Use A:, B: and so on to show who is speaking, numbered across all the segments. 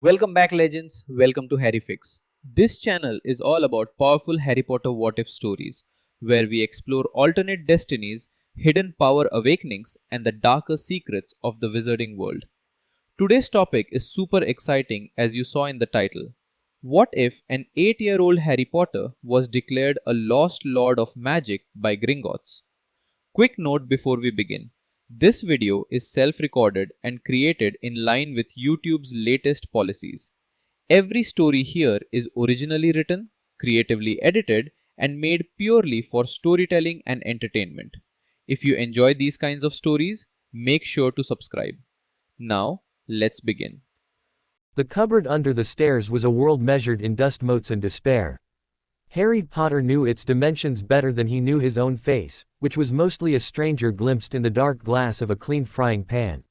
A: Welcome back, legends. Welcome to Harry Fix. This channel is all about powerful Harry Potter what if stories, where we explore alternate destinies, hidden power awakenings, and the darker secrets of the wizarding world. Today's topic is super exciting as you saw in the title. What if an 8-year-old Harry Potter was declared a lost lord of magic by Gringotts? Quick note before we begin. This video is self-recorded and created in line with YouTube's latest policies. Every story here is originally written, creatively edited, and made purely for storytelling and entertainment. If you enjoy these kinds of stories, make sure to subscribe. Now, let's begin.
B: The cupboard under the stairs was a world measured in dust motes and despair. Harry Potter knew its dimensions better than he knew his own face, which was mostly a stranger glimpsed in the dark glass of a clean frying pan.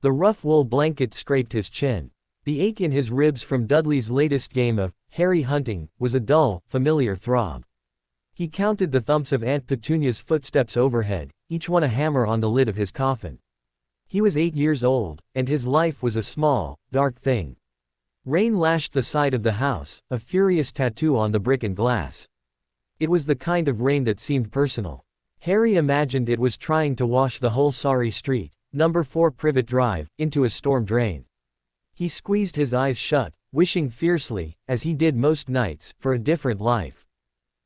B: The rough wool blanket scraped his chin. The ache in his ribs from Dudley's latest game of Harry hunting was a dull, familiar throb. He counted the thumps of Aunt Petunia's footsteps overhead, each one a hammer on the lid of his coffin. He was 8 years old, and his life was a small, dark thing. Rain lashed the side of the house, a furious tattoo on the brick and glass. It was the kind of rain that seemed personal. Harry imagined it was trying to wash the whole sorry street, number 4 Privet Drive, into a storm drain. He squeezed his eyes shut, wishing fiercely, as he did most nights, for a different life.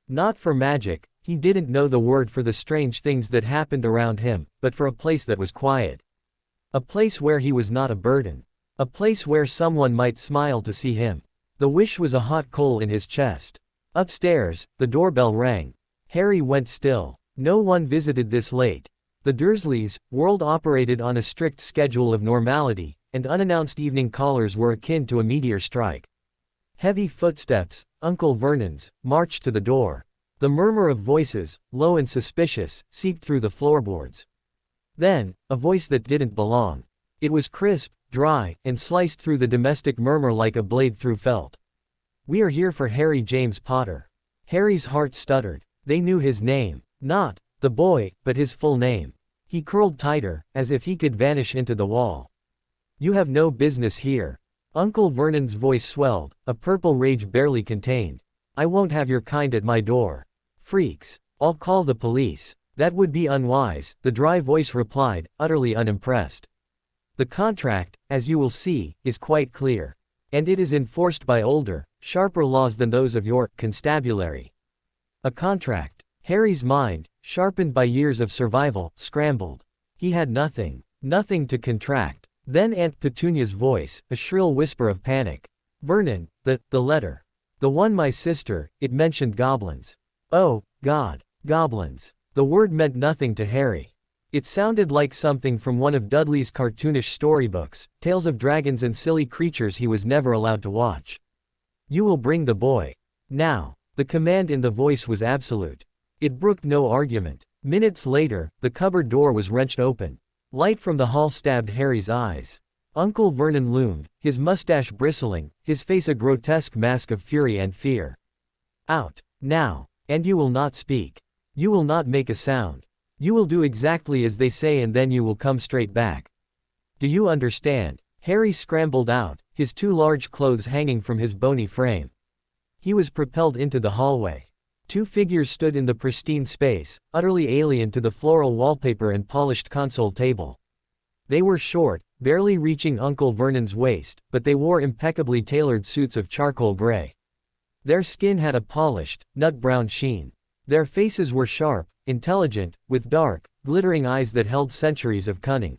B: Not for magic, he didn't know the word for the strange things that happened around him, but for a place that was quiet. A place where he was not a burden. A place where someone might smile to see him. The wish was a hot coal in his chest. Upstairs, the doorbell rang. Harry went still. No one visited this late. The Dursleys' world operated on a strict schedule of normality, and unannounced evening callers were akin to a meteor strike. Heavy footsteps, Uncle Vernon's, marched to the door. The murmur of voices, low and suspicious, seeped through the floorboards. Then, a voice that didn't belong. It was crisp, dry, and sliced through the domestic murmur like a blade through felt. "We are here for Harry James Potter." Harry's heart stuttered. They knew his name. Not the boy, but his full name. He curled tighter, as if he could vanish into the wall. "You have no business here." Uncle Vernon's voice swelled, a purple rage barely contained. "I won't have your kind at my door. Freaks. I'll call the police." "That would be unwise," the dry voice replied, utterly unimpressed. "The contract, as you will see, is quite clear. And it is enforced by older, sharper laws than those of your constabulary." A contract. Harry's mind, sharpened by years of survival, scrambled. He had nothing. Nothing to contract. Then Aunt Petunia's voice, a shrill whisper of panic. "Vernon, the letter. The one my sister, it mentioned goblins." Oh, God. Goblins. The word meant nothing to Harry. It sounded like something from one of Dudley's cartoonish storybooks, tales of dragons and silly creatures he was never allowed to watch. "You will bring the boy. Now." The command in the voice was absolute. It brooked no argument. Minutes later, the cupboard door was wrenched open. Light from the hall stabbed Harry's eyes. Uncle Vernon loomed, his mustache bristling, his face a grotesque mask of fury and fear. "Out. Now. And you will not speak. You will not make a sound. You will do exactly as they say and then you will come straight back. Do you understand?" Harry scrambled out, his 2 large clothes hanging from his bony frame. He was propelled into the hallway. 2 figures stood in the pristine space, utterly alien to the floral wallpaper and polished console table. They were short, barely reaching Uncle Vernon's waist, but they wore impeccably tailored suits of charcoal gray. Their skin had a polished, nut-brown sheen. Their faces were sharp, intelligent, with dark, glittering eyes that held centuries of cunning.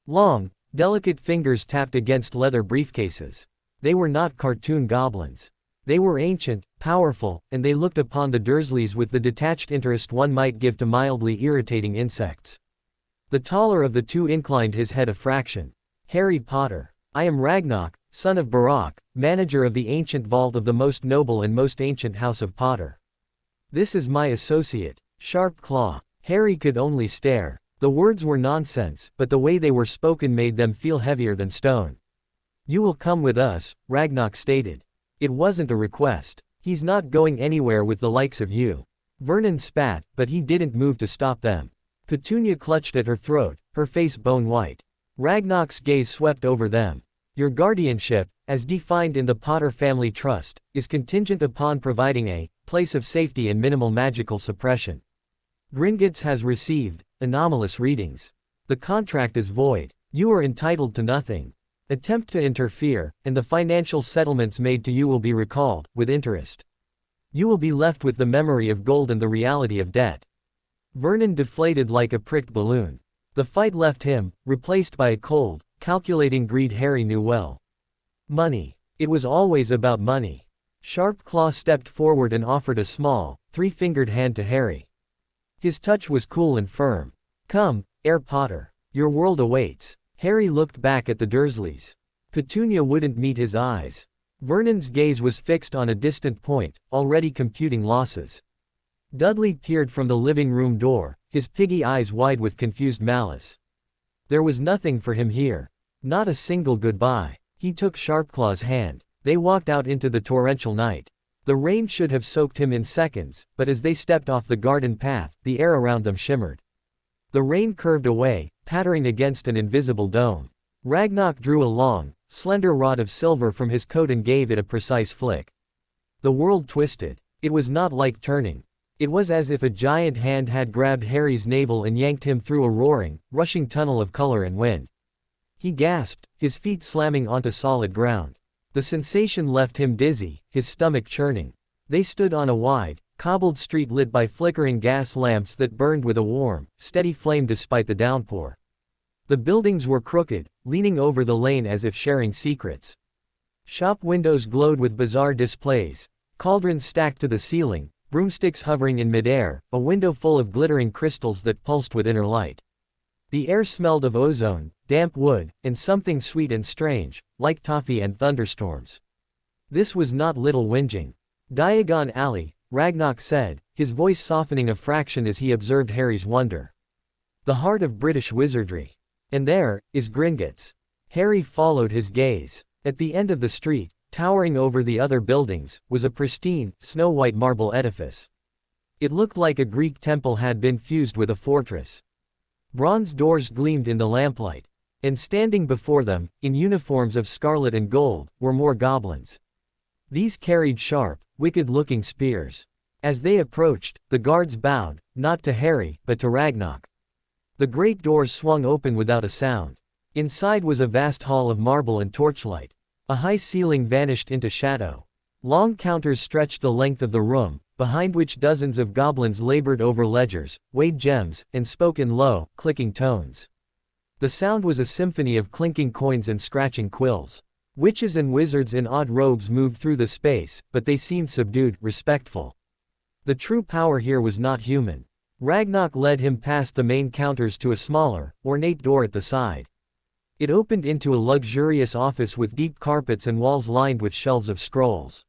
B: Long, delicate fingers tapped against leather briefcases. They were not cartoon goblins. They were ancient, powerful, and they looked upon the Dursleys with the detached interest one might give to mildly irritating insects. The taller of the 2 inclined his head a fraction. "Harry Potter. I am Ragnok, son of Barak, manager of the ancient vault of the most noble and most ancient house of Potter. This is my associate, Sharp Claw." Harry could only stare. The words were nonsense, but the way they were spoken made them feel heavier than stone. "You will come with us," Ragnok stated. It wasn't a request. "He's not going anywhere with the likes of you." Vernon spat, but he didn't move to stop them. Petunia clutched at her throat, her face bone white. Ragnok's gaze swept over them. Your guardianship, as defined in the Potter Family Trust, is contingent upon providing a place of safety and minimal magical suppression. Gringotts has received anomalous readings. The contract is void. You are entitled to nothing. Attempt to interfere, and the financial settlements made to you will be recalled, with interest. You will be left with the memory of gold and the reality of debt. Vernon deflated like a pricked balloon. The fight left him, replaced by a cold, calculating greed Harry knew well. Money. It was always about money. Sharp Claw stepped forward and offered a small, three-fingered hand to Harry. His touch was cool and firm. Come, Heir Potter. Your world awaits. Harry looked back at the Dursleys. Petunia wouldn't meet his eyes. Vernon's gaze was fixed on a distant point, already computing losses. Dudley peered from the living room door, his piggy eyes wide with confused malice. There was nothing for him here. Not a single goodbye. He took Sharpclaw's hand. They walked out into the torrential night. The rain should have soaked him in seconds, but as they stepped off the garden path, the air around them shimmered. The rain curved away, pattering against an invisible dome. Ragnok drew a long, slender rod of silver from his coat and gave it a precise flick. The world twisted. It was not like turning. It was as if a giant hand had grabbed Harry's navel and yanked him through a roaring, rushing tunnel of color and wind. He gasped, his feet slamming onto solid ground. The sensation left him dizzy, his stomach churning. They stood on a wide, cobbled street lit by flickering gas lamps that burned with a warm, steady flame despite the downpour. The buildings were crooked, leaning over the lane as if sharing secrets. Shop windows glowed with bizarre displays, cauldrons stacked to the ceiling, broomsticks hovering in midair, a window full of glittering crystals that pulsed with inner light. The air smelled of ozone, damp wood, and something sweet and strange, like toffee and thunderstorms. This was not little whinging. Diagon Alley, Ragnok said, his voice softening a fraction as he observed Harry's wonder. The heart of British wizardry. And there is Gringotts. Harry followed his gaze. At the end of the street, towering over the other buildings, was a pristine, snow-white marble edifice. It looked like a Greek temple had been fused with a fortress. Bronze doors gleamed in the lamplight. And standing before them, in uniforms of scarlet and gold, were more goblins. These carried sharp, wicked-looking spears. As they approached, the guards bowed, not to Harry, but to Ragnok. The great doors swung open without a sound. Inside was a vast hall of marble and torchlight. A high ceiling vanished into shadow. Long counters stretched the length of the room, behind which dozens of goblins labored over ledgers, weighed gems, and spoke in low, clicking tones. The sound was a symphony of clinking coins and scratching quills. Witches and wizards in odd robes moved through the space, but they seemed subdued, respectful. The true power here was not human. Ragnok led him past the main counters to a smaller, ornate door at the side. It opened into a luxurious office with deep carpets and walls lined with shelves of scrolls.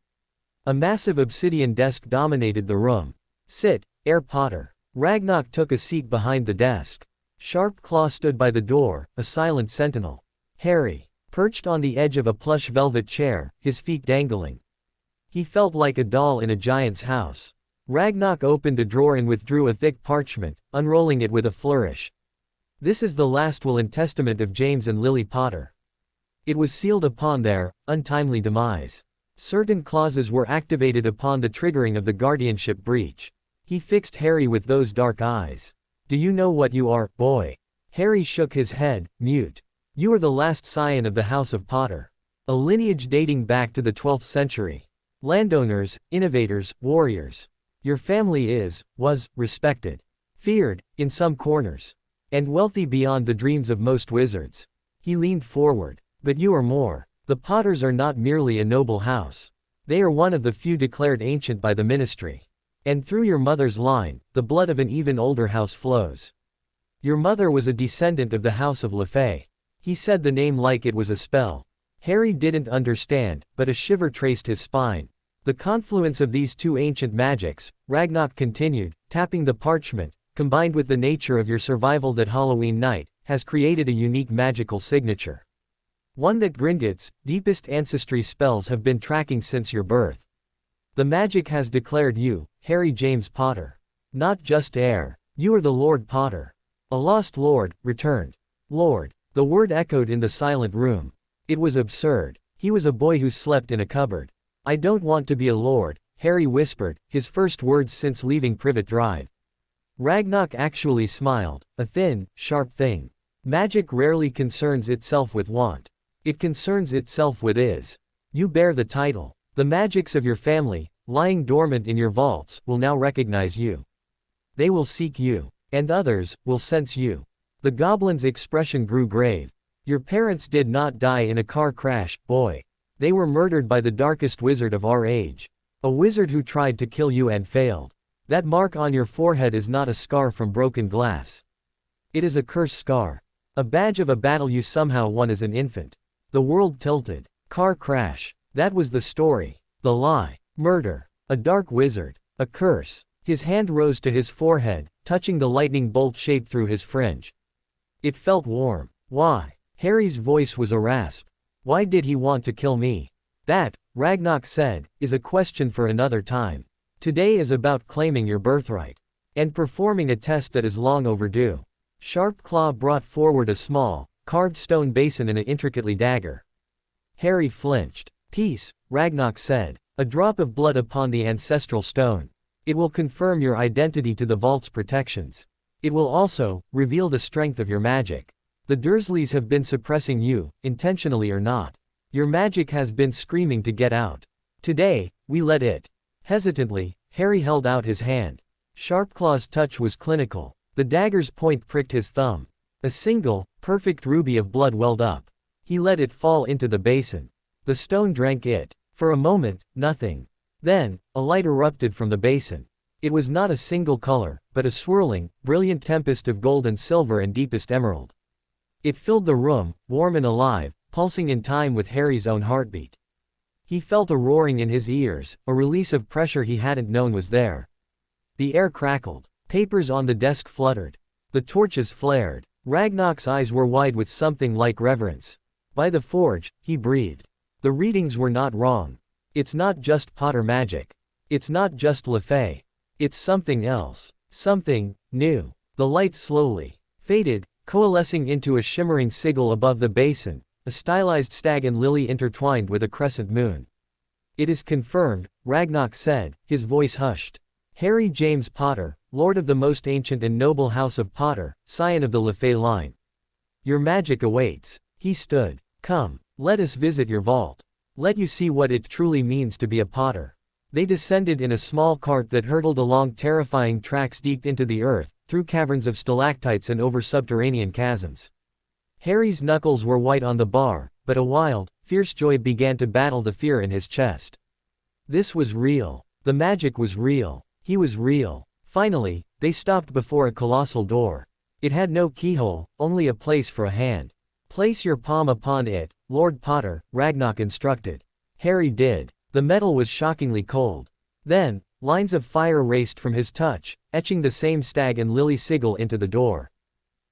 B: A massive obsidian desk dominated the room. Sit, Heir Potter. Ragnok took a seat behind the desk. Sharp Claw stood by the door, a silent sentinel. Harry, perched on the edge of a plush velvet chair, his feet dangling. He felt like a doll in a giant's house. Ragnok opened a drawer and withdrew a thick parchment, unrolling it with a flourish. This is the last will and testament of James and Lily Potter. It was sealed upon their untimely demise. Certain clauses were activated upon the triggering of the guardianship breach. He fixed Harry with those dark eyes. Do you know what you are, boy? Harry shook his head, mute. You are the last scion of the House of Potter. A lineage dating back to the 12th century. Landowners, innovators, warriors. Your family was, respected. Feared, in some corners. And wealthy beyond the dreams of most wizards. He leaned forward. But you are more. The Potters are not merely a noble house. They are one of the few declared ancient by the Ministry. And through your mother's line, the blood of an even older house flows. Your mother was a descendant of the House of Lefay. He said the name like it was a spell. Harry didn't understand, but a shiver traced his spine. The confluence of these two ancient magics, Ragnok continued, tapping the parchment, combined with the nature of your survival that Halloween night, has created a unique magical signature. One that Gringotts' deepest ancestry spells have been tracking since your birth. The magic has declared you, Harry James Potter. Not just heir. You are the Lord Potter. A lost lord, returned. Lord. The word echoed in the silent room. It was absurd. He was a boy who slept in a cupboard. "I don't want to be a lord," Harry whispered, his first words since leaving Privet Drive. Ragnok actually smiled, a thin, sharp thing. Magic rarely concerns itself with want. It concerns itself with is. You bear the title. The magics of your family, lying dormant in your vaults, will now recognize you. They will seek you. And others will sense you. The goblin's expression grew grave. Your parents did not die in a car crash, boy. They were murdered by the darkest wizard of our age. A wizard who tried to kill you and failed. That mark on your forehead is not a scar from broken glass. It is a cursed scar. A badge of a battle you somehow won as an infant. The world tilted. Car crash. That was the story. The lie. Murder. A dark wizard. A curse. His hand rose to his forehead, touching the lightning bolt shaped through his fringe. It felt warm. Why? Harry's voice was a rasp. Why did he want to kill me? That, Ragnok said, is a question for another time. Today is about claiming your birthright. And performing a test that is long overdue. Sharp Claw brought forward a small, carved stone basin and an intricately dagger. Harry flinched. Peace, Ragnok said. A drop of blood upon the ancestral stone. It will confirm your identity to the vault's protections. It will also reveal the strength of your magic. The Dursleys have been suppressing you, intentionally or not. Your magic has been screaming to get out. Today, we let it. Hesitantly, Harry held out his hand. Sharpclaw's touch was clinical. The dagger's point pricked his thumb. A single, perfect ruby of blood welled up. He let it fall into the basin. The stone drank it. For a moment, nothing. Then, a light erupted from the basin. It was not a single color, but a swirling, brilliant tempest of gold and silver and deepest emerald. It filled the room, warm and alive, pulsing in time with Harry's own heartbeat. He felt a roaring in his ears, a release of pressure he hadn't known was there. The air crackled. Papers on the desk fluttered. The torches flared. Ragnok's eyes were wide with something like reverence. By the forge, he breathed. The readings were not wrong. It's not just Potter magic. It's not just LeFay. It's something else. Something new. The light slowly faded, coalescing into a shimmering sigil above the basin, a stylized stag and lily intertwined with a crescent moon. It is confirmed, Ragnok said, his voice hushed. Harry James Potter, Lord of the most ancient and noble house of Potter, scion of the LeFay line. Your magic awaits. He stood. Come, let us visit your vault. Let you see what it truly means to be a Potter. They descended in a small cart that hurtled along terrifying tracks deep into the earth, through caverns of stalactites and over subterranean chasms. Harry's knuckles were white on the bar, but a wild, fierce joy began to battle the fear in his chest. This was real. The magic was real. He was real. Finally, they stopped before a colossal door. It had no keyhole, only a place for a hand. Place your palm upon it, Lord Potter, Ragnok instructed. Harry did. The metal was shockingly cold. Then, lines of fire raced from his touch, etching the same stag and lily sigil into the door.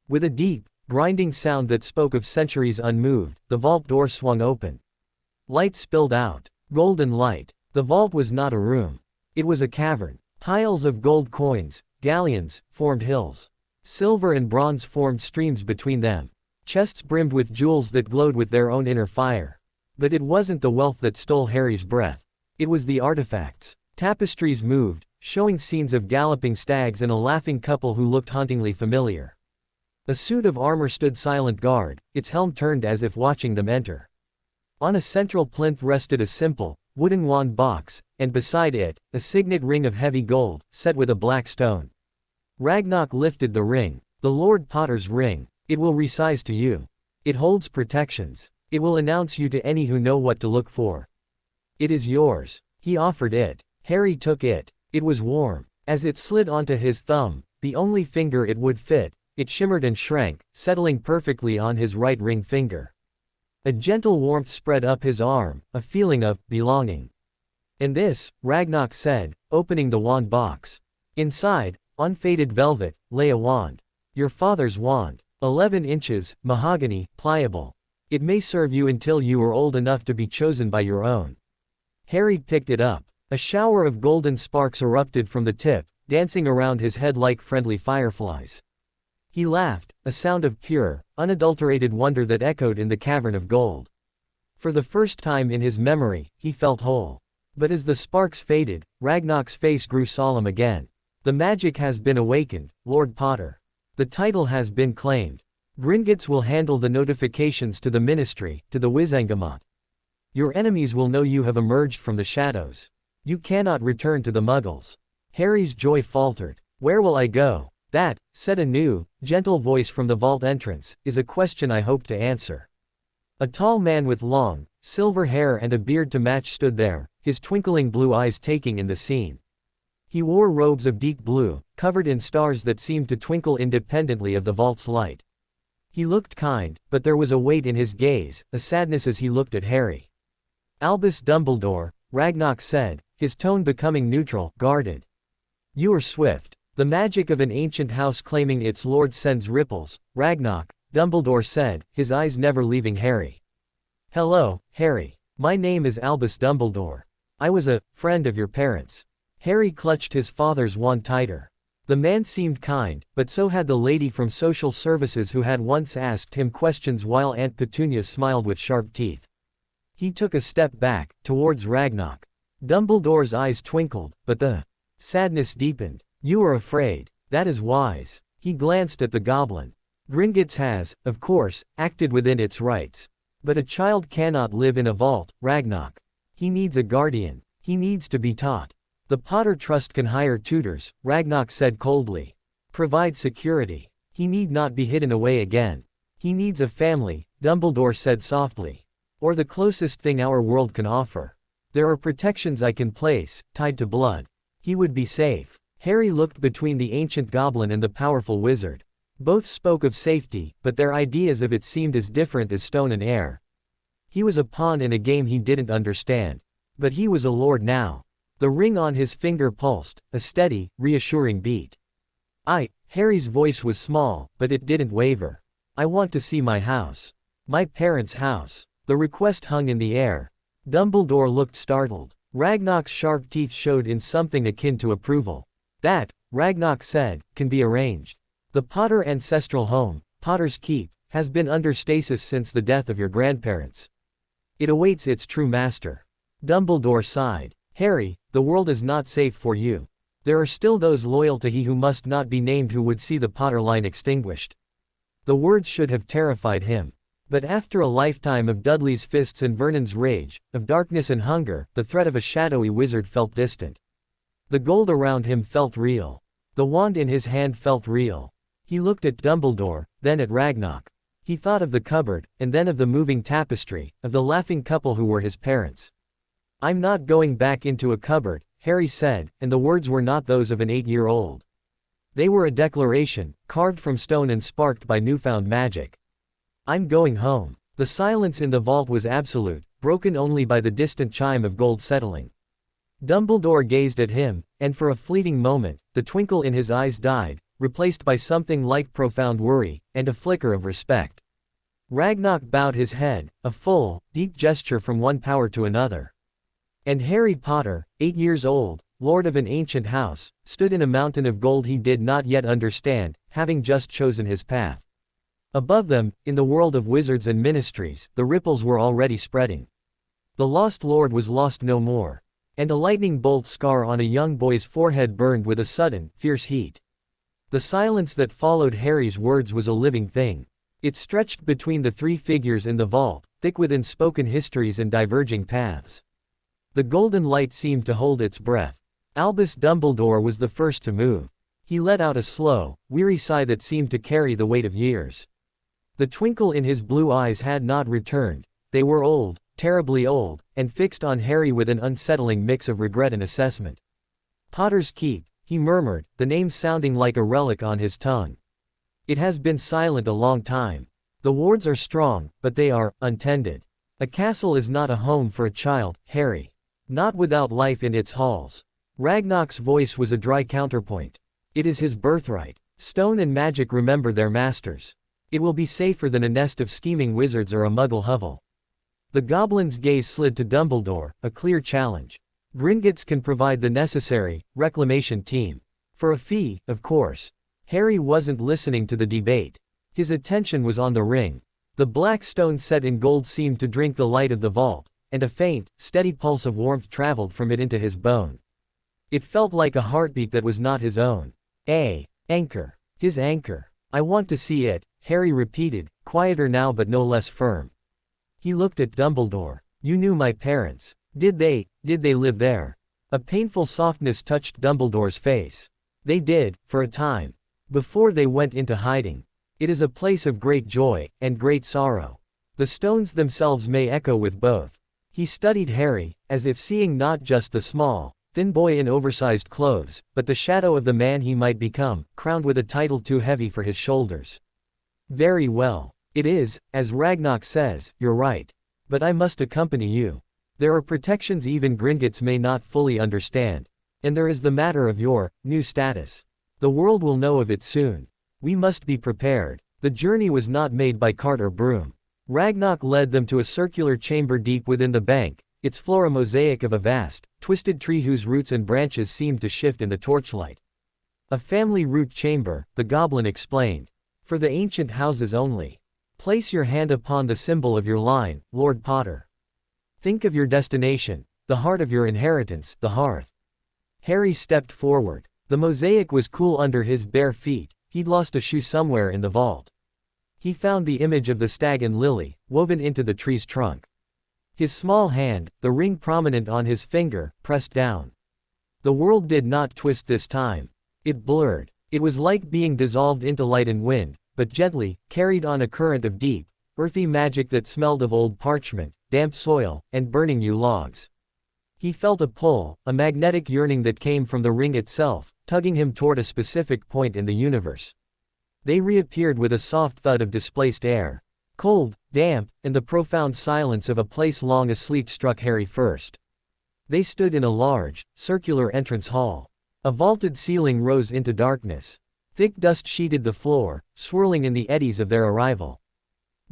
B: With a deep, grinding sound that spoke of centuries unmoved, the vault door swung open. Light spilled out. Golden light. The vault was not a room. It was a cavern. Piles of gold coins, galleons, formed hills. Silver and bronze formed streams between them. Chests brimmed with jewels that glowed with their own inner fire. But it wasn't the wealth that stole Harry's breath. It was the artifacts. Tapestries moved, showing scenes of galloping stags and a laughing couple who looked hauntingly familiar. A suit of armor stood silent guard, its helm turned as if watching them enter. On a central plinth rested a simple, wooden wand box, and beside it, a signet ring of heavy gold, set with a black stone. Ragnok lifted the ring. The Lord Potter's ring. It will resize to you. It holds protections. It will announce you to any who know what to look for. It is yours. He offered it. Harry took it. It was warm. As it slid onto his thumb, the only finger it would fit, it shimmered and shrank, settling perfectly on his right ring finger. A gentle warmth spread up his arm, a feeling of belonging. And this, Ragnok said, opening the wand box. Inside, on faded velvet, lay a wand. Your father's wand. 11 inches, mahogany, pliable. It may serve you until you are old enough to be chosen by your own. Harry picked it up. A shower of golden sparks erupted from the tip, dancing around his head like friendly fireflies. He laughed, a sound of pure, unadulterated wonder that echoed in the cavern of gold. For the first time in his memory, he felt whole. But as the sparks faded, Ragnok's face grew solemn again. The magic has been awakened, Lord Potter. The title has been claimed. Gringotts will handle the notifications to the Ministry, to the Wizengamot. Your enemies will know you have emerged from the shadows. You cannot return to the Muggles. Harry's joy faltered. Where will I go? That, said a new, gentle voice from the vault entrance, is a question I hope to answer. A tall man with long, silver hair and a beard to match stood there, his twinkling blue eyes taking in the scene. He wore robes of deep blue, covered in stars that seemed to twinkle independently of the vault's light. He looked kind, but there was a weight in his gaze, a sadness as he looked at Harry. Albus Dumbledore, Ragnok said, his tone becoming neutral, guarded. You are swift. The magic of an ancient house claiming its lord sends ripples, Ragnok, Dumbledore said, his eyes never leaving Harry. Hello, Harry. My name is Albus Dumbledore. I was a friend of your parents. Harry clutched his father's wand tighter. The man seemed kind, but so had the lady from social services who had once asked him questions while Aunt Petunia smiled with sharp teeth. He took a step back, towards Ragnok. Dumbledore's eyes twinkled, but the sadness deepened. You are afraid. That is wise. He glanced at the goblin. Gringotts has, of course, acted within its rights. But a child cannot live in a vault, Ragnok. He needs a guardian. He needs to be taught. The Potter Trust can hire tutors, Ragnok said coldly. Provide security. He need not be hidden away again. He needs a family, Dumbledore said softly. Or the closest thing our world can offer. There are protections I can place, tied to blood. He would be safe. Harry looked between the ancient goblin and the powerful wizard. Both spoke of safety, but their ideas of it seemed as different as stone and air. He was a pawn in a game he didn't understand. But he was a lord now. The ring on his finger pulsed, a steady, reassuring beat. Harry's voice was small, but it didn't waver. I want to see my house. My parents' house. The request hung in the air. Dumbledore looked startled. Ragnok's sharp teeth showed in something akin to approval. That, Ragnok said, can be arranged. The Potter ancestral home, Potter's Keep, has been under stasis since the death of your grandparents. It awaits its true master. Dumbledore sighed. Harry, the world is not safe for you. There are still those loyal to he who must not be named who would see the Potter line extinguished. The words should have terrified him. But after a lifetime of Dudley's fists and Vernon's rage, of darkness and hunger, the threat of a shadowy wizard felt distant. The gold around him felt real. The wand in his hand felt real. He looked at Dumbledore, then at Ragnok. He thought of the cupboard, and then of the moving tapestry, of the laughing couple who were his parents. I'm not going back into a cupboard, Harry said, and the words were not those of an 8-year-old. They were a declaration, carved from stone and sparked by newfound magic. I'm going home. The silence in the vault was absolute, broken only by the distant chime of gold settling. Dumbledore gazed at him, and for a fleeting moment, the twinkle in his eyes died, replaced by something like profound worry, and a flicker of respect. Ragnok bowed his head, a full, deep gesture from one power to another. And Harry Potter, 8 years old, lord of an ancient house, stood in a mountain of gold he did not yet understand, having just chosen his path. Above them, in the world of wizards and ministries, the ripples were already spreading. The lost lord was lost no more. And a lightning bolt scar on a young boy's forehead burned with a sudden, fierce heat. The silence that followed Harry's words was a living thing. It stretched between the three figures in the vault, thick with unspoken histories and diverging paths. The golden light seemed to hold its breath. Albus Dumbledore was the first to move. He let out a slow, weary sigh that seemed to carry the weight of years. The twinkle in his blue eyes had not returned. They were old, terribly old, and fixed on Harry with an unsettling mix of regret and assessment. Potter's Keep, he murmured, the name sounding like a relic on his tongue. It has been silent a long time. The wards are strong, but they are untended. A castle is not a home for a child, Harry. Not without life in its halls. Ragnok's voice was a dry counterpoint. It is his birthright. Stone and magic remember their masters. It will be safer than a nest of scheming wizards or a muggle hovel. The goblin's gaze slid to Dumbledore, a clear challenge. Gringotts can provide the necessary reclamation team. For a fee, of course. Harry wasn't listening to the debate. His attention was on the ring. The black stone set in gold seemed to drink the light of the vault, and a faint, steady pulse of warmth traveled from it into his bone. It felt like a heartbeat that was not his own. Anchor. His anchor. I want to see it, Harry repeated, quieter now but no less firm. He looked at Dumbledore. You knew my parents. Did they live there? A painful softness touched Dumbledore's face. They did, for a time. Before they went into hiding. It is a place of great joy, and great sorrow. The stones themselves may echo with both. He studied Harry, as if seeing not just the small, thin boy in oversized clothes, but the shadow of the man he might become, crowned with a title too heavy for his shoulders. Very well. It is, as Ragnok says, you're right. But I must accompany you. There are protections even Gringotts may not fully understand. And there is the matter of your new status. The world will know of it soon. We must be prepared. The journey was not made by cart or broom. Ragnok led them to a circular chamber deep within the bank, its floor a mosaic of a vast, twisted tree whose roots and branches seemed to shift in the torchlight. A family root chamber, the goblin explained. For the ancient houses only. Place your hand upon the symbol of your line, Lord Potter. Think of your destination, the heart of your inheritance, the hearth. Harry stepped forward. The mosaic was cool under his bare feet. He'd lost a shoe somewhere in the vault. He found the image of the stag and lily, woven into the tree's trunk. His small hand, the ring prominent on his finger, pressed down. The world did not twist this time. It blurred. It was like being dissolved into light and wind, but gently, carried on a current of deep, earthy magic that smelled of old parchment, damp soil, and burning new logs. He felt a pull, a magnetic yearning that came from the ring itself, tugging him toward a specific point in the universe. They reappeared with a soft thud of displaced air. Cold, damp, and the profound silence of a place long asleep struck Harry first. They stood in a large, circular entrance hall. A vaulted ceiling rose into darkness. Thick dust sheeted the floor, swirling in the eddies of their arrival.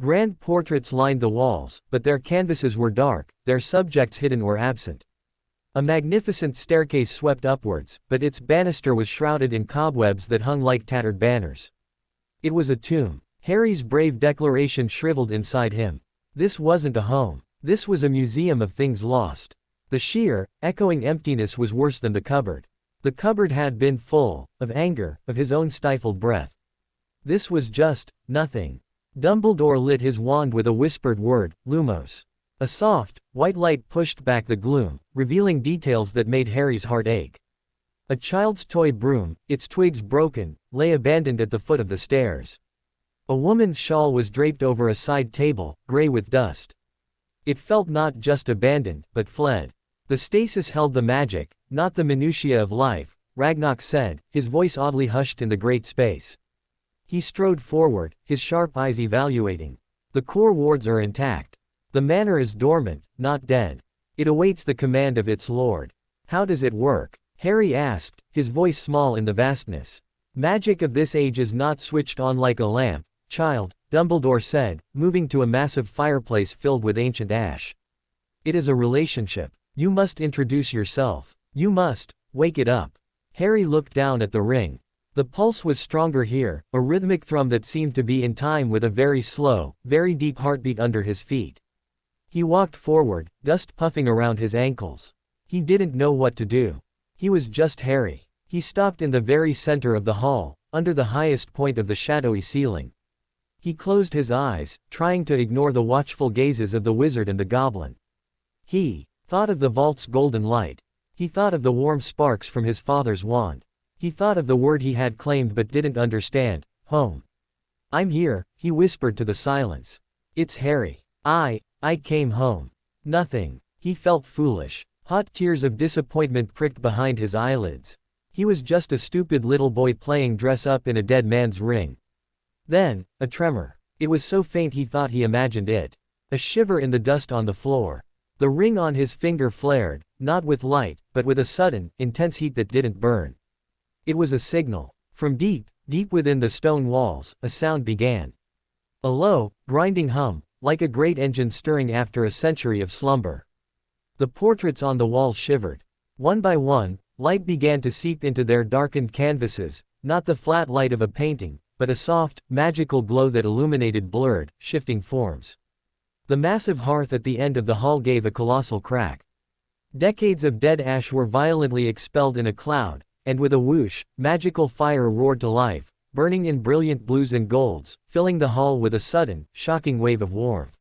B: Grand portraits lined the walls, but their canvases were dark, their subjects hidden or absent. A magnificent staircase swept upwards, but its banister was shrouded in cobwebs that hung like tattered banners. It was a tomb. Harry's brave declaration shriveled inside him. This wasn't a home. This was a museum of things lost. The sheer, echoing emptiness was worse than the cupboard. The cupboard had been full, of anger, of his own stifled breath. This was just, nothing. Dumbledore lit his wand with a whispered word, Lumos. A soft, white light pushed back the gloom, revealing details that made Harry's heart ache. A child's toy broom, its twigs broken, lay abandoned at the foot of the stairs. A woman's shawl was draped over a side table, gray with dust. It felt not just abandoned, but fled. The stasis held the magic, not the minutiae of life, Ragnok said, his voice oddly hushed in the great space. He strode forward, his sharp eyes evaluating. The core wards are intact. The manor is dormant, not dead. It awaits the command of its lord. How does it work? Harry asked, his voice small in the vastness. Magic of this age is not switched on like a lamp, child, Dumbledore said, moving to a massive fireplace filled with ancient ash. It is a relationship. You must introduce yourself. You must wake it up. Harry looked down at the ring. The pulse was stronger here, a rhythmic thrum that seemed to be in time with a very slow, very deep heartbeat under his feet. He walked forward, dust puffing around his ankles. He didn't know what to do. He was just Harry. He stopped in the very center of the hall, under the highest point of the shadowy ceiling. He closed his eyes, trying to ignore the watchful gazes of the wizard and the goblin. He thought of the vault's golden light. He thought of the warm sparks from his father's wand. He thought of the word he had claimed but didn't understand, home. I'm here, he whispered to the silence. It's Harry. I came home. Nothing. He felt foolish. Hot tears of disappointment pricked behind his eyelids. He was just a stupid little boy playing dress up in a dead man's ring. Then, a tremor. It was so faint he thought he imagined it. A shiver in the dust on the floor. The ring on his finger flared, not with light, but with a sudden, intense heat that didn't burn. It was a signal. From deep, deep within the stone walls, a sound began. A low, grinding hum, like a great engine stirring after a century of slumber. The portraits on the walls shivered. One by one, light began to seep into their darkened canvases, not the flat light of a painting, but a soft, magical glow that illuminated blurred, shifting forms. The massive hearth at the end of the hall gave a colossal crack. Decades of dead ash were violently expelled in a cloud, and with a whoosh, magical fire roared to life, burning in brilliant blues and golds, filling the hall with a sudden, shocking wave of warmth.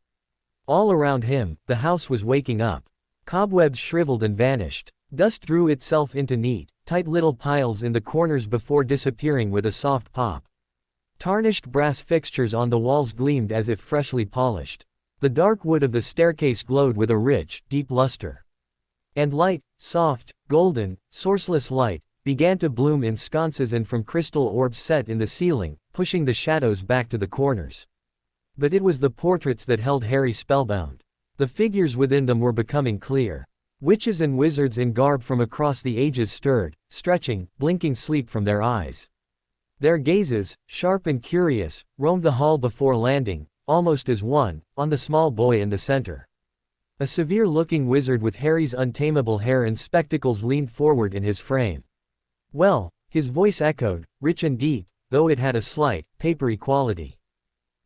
B: All around him, the house was waking up. Cobwebs shriveled and vanished. Dust drew itself into neat, tight little piles in the corners before disappearing with a soft pop. Tarnished brass fixtures on the walls gleamed as if freshly polished. The dark wood of the staircase glowed with a rich, deep luster. And light, soft, golden, sourceless light, began to bloom in sconces and from crystal orbs set in the ceiling, pushing the shadows back to the corners. But it was the portraits that held Harry spellbound. The figures within them were becoming clear. Witches and wizards in garb from across the ages stirred, stretching, blinking sleep from their eyes. Their gazes, sharp and curious, roamed the hall before landing, almost as one, on the small boy in the center. A severe-looking wizard with Harry's untamable hair and spectacles leaned forward in his frame. "Well," his voice echoed, rich and deep, though it had a slight, papery quality.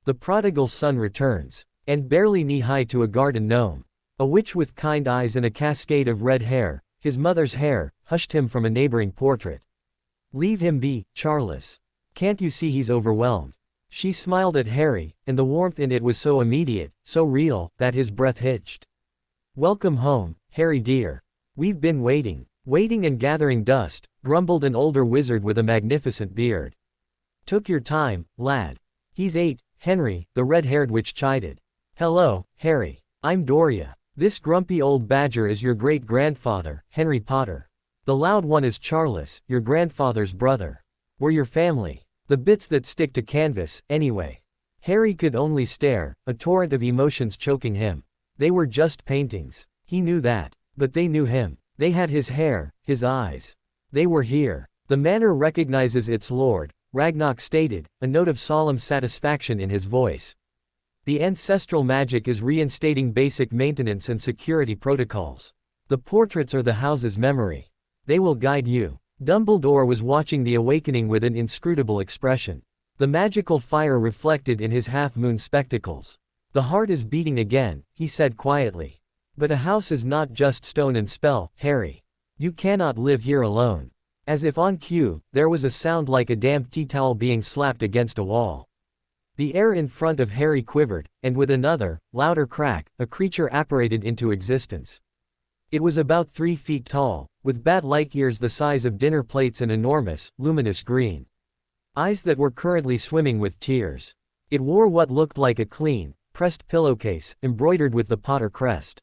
B: "The prodigal son returns. And barely knee-high to a garden gnome. A witch with kind eyes and a cascade of red hair, his mother's hair, hushed him from a neighboring portrait. Leave him be, Charles. Can't you see he's overwhelmed?" She smiled at Harry, and the warmth in it was so immediate, so real, that his breath hitched. "Welcome home, Harry dear. We've been waiting and gathering dust," grumbled an older wizard with a magnificent beard. "Took your time, lad." "He's 8, Henry," the red-haired witch chided. "Hello, Harry. I'm Doria. This grumpy old badger is your great-grandfather, Henry Potter. The loud one is Charles, your grandfather's brother. We're your family. The bits that stick to canvas, anyway." Harry could only stare, a torrent of emotions choking him. They were just paintings. He knew that. But they knew him. They had his hair, his eyes. They were here. "The manor recognizes its lord," Ragnok stated, a note of solemn satisfaction in his voice. "The ancestral magic is reinstating basic maintenance and security protocols. The portraits are the house's memory. They will guide you." Dumbledore was watching the awakening with an inscrutable expression. The magical fire reflected in his half-moon spectacles. "The heart is beating again," he said quietly. "But a house is not just stone and spell, Harry. You cannot live here alone." As if on cue, there was a sound like a damp tea towel being slapped against a wall. The air in front of Harry quivered, and with another, louder crack, a creature apparated into existence. It was about 3 feet tall, with bat-like ears the size of dinner plates and enormous, luminous green eyes that were currently swimming with tears. It wore what looked like a clean, pressed pillowcase, embroidered with the Potter crest.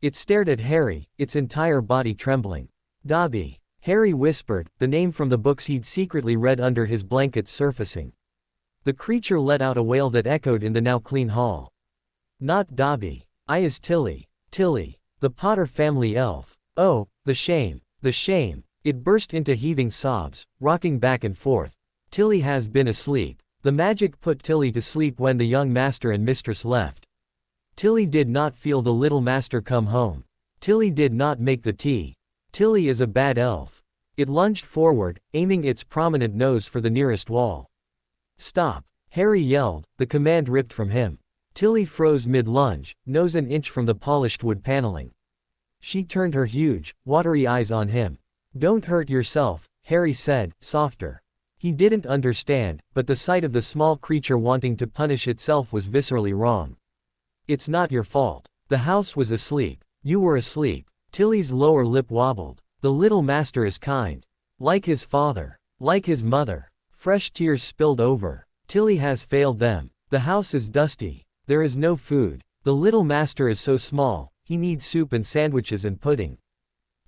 B: It stared at Harry, its entire body trembling. "Dobby," Harry whispered, the name from the books he'd secretly read under his blankets surfacing. The creature let out a wail that echoed in the now clean hall. "Not Dobby. I is Tilly. Tilly. The Potter family elf. Oh, the shame. The shame." It burst into heaving sobs, rocking back and forth. "Tilly has been asleep. The magic put Tilly to sleep when the young master and mistress left. Tilly did not feel the little master come home. Tilly did not make the tea. Tilly is a bad elf." It lunged forward, aiming its prominent nose for the nearest wall. "Stop!" Harry yelled, the command ripped from him. Tilly froze mid-lunge, nose an inch from the polished wood paneling. She turned her huge, watery eyes on him. "Don't hurt yourself," Harry said, softer. He didn't understand, but the sight of the small creature wanting to punish itself was viscerally wrong. "It's not your fault. The house was asleep. You were asleep." Tilly's lower lip wobbled. "The little master is kind. Like his father. Like his mother." Fresh tears spilled over. "Tilly has failed them. The house is dusty. There is no food. The little master is so small, he needs soup and sandwiches and pudding."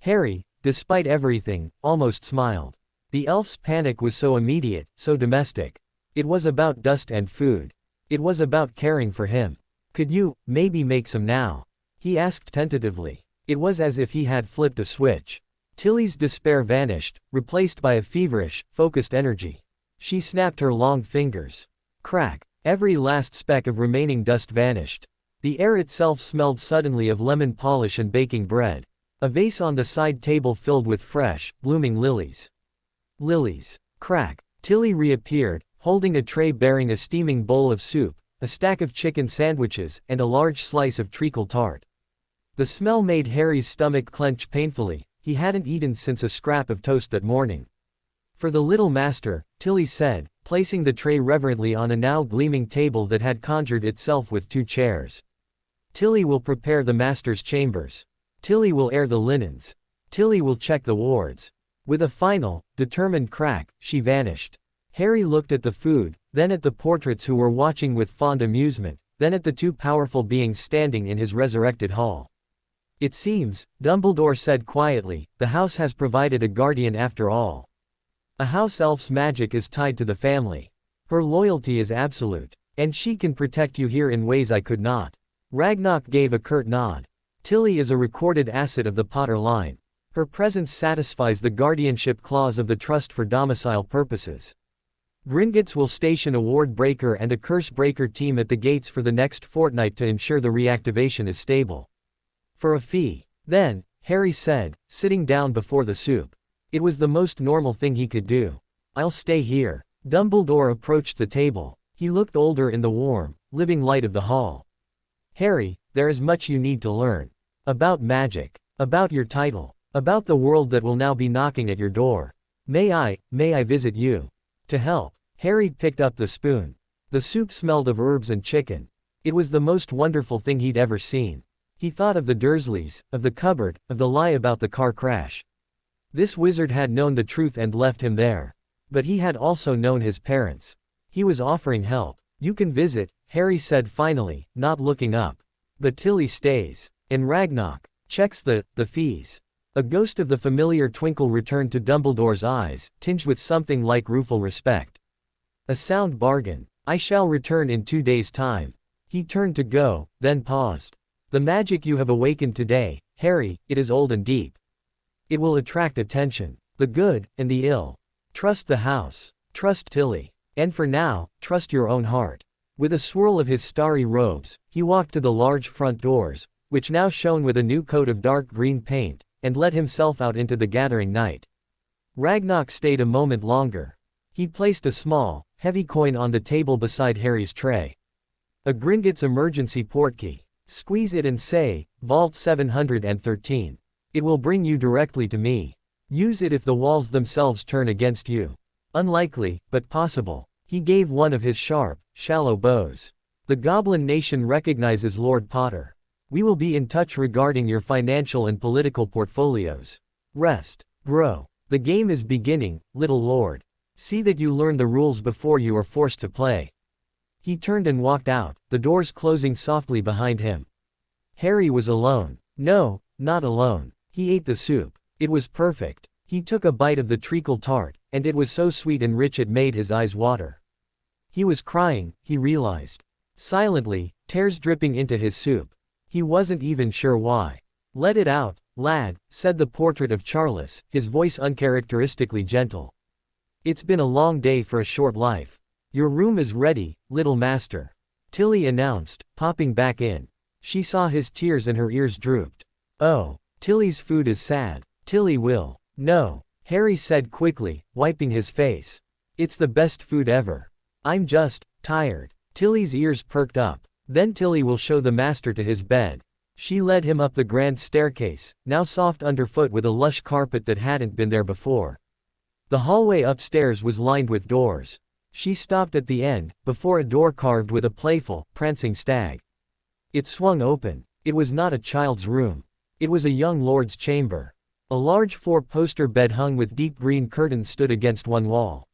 B: Harry, despite everything, almost smiled. The elf's panic was so immediate, so domestic. It was about dust and food. It was about caring for him. "Could you, maybe make some now?" he asked tentatively. It was as if he had flipped a switch. Tilly's despair vanished, replaced by a feverish, focused energy. She snapped her long fingers. Crack. Every last speck of remaining dust vanished. The air itself smelled suddenly of lemon polish and baking bread. A vase on the side table filled with fresh, blooming lilies. Lilies. Crack. Tilly reappeared, holding a tray bearing a steaming bowl of soup, a stack of chicken sandwiches, and a large slice of treacle tart. The smell made Harry's stomach clench painfully. He hadn't eaten since a scrap of toast that morning. "For the little master," Tilly said, placing the tray reverently on a now gleaming table that had conjured itself with 2 chairs. "Tilly will prepare the master's chambers. Tilly will air the linens. Tilly will check the wards." With a final, determined crack, she vanished. Harry looked at the food, then at the portraits who were watching with fond amusement, then at the 2 powerful beings standing in his resurrected hall. "It seems," Dumbledore said quietly, "the house has provided a guardian after all. A house elf's magic is tied to the family. Her loyalty is absolute. And she can protect you here in ways I could not." Ragnok gave a curt nod. "Tilly is a recorded asset of the Potter line. Her presence satisfies the guardianship clause of the trust for domicile purposes. Gringotts will station a ward breaker and a curse breaker team at the gates for the next fortnight to ensure the reactivation is stable. For a fee." "Then," Harry said, sitting down before the soup. It was the most normal thing he could do. "I'll stay here." Dumbledore approached the table. He looked older in the warm, living light of the hall. "Harry, there is much you need to learn. About magic. About your title. About the world that will now be knocking at your door. May I visit you? To help." Harry picked up the spoon. The soup smelled of herbs and chicken. It was the most wonderful thing he'd ever seen. He thought of the Dursleys, of the cupboard, of the lie about the car crash. This wizard had known the truth and left him there. But he had also known his parents. He was offering help. "You can visit," Harry said finally, not looking up. "But Tilly stays. And Ragnok checks the fees." A ghost of the familiar twinkle returned to Dumbledore's eyes, tinged with something like rueful respect. "A sound bargain. I shall return in 2 days' time." He turned to go, then paused. "The magic you have awakened today, Harry, it is old and deep. It will attract attention. The good, and the ill. Trust the house. Trust Tilly. And for now, trust your own heart." With a swirl of his starry robes, he walked to the large front doors, which now shone with a new coat of dark green paint, and let himself out into the gathering night. Ragnok stayed a moment longer. He placed a small, heavy coin on the table beside Harry's tray. "A Gringotts emergency portkey. Squeeze it and say, Vault 713. It will bring you directly to me. Use it if the walls themselves turn against you. Unlikely, but possible." He gave one of his sharp, shallow bows. "The Goblin Nation recognizes Lord Potter. We will be in touch regarding your financial and political portfolios. Rest. Grow. The game is beginning, little lord. See that you learn the rules before you are forced to play." He turned and walked out, the doors closing softly behind him. Harry was alone. No, not alone. He ate the soup. It was perfect. He took a bite of the treacle tart, and it was so sweet and rich it made his eyes water. He was crying, he realized. Silently, tears dripping into his soup. He wasn't even sure why. "Let it out, lad," said the portrait of Charles, his voice uncharacteristically gentle. "It's been a long day for a short life. Your room is ready, little master," Tilly announced, popping back in. She saw his tears and her ears drooped. "Oh, Tilly's food is sad. Tilly will." "No," Harry said quickly, wiping his face. "It's the best food ever. I'm just tired." Tilly's ears perked up. "Then Tilly will show the master to his bed." She led him up the grand staircase, now soft underfoot with a lush carpet that hadn't been there before. The hallway upstairs was lined with doors. She stopped at the end, before a door carved with a playful, prancing stag. It swung open. It was not a child's room. It was a young lord's chamber. A large 4-poster bed hung with deep green curtains stood against one wall.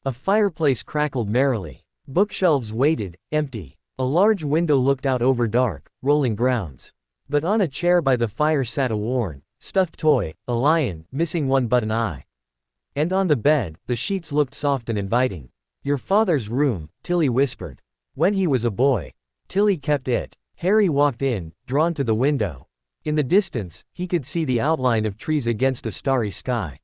B: A fireplace crackled merrily. Bookshelves waited, empty. A large window looked out over dark, rolling grounds. But on a chair by the fire sat a worn, stuffed toy, a lion, missing one but an eye. And on the bed, the sheets looked soft and inviting. "Your father's room," Tilly whispered. "When he was a boy. Tilly kept it." Harry walked in, drawn to the window. In the distance, he could see the outline of trees against a starry sky.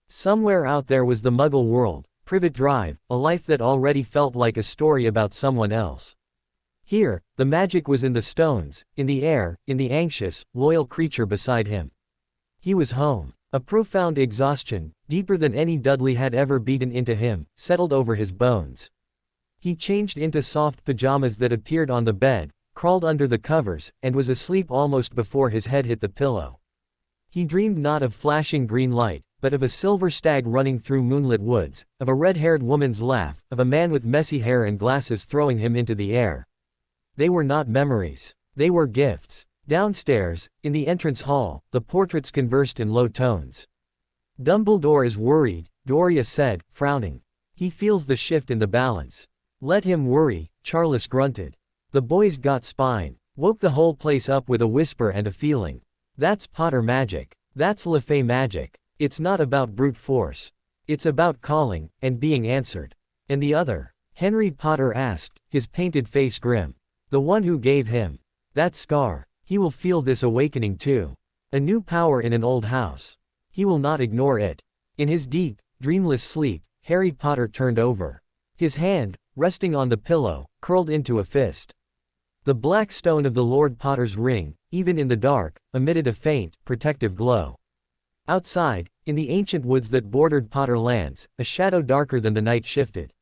B: Somewhere out there was the Muggle world, Privet Drive, a life that already felt like a story about someone else. Here, the magic was in the stones, in the air, in the anxious, loyal creature beside him. He was home. A profound exhaustion, deeper than any Dudley had ever beaten into him, settled over his bones. He changed into soft pajamas that appeared on the bed, crawled under the covers, and was asleep almost before his head hit the pillow. He dreamed not of flashing green light, but of a silver stag running through moonlit woods, of a red-haired woman's laugh, of a man with messy hair and glasses throwing him into the air. They were not memories. They were gifts. Downstairs, in the entrance hall, the portraits conversed in low tones. "Dumbledore is worried," Doria said, frowning. "He feels the shift in the balance." "Let him worry," Charles grunted. The boys got spine. Woke the whole place up with a whisper and a feeling. "That's Potter magic. That's LeFay magic. It's not about brute force. It's about calling, and being answered." "And the other?" Henry Potter asked, his painted face grim. "The one who gave him that scar. He will feel this awakening too. A new power in an old house. He will not ignore it." In his deep, dreamless sleep, Harry Potter turned over. His hand, resting on the pillow, curled into a fist. The black stone of the Lord Potter's ring, even in the dark, emitted a faint, protective glow. Outside, in the ancient woods that bordered Potter lands, a shadow darker than the night shifted.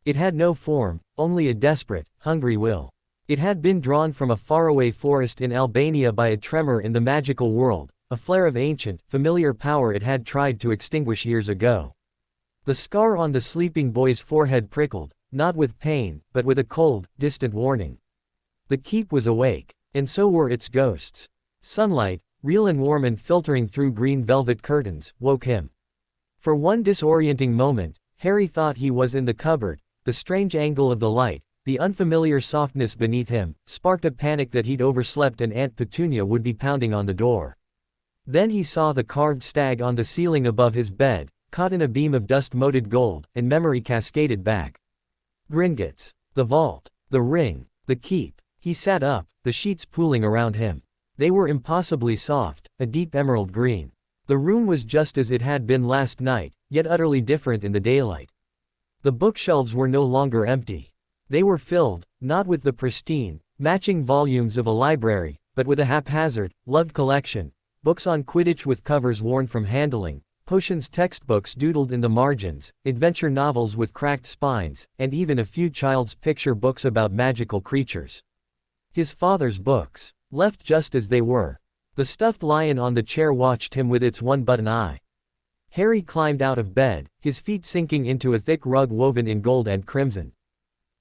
B: It had no form, only a desperate, hungry will. It had been drawn from a faraway forest in Albania by a tremor in the magical world, a flare of ancient, familiar power it had tried to extinguish years ago. The scar on the sleeping boy's forehead prickled, not with pain, but with a cold, distant warning. The keep was awake, and so were its ghosts. Sunlight, real and warm and filtering through green velvet curtains, woke him. For one disorienting moment, Harry thought he was in the cupboard. The strange angle of the light, the unfamiliar softness beneath him, sparked a panic that he'd overslept and Aunt Petunia would be pounding on the door. Then he saw the carved stag on the ceiling above his bed, caught in a beam of dust-moted gold, and memory cascaded back. Gringotts. The vault. The ring. The keep. He sat up, the sheets pooling around him. They were impossibly soft, a deep emerald green. The room was just as it had been last night, yet utterly different in the daylight. The bookshelves were no longer empty. They were filled, not with the pristine, matching volumes of a library, but with a haphazard, loved collection. Books on Quidditch with covers worn from handling, potions textbooks doodled in the margins, adventure novels with cracked spines, and even a few child's picture books about magical creatures. His father's books, left just as they were. The stuffed lion on the chair watched him with its one-button eye. Harry climbed out of bed, his feet sinking into a thick rug woven in gold and crimson.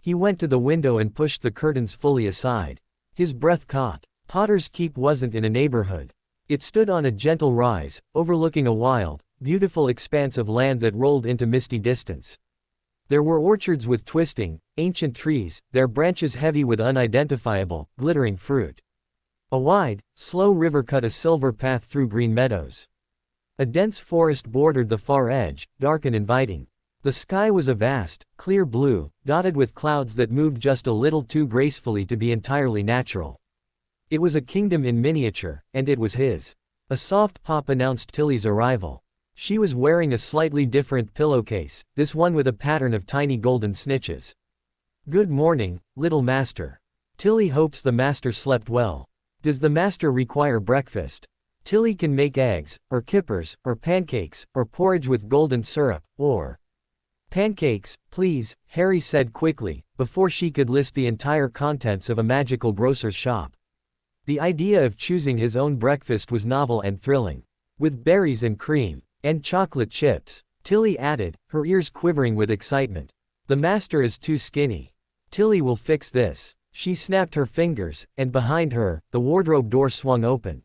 B: He went to the window and pushed the curtains fully aside. His breath caught. Potter's Keep wasn't in a neighborhood. It stood on a gentle rise, overlooking a wild, beautiful expanse of land that rolled into misty distance. There were orchards with twisting, ancient trees, their branches heavy with unidentifiable, glittering fruit. A wide, slow river cut a silver path through green meadows. A dense forest bordered the far edge, dark and inviting. The sky was a vast, clear blue, dotted with clouds that moved just a little too gracefully to be entirely natural. It was a kingdom in miniature, and it was his. A soft pop announced Tilly's arrival. She was wearing a slightly different pillowcase, this one with a pattern of tiny golden snitches. "Good morning, little master. Tilly hopes the master slept well. Does the master require breakfast? Tilly can make eggs, or kippers, or pancakes, or porridge with golden syrup, or—" "Pancakes, please," Harry said quickly, before she could list the entire contents of a magical grocer's shop. The idea of choosing his own breakfast was novel and thrilling. "With berries and cream. And chocolate chips," Tilly added, her ears quivering with excitement. "The master is too skinny. Tilly will fix this." She snapped her fingers, and behind her, the wardrobe door swung open.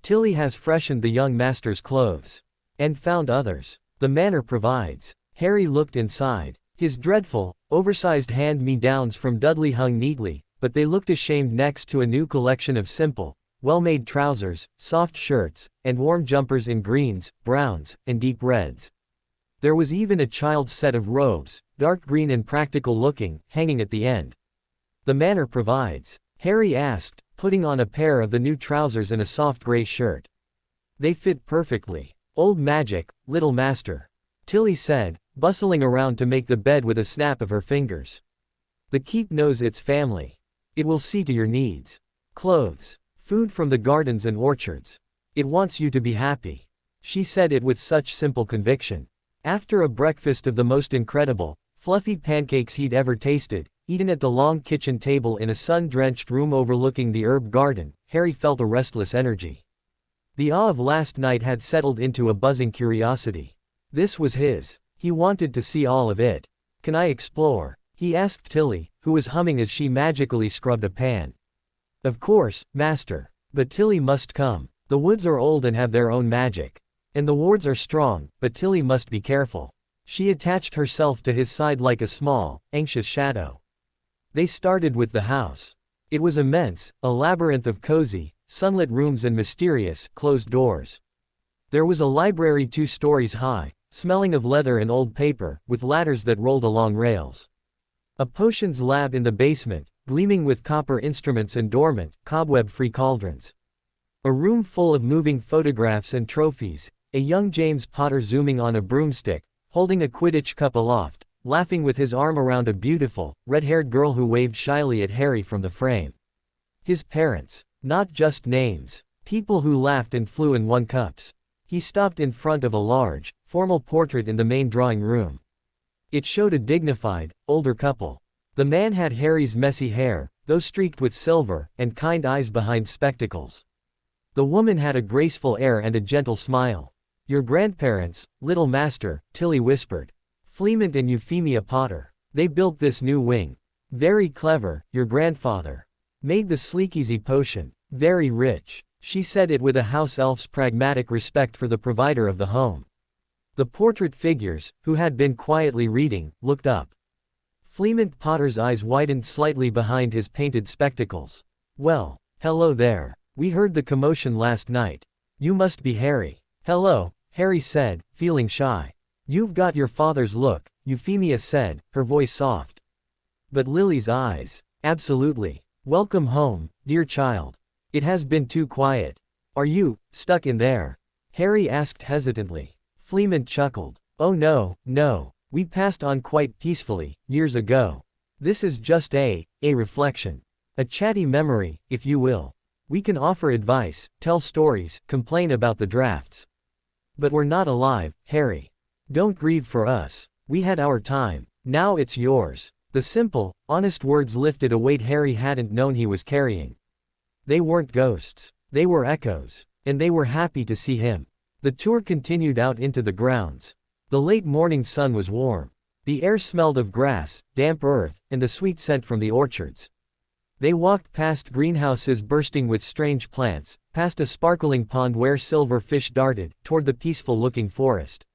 B: "Tilly has freshened the young master's clothes. And found others. The manor provides." Harry looked inside. His dreadful, oversized hand-me-downs from Dudley hung neatly, but they looked ashamed next to a new collection of simple, well-made trousers, soft shirts, and warm jumpers in greens, browns, and deep reds. There was even a child's set of robes, dark green and practical-looking, hanging at the end. "The manor provides?" Harry asked, putting on a pair of the new trousers and a soft gray shirt. "They fit perfectly. Old magic, little master," Tilly said, bustling around to make the bed with a snap of her fingers. "The keep knows its family. It will see to your needs. Clothes. Food from the gardens and orchards. It wants you to be happy." She said it with such simple conviction. After a breakfast of the most incredible, fluffy pancakes he'd ever tasted, eaten at the long kitchen table in a sun-drenched room overlooking the herb garden, Harry felt a restless energy. The awe of last night had settled into a buzzing curiosity. This was his. He wanted to see all of it. "Can I explore?" he asked Tilly, who was humming as she magically scrubbed a pan. "Of course, master. But Tilly must come. The woods are old and have their own magic. And the wards are strong, but Tilly must be careful." She attached herself to his side like a small, anxious shadow. They started with the house. It was immense, a labyrinth of cozy, sunlit rooms and mysterious, closed doors. There was a library 2 stories high, smelling of leather and old paper, with ladders that rolled along rails. A potions lab in the basement, gleaming with copper instruments and dormant, cobweb-free cauldrons. A room full of moving photographs and trophies, a young James Potter zooming on a broomstick, holding a Quidditch cup aloft, laughing with his arm around a beautiful, red-haired girl who waved shyly at Harry from the frame. His parents. Not just names. People who laughed and flew and won cups. He stopped in front of a large, formal portrait in the main drawing room. It showed a dignified, older couple. The man had Harry's messy hair, though streaked with silver, and kind eyes behind spectacles. The woman had a graceful air and a gentle smile. "Your grandparents, little master," Tilly whispered. "Fleemont and Euphemia Potter. They built this new wing. Very clever, your grandfather. Made the sleek-easy potion. Very rich." She said it with a house elf's pragmatic respect for the provider of the home. The portrait figures, who had been quietly reading, looked up. Fleemont Potter's eyes widened slightly behind his painted spectacles. "Well, hello there. We heard the commotion last night. You must be Harry." "Hello," Harry said, feeling shy. "You've got your father's look," Euphemia said, her voice soft. But Lily's eyes. "Absolutely. Welcome home, dear child. It has been too quiet. Are you stuck in there?" Harry asked hesitantly. Fleemont chuckled. "Oh no, no. We passed on quite peacefully, years ago. This is just a reflection. A chatty memory, if you will. We can offer advice, tell stories, complain about the drafts. But we're not alive, Harry. Don't grieve for us. We had our time. Now it's yours." The simple, honest words lifted a weight Harry hadn't known he was carrying. They weren't ghosts. They were echoes. And they were happy to see him. The tour continued out into the grounds. The late morning sun was warm. The air smelled of grass, damp earth, and the sweet scent from the orchards. They walked past greenhouses bursting with strange plants, past a sparkling pond where silver fish darted, toward the peaceful-looking forest.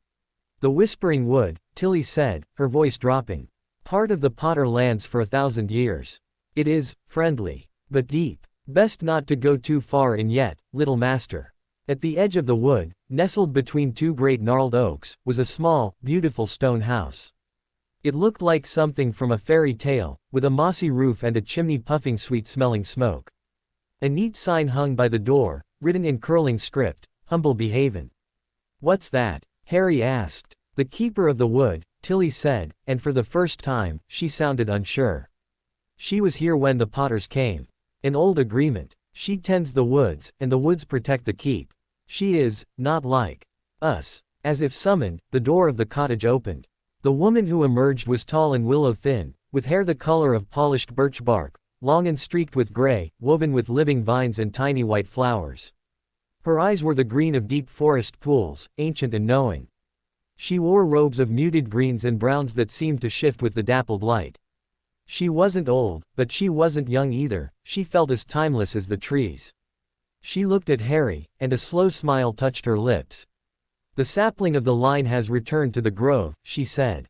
B: "The Whispering Wood," Tilly said, her voice dropping. "Part of the Potter lands for 1,000 years. It is friendly, but deep. Best not to go too far in yet, little master." At the edge of the wood, nestled between 2 great gnarled oaks, was a small, beautiful stone house. It looked like something from a fairy tale, with a mossy roof and a chimney puffing sweet-smelling smoke. A neat sign hung by the door, written in curling script, "Humble Behaven." "What's that?" Harry asked. "The keeper of the wood," Tilly said, and for the first time, she sounded unsure. "She was here when the Potters came. An old agreement. She tends the woods, and the woods protect the keep. She is not like us." As if summoned, the door of the cottage opened. The woman who emerged was tall and willow-thin, with hair the color of polished birch bark, long and streaked with gray, woven with living vines and tiny white flowers. Her eyes were the green of deep forest pools, ancient and knowing. She wore robes of muted greens and browns that seemed to shift with the dappled light. She wasn't old, but she wasn't young either. She felt as timeless as the trees. She looked at Harry, and a slow smile touched her lips. "The sapling of the line has returned to the grove," she said.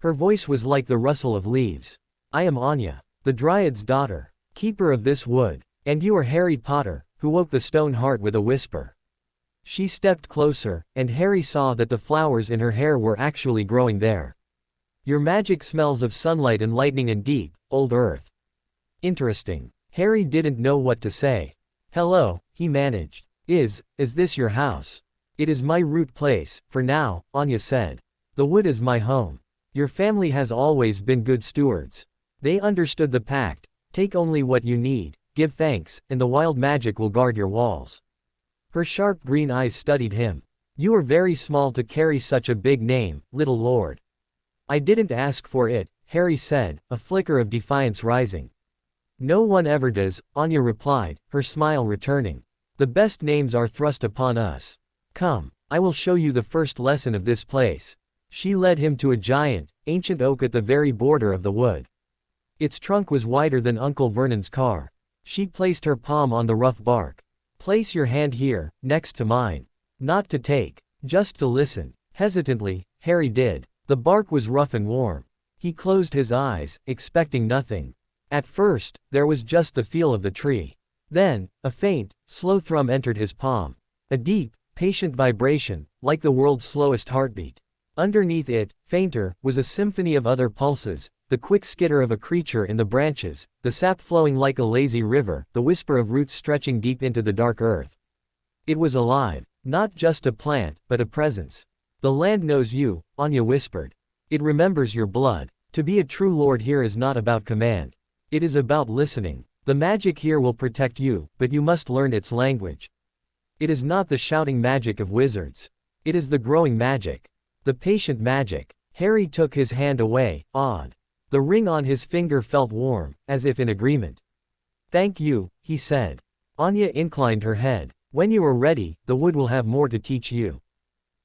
B: Her voice was like the rustle of leaves. "I am Anya, the Dryad's daughter, keeper of this wood, and you are Harry Potter," who woke the stone heart with a whisper. She stepped closer, and Harry saw that the flowers in her hair were actually growing there. "Your magic smells of sunlight and lightning and deep, old earth." "Interesting." Harry didn't know what to say. "Hello," he managed. Is this your house?" "It is my root place, for now," Anya said. "The wood is my home. Your family has always been good stewards. They understood the pact. Take only what you need, give thanks, and the wild magic will guard your walls." Her sharp green eyes studied him. You are very small to carry such a big name, little lord. I didn't ask for it, Harry said, a flicker of defiance rising. No one ever does, Anya replied, her smile returning. The best names are thrust upon us. Come, I will show you the first lesson of this place. She led him to a giant, ancient oak at the very border of the wood. Its trunk was wider than Uncle Vernon's car. She placed her palm on the rough bark. Place your hand here, next to mine. Not to take, just to listen. Hesitantly, Harry did. The bark was rough and warm. He closed his eyes, expecting nothing. At first, there was just the feel of the tree. Then, a faint, slow thrum entered his palm. A deep, patient vibration, like the world's slowest heartbeat. Underneath it, fainter, was a symphony of other pulses, the quick skitter of a creature in the branches, the sap flowing like a lazy river, the whisper of roots stretching deep into the dark earth. It was alive, not just a plant, but a presence. The land knows you, Anya whispered. It remembers your blood. To be a true lord here is not about command. It is about listening. The magic here will protect you, but you must learn its language. It is not the shouting magic of wizards. It is the growing magic. The patient magic. Harry took his hand away, awed. The ring on his finger felt warm, as if in agreement. Thank you, he said. Anya inclined her head. When you are ready, the wood will have more to teach you.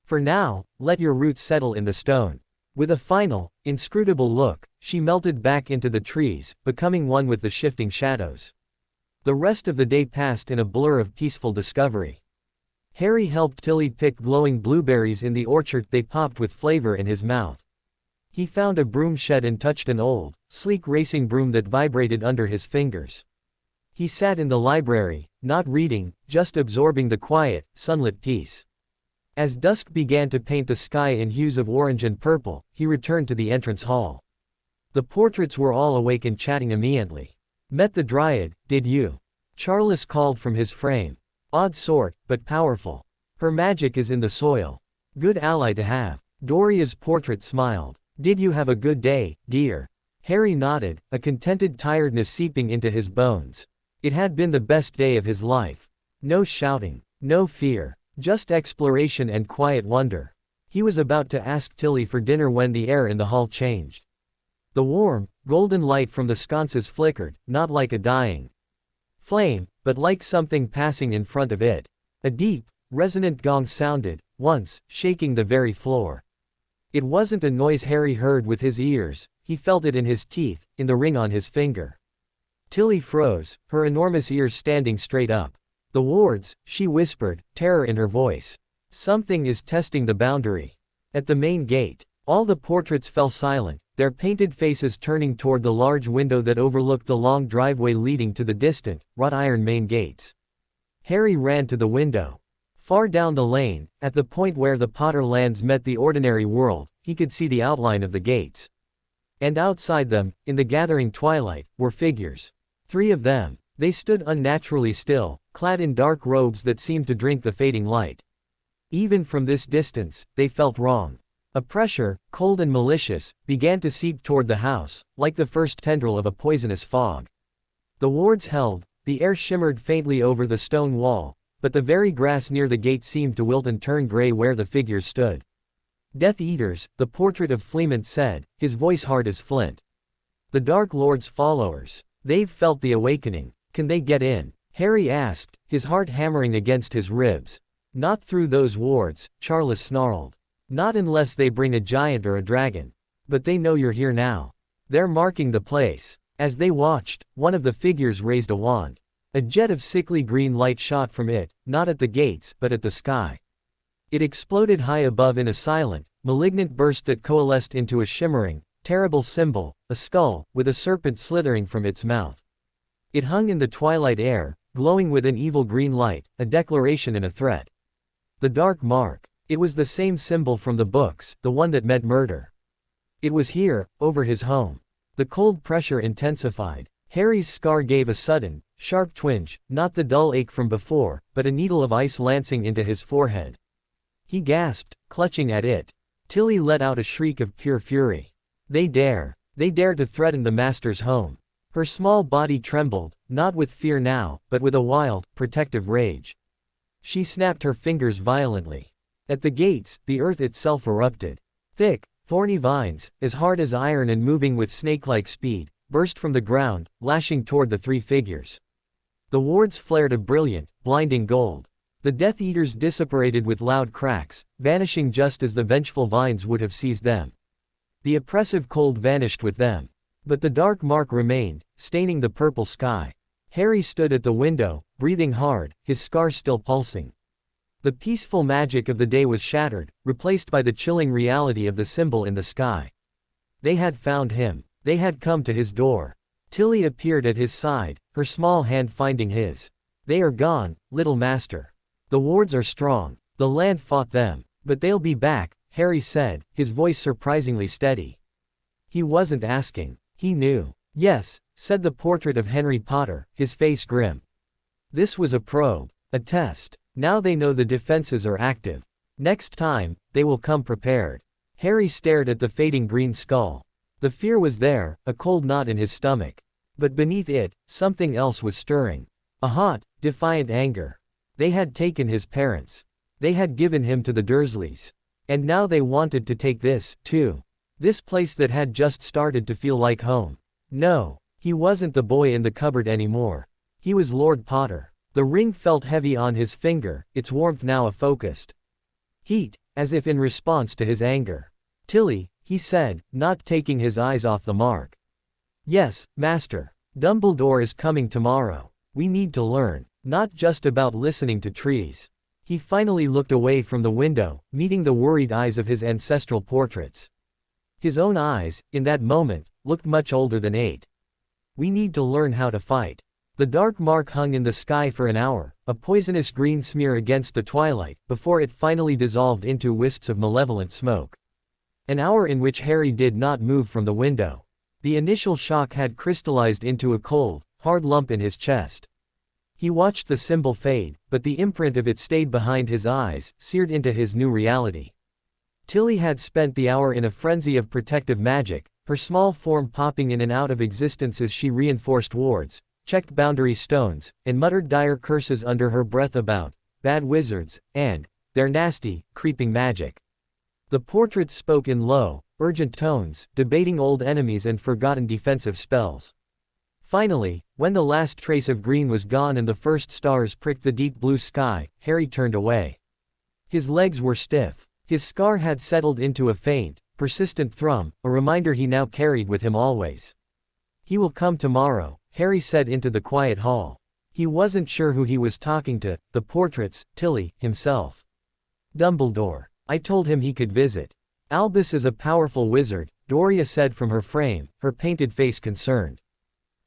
B: For now, let your roots settle in the stone. With a final, inscrutable look, she melted back into the trees, becoming one with the shifting shadows. The rest of the day passed in a blur of peaceful discovery. Harry helped Tilly pick glowing blueberries in the orchard. They popped with flavor in his mouth. He found a broom shed and touched an old, sleek racing broom that vibrated under his fingers. He sat in the library, not reading, just absorbing the quiet, sunlit peace. As dusk began to paint the sky in hues of orange and purple, he returned to the entrance hall. The portraits were all awake and chatting amiably. Met the Dryad, did you? Charles called from his frame. Odd sort, but powerful. Her magic is in the soil. Good ally to have. Doria's portrait smiled. Did you have a good day, dear? Harry nodded, a contented tiredness seeping into his bones. It had been the best day of his life. No shouting, no fear. Just exploration and quiet wonder. He was about to ask Tilly for dinner when the air in the hall changed. The warm, golden light from the sconces flickered, not like a dying flame, but like something passing in front of it. A deep, resonant gong sounded, once, shaking the very floor. It wasn't a noise Harry heard with his ears, he felt it in his teeth, in the ring on his finger. Tilly froze, her enormous ears standing straight up. The wards, she whispered, terror in her voice. Something is testing the boundary. At the main gate, all the portraits fell silent, their painted faces turning toward the large window that overlooked the long driveway leading to the distant, wrought iron main gates. Harry ran to the window. Far down the lane, at the point where the Potter lands met the ordinary world, he could see the outline of the gates. And outside them, in the gathering twilight, were figures. 3 of them. They stood unnaturally still, clad in dark robes that seemed to drink the fading light. Even from this distance, they felt wrong. A pressure, cold and malicious, began to seep toward the house, like the first tendril of a poisonous fog. The wards held, the air shimmered faintly over the stone wall, but the very grass near the gate seemed to wilt and turn gray where the figures stood. Death Eaters, the portrait of Fleement said, his voice hard as flint. The Dark Lord's followers. They've felt the awakening. Can they get in? Harry asked, his heart hammering against his ribs. Not through those wards, Charles snarled. Not unless they bring a giant or a dragon. But they know you're here now. They're marking the place. As they watched, one of the figures raised a wand. A jet of sickly green light shot from it, not at the gates, but at the sky. It exploded high above in a silent, malignant burst that coalesced into a shimmering, terrible symbol, a skull, with a serpent slithering from its mouth. It hung in the twilight air, glowing with an evil green light, a declaration and a threat. The dark mark. It was the same symbol from the books, the one that meant murder. It was here, over his home. The cold pressure intensified. Harry's scar gave a sudden, sharp twinge, not the dull ache from before, but a needle of ice lancing into his forehead. He gasped, clutching at it. Tilly let out a shriek of pure fury. They dare to threaten the master's home. Her small body trembled, not with fear now, but with a wild, protective rage. She snapped her fingers violently. At the gates, the earth itself erupted. Thick, thorny vines, as hard as iron and moving with snake-like speed, burst from the ground, lashing toward the three figures. The wards flared a brilliant, blinding gold. The Death Eaters dissipated with loud cracks, vanishing just as the vengeful vines would have seized them. The oppressive cold vanished with them. But the dark mark remained, staining the purple sky. Harry stood at the window, breathing hard, his scar still pulsing. The peaceful magic of the day was shattered, replaced by the chilling reality of the symbol in the sky. They had found him. They had come to his door. Tilly appeared at his side, her small hand finding his. They are gone, little master. The wards are strong. The land fought them. But they'll be back, Harry said, his voice surprisingly steady. He wasn't asking. He knew. Yes, said the portrait of Henry Potter, his face grim. This was a probe. A test. Now they know the defenses are active. Next time, they will come prepared. Harry stared at the fading green skull. The fear was there, a cold knot in his stomach. But beneath it, something else was stirring. A hot, defiant anger. They had taken his parents. They had given him to the Dursleys. And now they wanted to take this, too. This place that had just started to feel like home. No, he wasn't the boy in the cupboard anymore. He was Lord Potter. The ring felt heavy on his finger, its warmth now a focused heat, as if in response to his anger. Tilly, he said, not taking his eyes off the mark. Yes, master. Dumbledore is coming tomorrow. We need to learn, not just about listening to trees. He finally looked away from the window, meeting the worried eyes of his ancestral portraits. His own eyes, in that moment, looked much older than 8. We need to learn how to fight. The dark mark hung in the sky for an hour, a poisonous green smear against the twilight, before it finally dissolved into wisps of malevolent smoke. An hour in which Harry did not move from the window. The initial shock had crystallized into a cold, hard lump in his chest. He watched the symbol fade, but the imprint of it stayed behind his eyes, seared into his new reality. Tilly had spent the hour in a frenzy of protective magic, her small form popping in and out of existence as she reinforced wards, checked boundary stones, and muttered dire curses under her breath about bad wizards and their nasty, creeping magic. The portraits spoke in low, urgent tones, debating old enemies and forgotten defensive spells. Finally, when the last trace of green was gone and the first stars pricked the deep blue sky, Harry turned away. His legs were stiff. His scar had settled into a faint, persistent thrum, a reminder he now carried with him always. He will come tomorrow, Harry said into the quiet hall. He wasn't sure who he was talking to, the portraits, Tilly, himself. Dumbledore. I told him he could visit. Albus is a powerful wizard, Doria said from her frame, her painted face concerned.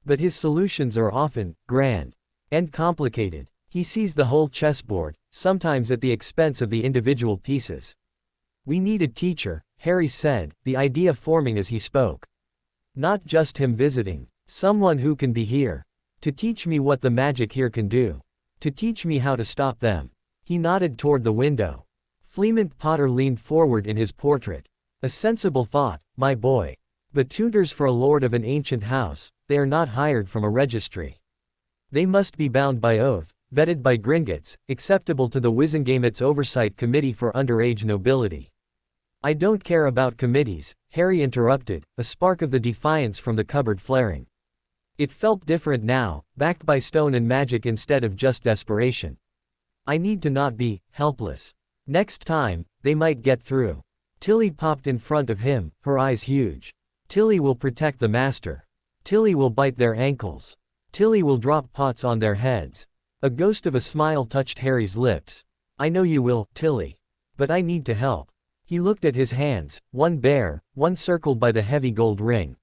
B: But his solutions are often grand and complicated. He sees the whole chessboard, sometimes at the expense of the individual pieces. We need a teacher, Harry said, the idea forming as he spoke. Not just him visiting. Someone who can be here. To teach me what the magic here can do. To teach me how to stop them. He nodded toward the window. Fleemont Potter leaned forward in his portrait. A sensible thought, my boy. But tutors for a lord of an ancient house, they are not hired from a registry. They must be bound by oath, vetted by Gringotts, acceptable to the Wizengamot's Oversight Committee for Underage Nobility. I don't care about committees, Harry interrupted, a spark of the defiance from the cupboard flaring. It felt different now, backed by stone and magic instead of just desperation. I need to not be helpless. Next time, they might get through. Tilly popped in front of him, her eyes huge. Tilly will protect the master. Tilly will bite their ankles. Tilly will drop pots on their heads. A ghost of a smile touched Harry's lips. I know you will, Tilly. But I need to help. He looked at his hands, one bare, one circled by the heavy gold ring.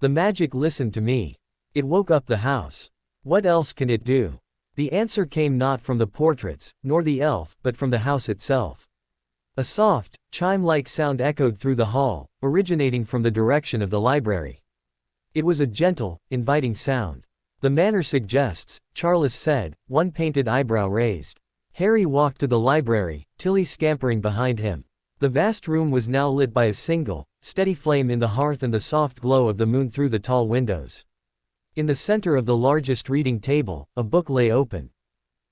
B: The magic listened to me. It woke up the house. What else can it do? The answer came not from the portraits, nor the elf, but from the house itself. A soft, chime-like sound echoed through the hall, originating from the direction of the library. It was a gentle, inviting sound. The manor suggests, Charles said, one painted eyebrow raised. Harry walked to the library, Tilly scampering behind him. The vast room was now lit by a single, steady flame in the hearth and the soft glow of the moon through the tall windows. In the center of the largest reading table, a book lay open.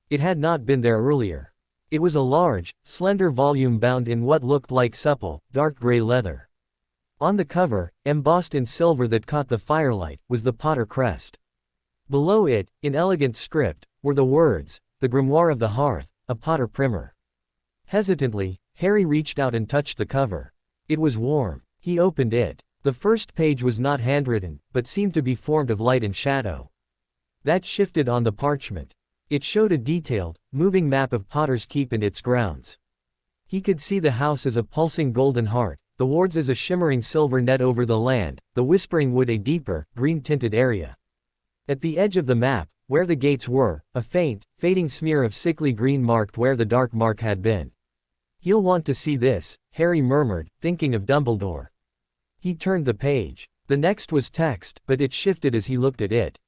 B: It had not been there earlier. It was a large, slender volume bound in what looked like supple, dark gray leather. On the cover, embossed in silver that caught the firelight, was the Potter crest. Below it, in elegant script, were the words, "The Grimoire of the Hearth, a Potter Primer." Hesitantly, Harry reached out and touched the cover. It was warm. He opened it. The first page was not handwritten, but seemed to be formed of light and shadow. That shifted on the parchment. It showed a detailed, moving map of Potter's Keep and its grounds. He could see the house as a pulsing golden heart, the wards as a shimmering silver net over the land, the Whispering Wood a deeper, green-tinted area. At the edge of the map, where the gates were, a faint, fading smear of sickly green marked where the dark mark had been. "He'll want to see this," Harry murmured, thinking of Dumbledore. He turned the page. The next was text, but it shifted as he looked at it.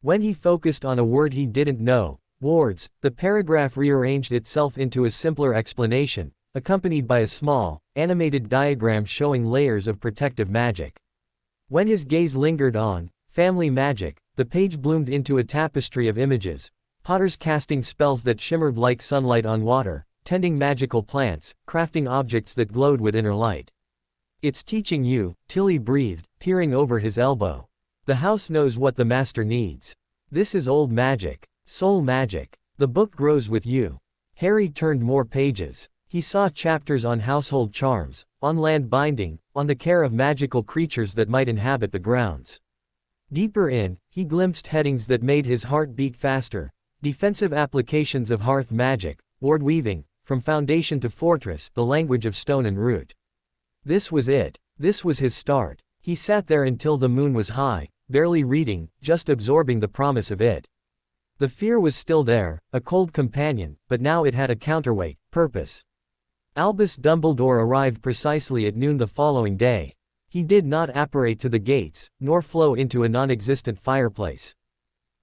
B: When he focused on a word he didn't know, wards, the paragraph rearranged itself into a simpler explanation, accompanied by a small, animated diagram showing layers of protective magic. When his gaze lingered on family magic, the page bloomed into a tapestry of images. Potters casting spells that shimmered like sunlight on water, tending magical plants, crafting objects that glowed with inner light. "It's teaching you," Tilly breathed, peering over his elbow. "The house knows what the master needs. This is old magic. Soul magic. The book grows with you." Harry turned more pages. He saw chapters on household charms, on land binding, on the care of magical creatures that might inhabit the grounds. Deeper in, he glimpsed headings that made his heart beat faster. Defensive applications of hearth magic, ward weaving, from foundation to fortress, the language of stone and root. This was it. This was his start. He sat there until the moon was high, barely reading, just absorbing the promise of it. The fear was still there, a cold companion, but now it had a counterweight, purpose. Albus Dumbledore arrived precisely at noon the following day. He did not apparate to the gates, nor flow into a non-existent fireplace.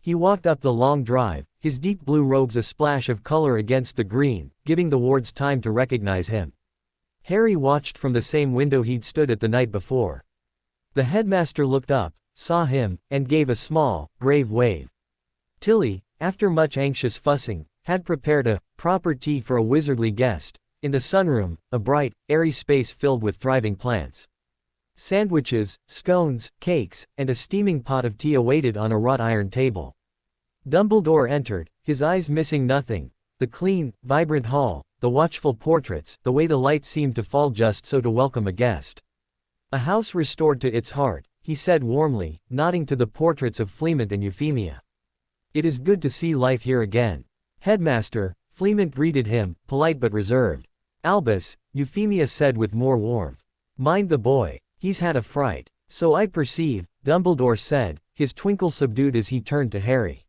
B: He walked up the long drive, his deep blue robes a splash of color against the green, giving the wards time to recognize him. Harry watched from the same window he'd stood at the night before. The headmaster looked up, saw him, and gave a small, grave wave. Tilly, after much anxious fussing, had prepared a proper tea for a wizardly guest. In the sunroom, a bright, airy space filled with thriving plants. Sandwiches, scones, cakes, and a steaming pot of tea awaited on a wrought iron table. Dumbledore entered, his eyes missing nothing: the clean, vibrant hall, the watchful portraits, the way the light seemed to fall just so to welcome a guest. "A house restored to its heart," he said warmly, nodding to the portraits of Fleamont and Euphemia. "It is good to see life here again." "Headmaster," Fleamont greeted him, polite but reserved. "Albus," Euphemia said with more warmth. "Mind the boy. He's had a fright." "So I perceive," Dumbledore said, his twinkle subdued as he turned to Harry.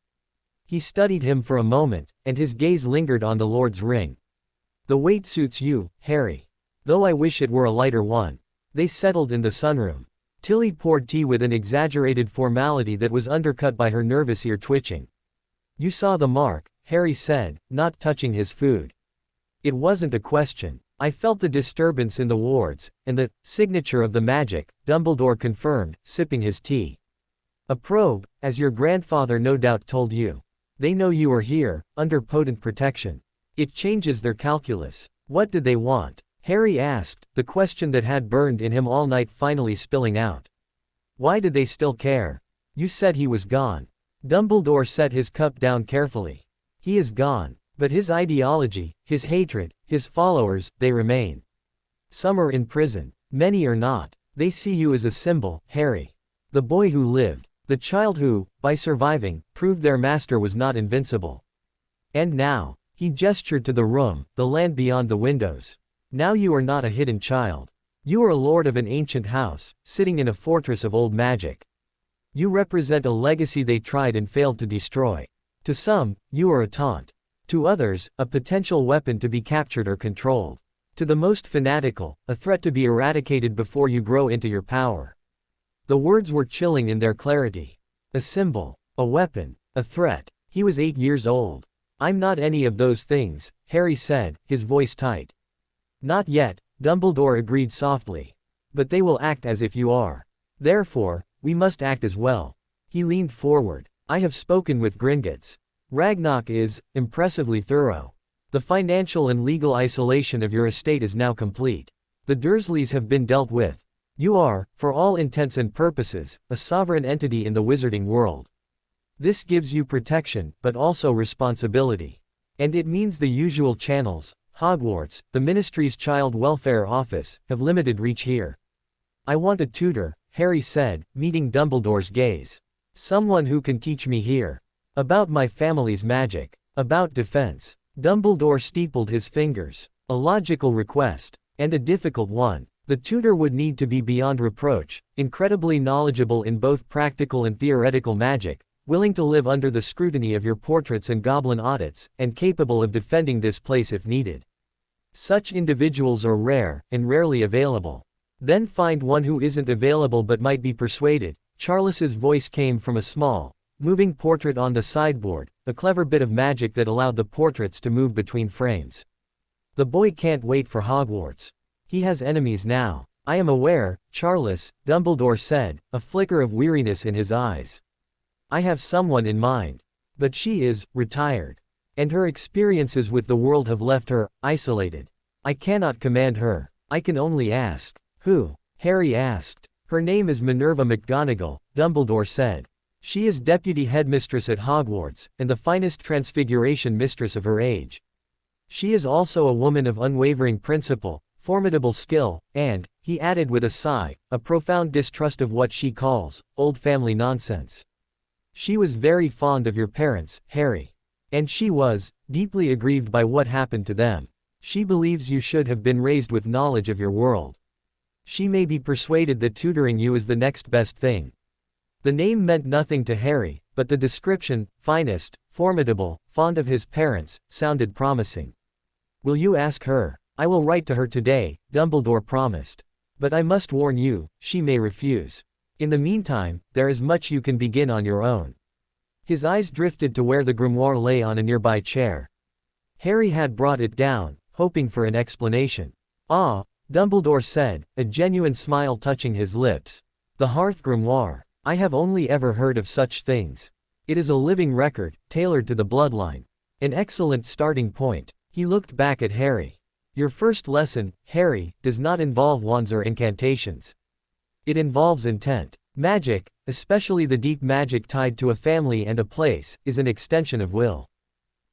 B: He studied him for a moment, and his gaze lingered on the Lord's ring. "The weight suits you, Harry. Though I wish it were a lighter one." They settled in the sunroom. Tilly poured tea with an exaggerated formality that was undercut by her nervous ear twitching. "You saw the mark," Harry said, not touching his food. "It wasn't a question. I felt the disturbance in the wards, and the signature of the magic," Dumbledore confirmed, sipping his tea. "A probe, as your grandfather no doubt told you. They know you are here, under potent protection. It changes their calculus." "What did they want?" Harry asked, the question that had burned in him all night finally spilling out. "Why did they still care? You said he was gone." Dumbledore set his cup down carefully. "He is gone. But his ideology, his hatred, his followers, they remain. Some are in prison. Many are not. They see you as a symbol, Harry. The boy who lived. The child who, by surviving, proved their master was not invincible. And now," he gestured to the room, the land beyond the windows. "Now you are not a hidden child. You are a lord of an ancient house, sitting in a fortress of old magic. You represent a legacy they tried and failed to destroy. To some, you are a taunt. To others, a potential weapon to be captured or controlled. To the most fanatical, a threat to be eradicated before you grow into your power." The words were chilling in their clarity. A symbol, a weapon, a threat. He was 8 years old. "I'm not any of those things," Harry said, his voice tight. "Not yet," Dumbledore agreed softly. "But they will act as if you are. Therefore, we must act as well." He leaned forward. "I have spoken with Gringotts. Ragnok is impressively thorough. The financial and legal isolation of your estate is now complete. The Dursleys have been dealt with. You are, for all intents and purposes, a sovereign entity in the wizarding world. This gives you protection, but also responsibility. And it means the usual channels, Hogwarts, the Ministry's Child Welfare Office, have limited reach here. I want a tutor, Harry said, meeting Dumbledore's gaze. Someone who can teach me here. About my family's magic. About defense. Dumbledore steepled his fingers. A logical request. And a difficult one. The tutor would need to be beyond reproach, incredibly knowledgeable in both practical and theoretical magic, willing to live under the scrutiny of your portraits and goblin audits, and capable of defending this place if needed. Such individuals are rare, and rarely available. Then find one who isn't available but might be persuaded. Charles's voice came from a small, moving portrait on the sideboard, a clever bit of magic that allowed the portraits to move between frames. The boy can't wait for Hogwarts. He has enemies now. I am aware, Charles, Dumbledore said, a flicker of weariness in his eyes. I have someone in mind. But she is, retired. And her experiences with the world have left her, isolated. I cannot command her. I can only ask. Who? Harry asked. Her name is Minerva McGonagall, Dumbledore said. She is deputy headmistress at Hogwarts, and the finest transfiguration mistress of her age. She is also a woman of unwavering principle, formidable skill, and, he added with a sigh, a profound distrust of what she calls, old family nonsense. She was very fond of your parents, Harry. And she was, deeply aggrieved by what happened to them. She believes you should have been raised with knowledge of your world. She may be persuaded that tutoring you is the next best thing. The name meant nothing to Harry, but the description, finest, formidable, fond of his parents, sounded promising. Will you ask her? I will write to her today, Dumbledore promised. But I must warn you, she may refuse. In the meantime, there is much you can begin on your own. His eyes drifted to where the grimoire lay on a nearby chair. Harry had brought it down, hoping for an explanation. Ah, Dumbledore said, a genuine smile touching his lips. The Hearth Grimoire. I have only ever heard of such things. It is a living record, tailored to the bloodline. An excellent starting point. He looked back at Harry. Your first lesson, Harry, does not involve wands or incantations. It involves intent. Magic, especially the deep magic tied to a family and a place, is an extension of will.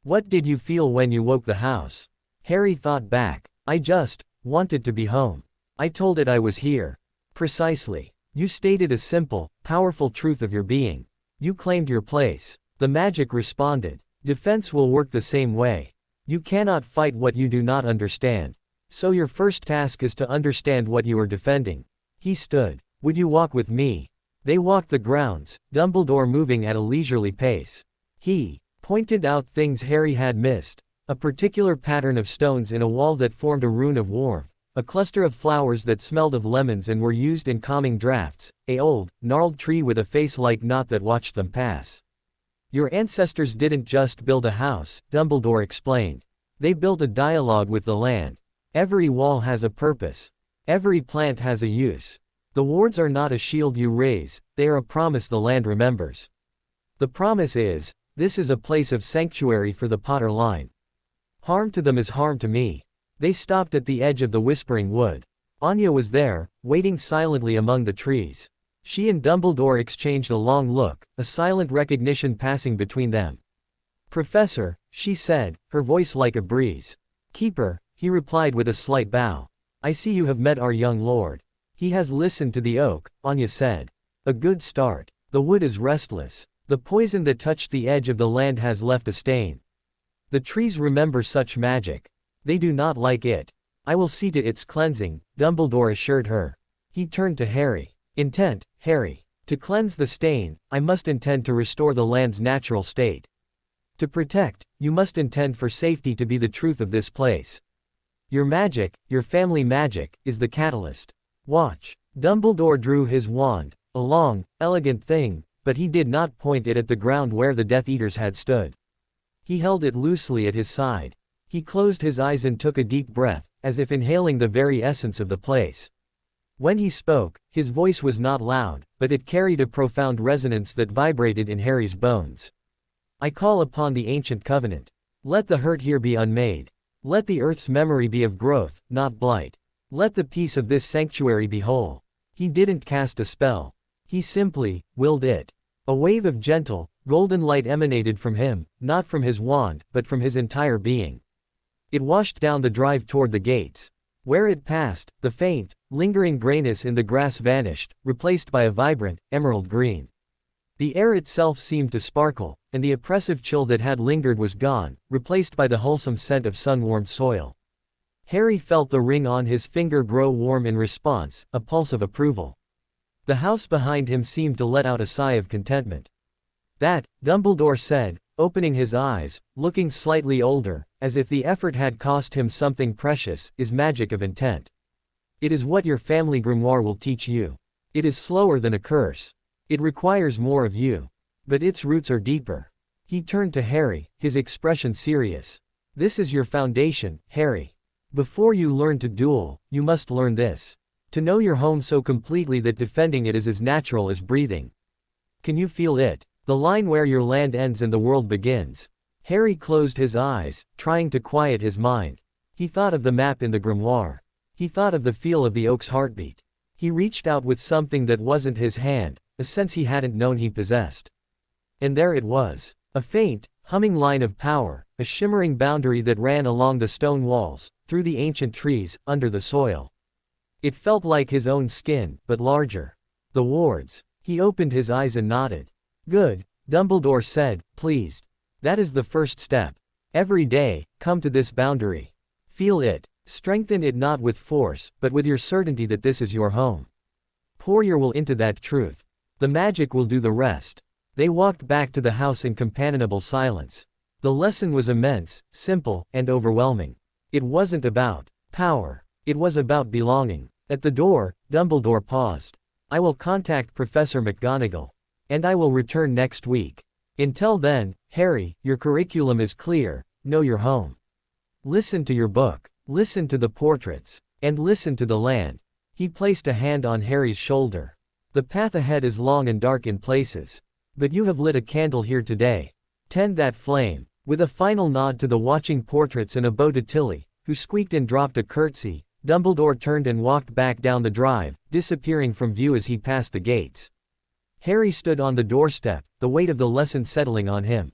B: What did you feel when you woke the house? Harry thought back. I just wanted to be home. I told it I was here. Precisely. You stated a simple, powerful truth of your being. You claimed your place. The magic responded. Defense will work the same way. You cannot fight what you do not understand. So your first task is to understand what you are defending. He stood. Would you walk with me? They walked the grounds, Dumbledore moving at a leisurely pace. He pointed out things Harry had missed. A particular pattern of stones in a wall that formed a rune of warmth. A cluster of flowers that smelled of lemons and were used in calming drafts. A old, gnarled tree with a face-like knot that watched them pass. Your ancestors didn't just build a house, Dumbledore explained. They built a dialogue with the land. Every wall has a purpose. Every plant has a use. The wards are not a shield you raise, they are a promise the land remembers. The promise is, this is a place of sanctuary for the Potter line. Harm to them is harm to me. They stopped at the edge of the Whispering Wood. Anya was there, waiting silently among the trees. She and Dumbledore exchanged a long look, a silent recognition passing between them. Professor, she said, her voice like a breeze. Keeper, he replied with a slight bow. I see you have met our young lord. He has listened to the oak, Anya said. A good start. The wood is restless. The poison that touched the edge of the land has left a stain. The trees remember such magic. They do not like it. I will see to its cleansing, Dumbledore assured her. He turned to Harry. Intent, Harry. To cleanse the stain, I must intend to restore the land's natural state. To protect, you must intend for safety to be the truth of this place. Your magic, your family magic, is the catalyst. Watch. Dumbledore drew his wand, a long, elegant thing, but he did not point it at the ground where the Death Eaters had stood. He held it loosely at his side. He closed his eyes and took a deep breath, as if inhaling the very essence of the place. When he spoke, his voice was not loud, but it carried a profound resonance that vibrated in Harry's bones. I call upon the ancient covenant. Let the hurt here be unmade. Let the earth's memory be of growth, not blight. Let the peace of this sanctuary be whole. He didn't cast a spell. He simply willed it. A wave of gentle, golden light emanated from him, not from his wand, but from his entire being. It washed down the drive toward the gates. Where it passed, the faint, lingering grayness in the grass vanished, replaced by a vibrant, emerald green. The air itself seemed to sparkle, and the oppressive chill that had lingered was gone, replaced by the wholesome scent of sun-warmed soil. Harry felt the ring on his finger grow warm in response, a pulse of approval. The house behind him seemed to let out a sigh of contentment. That, Dumbledore said, opening his eyes, looking slightly older, as if the effort had cost him something precious, is magic of intent. It is what your family grimoire will teach you. It is slower than a curse. It requires more of you. But its roots are deeper. He turned to Harry, his expression serious. This is your foundation, Harry. Before you learn to duel, you must learn this. To know your home so completely that defending it is as natural as breathing. Can you feel it? The line where your land ends and the world begins. Harry closed his eyes, trying to quiet his mind. He thought of the map in the grimoire. He thought of the feel of the oak's heartbeat. He reached out with something that wasn't his hand, a sense he hadn't known he possessed. And there it was. A faint, humming line of power, a shimmering boundary that ran along the stone walls, through the ancient trees, under the soil. It felt like his own skin, but larger. The wards. He opened his eyes and nodded. Good, Dumbledore said, pleased. That is the first step. Every day, come to this boundary. Feel it. Strengthen it not with force, but with your certainty that this is your home. Pour your will into that truth. The magic will do the rest. They walked back to the house in companionable silence. The lesson was immense, simple, and overwhelming. It wasn't about power. It was about belonging. At the door, Dumbledore paused. I will contact Professor McGonagall. And I will return next week. Until then, Harry, your curriculum is clear. Know your home. Listen to your book. Listen to the portraits. And listen to the land. He placed a hand on Harry's shoulder. The path ahead is long and dark in places. But you have lit a candle here today. Tend that flame. With a final nod to the watching portraits and a bow to Tilly, who squeaked and dropped a curtsy, Dumbledore turned and walked back down the drive, disappearing from view as he passed the gates. Harry stood on the doorstep, the weight of the lesson settling on him.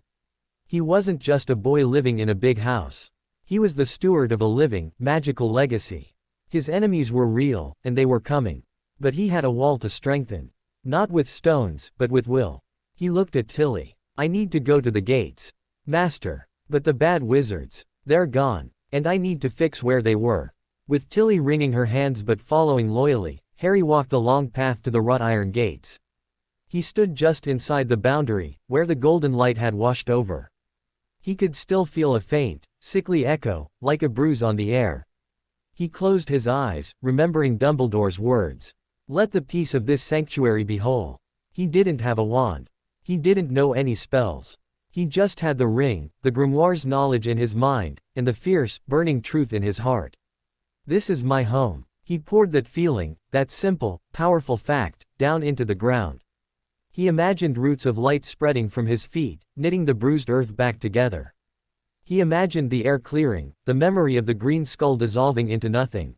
B: He wasn't just a boy living in a big house. He was the steward of a living, magical legacy. His enemies were real, and they were coming. But he had a wall to strengthen. Not with stones, but with will. He looked at Tilly. I need to go to the gates. Master. But the bad wizards. They're gone. And I need to fix where they were. With Tilly wringing her hands but following loyally, Harry walked the long path to the wrought iron gates. He stood just inside the boundary, where the golden light had washed over. He could still feel a faint, sickly echo, like a bruise on the air. He closed his eyes, remembering Dumbledore's words. Let the peace of this sanctuary be whole. He didn't have a wand. He didn't know any spells. He just had the ring, the grimoire's knowledge in his mind, and the fierce, burning truth in his heart. This is my home. He poured that feeling, that simple, powerful fact, down into the ground. He imagined roots of light spreading from his feet, knitting the bruised earth back together. He imagined the air clearing, the memory of the green skull dissolving into nothing.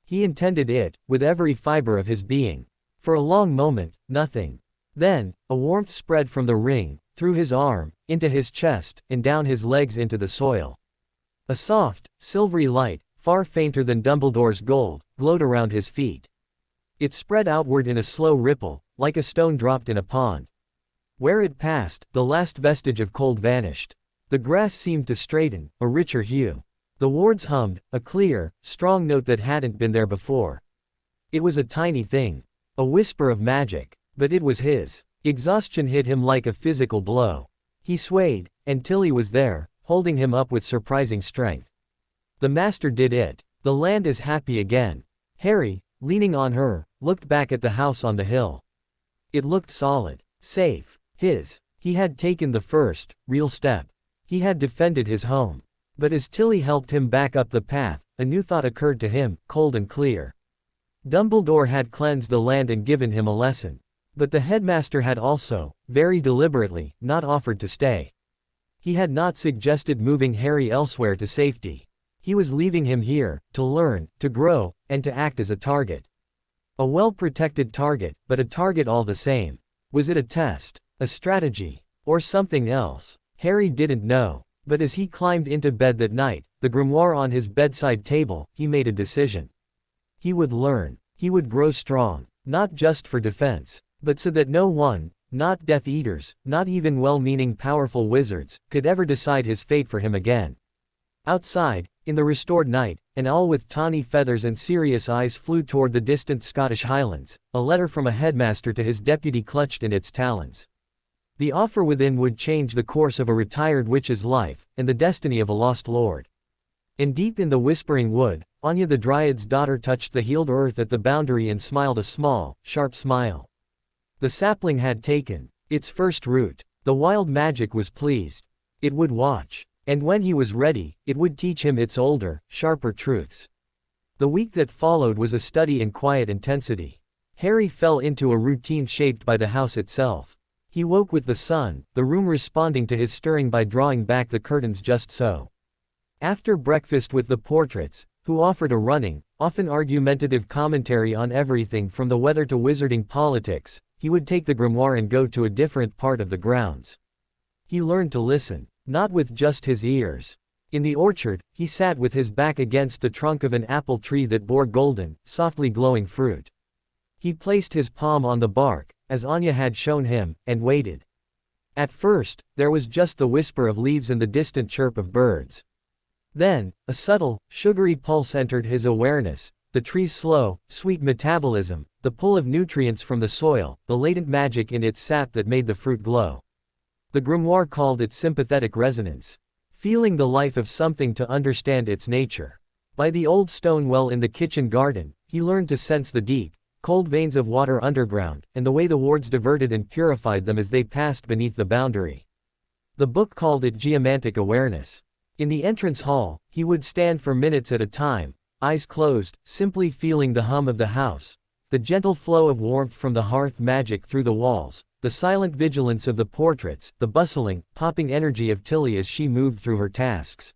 B: He intended it, with every fiber of his being. For a long moment, nothing. Then, a warmth spread from the ring, through his arm, into his chest, and down his legs into the soil. A soft, silvery light, far fainter than Dumbledore's gold, glowed around his feet. It spread outward in a slow ripple, like a stone dropped in a pond. Where it passed, the last vestige of cold vanished. The grass seemed to straighten, a richer hue. The wards hummed, a clear, strong note that hadn't been there before. It was a tiny thing. A whisper of magic. But it was his. Exhaustion hit him like a physical blow. He swayed, and Tilly was there, holding him up with surprising strength. The master did it. The land is happy again. Harry, leaning on her, looked back at the house on the hill. It looked solid. Safe. His. He had taken the first, real step. He had defended his home. But as Tilly helped him back up the path, a new thought occurred to him, cold and clear. Dumbledore had cleansed the land and given him a lesson. But the headmaster had also, very deliberately, not offered to stay. He had not suggested moving Harry elsewhere to safety. He was leaving him here, to learn, to grow, and to act as a target. A well-protected target, but a target all the same. Was it a test, a strategy, or something else? Harry didn't know. But as he climbed into bed that night, the grimoire on his bedside table, he made a decision. He would learn. He would grow strong. Not just for defense, but so that no one, not Death Eaters, not even well-meaning powerful wizards, could ever decide his fate for him again. Outside, in the restored night, an owl with tawny feathers and serious eyes flew toward the distant Scottish Highlands, a letter from a headmaster to his deputy clutched in its talons. The offer within would change the course of a retired witch's life, and the destiny of a lost lord. And deep in the whispering wood, Anya the Dryad's daughter touched the healed earth at the boundary and smiled a small, sharp smile. The sapling had taken its first root. The wild magic was pleased. It would watch. And when he was ready, it would teach him its older, sharper truths. The week that followed was a study in quiet intensity. Harry fell into a routine shaped by the house itself. He woke with the sun, the room responding to his stirring by drawing back the curtains just so. After breakfast with the portraits, who offered a running, often argumentative commentary on everything from the weather to wizarding politics, he would take the grimoire and go to a different part of the grounds. He learned to listen, not with just his ears. In the orchard, he sat with his back against the trunk of an apple tree that bore golden, softly glowing fruit. He placed his palm on the bark, as Anya had shown him, and waited. At first, there was just the whisper of leaves and the distant chirp of birds. Then, a subtle, sugary pulse entered his awareness, the tree's slow, sweet metabolism, the pull of nutrients from the soil, the latent magic in its sap that made the fruit glow. The grimoire called it sympathetic resonance. Feeling the life of something to understand its nature. By the old stone well in the kitchen garden, he learned to sense the deep, cold veins of water underground, and the way the wards diverted and purified them as they passed beneath the boundary. The book called it geomantic awareness. In the entrance hall, he would stand for minutes at a time, eyes closed, simply feeling the hum of the house, the gentle flow of warmth from the hearth magic through the walls, the silent vigilance of the portraits, the bustling, popping energy of Tilly as she moved through her tasks.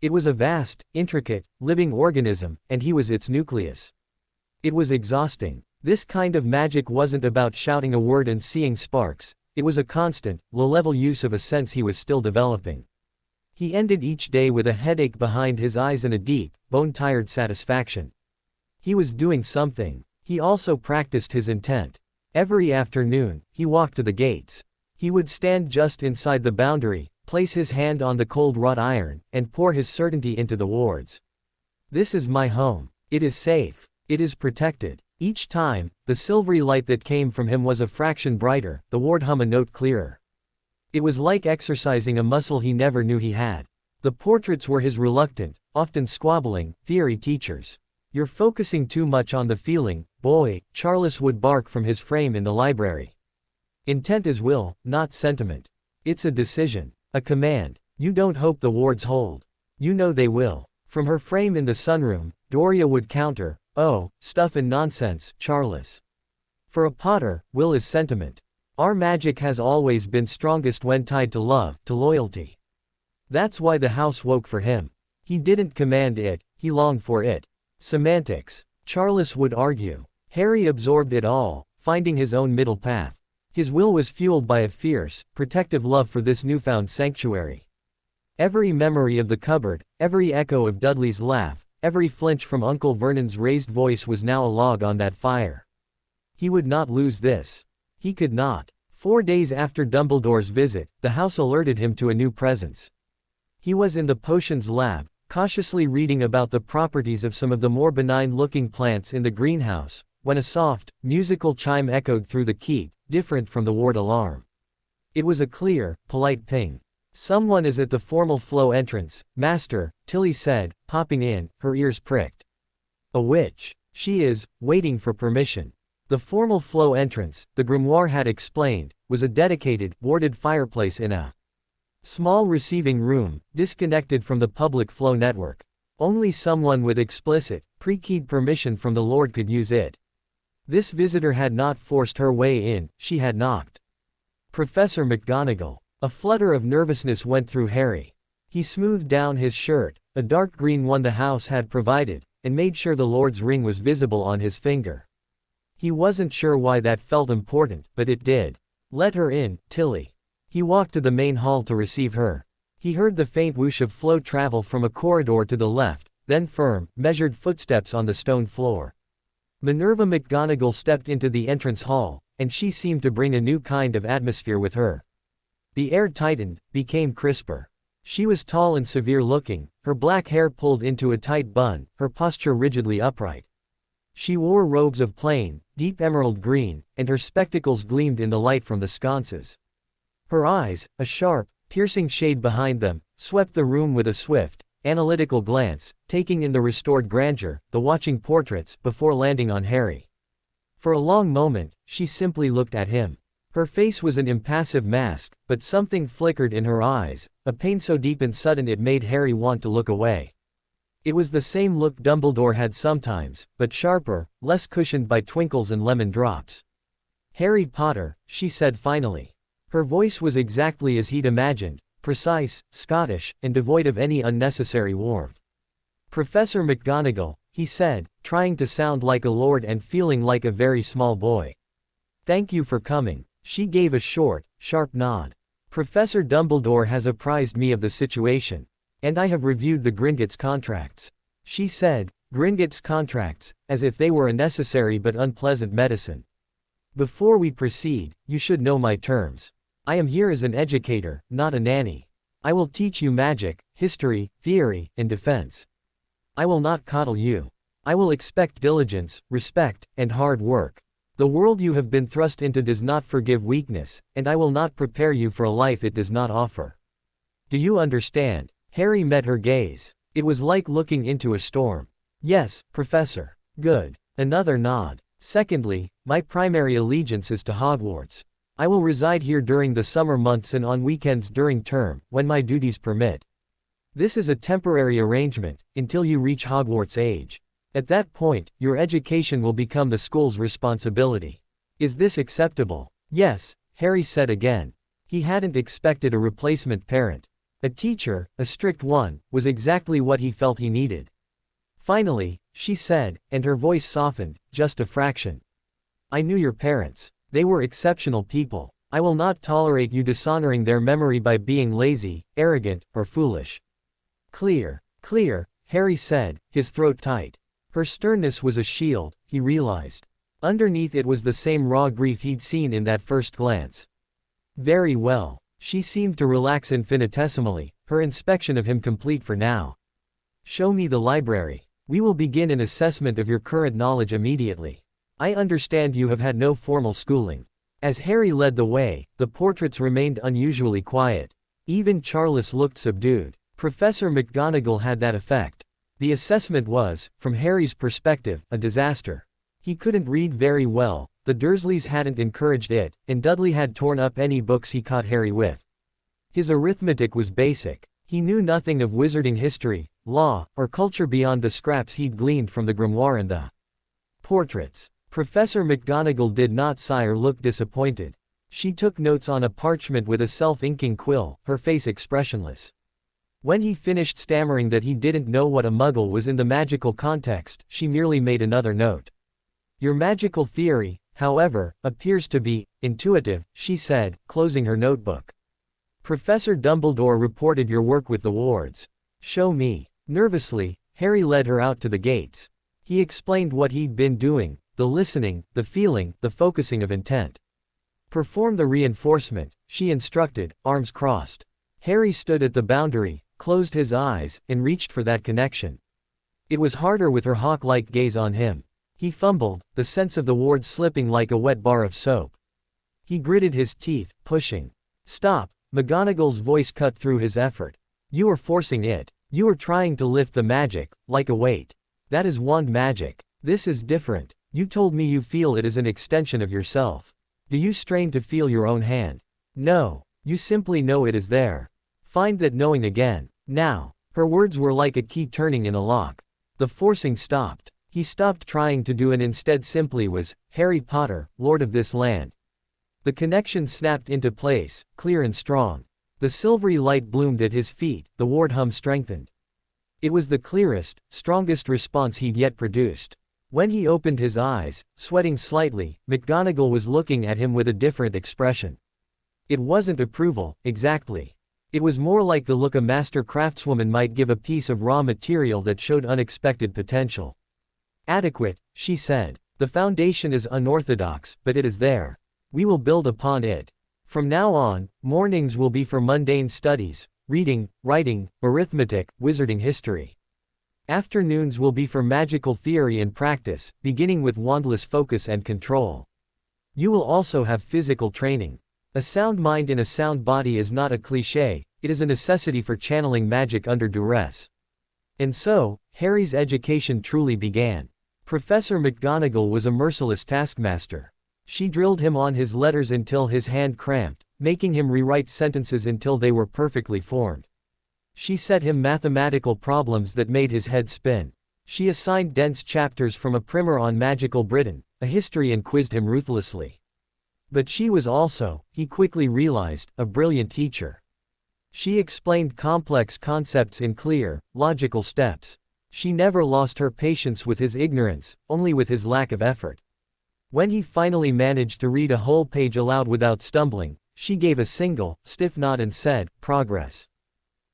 B: It was a vast, intricate, living organism, and he was its nucleus. It was exhausting. This kind of magic wasn't about shouting a word and seeing sparks, it was a constant, low-level use of a sense he was still developing. He ended each day with a headache behind his eyes and a deep, bone-tired satisfaction. He was doing something. He also practiced his intent. Every afternoon, he walked to the gates. He would stand just inside the boundary, place his hand on the cold wrought iron, and pour his certainty into the wards. This is my home. It is safe. It is protected. Each time, the silvery light that came from him was a fraction brighter, the ward hum a note clearer. It was like exercising a muscle he never knew he had. The portraits were his reluctant, often squabbling, theory teachers. You're focusing too much on the feeling, boy, Charles would bark from his frame in the library. Intent is will, not sentiment. It's a decision, a command. You don't hope the wards hold. You know they will. From her frame in the sunroom, Doria would counter, oh, stuff and nonsense, Charles. For a Potter, will is sentiment. Our magic has always been strongest when tied to love, to loyalty. That's why the house woke for him. He didn't command it, he longed for it. Semantics, Charles would argue. Harry absorbed it all, finding his own middle path. His will was fueled by a fierce, protective love for this newfound sanctuary. Every memory of the cupboard, every echo of Dudley's laugh, every flinch from Uncle Vernon's raised voice was now a log on that fire. He would not lose this. He could not. 4 days after Dumbledore's visit, the house alerted him to a new presence. He was in the potions lab, cautiously reading about the properties of some of the more benign-looking plants in the greenhouse, when a soft, musical chime echoed through the keep, different from the ward alarm. It was a clear, polite ping. Someone is at the formal flow entrance, Master, Tilly said, popping in, her ears pricked. A witch. She is, waiting for permission. The formal flow entrance, the grimoire had explained, was a dedicated, warded fireplace in a small receiving room, disconnected from the public flow network. Only someone with explicit, pre-keyed permission from the Lord could use it. This visitor had not forced her way in, she had knocked. Professor McGonagall. A flutter of nervousness went through Harry. He smoothed down his shirt, a dark green one the house had provided, and made sure the Lord's ring was visible on his finger. He wasn't sure why that felt important, but it did. Let her in, Tilly. He walked to the main hall to receive her. He heard the faint whoosh of flow travel from a corridor to the left, then firm, measured footsteps on the stone floor. Minerva McGonagall stepped into the entrance hall, and she seemed to bring a new kind of atmosphere with her. The air tightened, became crisper. She was tall and severe-looking, her black hair pulled into a tight bun, her posture rigidly upright. She wore robes of plain, deep emerald green, and her spectacles gleamed in the light from the sconces. Her eyes, a sharp, piercing shade behind them, swept the room with a swift, analytical glance, taking in the restored grandeur, the watching portraits, before landing on Harry. For a long moment, she simply looked at him. Her face was an impassive mask, but something flickered in her eyes, a pain so deep and sudden it made Harry want to look away. It was the same look Dumbledore had sometimes, but sharper, less cushioned by twinkles and lemon drops. "Harry Potter," she said finally. Her voice was exactly as he'd imagined, precise, Scottish, and devoid of any unnecessary warmth. "Professor McGonagall," he said, trying to sound like a lord and feeling like a very small boy. "Thank you for coming." She gave a short, sharp nod. "Professor Dumbledore has apprised me of the situation. And I have reviewed the Gringotts contracts." She said, "Gringotts contracts," as if they were a necessary but unpleasant medicine. "Before we proceed, you should know my terms. I am here as an educator, not a nanny. I will teach you magic, history, theory, and defense. I will not coddle you. I will expect diligence, respect, and hard work. The world you have been thrust into does not forgive weakness, and I will not prepare you for a life it does not offer. Do you understand?" Harry met her gaze. It was like looking into a storm. "Yes, Professor." "Good." Another nod. "Secondly, my primary allegiance is to Hogwarts. I will reside here during the summer months and on weekends during term, when my duties permit. This is a temporary arrangement, until you reach Hogwarts age. At that point, your education will become the school's responsibility. Is this acceptable?" "Yes," Harry said again. He hadn't expected a replacement parent. A teacher, a strict one, was exactly what he felt he needed. "Finally," she said, and her voice softened, just a fraction. "I knew your parents. They were exceptional people. I will not tolerate you dishonoring their memory by being lazy, arrogant, or foolish." "Clear, clear," Harry said, his throat tight. Her sternness was a shield, he realized. Underneath it was the same raw grief he'd seen in that first glance. "Very well." She seemed to relax infinitesimally, her inspection of him complete for now. "Show me the library. We will begin an assessment of your current knowledge immediately. I understand you have had no formal schooling." As Harry led the way, the portraits remained unusually quiet. Even Charles looked subdued. Professor McGonagall had that effect. The assessment was, from Harry's perspective, a disaster. He couldn't read very well, the Dursleys hadn't encouraged it, and Dudley had torn up any books he caught Harry with. His arithmetic was basic. He knew nothing of wizarding history, law, or culture beyond the scraps he'd gleaned from the grimoire and the portraits. Professor McGonagall did not sigh or look disappointed. She took notes on a parchment with a self-inking quill, her face expressionless. When he finished stammering that he didn't know what a muggle was in the magical context, she merely made another note. "Your magical theory, however, appears to be intuitive," she said, closing her notebook. "Professor Dumbledore reported your work with the wards. Show me." Nervously, Harry led her out to the gates. He explained what he'd been doing, the listening, the feeling, the focusing of intent. "Perform the reinforcement," she instructed, arms crossed. Harry stood at the boundary, closed his eyes, and reached for that connection. It was harder with her hawk-like gaze on him. He fumbled, the sense of the ward slipping like a wet bar of soap. He gritted his teeth, pushing. "Stop," McGonagall's voice cut through his effort. "You are forcing it. You are trying to lift the magic, like a weight. That is wand magic. This is different. You told me you feel it is an extension of yourself. Do you strain to feel your own hand? No. You simply know it is there. Find that knowing again. Now." Her words were like a key turning in a lock. The forcing stopped. He stopped trying to do and instead simply was, "Harry Potter, Lord of this land." The connection snapped into place, clear and strong. The silvery light bloomed at his feet, the ward hum strengthened. It was the clearest, strongest response he'd yet produced. When he opened his eyes, sweating slightly, McGonagall was looking at him with a different expression. It wasn't approval, exactly. It was more like the look a master craftswoman might give a piece of raw material that showed unexpected potential. Adequate, she said. The foundation is unorthodox, but it is there. We will build upon it. From now on, mornings will be for mundane studies, reading, writing, arithmetic, wizarding history. Afternoons will be for magical theory and practice, beginning with wandless focus and control. You will also have physical training. A sound mind in a sound body is not a cliché, it is a necessity for channeling magic under duress. And so, Harry's education truly began. Professor McGonagall was a merciless taskmaster. She drilled him on his letters until his hand cramped, making him rewrite sentences until they were perfectly formed. She set him mathematical problems that made his head spin. She assigned dense chapters from a primer on magical Britain, a history, and quizzed him ruthlessly. But she was also, he quickly realized, a brilliant teacher. She explained complex concepts in clear, logical steps. She never lost her patience with his ignorance, only with his lack of effort. When he finally managed to read a whole page aloud without stumbling, she gave a single, stiff nod and said, "Progress."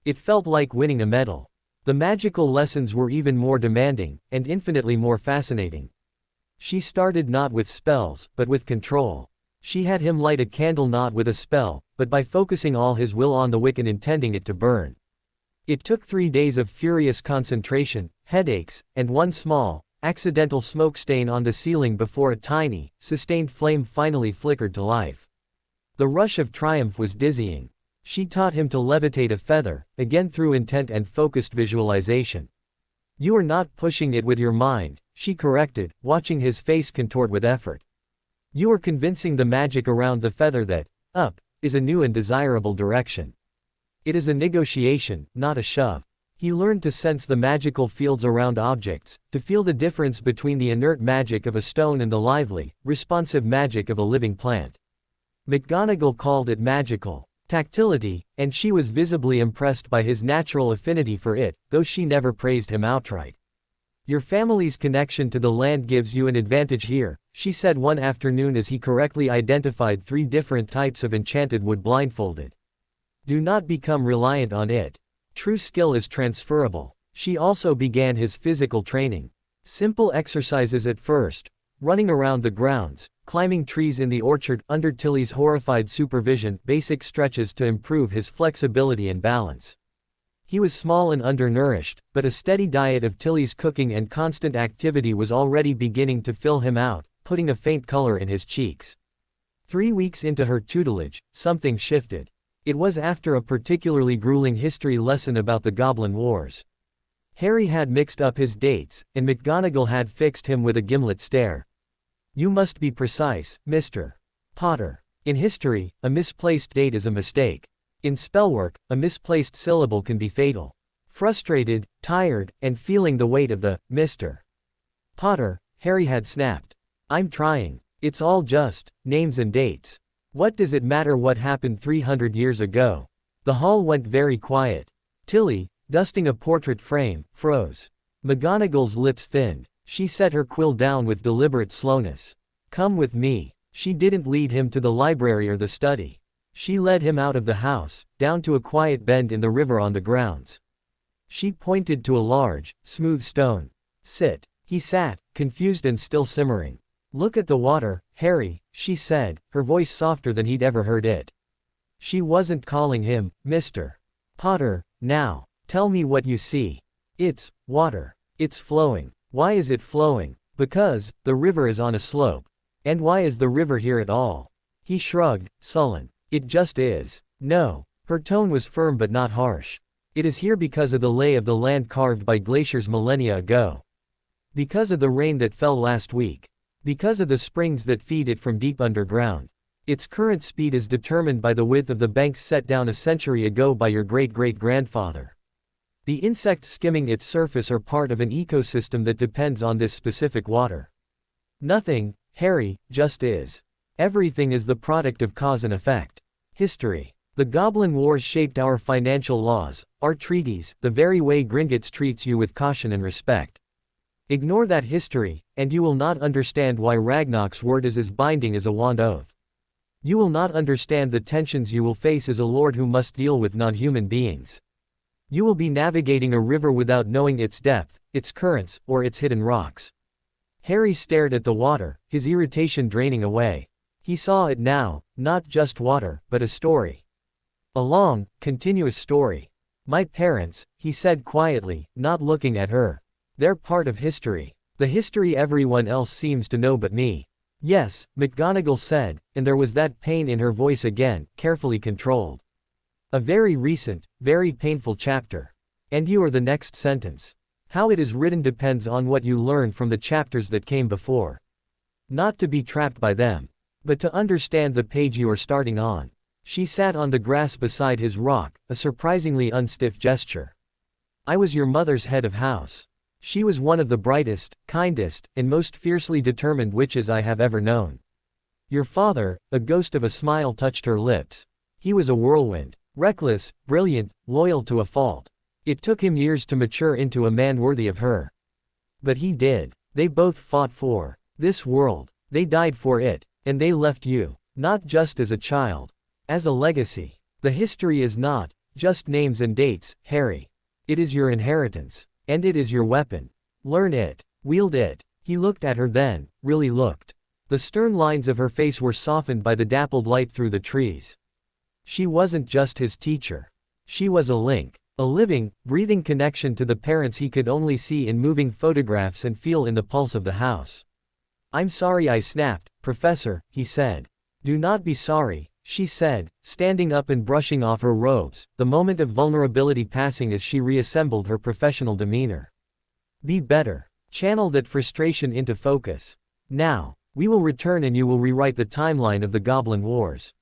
B: It felt like winning a medal. The magical lessons were even more demanding, and infinitely more fascinating. She started not with spells, but with control. She had him light a candle not with a spell, but by focusing all his will on the wick and intending it to burn. It took 3 days of furious concentration, headaches, and one small, accidental smoke stain on the ceiling before a tiny, sustained flame finally flickered to life. The rush of triumph was dizzying. She taught him to levitate a feather, again through intent and focused visualization. "You are not pushing it with your mind," she corrected, watching his face contort with effort. "You are convincing the magic around the feather that, up, is a new and desirable direction. It is a negotiation, not a shove." He learned to sense the magical fields around objects, to feel the difference between the inert magic of a stone and the lively, responsive magic of a living plant. McGonagall called it magical tactility, and she was visibly impressed by his natural affinity for it, though she never praised him outright. "Your family's connection to the land gives you an advantage here," she said one afternoon as he correctly identified 3 different types of enchanted wood blindfolded. "Do not become reliant on it. True skill is transferable." She also began his physical training. Simple exercises at first, running around the grounds, climbing trees in the orchard under Tilly's horrified supervision, basic stretches to improve his flexibility and balance. He was small and undernourished, but a steady diet of Tilly's cooking and constant activity was already beginning to fill him out, putting a faint color in his cheeks. 3 weeks into her tutelage, something shifted. It was after a particularly grueling history lesson about the Goblin Wars. Harry had mixed up his dates, and McGonagall had fixed him with a gimlet stare. "You must be precise, Mr. Potter. In history, a misplaced date is a mistake. In spellwork, a misplaced syllable can be fatal." Frustrated, tired, and feeling the weight of the Mr. Potter, Harry had snapped. "I'm trying. It's all just names and dates. What does it matter what happened 300 years ago?" The hall went very quiet. Tilly, dusting a portrait frame, froze. McGonagall's lips thinned. She set her quill down with deliberate slowness. "Come with me." She didn't lead him to the library or the study. She led him out of the house, down to a quiet bend in the river on the grounds. She pointed to a large, smooth stone. "Sit." He sat, confused and still simmering. "Look at the water, Harry," she said, her voice softer than he'd ever heard it. She wasn't calling him Mr. Potter now. "Tell me what you see." "It's water. It's flowing." "Why is it flowing?" "Because the river is on a slope." "And why is the river here at all?" He shrugged, sullen. "It just is." "No." Her tone was firm but not harsh. "It is here because of the lay of the land carved by glaciers millennia ago. Because of the rain that fell last week. Because of the springs that feed it from deep underground. Its current speed is determined by the width of the banks set down a century ago by your great-great-grandfather. The insects skimming its surface are part of an ecosystem that depends on this specific water. Nothing, Harry, just is. Everything is the product of cause and effect. History. The Goblin Wars shaped our financial laws, our treaties, the very way Gringotts treats you with caution and respect. Ignore that history, and you will not understand why Ragnok's word is as binding as a wand oath. You will not understand the tensions you will face as a lord who must deal with non-human beings. You will be navigating a river without knowing its depth, its currents, or its hidden rocks. Harry stared at the water, his irritation draining away. He saw it now, not just water, but a story. A long, continuous story. My parents, he said quietly, not looking at her. They're part of history. The history everyone else seems to know but me. Yes, McGonagall said, and there was that pain in her voice again, carefully controlled. A very recent, very painful chapter. And you are the next sentence. How it is written depends on what you learn from the chapters that came before. Not to be trapped by them, but to understand the page you are starting on. She sat on the grass beside his rock, a surprisingly unstiff gesture. I was your mother's head of house. She was one of the brightest, kindest, and most fiercely determined witches I have ever known. Your father, a ghost of a smile touched her lips. He was a whirlwind. Reckless, brilliant, loyal to a fault. It took him years to mature into a man worthy of her. But he did. They both fought for this world. They died for it. And they left you, not just as a child, as a legacy. The history is not just names and dates, Harry. It is your inheritance. And it is your weapon. Learn it. Wield it. He looked at her then, really looked. The stern lines of her face were softened by the dappled light through the trees. She wasn't just his teacher. She was a link. A living, breathing connection to the parents he could only see in moving photographs and feel in the pulse of the house. I'm sorry I snapped, Professor, he said. Do not be sorry, she said, standing up and brushing off her robes, the moment of vulnerability passing as she reassembled her professional demeanor. Be better. Channel that frustration into focus. Now, we will return and you will rewrite the timeline of the Goblin Wars.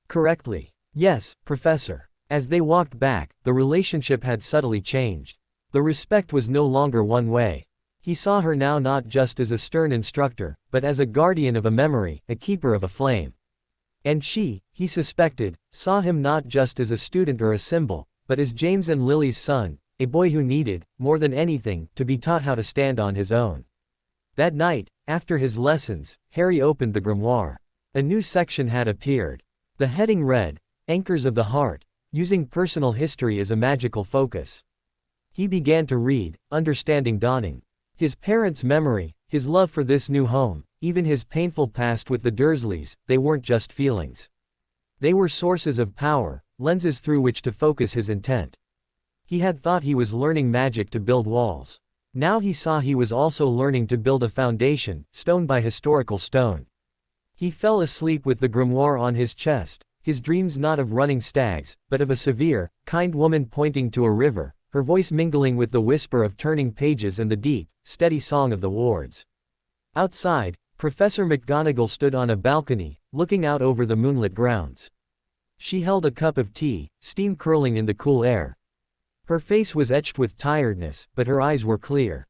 B: Correctly. Yes, Professor. As they walked back, the relationship had subtly changed. The respect was no longer one way. He saw her now not just as a stern instructor, but as a guardian of a memory, a keeper of a flame. And she, he suspected, saw him not just as a student or a symbol, but as James and Lily's son, a boy who needed, more than anything, to be taught how to stand on his own. That night, after his lessons, Harry opened the grimoire. A new section had appeared. The heading read, Anchors of the Heart, using personal history as a magical focus. He began to read, understanding dawning. His parents' memory, his love for this new home, even his painful past with the Dursleys, they weren't just feelings. They were sources of power, lenses through which to focus his intent. He had thought he was learning magic to build walls. Now he saw he was also learning to build a foundation, stone by historical stone. He fell asleep with the grimoire on his chest, his dreams not of running stags, but of a severe, kind woman pointing to a river, her voice mingling with the whisper of turning pages and the deep, steady song of the wards. Outside, Professor McGonagall stood on a balcony, looking out over the moonlit grounds. She held a cup of tea, steam curling in the cool air. Her face was etched with tiredness, but her eyes were clear.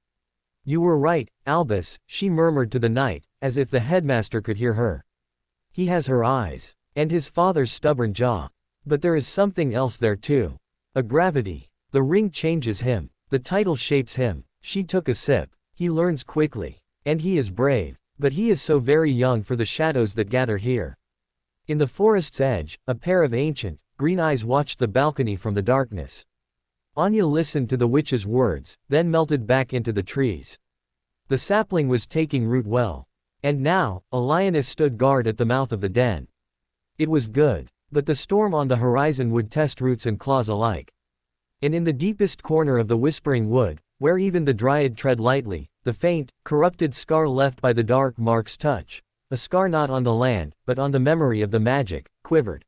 B: You were right, Albus, she murmured to the night, as if the headmaster could hear her. He has her eyes. And his father's stubborn jaw. But there is something else there too. A gravity. The ring changes him. The title shapes him. She took a sip. He learns quickly. And he is brave. But he is so very young for the shadows that gather here. In the forest's edge, a pair of ancient, green eyes watched the balcony from the darkness. Anya listened to the witch's words, then melted back into the trees. The sapling was taking root well. And now, a lioness stood guard at the mouth of the den. It was good. But the storm on the horizon would test roots and claws alike. And in the deepest corner of the Whispering Wood, where even the Dryad tread lightly, the faint, corrupted scar left by the dark mark's touch, a scar not on the land, but on the memory of the magic, quivered.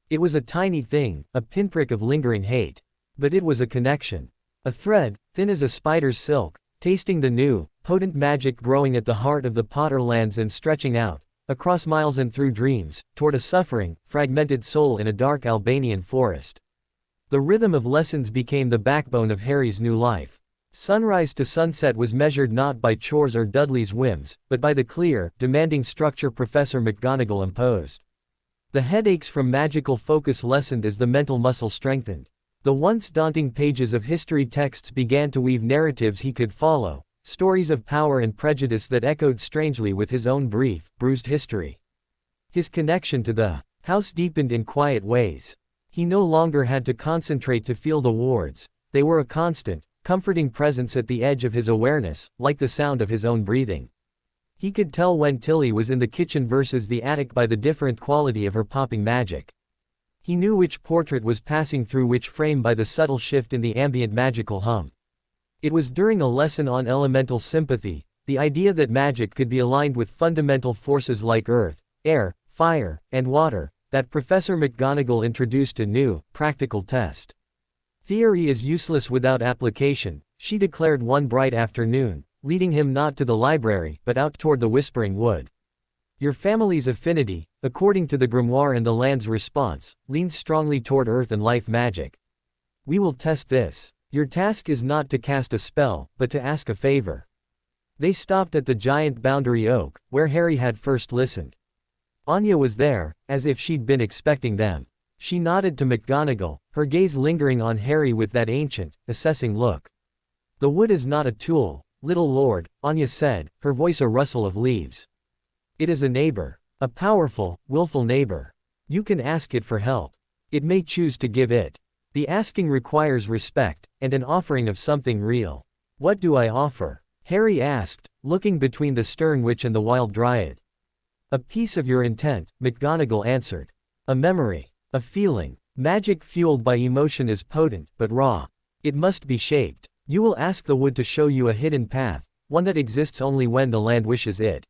B: It was a tiny thing, a pinprick of lingering hate. But it was a connection. A thread, thin as a spider's silk, tasting the new, potent magic growing at the heart of the Potterlands and stretching out, across miles and through dreams, toward a suffering, fragmented soul in a dark Albanian forest. The rhythm of lessons became the backbone of Harry's new life. Sunrise to sunset was measured not by chores or Dudley's whims, but by the clear, demanding structure Professor McGonagall imposed. The headaches from magical focus lessened as the mental muscle strengthened. The once daunting pages of history texts began to weave narratives he could follow, stories of power and prejudice that echoed strangely with his own brief, bruised history. His connection to the house deepened in quiet ways. He no longer had to concentrate to feel the wards, they were a constant, comforting presence at the edge of his awareness, like the sound of his own breathing. He could tell when Tilly was in the kitchen versus the attic by the different quality of her popping magic. He knew which portrait was passing through which frame by the subtle shift in the ambient magical hum. It was during a lesson on elemental sympathy, the idea that magic could be aligned with fundamental forces like earth, air, fire, and water, that Professor McGonagall introduced a new, practical test. Theory is useless without application, she declared one bright afternoon, leading him not to the library, but out toward the Whispering Wood. Your family's affinity, according to the grimoire and the land's response, leans strongly toward earth and life magic. We will test this. Your task is not to cast a spell, but to ask a favor. They stopped at the giant boundary oak, where Harry had first listened. Anya was there, as if she'd been expecting them. She nodded to McGonagall, her gaze lingering on Harry with that ancient, assessing look. The wood is not a tool, little lord, Anya said, her voice a rustle of leaves. It is a neighbor. A powerful, willful neighbor. You can ask it for help. It may choose to give it. The asking requires respect, and an offering of something real. What do I offer? Harry asked, looking between the stern witch and the wild Dryad. A piece of your intent, McGonagall answered. A memory. A feeling. Magic fueled by emotion is potent, but raw. It must be shaped. You will ask the wood to show you a hidden path, one that exists only when the land wishes it.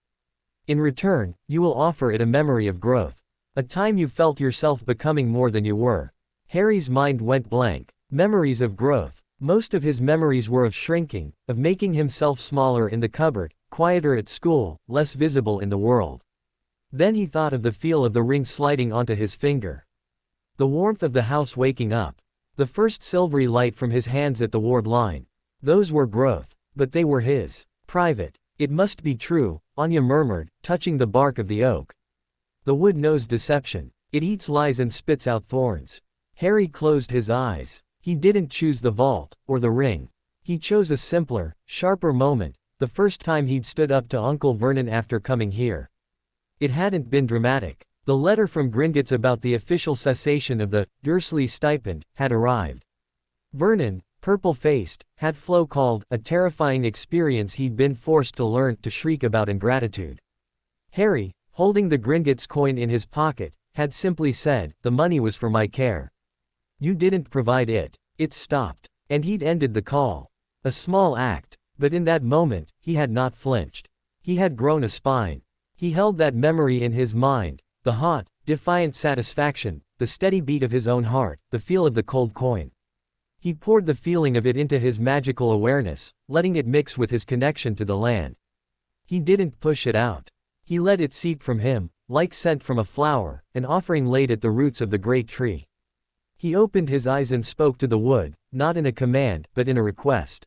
B: In return, you will offer it a memory of growth. A time you felt yourself becoming more than you were. Harry's mind went blank. Memories of growth. Most of his memories were of shrinking, of making himself smaller in the cupboard, quieter at school, less visible in the world. Then he thought of the feel of the ring sliding onto his finger. The warmth of the house waking up. The first silvery light from his hands at the ward line. Those were growth, but they were his. Private. It must be true, Anya murmured, touching the bark of the oak. The wood knows deception. It eats lies and spits out thorns. Harry closed his eyes. He didn't choose the vault, or the ring. He chose a simpler, sharper moment, the first time he'd stood up to Uncle Vernon after coming here. It hadn't been dramatic. The letter from Gringotts about the official cessation of the Dursley stipend had arrived. Vernon, purple-faced, had Flo called a terrifying experience he'd been forced to learn to shriek about in gratitude. Harry, holding the Gringotts coin in his pocket, had simply said, the money was for my care. You didn't provide it. It stopped. And he'd ended the call. A small act, but in that moment, he had not flinched. He had grown a spine. He held that memory in his mind, the hot, defiant satisfaction, the steady beat of his own heart, the feel of the cold coin. He poured the feeling of it into his magical awareness, letting it mix with his connection to the land. He didn't push it out. He let it seep from him, like scent from a flower, an offering laid at the roots of the great tree. He opened his eyes and spoke to the wood, not in a command, but in a request.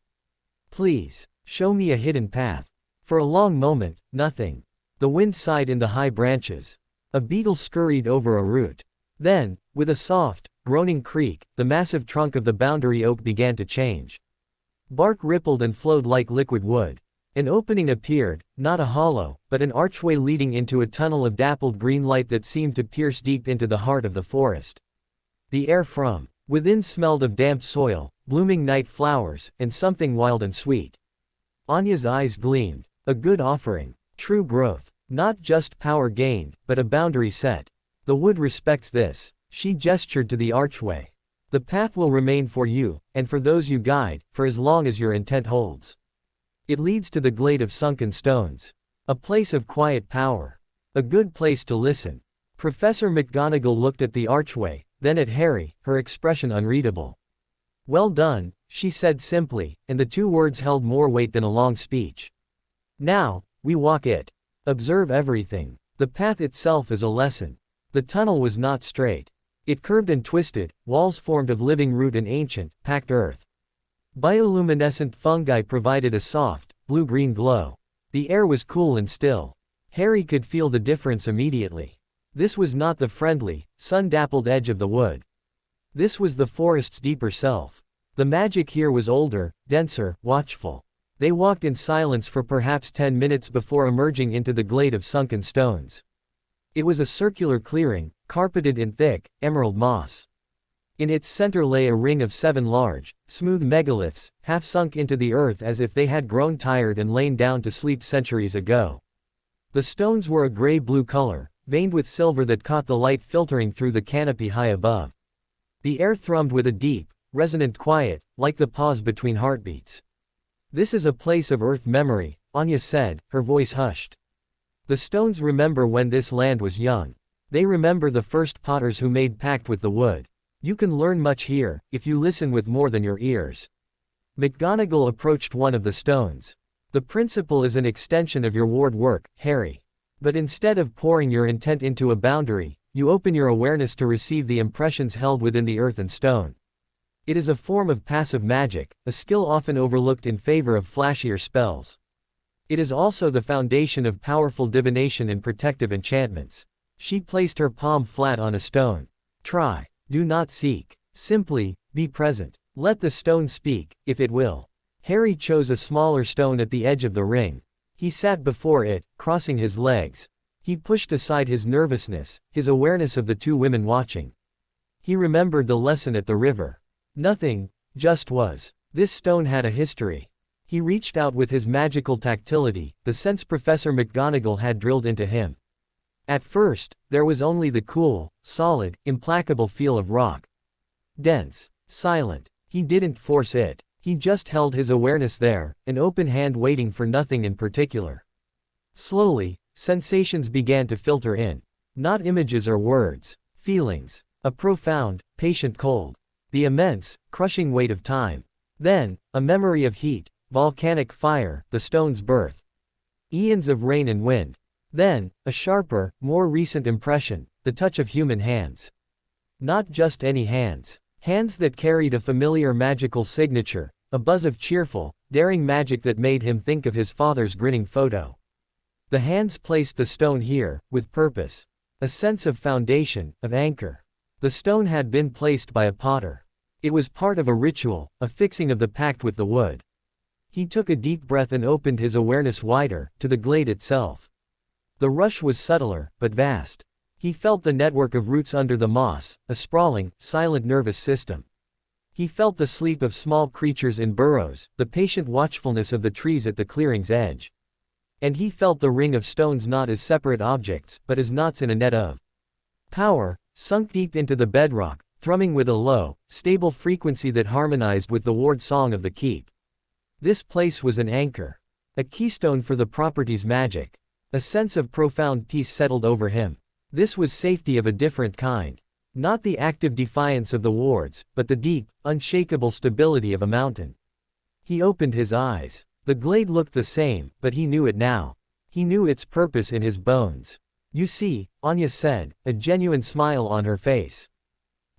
B: Please, show me a hidden path. For a long moment, nothing. The wind sighed in the high branches. A beetle scurried over a root. Then, with a soft, groaning creak, the massive trunk of the boundary oak began to change. Bark rippled and flowed like liquid wood. An opening appeared, not a hollow, but an archway leading into a tunnel of dappled green light that seemed to pierce deep into the heart of the forest. The air from within smelled of damp soil, blooming night flowers, and something wild and sweet. Anya's eyes gleamed. A good offering. True growth. Not just power gained, but a boundary set. The wood respects this. She gestured to the archway. The path will remain for you, and for those you guide, for as long as your intent holds. It leads to the glade of sunken stones. A place of quiet power. A good place to listen. Professor McGonagall looked at the archway, then at Harry, her expression unreadable. Well done, she said simply, and the two words held more weight than a long speech. Now, we walk it. Observe everything. The path itself is a lesson. The tunnel was not straight. It curved and twisted, walls formed of living root and ancient, packed earth. Bioluminescent fungi provided a soft, blue-green glow. The air was cool and still. Harry could feel the difference immediately. This was not the friendly, sun-dappled edge of the wood. This was the forest's deeper self. The magic here was older, denser, watchful. They walked in silence for perhaps 10 minutes before emerging into the glade of sunken stones. It was a circular clearing, carpeted in thick, emerald moss. In its center lay a ring of 7 large, smooth megaliths, half sunk into the earth as if they had grown tired and lain down to sleep centuries ago. The stones were a gray-blue color, veined with silver that caught the light filtering through the canopy high above. The air thrummed with a deep, resonant quiet, like the pause between heartbeats. "This is a place of earth memory," Anya said, her voice hushed. "The stones remember when this land was young. They remember the first potters who made pact with the wood. You can learn much here, if you listen with more than your ears." McGonagall approached one of the stones. "The principle is an extension of your ward work, Harry. But instead of pouring your intent into a boundary, you open your awareness to receive the impressions held within the earth and stone. It is a form of passive magic, a skill often overlooked in favor of flashier spells. It is also the foundation of powerful divination and protective enchantments." She placed her palm flat on a stone. "Try. Do not seek. Simply, be present. Let the stone speak, if it will." Harry chose a smaller stone at the edge of the ring. He sat before it, crossing his legs. He pushed aside his nervousness, his awareness of the 2 women watching. He remembered the lesson at the river. Nothing, just was. This stone had a history. He reached out with his magical tactility, the sense Professor McGonagall had drilled into him. At first, there was only the cool, solid, implacable feel of rock. Dense, silent. He didn't force it. He just held his awareness there, an open hand waiting for nothing in particular. Slowly, sensations began to filter in. Not images or words. Feelings. A profound, patient cold. The immense, crushing weight of time. Then, a memory of heat, volcanic fire, the stone's birth. Eons of rain and wind. Then, a sharper, more recent impression, the touch of human hands. Not just any hands. Hands that carried a familiar magical signature, a buzz of cheerful, daring magic that made him think of his father's grinning photo. The hands placed the stone here, with purpose. A sense of foundation, of anchor. The stone had been placed by a potter. It was part of a ritual, a fixing of the pact with the wood. He took a deep breath and opened his awareness wider, to the glade itself. The rush was subtler, but vast. He felt the network of roots under the moss, a sprawling, silent nervous system. He felt the sleep of small creatures in burrows, the patient watchfulness of the trees at the clearing's edge. And he felt the ring of stones not as separate objects, but as knots in a net of power, sunk deep into the bedrock, thrumming with a low, stable frequency that harmonized with the ward song of the keep. This place was an anchor. A keystone for the property's magic. A sense of profound peace settled over him. This was safety of a different kind. Not the active defiance of the wards, but the deep, unshakable stability of a mountain. He opened his eyes. The glade looked the same, but he knew it now. He knew its purpose in his bones. "You see," Anya said, a genuine smile on her face.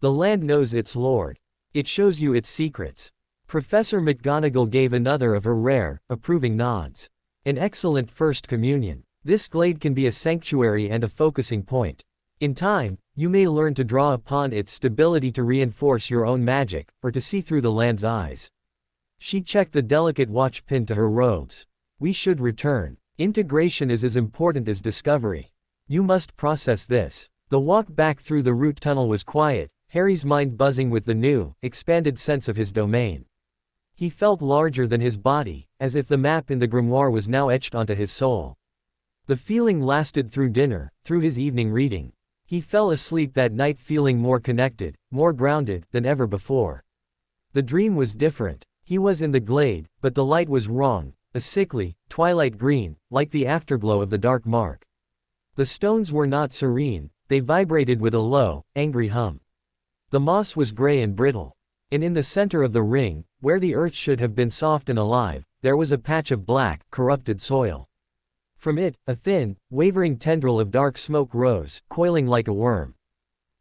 B: "The land knows its lord. It shows you its secrets." Professor McGonagall gave another of her rare, approving nods. "An excellent first communion. This glade can be a sanctuary and a focusing point. In time, you may learn to draw upon its stability to reinforce your own magic, or to see through the land's eyes." She checked the delicate watch pinned to her robes. "We should return. Integration is as important as discovery. You must process this." The walk back through the root tunnel was quiet, Harry's mind buzzing with the new, expanded sense of his domain. He felt larger than his body, as if the map in the grimoire was now etched onto his soul. The feeling lasted through dinner, through his evening reading. He fell asleep that night feeling more connected, more grounded, than ever before. The dream was different. He was in the glade, but the light was wrong, a sickly, twilight green, like the afterglow of the dark mark. The stones were not serene, they vibrated with a low, angry hum. The moss was gray and brittle. And in the center of the ring, where the earth should have been soft and alive, there was a patch of black, corrupted soil. From it, a thin, wavering tendril of dark smoke rose, coiling like a worm.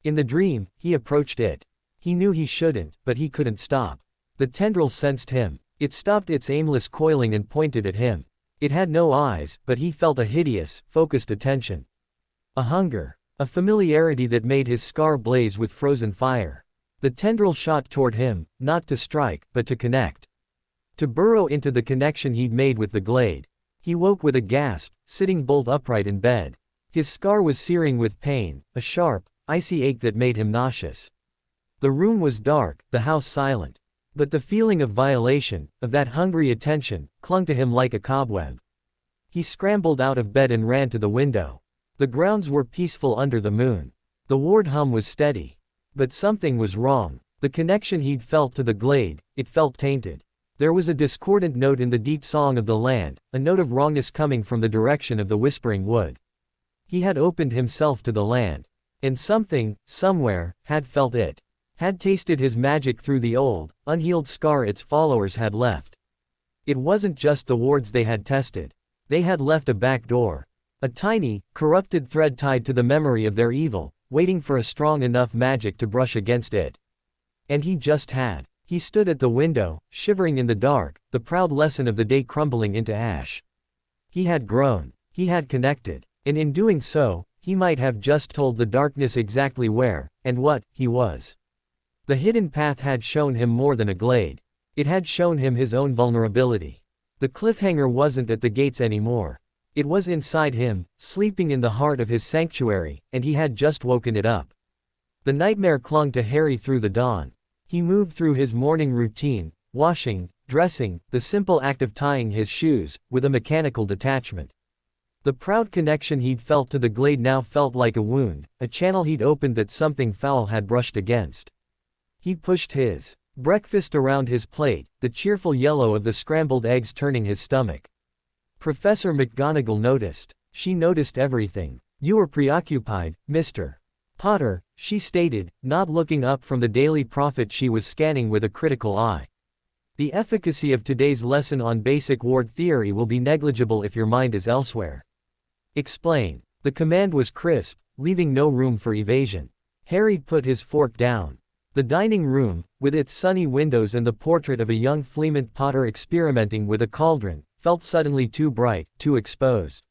B: In the dream, he approached it. He knew he shouldn't, but he couldn't stop. The tendril sensed him. It stopped its aimless coiling and pointed at him. It had no eyes, but he felt a hideous, focused attention. A hunger. A familiarity that made his scar blaze with frozen fire. The tendril shot toward him, not to strike, but to connect. To burrow into the connection he'd made with the glade. He woke with a gasp, sitting bolt upright in bed. His scar was searing with pain, a sharp, icy ache that made him nauseous. The room was dark, the house silent. But the feeling of violation, of that hungry attention, clung to him like a cobweb. He scrambled out of bed and ran to the window. The grounds were peaceful under the moon. The ward hum was steady. But something was wrong. The connection he'd felt to the glade, it felt tainted. There was a discordant note in the deep song of the land, a note of wrongness coming from the direction of the whispering wood. He had opened himself to the land. And something, somewhere, had felt it. Had tasted his magic through the old, unhealed scar its followers had left. It wasn't just the wards they had tested. They had left a back door. A tiny, corrupted thread tied to the memory of their evil, waiting for a strong enough magic to brush against it. And he just had. He stood at the window, shivering in the dark, the proud lesson of the day crumbling into ash. He had grown. He had connected. And in doing so, he might have just told the darkness exactly where, and what, he was. The hidden path had shown him more than a glade. It had shown him his own vulnerability. The cliffhanger wasn't at the gates anymore. It was inside him, sleeping in the heart of his sanctuary, and he had just woken it up. The nightmare clung to Harry through the dawn. He moved through his morning routine, washing, dressing, the simple act of tying his shoes, with a mechanical detachment. The proud connection he'd felt to the glade now felt like a wound, a channel he'd opened that something foul had brushed against. He pushed his breakfast around his plate, the cheerful yellow of the scrambled eggs turning his stomach. Professor McGonagall noticed. She noticed everything. "You were preoccupied, Mr. Potter," she stated, not looking up from the Daily Prophet she was scanning with a critical eye. "The efficacy of today's lesson on basic ward theory will be negligible if your mind is elsewhere. Explain." The command was crisp, leaving no room for evasion. Harry put his fork down. The dining room, with its sunny windows and the portrait of a young Fleemont Potter experimenting with a cauldron, felt suddenly too bright, too exposed.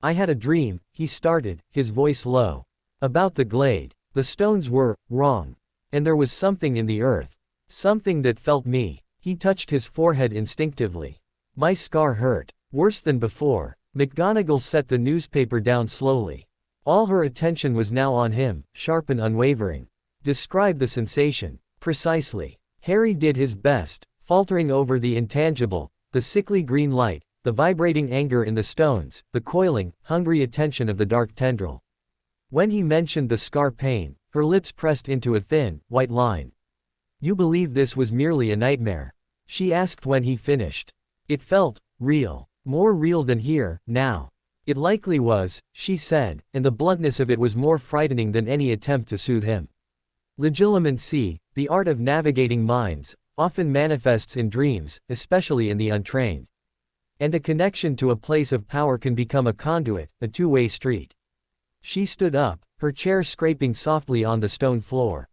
B: "I had a dream," he started, his voice low. "About the glade. The stones were wrong. And there was something in the earth. Something that felt me." He touched his forehead instinctively. "My scar hurt. Worse than before." McGonagall set the newspaper down slowly. All her attention was now on him, sharp and unwavering. "Describe the sensation." "Precisely." Harry did his best, faltering over the intangible, the sickly green light, the vibrating anger in the stones, the coiling, hungry attention of the dark tendril. When he mentioned the scar pain, her lips pressed into a thin, white line. "You believe this was merely a nightmare?" she asked when he finished. "It felt real. More real than here, now." "It likely was," she said, and the bluntness of it was more frightening than any attempt to soothe him. Legilimency, the art of navigating minds, often manifests in dreams, especially in the untrained. And a connection to a place of power can become a conduit, a two-way street. She stood up, her chair scraping softly on the stone floor.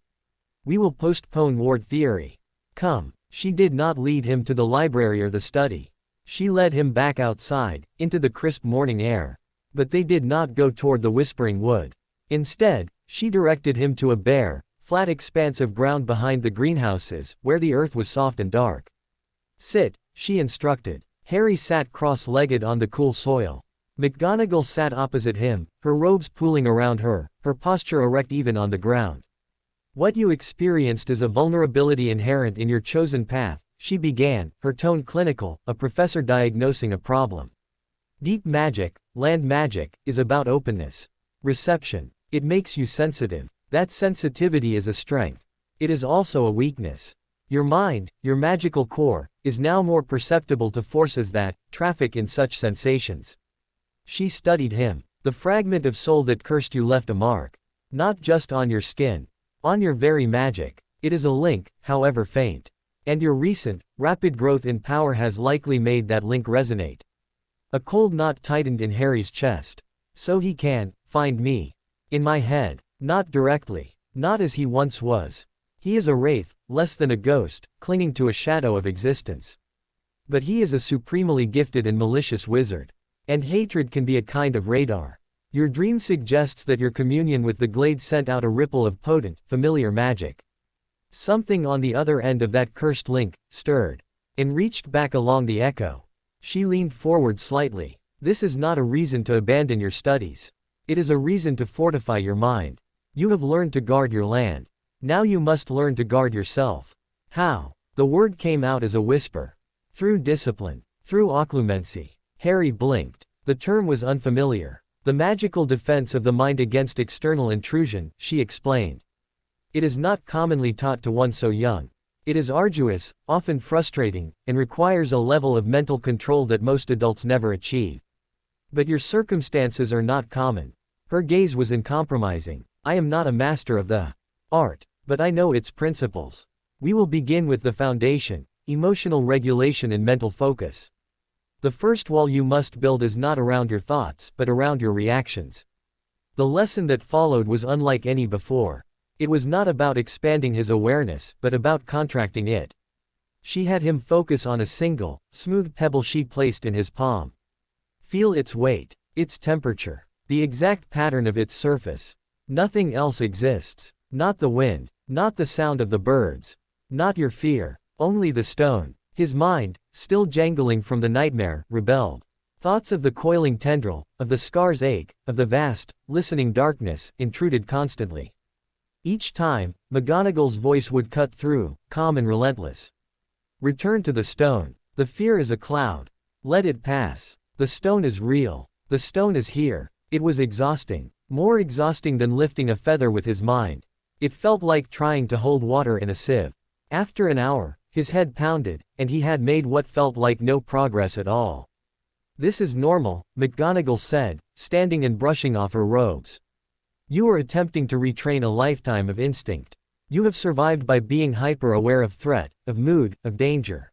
B: "We will postpone ward theory. Come." She did not lead him to the library or the study. She led him back outside, into the crisp morning air. But they did not go toward the whispering wood. Instead, she directed him to a bare, flat expanse of ground behind the greenhouses, where the earth was soft and dark. "Sit," she instructed. Harry sat cross-legged on the cool soil. McGonagall sat opposite him, her robes pooling around her, her posture erect even on the ground. "What you experienced is a vulnerability inherent in your chosen path," she began, her tone clinical, a professor diagnosing a problem. "Deep magic, land magic, is about openness. Reception. It makes you sensitive. That sensitivity is a strength. It is also a weakness. Your mind, your magical core, is now more perceptible to forces that traffic in such sensations." She studied him. "The fragment of soul that cursed you left a mark. Not just on your skin. On your very magic. It is a link, however faint. And your recent, rapid growth in power has likely made that link resonate." A cold knot tightened in Harry's chest. "So he can find me. In my head. Not directly. Not as he once was. He is a wraith, less than a ghost, clinging to a shadow of existence. But he is a supremely gifted and malicious wizard. And hatred can be a kind of radar. Your dream suggests that your communion with the glade sent out a ripple of potent, familiar magic. Something on the other end of that cursed link stirred and reached back along the echo. She leaned forward slightly. This is not a reason to abandon your studies. It is a reason to fortify your mind. You have learned to guard your land. Now you must learn to guard yourself. How? The word came out as a whisper. Through discipline. Through occlumency. Harry blinked. The term was unfamiliar. The magical defense of the mind against external intrusion, she explained. It is not commonly taught to one so young. It is arduous, often frustrating, and requires a level of mental control that most adults never achieve. But your circumstances are not common. Her gaze was uncompromising. I am not a master of the art, but I know its principles. We will begin with the foundation, emotional regulation and mental focus. The first wall you must build is not around your thoughts, but around your reactions. The lesson that followed was unlike any before. It was not about expanding his awareness, but about contracting it. She had him focus on a single, smooth pebble she placed in his palm. Feel its weight, its temperature, the exact pattern of its surface. Nothing else exists. Not the wind, not the sound of the birds, not your fear, only the stone. His mind, still jangling from the nightmare, rebelled. Thoughts of the coiling tendril, of the scar's ache, of the vast, listening darkness, intruded constantly. Each time, McGonagall's voice would cut through, calm and relentless. Return to the stone. The fear is a cloud. Let it pass. The stone is real. The stone is here. It was exhausting. More exhausting than lifting a feather with his mind. It felt like trying to hold water in a sieve. After an hour, his head pounded, and he had made what felt like no progress at all. This is normal, McGonagall said, standing and brushing off her robes. You are attempting to retrain a lifetime of instinct. You have survived by being hyper-aware of threat, of mood, of danger.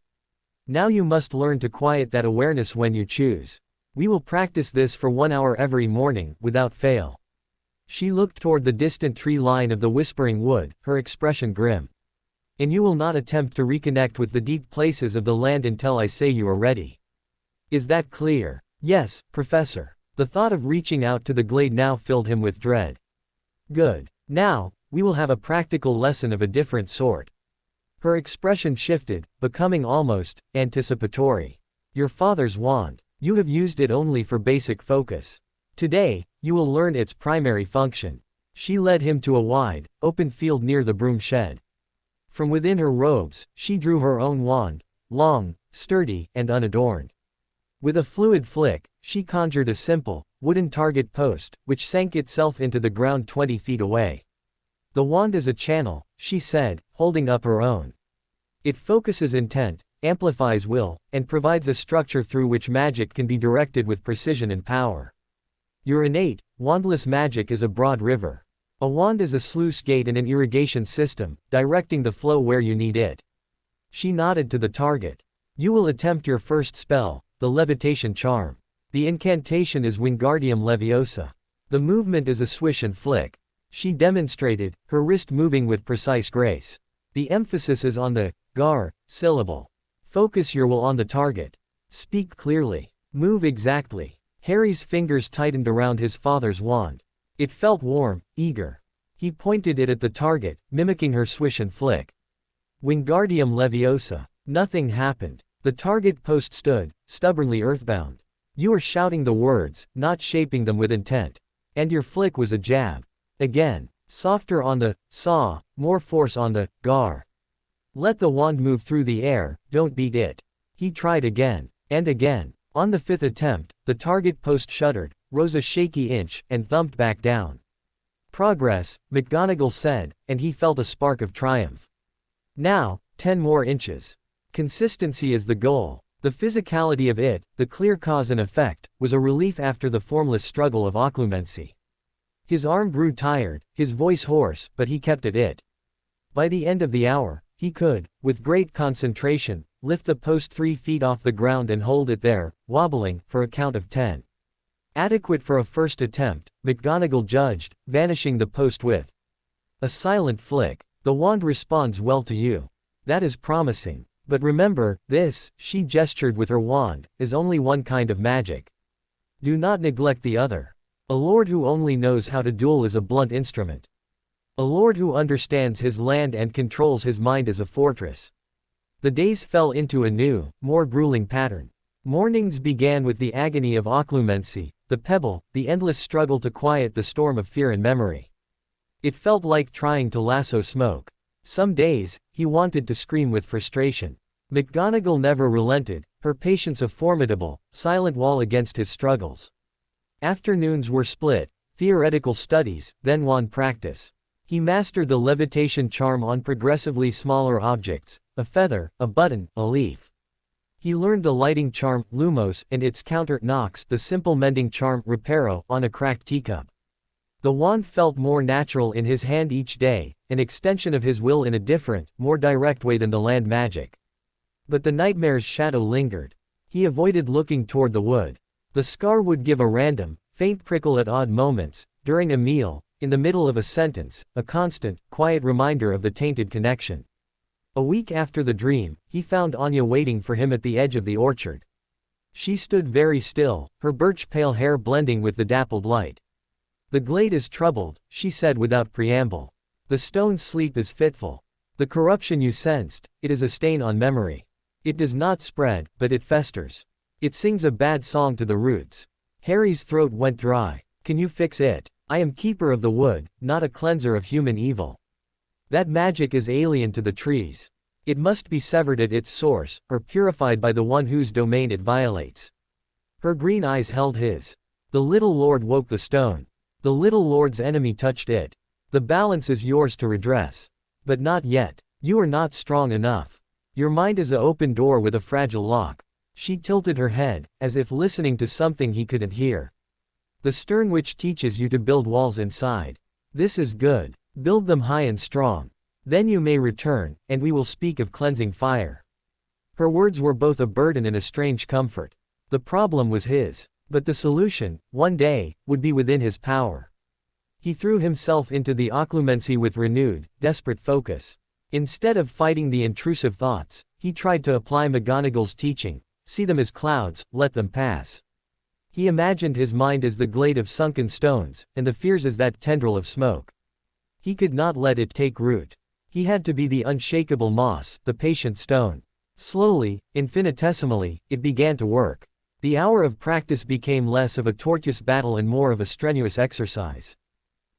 B: Now you must learn to quiet that awareness when you choose. We will practice this for 1 hour every morning, without fail. She looked toward the distant tree line of the Whispering Wood, her expression grim. And you will not attempt to reconnect with the deep places of the land until I say you are ready. Is that clear? Yes, Professor. The thought of reaching out to the glade now filled him with dread. Good. Now, we will have a practical lesson of a different sort. Her expression shifted, becoming almost anticipatory. Your father's wand. You have used it only for basic focus. Today, you will learn its primary function. She led him to a wide, open field near the broom shed. From within her robes, she drew her own wand, long, sturdy, and unadorned. With a fluid flick, she conjured a simple, wooden target post, which sank itself into the ground 20 feet away. The wand is a channel, she said, holding up her own. It focuses intent, amplifies will, and provides a structure through which magic can be directed with precision and power. Your innate, wandless magic is a broad river. A wand is a sluice gate and an irrigation system, directing the flow where you need it. She nodded to the target. You will attempt your first spell, the levitation charm. The incantation is Wingardium Leviosa. The movement is a swish and flick. She demonstrated, her wrist moving with precise grace. The emphasis is on the gar syllable. Focus your will on the target. Speak clearly. Move exactly. Harry's fingers tightened around his father's wand. It felt warm, eager. He pointed it at the target, mimicking her swish and flick. Wingardium Leviosa. Nothing happened. The target post stood, stubbornly earthbound. You are shouting the words, not shaping them with intent. And your flick was a jab. Again. Softer on the saw, more force on the gar. Let the wand move through the air, don't beat it. He tried again. And again. On the 5th attempt, the target post shuddered, rose a shaky inch, and thumped back down. Progress, McGonagall said, and he felt a spark of triumph. Now, 10 more inches. Consistency is the goal. The physicality of it, the clear cause and effect, was a relief after the formless struggle of Occlumency. His arm grew tired, his voice hoarse, but he kept at it. By the end of the hour, he could, with great concentration, lift the post 3 feet off the ground and hold it there, wobbling, for a count of 10. Adequate for a first attempt, McGonagall judged, vanishing the post with a silent flick. The wand responds well to you. That is promising. But remember, this, she gestured with her wand, is only one kind of magic. Do not neglect the other. A lord who only knows how to duel is a blunt instrument. A lord who understands his land and controls his mind is a fortress. The days fell into a new, more grueling pattern. Mornings began with the agony of Occlumency, the pebble, the endless struggle to quiet the storm of fear and memory. It felt like trying to lasso smoke. Some days, he wanted to scream with frustration. McGonagall never relented, her patience a formidable, silent wall against his struggles. Afternoons were split, theoretical studies, then wand practice. He mastered the levitation charm on progressively smaller objects, a feather, a button, a leaf. He learned the lighting charm, lumos, and its counter, nox, the simple mending charm, reparo, on a cracked teacup. The wand felt more natural in his hand each day, an extension of his will in a different, more direct way than the land magic. But the nightmare's shadow lingered. He avoided looking toward the wood. The scar would give a random, faint prickle at odd moments, during a meal, in the middle of a sentence, a constant, quiet reminder of the tainted connection. A week after the dream, he found Anya waiting for him at the edge of the orchard. She stood very still, her birch-pale hair blending with the dappled light. "The glade is troubled," she said without preamble. "The stone's sleep is fitful. The corruption you sensed, it is a stain on memory. It does not spread, but it festers. It sings a bad song to the roots." Harry's throat went dry. "Can you fix it? I am keeper of the wood, not a cleanser of human evil. That magic is alien to the trees. It must be severed at its source, or purified by the one whose domain it violates." Her green eyes held his. "The little lord woke the stone. The little lord's enemy touched it. The balance is yours to redress. But not yet. You are not strong enough. Your mind is an open door with a fragile lock." She tilted her head, as if listening to something he couldn't hear. "The stern which teaches you to build walls inside. This is good. Build them high and strong. Then you may return, and we will speak of cleansing fire." Her words were both a burden and a strange comfort. The problem was his. But the solution, one day, would be within his power. He threw himself into the Occlumency with renewed, desperate focus. Instead of fighting the intrusive thoughts, he tried to apply McGonagall's teaching: see them as clouds, let them pass. He imagined his mind as the glade of sunken stones, and the fears as that tendril of smoke. He could not let it take root. He had to be the unshakable moss, the patient stone. Slowly, infinitesimally, it began to work. The hour of practice became less of a tortuous battle and more of a strenuous exercise.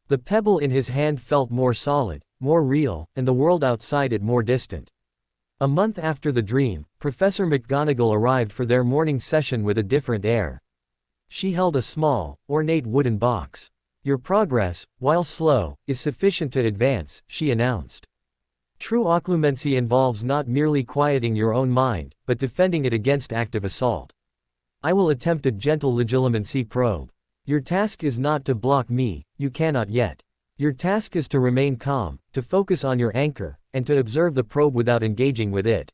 B: The pebble in his hand felt more solid, more real, and the world outside it more distant. A month after the dream, Professor McGonagall arrived for their morning session with a different air. She held a small, ornate wooden box. "Your progress, while slow, is sufficient to advance," she announced. "True occlumency involves not merely quieting your own mind, but defending it against active assault. I will attempt a gentle legilimency probe. Your task is not to block me, you cannot yet. Your task is to remain calm, to focus on your anchor, and to observe the probe without engaging with it.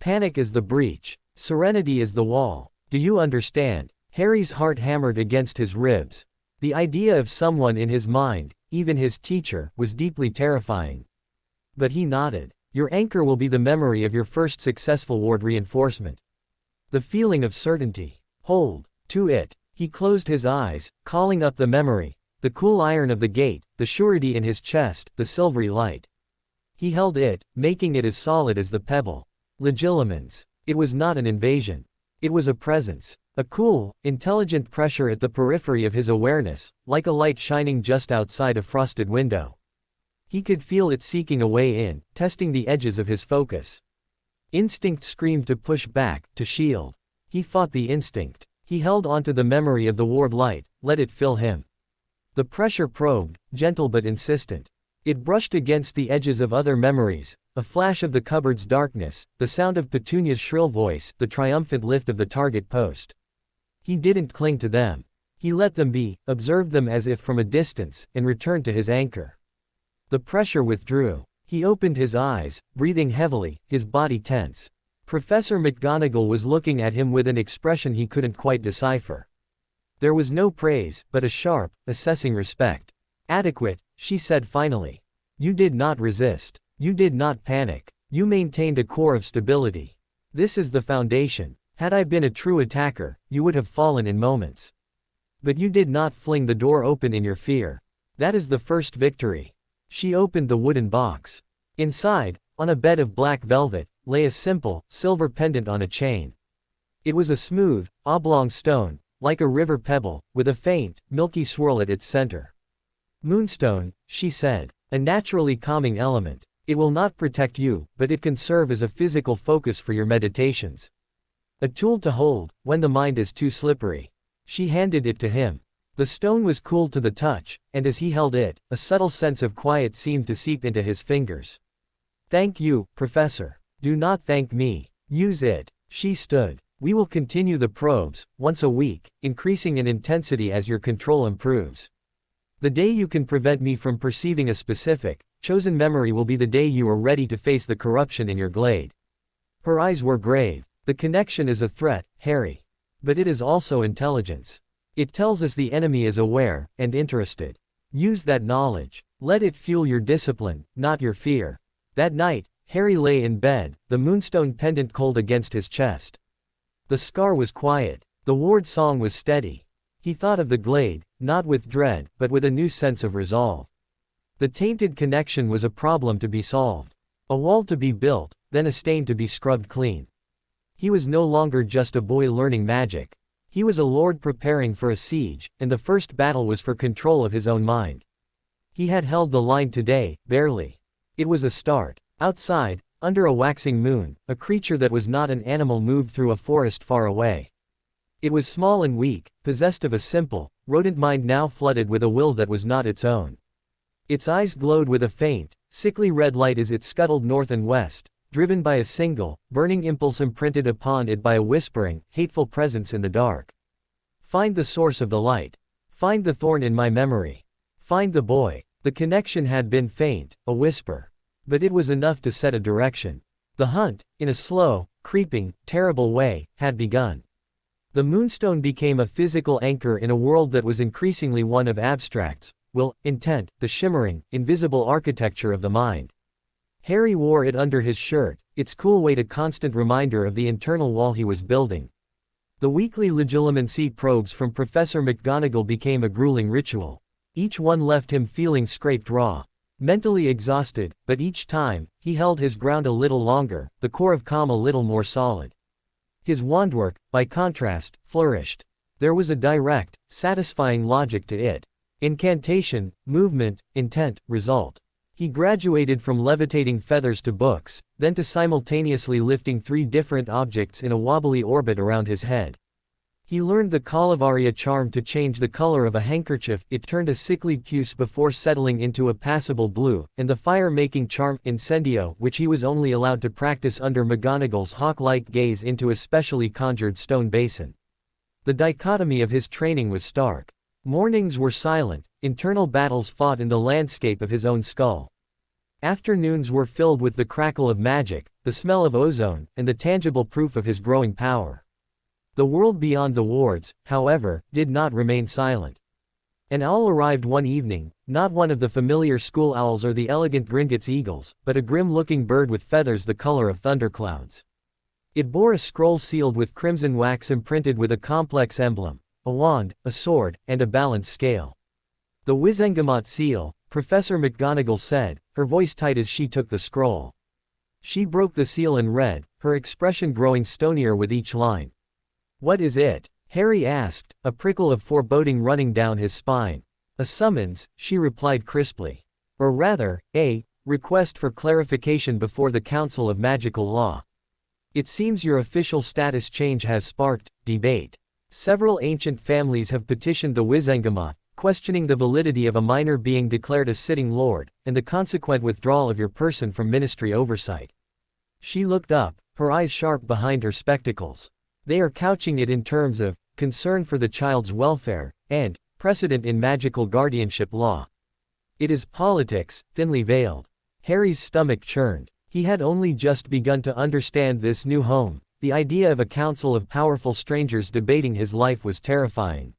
B: Panic is the breach. Serenity is the wall. Do you understand?" Harry's heart hammered against his ribs. The idea of someone in his mind, even his teacher, was deeply terrifying. But he nodded. "Your anchor will be the memory of your first successful ward reinforcement. The feeling of certainty. Hold to it." He closed his eyes, calling up the memory, the cool iron of the gate, the surety in his chest, the silvery light. He held it, making it as solid as the pebble. Legilimens. It was not an invasion. It was a presence. A cool, intelligent pressure at the periphery of his awareness, like a light shining just outside a frosted window. He could feel it seeking a way in, testing the edges of his focus. Instinct screamed to push back, to shield. He fought the instinct. He held onto the memory of the ward light, let it fill him. The pressure probed, gentle but insistent. It brushed against the edges of other memories, a flash of the cupboard's darkness, the sound of Petunia's shrill voice, the triumphant lift of the target post. He didn't cling to them. He let them be, observed them as if from a distance, and returned to his anchor. The pressure withdrew. He opened his eyes, breathing heavily, his body tense. Professor McGonagall was looking at him with an expression he couldn't quite decipher. There was no praise, but a sharp, assessing respect. "Adequate," she said finally. "You did not resist. You did not panic. You maintained a core of stability. This is the foundation. Had I been a true attacker, you would have fallen in moments." But you did not fling the door open in your fear. That is the first victory. She opened the wooden box. Inside, on a bed of black velvet, lay a simple, silver pendant on a chain. It was a smooth, oblong stone, like a river pebble, with a faint, milky swirl at its center. Moonstone, she said. A naturally calming element. It will not protect you, but it can serve as a physical focus for your meditations. A tool to hold, when the mind is too slippery. She handed it to him. The stone was cool to the touch, and as he held it, a subtle sense of quiet seemed to seep into his fingers. Thank you, Professor. Do not thank me. Use it. She stood. We will continue the probes, once a week, increasing in intensity as your control improves. The day you can prevent me from perceiving a specific, chosen memory will be the day you are ready to face the corruption in your glade. Her eyes were grave. The connection is a threat, Harry. But it is also intelligence. It tells us the enemy is aware, and interested. Use that knowledge. Let it fuel your discipline, not your fear. That night, Harry lay in bed, the moonstone pendant cold against his chest. The scar was quiet. The ward song was steady. He thought of the glade, not with dread, but with a new sense of resolve. The tainted connection was a problem to be solved. A wall to be built, then a stain to be scrubbed clean. He was no longer just a boy learning magic. He was a lord preparing for a siege, and the first battle was for control of his own mind. He had held the line today, barely. It was a start. Outside, under a waxing moon, a creature that was not an animal moved through a forest far away. It was small and weak, possessed of a simple, rodent mind now flooded with a will that was not its own. Its eyes glowed with a faint, sickly red light as it scuttled north and west, driven by a single, burning impulse imprinted upon it by a whispering, hateful presence in the dark. Find the source of the light. Find the thorn in my memory. Find the boy. The connection had been faint, a whisper. But it was enough to set a direction. The hunt, in a slow, creeping, terrible way, had begun. The moonstone became a physical anchor in a world that was increasingly one of abstracts, will, intent, the shimmering, invisible architecture of the mind. Harry wore it under his shirt, its cool weight a constant reminder of the internal wall he was building. The weekly Legilimency probes from Professor McGonagall became a grueling ritual. Each one left him feeling scraped raw. Mentally exhausted, but each time, he held his ground a little longer, the core of calm a little more solid. His wandwork, by contrast, flourished. There was a direct, satisfying logic to it. Incantation, movement, intent, result. He graduated from levitating feathers to books, then to simultaneously lifting 3 different objects in a wobbly orbit around his head. He learned the Calivaria charm to change the color of a handkerchief, it turned a sickly puce before settling into a passable blue, and the fire-making charm, Incendio, which he was only allowed to practice under McGonagall's hawk-like gaze into a specially conjured stone basin. The dichotomy of his training was stark. Mornings were silent, internal battles fought in the landscape of his own skull. Afternoons were filled with the crackle of magic, the smell of ozone, and the tangible proof of his growing power. The world beyond the wards, however, did not remain silent. An owl arrived one evening, not one of the familiar school owls or the elegant Gringotts eagles, but a grim-looking bird with feathers the color of thunderclouds. It bore a scroll sealed with crimson wax imprinted with a complex emblem, a wand, a sword, and a balanced scale. The Wizengamot seal, Professor McGonagall said, her voice tight as she took the scroll. She broke the seal and read, her expression growing stonier with each line. What is it? Harry asked, a prickle of foreboding running down his spine. A summons, she replied crisply. Or rather, a request for clarification before the Council of Magical Law. It seems your official status change has sparked debate. Several ancient families have petitioned the Wizengamot, questioning the validity of a minor being declared a sitting lord, and the consequent withdrawal of your person from ministry oversight. She looked up, her eyes sharp behind her spectacles. They are couching it in terms of concern for the child's welfare, and precedent in magical guardianship law. It is politics, thinly veiled. Harry's stomach churned. He had only just begun to understand this new home. The idea of a council of powerful strangers debating his life was terrifying.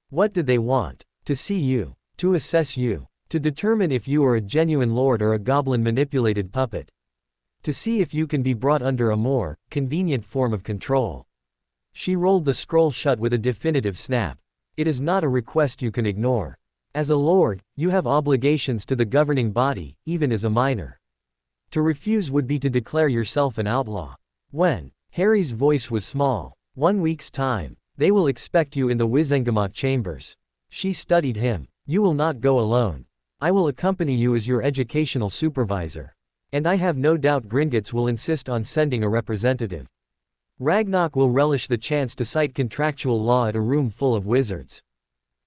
B: What did they want? To see you. To assess you. To determine if you are a genuine lord or a goblin-manipulated puppet. To see if you can be brought under a more convenient form of control. She rolled the scroll shut with a definitive snap. It is not a request you can ignore. As a lord, you have obligations to the governing body, even as a minor. To refuse would be to declare yourself an outlaw. When Harry's voice was small, 1 week's time, they will expect you in the Wizengamot chambers. She studied him. You will not go alone. I will accompany you as your educational supervisor. And I have no doubt Gringotts will insist on sending a representative. Ragnok will relish the chance to cite contractual law at a room full of wizards.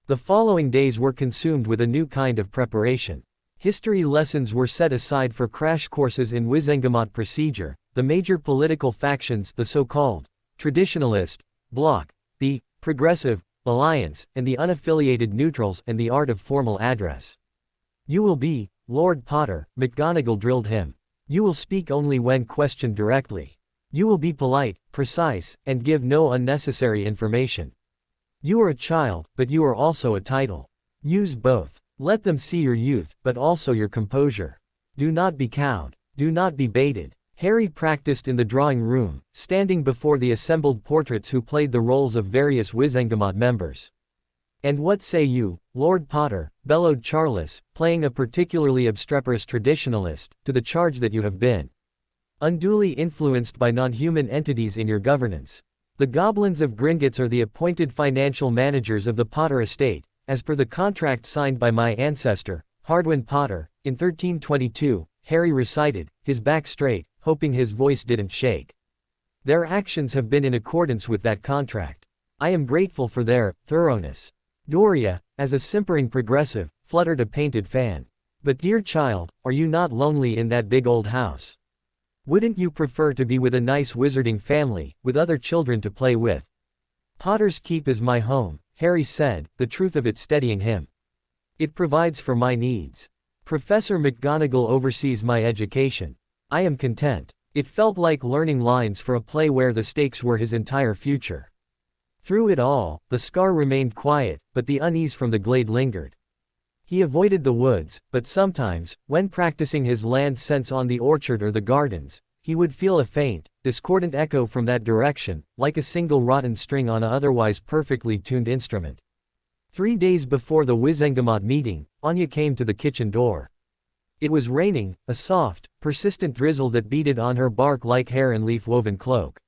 B: The following days were consumed with a new kind of preparation. History lessons were set aside for crash courses in Wizengamot procedure, the major political factions, the so-called traditionalist bloc, the progressive alliance, and the unaffiliated neutrals, and the art of formal address. You will be Lord Potter, McGonagall drilled him. You will speak only when questioned directly. You will be polite, precise, and give no unnecessary information. You are a child, but you are also a title. Use both. Let them see your youth, but also your composure. Do not be cowed. Do not be baited. Harry practiced in the drawing room, standing before the assembled portraits who played the roles of various Wizengamot members. "And what say you, Lord Potter?" bellowed Charles, playing a particularly obstreperous traditionalist, "to the charge that you have been unduly influenced by non-human entities in your governance. The Goblins of Gringotts are the appointed financial managers of the Potter estate, as per the contract signed by my ancestor, Hardwin Potter, in 1322, Harry recited, his back straight, hoping his voice didn't shake. Their actions have been in accordance with that contract. I am grateful for their thoroughness. Doria, as a simpering progressive, fluttered a painted fan. But dear child, are you not lonely in that big old house? Wouldn't you prefer to be with a nice wizarding family, with other children to play with? Potter's Keep is my home, Harry said, the truth of it steadying him. It provides for my needs. Professor McGonagall oversees my education. I am content. It felt like learning lines for a play where the stakes were his entire future. Through it all, the scar remained quiet, but the unease from the glade lingered. He avoided the woods, but sometimes, when practicing his land sense on the orchard or the gardens, he would feel a faint, discordant echo from that direction, like a single rotten string on an otherwise perfectly tuned instrument. 3 days before the Wizengamot meeting, Anya came to the kitchen door. It was raining, a soft, persistent drizzle that beaded on her bark-like hair and leaf-woven cloak.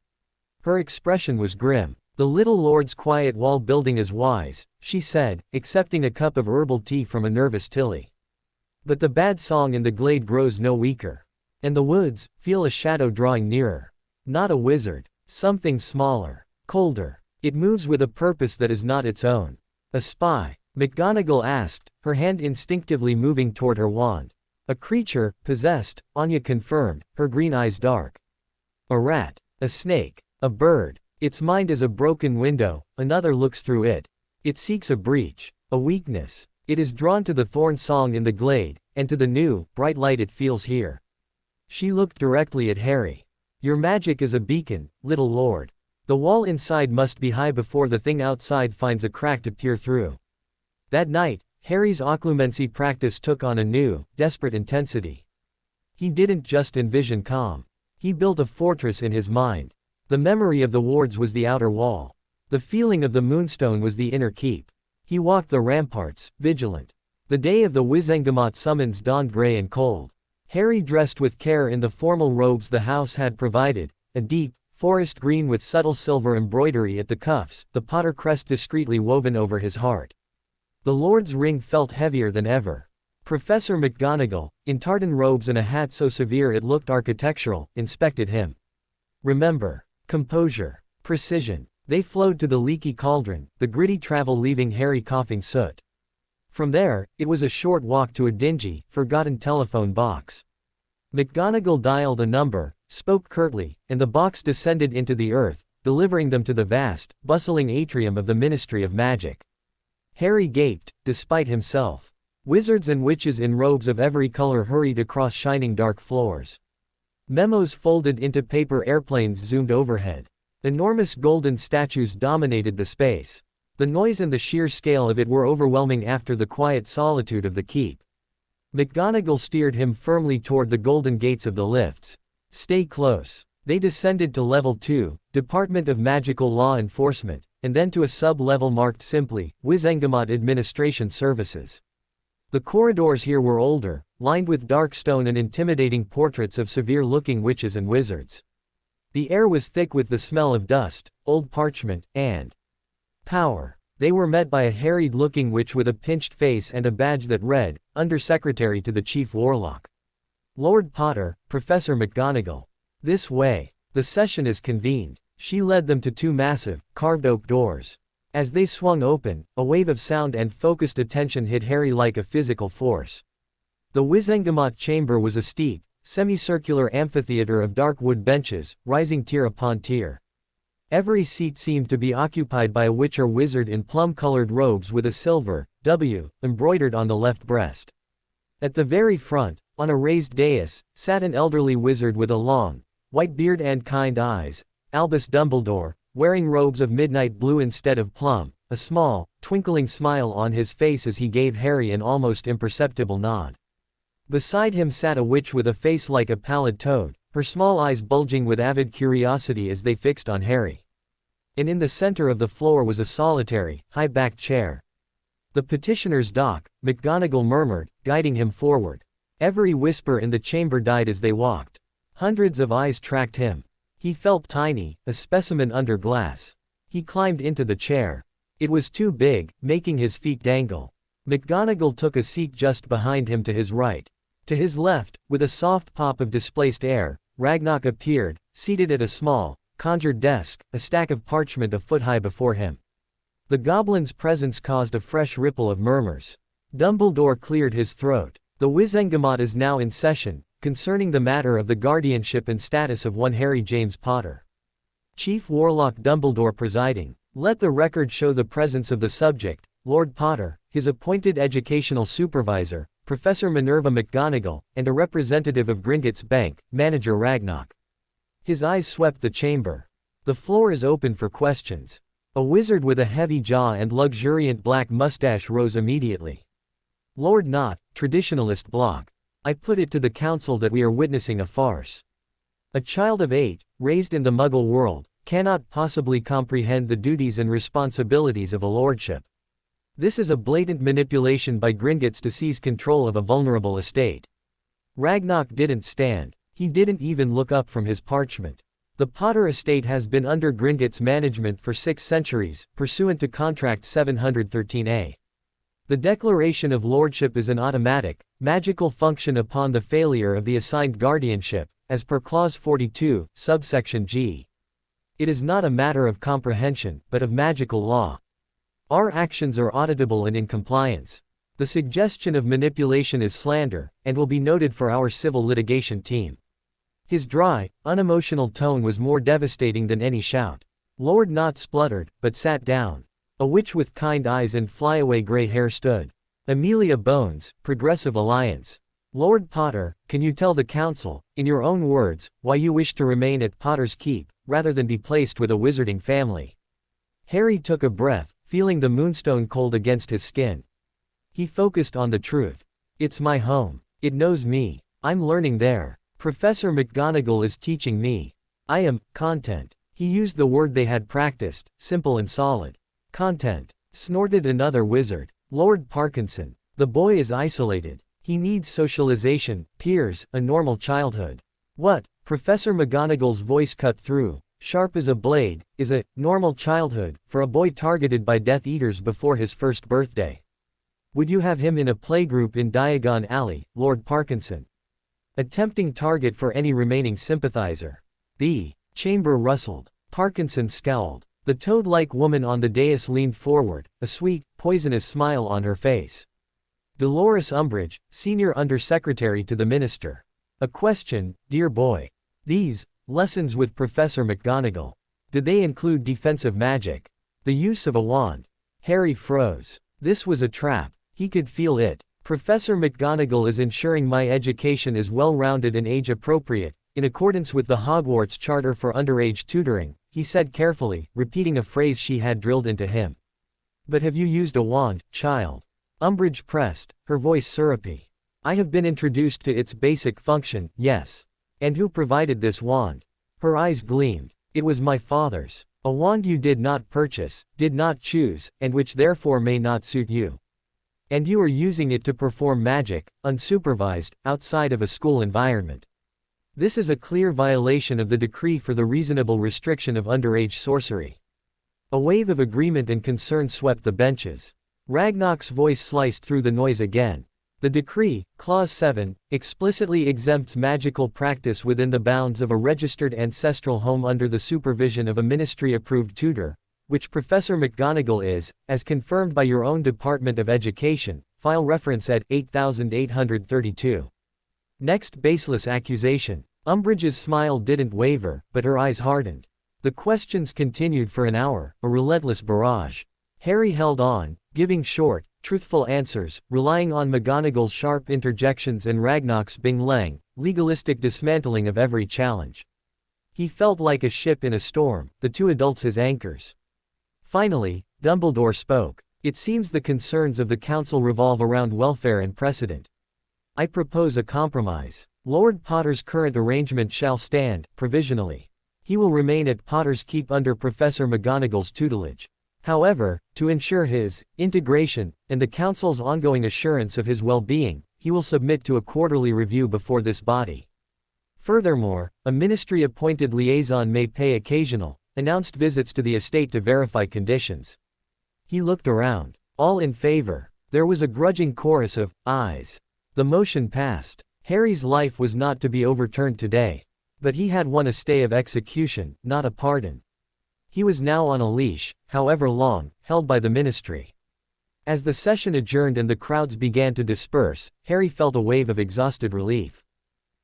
B: Her expression was grim. "The little lord's quiet wall building is wise," she said, accepting a cup of herbal tea from a nervous Tilly. "But the bad song in the glade grows no weaker. And the woods feel a shadow drawing nearer. Not a wizard. Something smaller. Colder. It moves with a purpose that is not its own." "A spy?" McGonagall asked, her hand instinctively moving toward her wand. "A creature, possessed," Anya confirmed, her green eyes dark. "A rat. A snake. A bird. Its mind is a broken window, another looks through it. It seeks a breach, a weakness. It is drawn to the thorn song in the glade, and to the new, bright light it feels here." She looked directly at Harry. "Your magic is a beacon, little lord. The wall inside must be high before the thing outside finds a crack to peer through." That night, Harry's Occlumency practice took on a new, desperate intensity. He didn't just envision calm. He built a fortress in his mind. The memory of the wards was the outer wall. The feeling of the moonstone was the inner keep. He walked the ramparts, vigilant. The day of the Wizengamot summons dawned gray and cold. Harry dressed with care in the formal robes the house had provided, a deep, forest green with subtle silver embroidery at the cuffs, the Potter crest discreetly woven over his heart. The Lord's ring felt heavier than ever. Professor McGonagall, in tartan robes and a hat so severe it looked architectural, inspected him. Remember. Composure. Precision. They flowed to the leaky cauldron, the gritty travel leaving Harry coughing soot. From there, it was a short walk to a dingy, forgotten telephone box. McGonagall dialed a number, spoke curtly, and the box descended into the earth, delivering them to the vast, bustling atrium of the Ministry of Magic. Harry gaped, despite himself. Wizards and witches in robes of every color hurried across shining dark floors. Memos folded into paper airplanes zoomed overhead. Enormous golden statues dominated the space. The noise and the sheer scale of it were overwhelming after the quiet solitude of the keep. McGonagall steered him firmly toward the golden gates of the lifts. "Stay close." They descended to Level 2, Department of Magical Law Enforcement, and then to a sub-level marked simply, Wizengamot Administration Services. The corridors here were older, lined with dark stone and intimidating portraits of severe-looking witches and wizards. The air was thick with the smell of dust, old parchment, and power. They were met by a harried-looking witch with a pinched face and a badge that read, Undersecretary to the Chief Warlock. Lord Potter, Professor McGonagall. This way. The session is convened. She led them to two massive, carved oak doors. As they swung open, a wave of sound and focused attention hit Harry like a physical force. The Wizengamot chamber was a steep, semicircular amphitheater of dark wood benches, rising tier upon tier. Every seat seemed to be occupied by a witch or wizard in plum-colored robes with a silver W embroidered on the left breast. At the very front, on a raised dais, sat an elderly wizard with a long, white beard and kind eyes, Albus Dumbledore, wearing robes of midnight blue instead of plum, a small, twinkling smile on his face as he gave Harry an almost imperceptible nod. Beside him sat a witch with a face like a pallid toad, her small eyes bulging with avid curiosity as they fixed on Harry. And in the center of the floor was a solitary, high-backed chair. The petitioner's dock, McGonagall murmured, guiding him forward. Every whisper in the chamber died as they walked. Hundreds of eyes tracked him. He felt tiny, a specimen under glass. He climbed into the chair. It was too big, making his feet dangle. McGonagall took a seat just behind him to his right. To his left, with a soft pop of displaced air, Ragnok appeared, seated at a small, conjured desk, a stack of parchment a foot high before him. The goblin's presence caused a fresh ripple of murmurs. Dumbledore cleared his throat. The Wizengamot is now in session, concerning the matter of the guardianship and status of one Harry James Potter. Chief Warlock Dumbledore presiding. Let the record show the presence of the subject, Lord Potter, his appointed educational supervisor, Professor Minerva McGonagall, and a representative of Gringotts Bank, Manager Ragnok. His eyes swept the chamber. The floor is open for questions. A wizard with a heavy jaw and luxuriant black mustache rose immediately. Lord Not, Traditionalist Blog. I put it to the council that we are witnessing a farce. A child of 8, raised in the Muggle world, cannot possibly comprehend the duties and responsibilities of a lordship. This is a blatant manipulation by Gringotts to seize control of a vulnerable estate. Ragnok didn't stand. He didn't even look up from his parchment. The Potter estate has been under Gringotts management for 6 centuries, pursuant to Contract 713A. The declaration of lordship is an automatic, magical function upon the failure of the assigned guardianship, as per Clause 42, subsection G. It is not a matter of comprehension, but of magical law. Our actions are auditable and in compliance. The suggestion of manipulation is slander, and will be noted for our civil litigation team. His dry, unemotional tone was more devastating than any shout. Lord Not spluttered, but sat down. A witch with kind eyes and flyaway gray hair stood. Amelia Bones, Progressive Alliance. Lord Potter, can you tell the council, in your own words, why you wish to remain at Potter's Keep, rather than be placed with a wizarding family? Harry took a breath, feeling the moonstone cold against his skin. He focused on the truth. It's my home. It knows me. I'm learning there. Professor McGonagall is teaching me. I am content. He used the word they had practiced, simple and solid. Content, snorted another wizard. Lord Parkinson. The boy is isolated. He needs socialization, peers, a normal childhood. What? Professor McGonagall's voice cut through, sharp as a blade, is a normal childhood for a boy targeted by Death Eaters before his first birthday. Would you have him in a playgroup in Diagon Alley, Lord Parkinson? A tempting target for any remaining sympathizer. The chamber rustled. Parkinson scowled. The toad-like woman on the dais leaned forward, a sweet, poisonous smile on her face. Dolores Umbridge, Senior Undersecretary to the Minister. A question, dear boy. These lessons with Professor McGonagall. Did they include defensive magic? The use of a wand? Harry froze. This was a trap. He could feel it. Professor McGonagall is ensuring my education is well-rounded and age-appropriate, in accordance with the Hogwarts Charter for Underage Tutoring, he said carefully, repeating a phrase she had drilled into him. But have you used a wand, child? Umbridge pressed, her voice syrupy. I have been introduced to its basic function, yes. And who provided this wand? Her eyes gleamed. It was my father's. A wand you did not purchase, did not choose, and which therefore may not suit you. And you are using it to perform magic, unsupervised, outside of a school environment. This is a clear violation of the decree for the reasonable restriction of underage sorcery. A wave of agreement and concern swept the benches. Ragnok's voice sliced through the noise again. The decree, Clause 7, explicitly exempts magical practice within the bounds of a registered ancestral home under the supervision of a ministry-approved tutor, which Professor McGonagall is, as confirmed by your own Department of Education, file reference at 8832. Next baseless accusation. Umbridge's smile didn't waver, but her eyes hardened. The questions continued for an hour, a relentless barrage. Harry held on, giving short, truthful answers, relying on McGonagall's sharp interjections and Ragnok's bing-lang, legalistic dismantling of every challenge. He felt like a ship in a storm, the two adults his anchors. Finally, Dumbledore spoke. It seems the concerns of the council revolve around welfare and precedent. I propose a compromise. Lord Potter's current arrangement shall stand, provisionally. He will remain at Potter's Keep under Professor McGonagall's tutelage. However, to ensure his integration, and the council's ongoing assurance of his well-being, he will submit to a quarterly review before this body. Furthermore, a ministry-appointed liaison may pay occasional, announced visits to the estate to verify conditions. He looked around. All in favor. There was a grudging chorus of ayes. The motion passed. Harry's life was not to be overturned today. But he had won a stay of execution, not a pardon. He was now on a leash, however long, held by the ministry. As the session adjourned and the crowds began to disperse, Harry felt a wave of exhausted relief.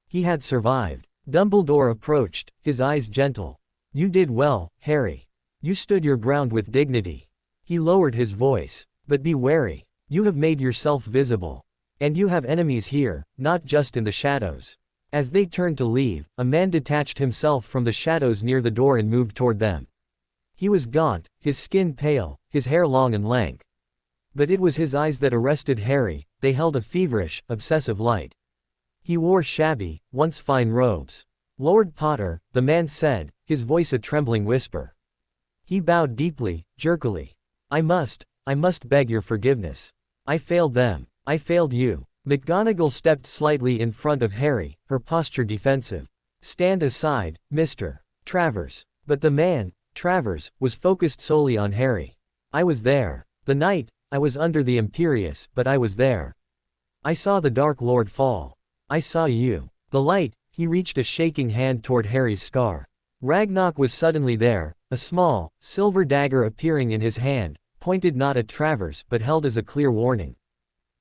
B: He had survived. Dumbledore approached, his eyes gentle. You did well, Harry. You stood your ground with dignity. He lowered his voice. But be wary. You have made yourself visible. And you have enemies here, not just in the shadows. As they turned to leave, a man detached himself from the shadows near the door and moved toward them. He was gaunt, his skin pale, his hair long and lank. But it was his eyes that arrested Harry, they held a feverish, obsessive light. He wore shabby, once fine robes. Lord Potter, the man said, his voice a trembling whisper. He bowed deeply, jerkily. I must beg your forgiveness. I failed them. I failed you. McGonagall stepped slightly in front of Harry, her posture defensive. Stand aside, Mr. Travers. But the man, Travers, was focused solely on Harry. I was there. The night, I was under the Imperius, but I was there. I saw the Dark Lord fall. I saw you. The light, he reached a shaking hand toward Harry's scar. Ragnok was suddenly there, a small, silver dagger appearing in his hand, pointed not at Travers but held as a clear warning.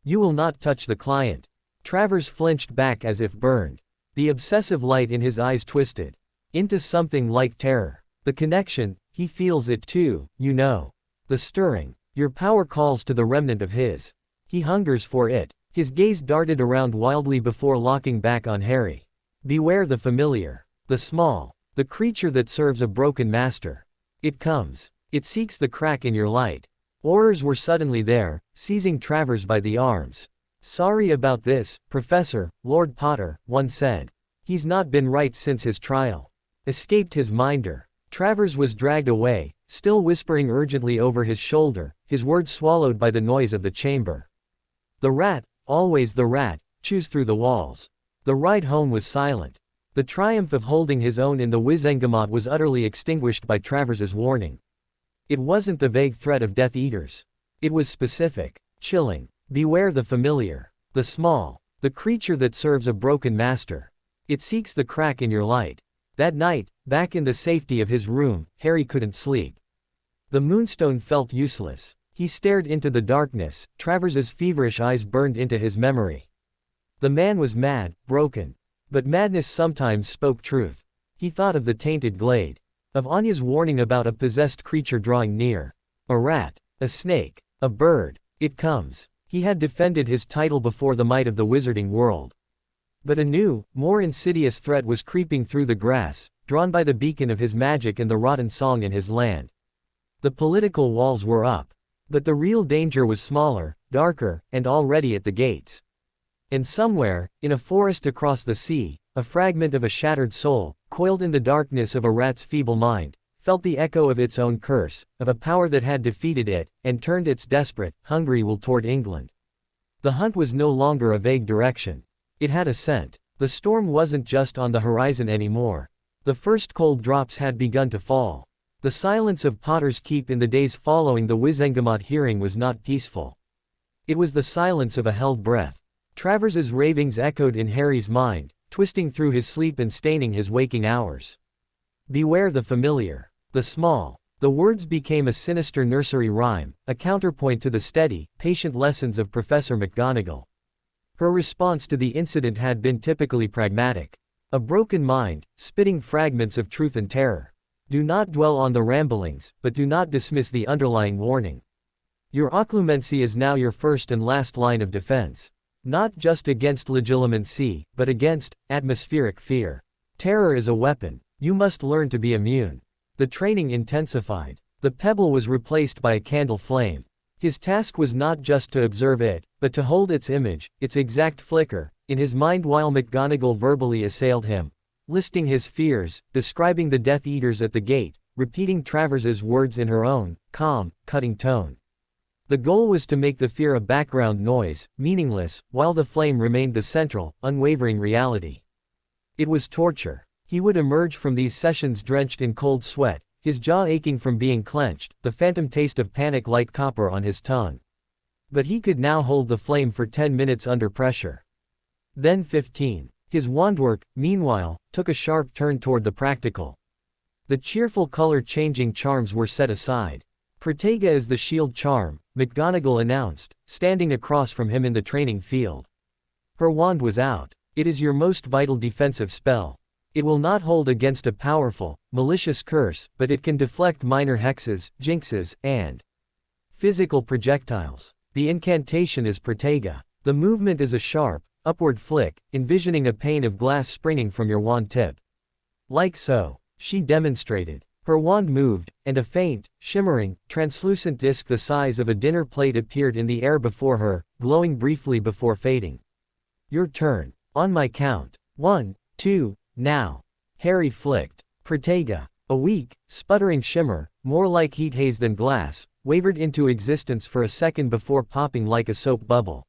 B: You will not touch the client. Travers flinched back as if burned. The obsessive light in his eyes twisted into something like terror. The connection, he feels it too, you know. The stirring. Your power calls to the remnant of his. He hungers for it. His gaze darted around wildly before locking back on Harry. Beware the familiar. The small. The creature that serves a broken master. It comes. It seeks the crack in your light. Aurors were suddenly there, seizing Travers by the arms. Sorry about this, Professor, Lord Potter, one said. He's not been right since his trial. Escaped his minder. Travers was dragged away, still whispering urgently over his shoulder, his words swallowed by the noise of the chamber. The rat, always the rat, chews through the walls. The ride home was silent. The triumph of holding his own in the Wizengamot was utterly extinguished by Travers's warning. It wasn't the vague threat of Death Eaters. It was specific, chilling. Beware the familiar. The small. The creature that serves a broken master. It seeks the crack in your light. That night, back in the safety of his room, Harry couldn't sleep. The moonstone felt useless. He stared into the darkness, Travers's feverish eyes burned into his memory. The man was mad, broken. But madness sometimes spoke truth. He thought of the tainted glade. Of Anya's warning about a possessed creature drawing near. A rat. A snake. A bird. It comes. He had defended his title before the might of the wizarding world. But a new, more insidious threat was creeping through the grass, drawn by the beacon of his magic and the rotten song in his land. The political walls were up. But the real danger was smaller, darker, and already at the gates. And somewhere, in a forest across the sea, a fragment of a shattered soul, coiled in the darkness of a rat's feeble mind, felt the echo of its own curse, of a power that had defeated it, and turned its desperate, hungry will toward England. The hunt was no longer a vague direction. It had a scent. The storm wasn't just on the horizon anymore. The first cold drops had begun to fall. The silence of Potter's Keep in the days following the Wizengamot hearing was not peaceful. It was the silence of a held breath. Travers's ravings echoed in Harry's mind, twisting through his sleep and staining his waking hours. Beware the familiar. The small. The words became a sinister nursery rhyme, a counterpoint to the steady, patient lessons of Professor McGonagall. Her response to the incident had been typically pragmatic. A broken mind, spitting fragments of truth and terror. Do not dwell on the ramblings, but do not dismiss the underlying warning. Your occlumency is now your first and last line of defense. Not just against legilimency, but against atmospheric fear. Terror is a weapon. You must learn to be immune. The training intensified. The pebble was replaced by a candle flame. His task was not just to observe it, but to hold its image, its exact flicker, in his mind while McGonagall verbally assailed him, listing his fears, describing the Death Eaters at the gate, repeating Travers's words in her own, calm, cutting tone. The goal was to make the fear a background noise, meaningless, while the flame remained the central, unwavering reality. It was torture. He would emerge from these sessions drenched in cold sweat, his jaw aching from being clenched, the phantom taste of panic like copper on his tongue. But he could now hold the flame for 10 minutes under pressure. Then 15. His wandwork, meanwhile, took a sharp turn toward the practical. The cheerful color-changing charms were set aside. Protega is the shield charm, McGonagall announced, standing across from him in the training field. Her wand was out. It is your most vital defensive spell. It will not hold against a powerful, malicious curse, but it can deflect minor hexes, jinxes, and physical projectiles. The incantation is Protega. The movement is a sharp, upward flick, envisioning a pane of glass springing from your wand tip. Like so, she demonstrated. Her wand moved, and a faint, shimmering, translucent disc the size of a dinner plate appeared in the air before her, glowing briefly before fading. Your turn. On my count. 1, 2, now. Harry flicked. Protega. A weak, sputtering shimmer, more like heat haze than glass, wavered into existence for a second before popping like a soap bubble.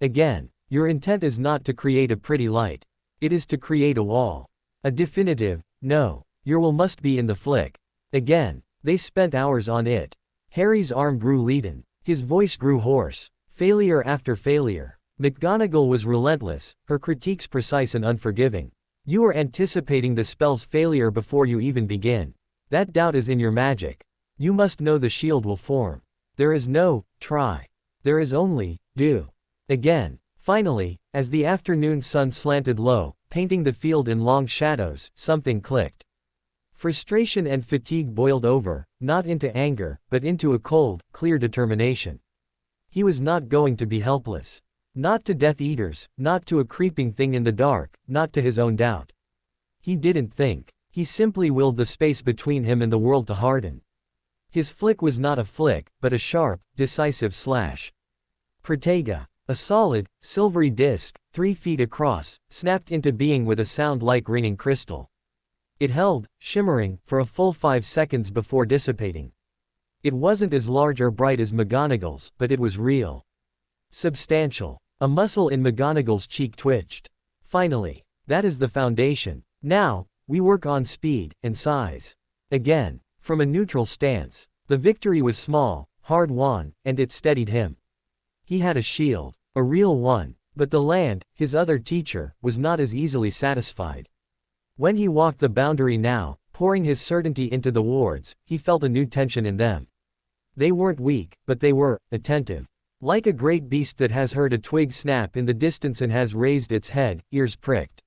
B: Again. Your intent is not to create a pretty light. It is to create a wall. A definitive, no. Your will must be in the flick. Again. They spent hours on it. Harry's arm grew leaden. His voice grew hoarse. Failure after failure. McGonagall was relentless, her critiques precise and unforgiving. You are anticipating the spell's failure before you even begin. That doubt is in your magic. You must know the shield will form. There is no try. There is only do. Again. Finally, as the afternoon sun slanted low, painting the field in long shadows, something clicked. Frustration and fatigue boiled over, not into anger, but into a cold, clear determination. He was not going to be helpless. Not to Death Eaters, not to a creeping thing in the dark, not to his own doubt. He didn't think. He simply willed the space between him and the world to harden. His flick was not a flick, but a sharp, decisive slash. Protega. A solid, silvery disc, 3 feet across, snapped into being with a sound like ringing crystal. It held, shimmering, for a full 5 seconds before dissipating. It wasn't as large or bright as McGonagall's, but it was real. Substantial. A muscle in McGonagall's cheek twitched. Finally. That is the foundation. Now, we work on speed and size. Again. From a neutral stance. The victory was small, hard-won, and it steadied him. He had a shield. A real one. But the land, his other teacher, was not as easily satisfied. When he walked the boundary now, pouring his certainty into the wards, he felt a new tension in them. They weren't weak, but they were attentive. Like a great beast that has heard a twig snap in the distance and has raised its head, ears pricked.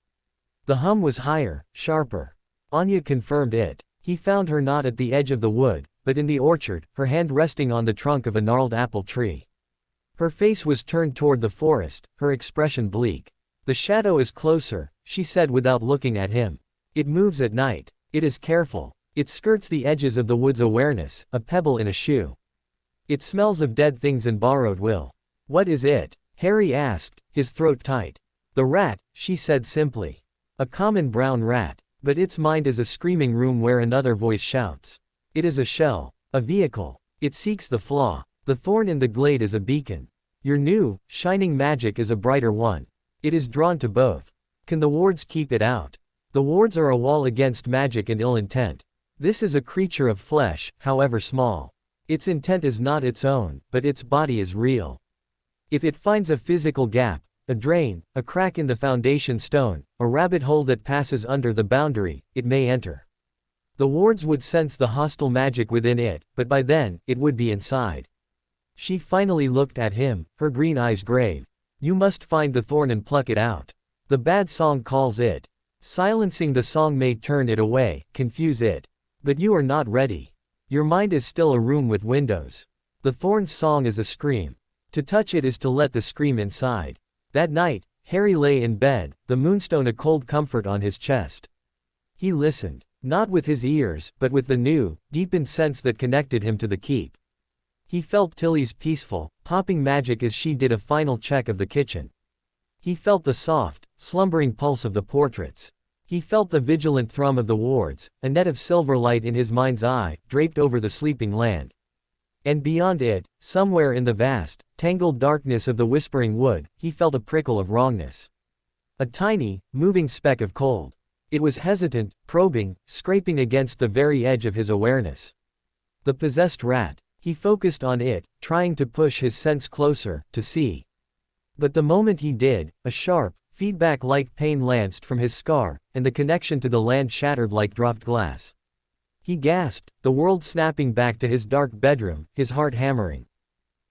B: The hum was higher, sharper. Anya confirmed it. He found her not at the edge of the wood, but in the orchard, her hand resting on the trunk of a gnarled apple tree. Her face was turned toward the forest, her expression bleak. The shadow is closer, she said without looking at him. It moves at night. It is careful. It skirts the edges of the wood's awareness, a pebble in a shoe. It smells of dead things and borrowed will. What is it? Harry asked, his throat tight. The rat, she said simply. A common brown rat. But its mind is a screaming room where another voice shouts. It is a shell, a vehicle. It seeks the flaw. The thorn in the glade is a beacon. Your new, shining magic is a brighter one. It is drawn to both. Can the wards keep it out? The wards are a wall against magic and ill intent. This is a creature of flesh, however small. Its intent is not its own, but its body is real. If it finds a physical gap, a drain, a crack in the foundation stone, a rabbit hole that passes under the boundary, it may enter. The wards would sense the hostile magic within it, but by then, it would be inside. She finally looked at him, her green eyes grave. You must find the thorn and pluck it out. The bad song calls it. Silencing the song may turn it away, confuse it. But you are not ready. Your mind is still a room with windows. The thorn's song is a scream. To touch it is to let the scream inside. That night, Harry lay in bed, the moonstone a cold comfort on his chest. He listened, not with his ears, but with the new, deepened sense that connected him to the keep. He felt Tilly's peaceful, popping magic as she did a final check of the kitchen. He felt the soft, slumbering pulse of the portraits. He felt the vigilant thrum of the wards, a net of silver light in his mind's eye, draped over the sleeping land. And beyond it, somewhere in the vast, tangled darkness of the whispering wood, he felt a prickle of wrongness. A tiny, moving speck of cold. It was hesitant, probing, scraping against the very edge of his awareness. The possessed rat. He focused on it, trying to push his sense closer, to see. But the moment he did, a sharp, feedback-like pain lanced from his scar, and the connection to the land shattered like dropped glass. He gasped, the world snapping back to his dark bedroom, his heart hammering.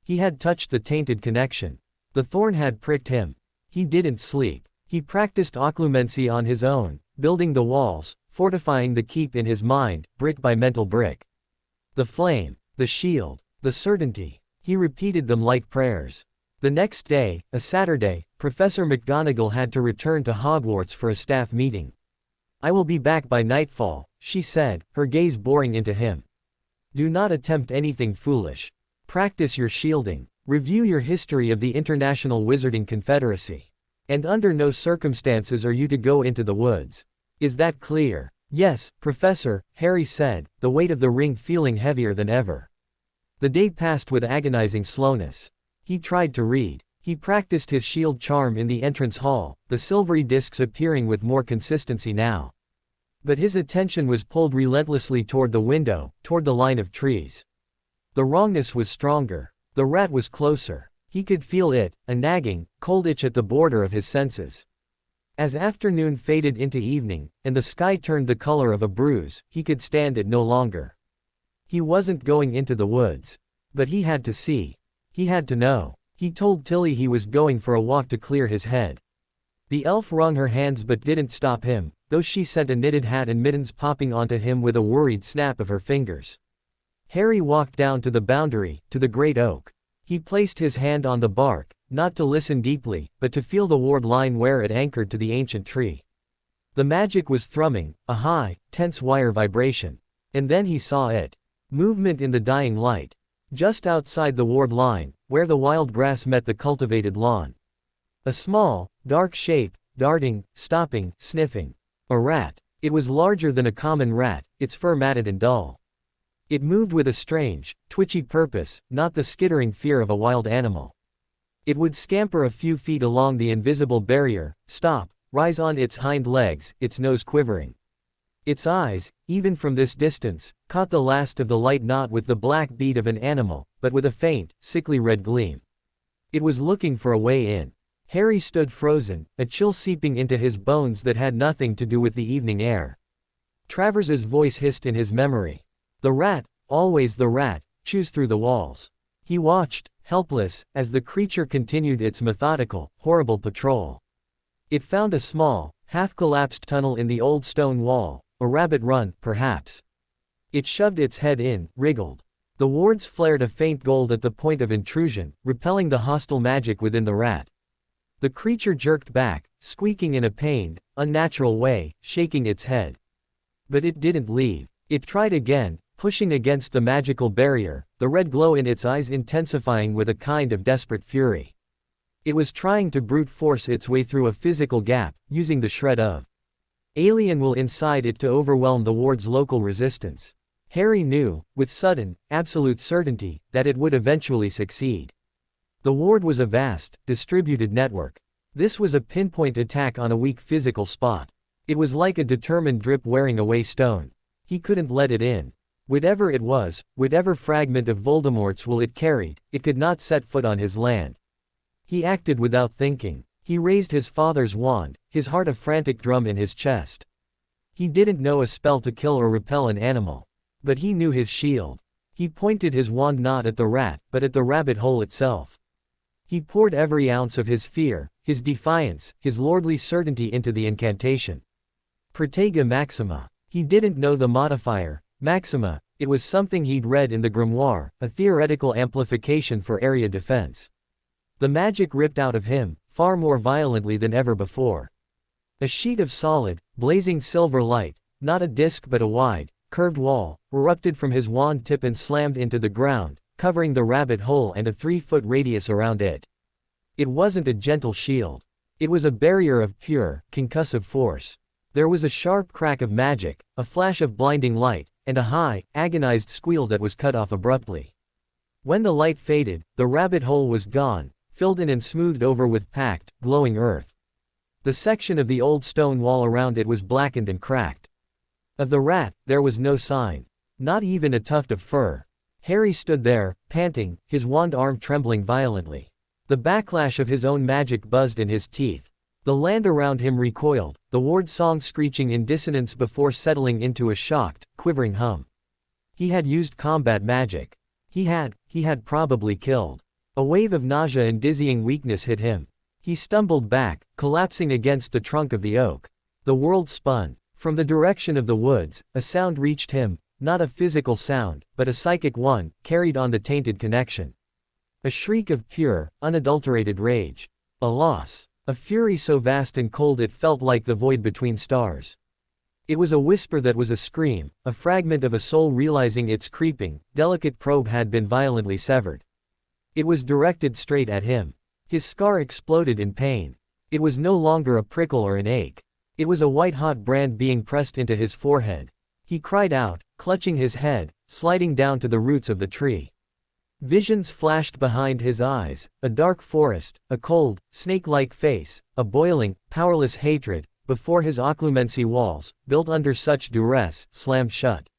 B: He had touched the tainted connection. The thorn had pricked him. He didn't sleep. He practiced occlumency on his own, building the walls, fortifying the keep in his mind, brick by mental brick. The flame, the shield, the certainty. He repeated them like prayers. The next day, a Saturday, Professor McGonagall had to return to Hogwarts for a staff meeting. I will be back by nightfall, she said, her gaze boring into him. Do not attempt anything foolish. Practice your shielding. Review your history of the International Wizarding Confederacy. And under no circumstances are you to go into the woods. Is that clear? Yes, Professor, Harry said, the weight of the ring feeling heavier than ever. The day passed with agonizing slowness. He tried to read. He practiced his shield charm in the entrance hall, the silvery discs appearing with more consistency now. But his attention was pulled relentlessly toward the window, toward the line of trees. The wrongness was stronger. The rat was closer. He could feel it, a nagging, cold itch at the border of his senses. As afternoon faded into evening, and the sky turned the color of a bruise, he could stand it no longer. He wasn't going into the woods. But he had to see. He had to know. He told Tilly he was going for a walk to clear his head. The elf wrung her hands but didn't stop him, though she sent a knitted hat and mittens popping onto him with a worried snap of her fingers. Harry walked down to the boundary, to the great oak. He placed his hand on the bark, not to listen deeply, but to feel the ward line where it anchored to the ancient tree. The magic was thrumming, a high, tense wire vibration. And then he saw it. Movement in the dying light. Just outside the ward line, where the wild grass met the cultivated lawn. A small, dark shape, darting, stopping, sniffing. A rat. It was larger than a common rat, its fur matted and dull. It moved with a strange, twitchy purpose, not the skittering fear of a wild animal. It would scamper a few feet along the invisible barrier, stop, rise on its hind legs, its nose quivering. Its eyes, even from this distance, caught the last of the light not with the black bead of an animal, but with a faint, sickly red gleam. It was looking for a way in. Harry stood frozen, a chill seeping into his bones that had nothing to do with the evening air. Travers's voice hissed in his memory. The rat, always the rat, chews through the walls. He watched, helpless, as the creature continued its methodical, horrible patrol. It found a small, half-collapsed tunnel in the old stone wall, a rabbit run, perhaps. It shoved its head in, wriggled. The wards flared a faint gold at the point of intrusion, repelling the hostile magic within the rat. The creature jerked back, squeaking in a pained, unnatural way, shaking its head. But it didn't leave. It tried again, pushing against the magical barrier, the red glow in its eyes intensifying with a kind of desperate fury. It was trying to brute force its way through a physical gap, using the shred of Alien will inside it to overwhelm the ward's local resistance. Harry knew, with sudden, absolute certainty, that it would eventually succeed. The ward was a vast, distributed network. This was a pinpoint attack on a weak physical spot. It was like a determined drip wearing away stone. He couldn't let it in. Whatever it was, whatever fragment of Voldemort's will it carried, it could not set foot on his land. He acted without thinking. He raised his father's wand, his heart a frantic drum in his chest. He didn't know a spell to kill or repel an animal. But he knew his shield. He pointed his wand not at the rat, but at the rabbit hole itself. He poured every ounce of his fear, his defiance, his lordly certainty into the incantation. Protega Maxima. He didn't know the modifier, Maxima, it was something he'd read in the grimoire, a theoretical amplification for area defense. The magic ripped out of him, far more violently than ever before. A sheet of solid, blazing silver light, not a disc but a wide, curved wall, erupted from his wand tip and slammed into the ground, covering the rabbit hole and a 3-foot radius around it. It wasn't a gentle shield. It was a barrier of pure, concussive force. There was a sharp crack of magic, a flash of blinding light, and a high, agonized squeal that was cut off abruptly. When the light faded, the rabbit hole was gone, filled in and smoothed over with packed, glowing earth. The section of the old stone wall around it was blackened and cracked. Of the rat, there was no sign. Not even a tuft of fur. Harry stood there, panting, his wand arm trembling violently. The backlash of his own magic buzzed in his teeth. The land around him recoiled, the ward's song screeching in dissonance before settling into a shocked, quivering hum. He had used combat magic. He had probably killed. A wave of nausea and dizzying weakness hit him. He stumbled back, collapsing against the trunk of the oak. The world spun. From the direction of the woods, a sound reached him, not a physical sound, but a psychic one, carried on the tainted connection. A shriek of pure, unadulterated rage. A loss. A fury so vast and cold it felt like the void between stars. It was a whisper that was a scream, a fragment of a soul realizing its creeping, delicate probe had been violently severed. It was directed straight at him. His scar exploded in pain. It was no longer a prickle or an ache. It was a white-hot brand being pressed into his forehead. He cried out, clutching his head, sliding down to the roots of the tree. Visions flashed behind his eyes, a dark forest, a cold, snake-like face, a boiling, powerless hatred, before his occlumency walls, built under such duress, slammed shut.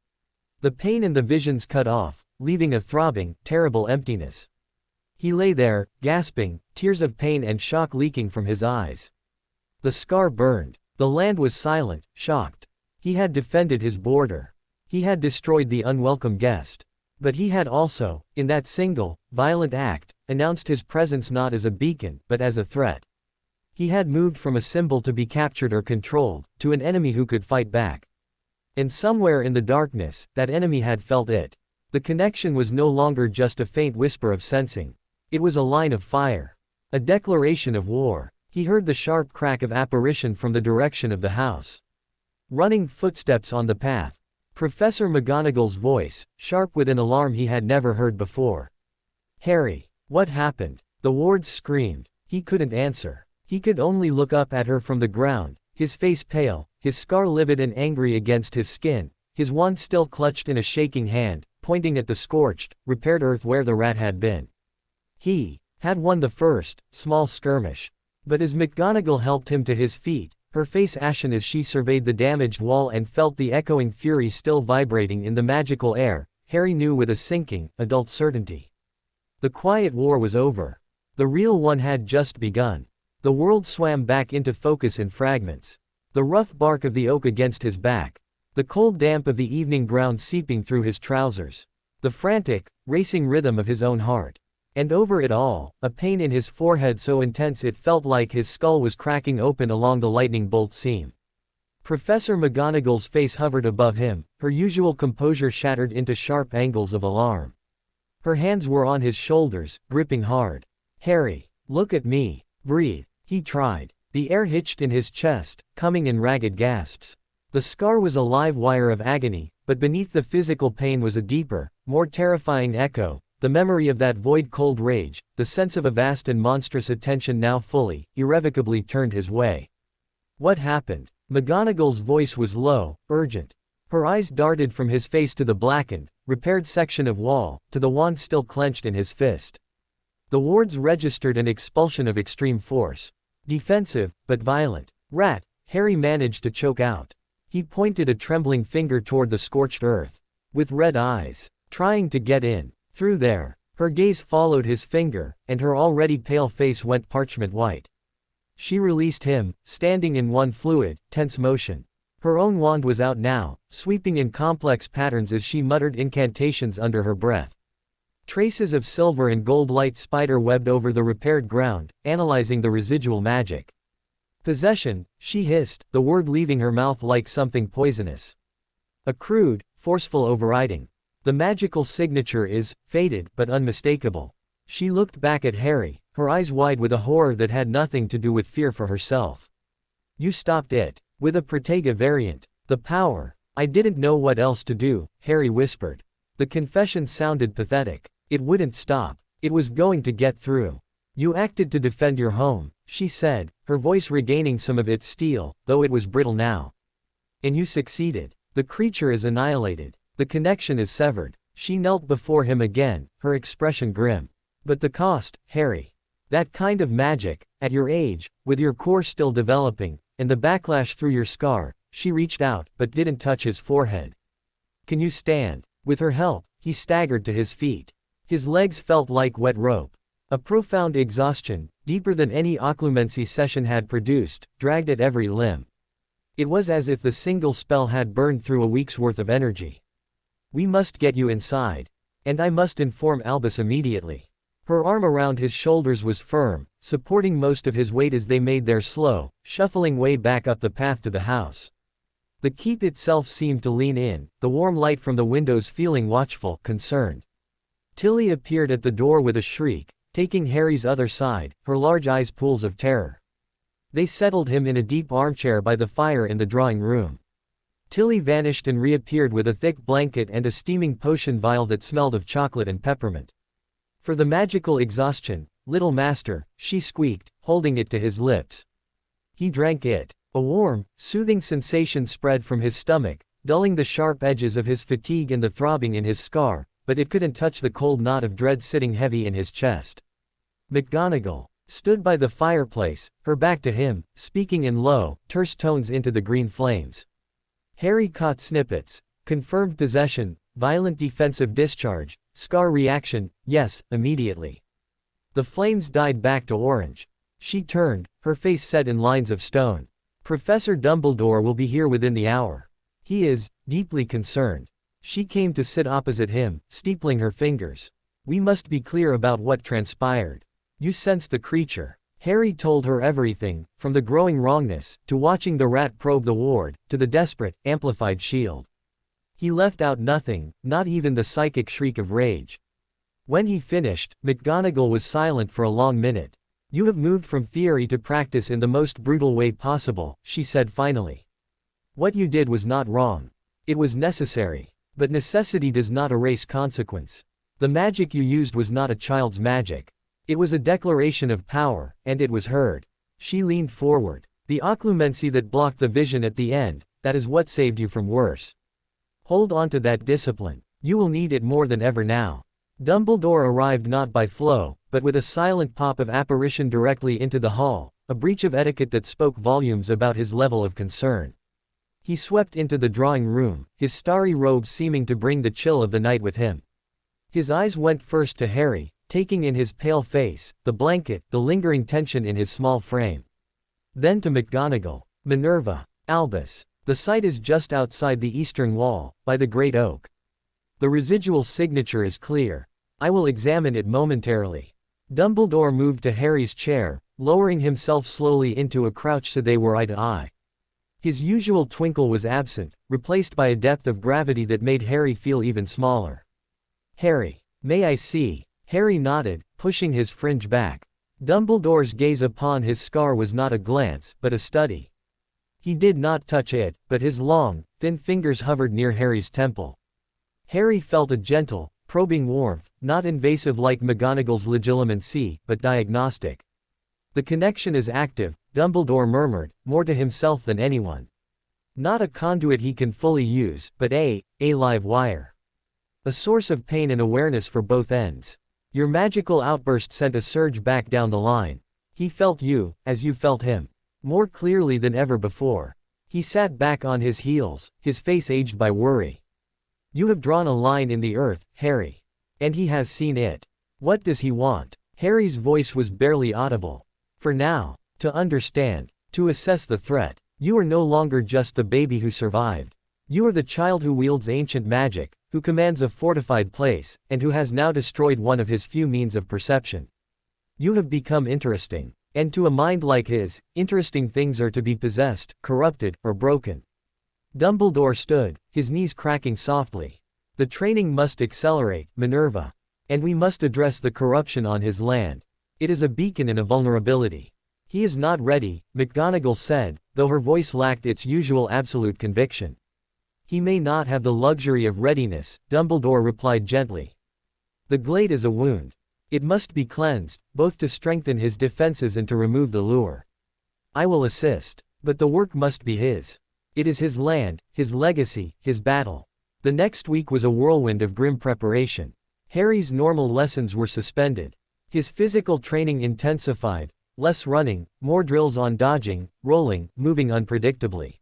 B: The pain in the visions cut off, leaving a throbbing, terrible emptiness. He lay there, gasping, tears of pain and shock leaking from his eyes. The scar burned. The land was silent, shocked. He had defended his border. He had destroyed the unwelcome guest. But he had also, in that single, violent act, announced his presence not as a beacon, but as a threat. He had moved from a symbol to be captured or controlled, to an enemy who could fight back. And somewhere in the darkness, that enemy had felt it. The connection was no longer just a faint whisper of sensing. It was a line of fire. A declaration of war. He heard the sharp crack of apparition from the direction of the house. Running footsteps on the path. Professor McGonagall's voice, sharp with an alarm he had never heard before. "Harry, what happened?" The wards screamed. He couldn't answer. He could only look up at her from the ground, his face pale, his scar livid and angry against his skin, his wand still clutched in a shaking hand, pointing at the scorched, repaired earth where the rat had been. He had won the first, small skirmish. But as McGonagall helped him to his feet, her face ashen as she surveyed the damaged wall and felt the echoing fury still vibrating in the magical air, Harry knew with a sinking, adult certainty. The quiet war was over. The real one had just begun. The world swam back into focus in fragments. The rough bark of the oak against his back. The cold damp of the evening ground seeping through his trousers. The frantic, racing rhythm of his own heart. And over it all, a pain in his forehead so intense it felt like his skull was cracking open along the lightning bolt seam. Professor McGonagall's face hovered above him, her usual composure shattered into sharp angles of alarm. Her hands were on his shoulders, gripping hard. "Harry, look at me. Breathe." He tried. The air hitched in his chest, coming in ragged gasps. The scar was a live wire of agony, but beneath the physical pain was a deeper, more terrifying echo. The memory of that void-cold rage, the sense of a vast and monstrous attention now fully, irrevocably turned his way. What happened? McGonagall's voice was low, urgent. Her eyes darted from his face to the blackened, repaired section of wall, to the wand still clenched in his fist. The wards registered an expulsion of extreme force. Defensive, but violent. Rat, Harry managed to choke out. He pointed a trembling finger toward the scorched earth. With red eyes. Trying to get in. Through there. Her gaze followed his finger, and her already pale face went parchment white. She released him, standing in one fluid, tense motion. Her own wand was out now, sweeping in complex patterns as she muttered incantations under her breath. Traces of silver and gold light spider-webbed over the repaired ground, analyzing the residual magic. Possession, she hissed, the word leaving her mouth like something poisonous. A crude, forceful overriding. The magical signature is faded but unmistakable. She looked back at Harry, her eyes wide with a horror that had nothing to do with fear for herself. You stopped it. With a Protega variant. The power. I didn't know what else to do, Harry whispered. The confession sounded pathetic. It wouldn't stop. It was going to get through. You acted to defend your home, she said, her voice regaining some of its steel, though it was brittle now. And you succeeded. The creature is annihilated. The connection is severed. She knelt before him again, her expression grim. But the cost, Harry. That kind of magic, at your age, with your core still developing, and the backlash through your scar, she reached out, but didn't touch his forehead. Can you stand? With her help, he staggered to his feet. His legs felt like wet rope. A profound exhaustion, deeper than any Occlumency session had produced, dragged at every limb. It was as if the single spell had burned through a week's worth of energy. We must get you inside. And I must inform Albus immediately. Her arm around his shoulders was firm, supporting most of his weight as they made their slow, shuffling way back up the path to the house. The keep itself seemed to lean in, the warm light from the windows feeling watchful, concerned. Tilly appeared at the door with a shriek, taking Harry's other side, her large eyes pools of terror. They settled him in a deep armchair by the fire in the drawing room. Tilly vanished and reappeared with a thick blanket and a steaming potion vial that smelled of chocolate and peppermint. For the magical exhaustion, little master, she squeaked, holding it to his lips. He drank it. A warm, soothing sensation spread from his stomach, dulling the sharp edges of his fatigue and the throbbing in his scar, but it couldn't touch the cold knot of dread sitting heavy in his chest. McGonagall stood by the fireplace, her back to him, speaking in low, terse tones into the green flames. Harry caught snippets. Confirmed possession, violent defensive discharge, scar reaction, yes, immediately. The flames died back to orange. She turned, her face set in lines of stone. Professor Dumbledore will be here within the hour. He is deeply concerned. She came to sit opposite him, steepling her fingers. We must be clear about what transpired. You sense the creature. Harry told her everything, from the growing wrongness, to watching the rat probe the ward, to the desperate, amplified shield. He left out nothing, not even the psychic shriek of rage. When he finished, McGonagall was silent for a long minute. You have moved from theory to practice in the most brutal way possible, she said finally. What you did was not wrong. It was necessary. But necessity does not erase consequence. The magic you used was not a child's magic. It was a declaration of power, and it was heard. She leaned forward. The occlumency that blocked the vision at the end, that is what saved you from worse. Hold on to that discipline. You will need it more than ever now. Dumbledore arrived not by flow, but with a silent pop of apparition directly into the hall, a breach of etiquette that spoke volumes about his level of concern. He swept into the drawing room, his starry robe seeming to bring the chill of the night with him. His eyes went first to Harry, taking in his pale face, the blanket, the lingering tension in his small frame. Then to McGonagall, Minerva, Albus. The site is just outside the eastern wall, by the great oak. The residual signature is clear. I will examine it momentarily. Dumbledore moved to Harry's chair, lowering himself slowly into a crouch so they were eye to eye. His usual twinkle was absent, replaced by a depth of gravity that made Harry feel even smaller. Harry, may I see? Harry nodded, pushing his fringe back. Dumbledore's gaze upon his scar was not a glance, but a study. He did not touch it, but his long, thin fingers hovered near Harry's temple. Harry felt a gentle, probing warmth, not invasive like McGonagall's legilimency, but diagnostic. The connection is active, Dumbledore murmured, more to himself than anyone. Not a conduit he can fully use, but a live wire. A source of pain and awareness for both ends. Your magical outburst sent a surge back down the line. He felt you, as you felt him. More clearly than ever before. He sat back on his heels, his face aged by worry. You have drawn a line in the earth, Harry. And he has seen it. What does he want? Harry's voice was barely audible. For now, to understand, to assess the threat. You are no longer just the baby who survived. You are the child who wields ancient magic, who commands a fortified place, and who has now destroyed one of his few means of perception. You have become interesting. And to a mind like his, interesting things are to be possessed, corrupted, or broken. Dumbledore stood, his knees cracking softly. The training must accelerate, Minerva. And we must address the corruption on his land. It is a beacon in a vulnerability. He is not ready, McGonagall said, though her voice lacked its usual absolute conviction. He may not have the luxury of readiness, Dumbledore replied gently. The glade is a wound. It must be cleansed, both to strengthen his defenses and to remove the lure. I will assist. But the work must be his. It is his land, his legacy, his battle. The next week was a whirlwind of grim preparation. Harry's normal lessons were suspended. His physical training intensified, less running, more drills on dodging, rolling, moving unpredictably.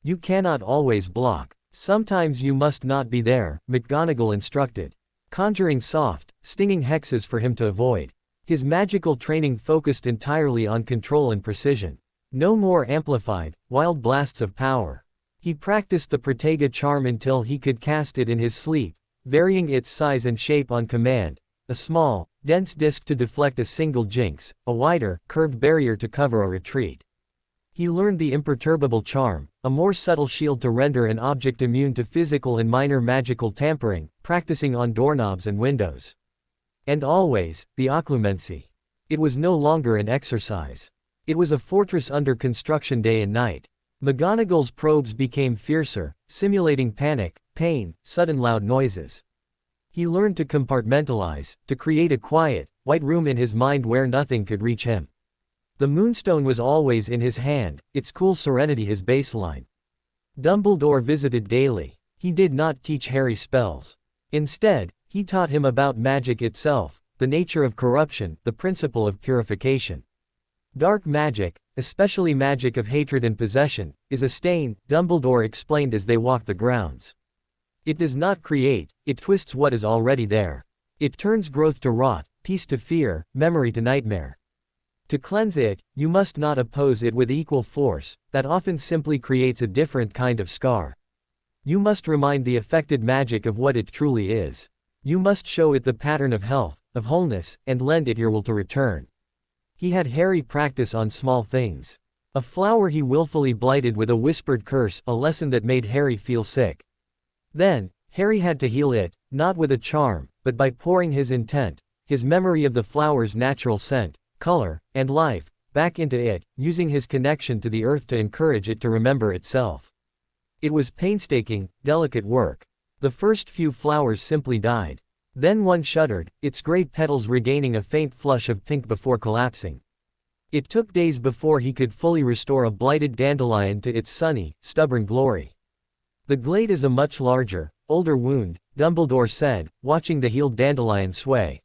B: You cannot always block. Sometimes you must not be there, McGonagall instructed. Conjuring soft, stinging hexes for him to avoid. His magical training focused entirely on control and precision. No more amplified, wild blasts of power. He practiced the Protega charm until he could cast it in his sleep, varying its size and shape on command. A small, dense disc to deflect a single jinx, a wider, curved barrier to cover a retreat. He learned the imperturbable charm, a more subtle shield to render an object immune to physical and minor magical tampering, practicing on doorknobs and windows. And always, the Occlumency. It was no longer an exercise. It was a fortress under construction day and night. McGonagall's probes became fiercer, simulating panic, pain, sudden loud noises. He learned to compartmentalize, to create a quiet, white room in his mind where nothing could reach him. The moonstone was always in his hand, its cool serenity his baseline. Dumbledore visited daily. He did not teach Harry spells. Instead, he taught him about magic itself, the nature of corruption, the principle of purification. Dark magic, especially magic of hatred and possession, is a stain, Dumbledore explained as they walked the grounds. It does not create, it twists what is already there. It turns growth to rot, peace to fear, memory to nightmare. To cleanse it, you must not oppose it with equal force, that often simply creates a different kind of scar. You must remind the affected magic of what it truly is. You must show it the pattern of health, of wholeness, and lend it your will to return. He had Harry practice on small things. A flower he willfully blighted with a whispered curse, a lesson that made Harry feel sick. Then, Harry had to heal it, not with a charm, but by pouring his intent, his memory of the flower's natural scent, color, and life, back into it, using his connection to the earth to encourage it to remember itself. It was painstaking, delicate work. The first few flowers simply died. Then one shuddered, its gray petals regaining a faint flush of pink before collapsing. It took days before he could fully restore a blighted dandelion to its sunny, stubborn glory. The glade is a much larger, older wound, Dumbledore said, watching the healed dandelion sway.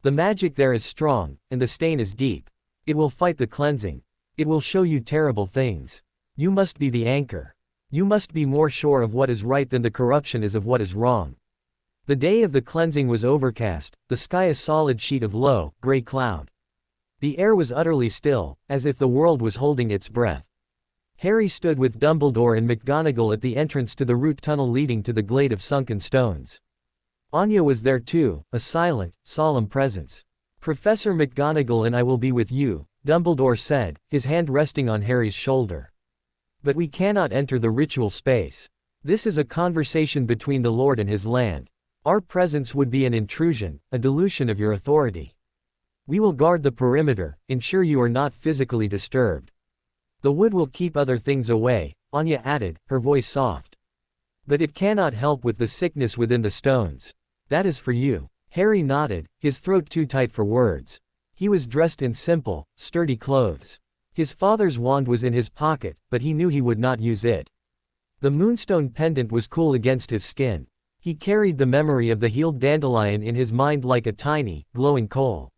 B: The magic there is strong, and the stain is deep. It will fight the cleansing. It will show you terrible things. You must be the anchor. You must be more sure of what is right than the corruption is of what is wrong. The day of the cleansing was overcast, the sky a solid sheet of low, gray cloud. The air was utterly still, as if the world was holding its breath. Harry stood with Dumbledore and McGonagall at the entrance to the root tunnel leading to the glade of sunken stones. Anya was there too, a silent, solemn presence. Professor McGonagall and I will be with you, Dumbledore said, his hand resting on Harry's shoulder. But we cannot enter the ritual space. This is a conversation between the Lord and his land. Our presence would be an intrusion, a dilution of your authority. We will guard the perimeter, ensure you are not physically disturbed. The wood will keep other things away, Anya added, her voice soft. But it cannot help with the sickness within the stones. That is for you. Harry nodded, his throat too tight for words. He was dressed in simple, sturdy clothes. His father's wand was in his pocket, but he knew he would not use it. The moonstone pendant was cool against his skin. He carried the memory of the healed dandelion in his mind like a tiny, glowing coal.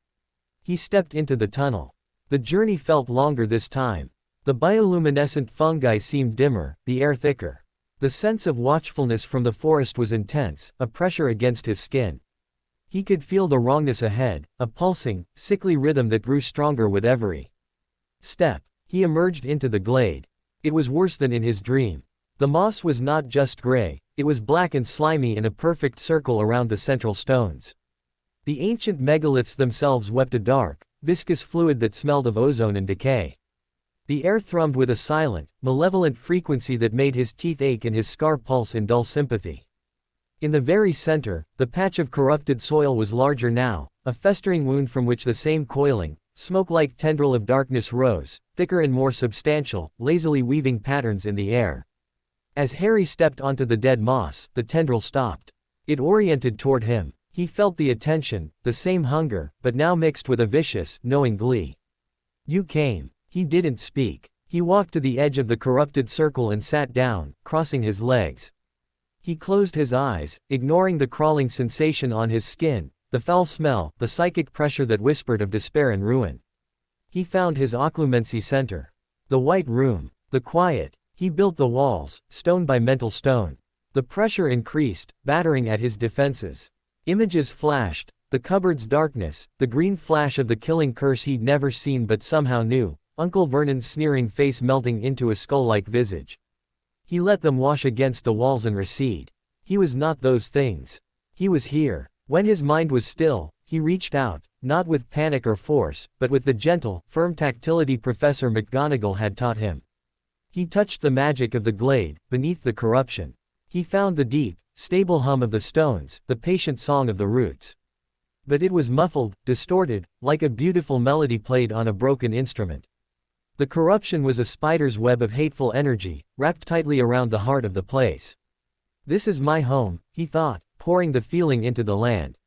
B: He stepped into the tunnel. The journey felt longer this time. The bioluminescent fungi seemed dimmer, the air thicker. The sense of watchfulness from the forest was intense, a pressure against his skin. He could feel the wrongness ahead, a pulsing, sickly rhythm that grew stronger with every step. He emerged into the glade. It was worse than in his dream. The moss was not just gray, it was black and slimy in a perfect circle around the central stones. The ancient megaliths themselves wept a dark, viscous fluid that smelled of ozone and decay. The air thrummed with a silent, malevolent frequency that made his teeth ache and his scar pulse in dull sympathy. In the very center, the patch of corrupted soil was larger now, a festering wound from which the same coiling, smoke-like tendril of darkness rose, thicker and more substantial, lazily weaving patterns in the air. As Harry stepped onto the dead moss, the tendril stopped. It oriented toward him. He felt the attention, the same hunger, but now mixed with a vicious, knowing glee. "You came." He didn't speak. He walked to the edge of the corrupted circle and sat down, crossing his legs. He closed his eyes, ignoring the crawling sensation on his skin, the foul smell, the psychic pressure that whispered of despair and ruin. He found his Occlumency center. The white room. The quiet. He built the walls, stone by mental stone. The pressure increased, battering at his defenses. Images flashed, the cupboard's darkness, the green flash of the killing curse he'd never seen but somehow knew, Uncle Vernon's sneering face melting into a skull-like visage. He let them wash against the walls and recede. He was not those things. He was here. When his mind was still, he reached out, not with panic or force, but with the gentle, firm tactility Professor McGonagall had taught him. He touched the magic of the glade, beneath the corruption. He found the deep, stable hum of the stones, the patient song of the roots. But it was muffled, distorted, like a beautiful melody played on a broken instrument. The corruption was a spider's web of hateful energy, wrapped tightly around the heart of the place. "This is my home," he thought, pouring the feeling into the land.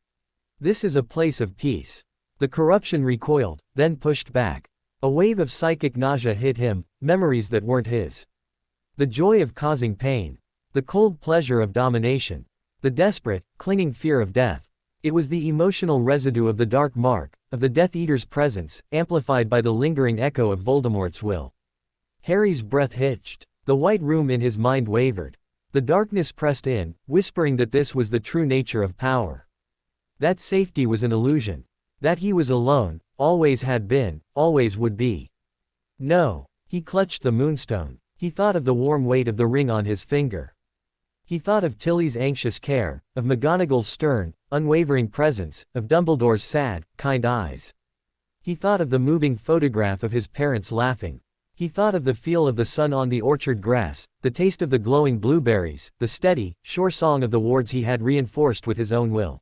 B: "This is a place of peace." The corruption recoiled, then pushed back. A wave of psychic nausea hit him, memories that weren't his. The joy of causing pain. The cold pleasure of domination. The desperate, clinging fear of death. It was the emotional residue of the dark mark, of the Death Eater's presence, amplified by the lingering echo of Voldemort's will. Harry's breath hitched. The white room in his mind wavered. The darkness pressed in, whispering that this was the true nature of power. That safety was an illusion. That he was alone, always had been, always would be. No. He clutched the moonstone. He thought of the warm weight of the ring on his finger. He thought of Tilly's anxious care, of McGonagall's stern, unwavering presence, of Dumbledore's sad, kind eyes. He thought of the moving photograph of his parents laughing. He thought of the feel of the sun on the orchard grass, the taste of the glowing blueberries, the steady, sure song of the wards he had reinforced with his own will.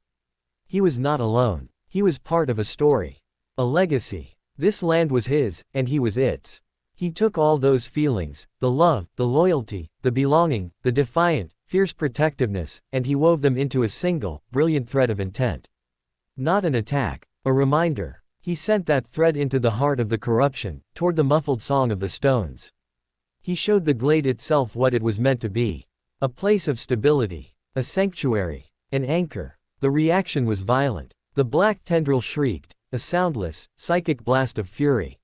B: He was not alone. He was part of a story. A legacy. This land was his, and he was its. He took all those feelings, the love, the loyalty, the belonging, the defiant, fierce protectiveness, and he wove them into a single, brilliant thread of intent. Not an attack, a reminder. He sent that thread into the heart of the corruption, toward the muffled song of the stones. He showed the glade itself what it was meant to be. A place of stability. A sanctuary. An anchor. The reaction was violent. The black tendril shrieked, a soundless, psychic blast of fury.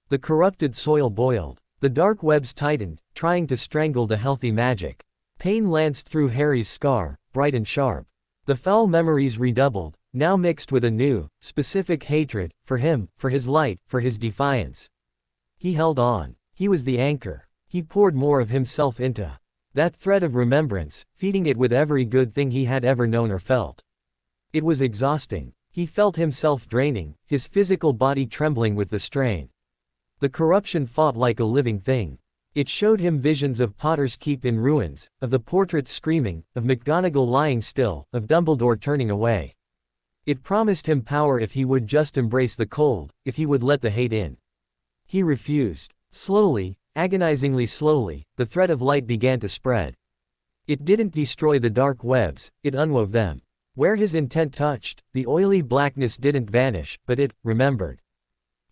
B: The corrupted soil boiled. The dark webs tightened, trying to strangle the healthy magic. Pain lanced through Harry's scar, bright and sharp. The foul memories redoubled, now mixed with a new, specific hatred, for him, for his light, for his defiance. He held on. He was the anchor. He poured more of himself into that thread of remembrance, feeding it with every good thing he had ever known or felt. It was exhausting. He felt himself draining, his physical body trembling with the strain. The corruption fought like a living thing. It showed him visions of Potter's Keep in ruins, of the portraits screaming, of McGonagall lying still, of Dumbledore turning away. It promised him power if he would just embrace the cold, if he would let the hate in. He refused. Slowly, agonizingly slowly, the thread of light began to spread. It didn't destroy the dark webs, it unwove them. Where his intent touched, the oily blackness didn't vanish, but it remembered.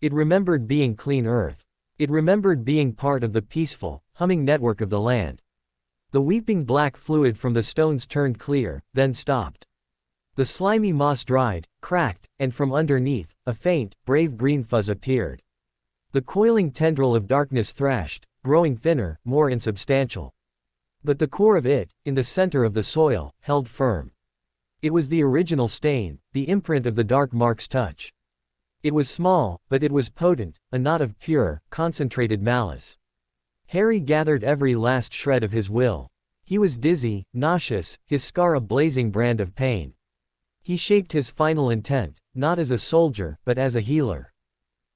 B: It remembered being clean earth. It remembered being part of the peaceful, humming network of the land. The weeping black fluid from the stones turned clear, then stopped. The slimy moss dried, cracked, and from underneath, a faint, brave green fuzz appeared. The coiling tendril of darkness thrashed, growing thinner, more insubstantial. But the core of it, in the center of the soil, held firm. It was the original stain, the imprint of the dark mark's touch. It was small, but it was potent, a knot of pure, concentrated malice. Harry gathered every last shred of his will. He was dizzy, nauseous, his scar a blazing brand of pain. He shaped his final intent, not as a soldier, but as a healer.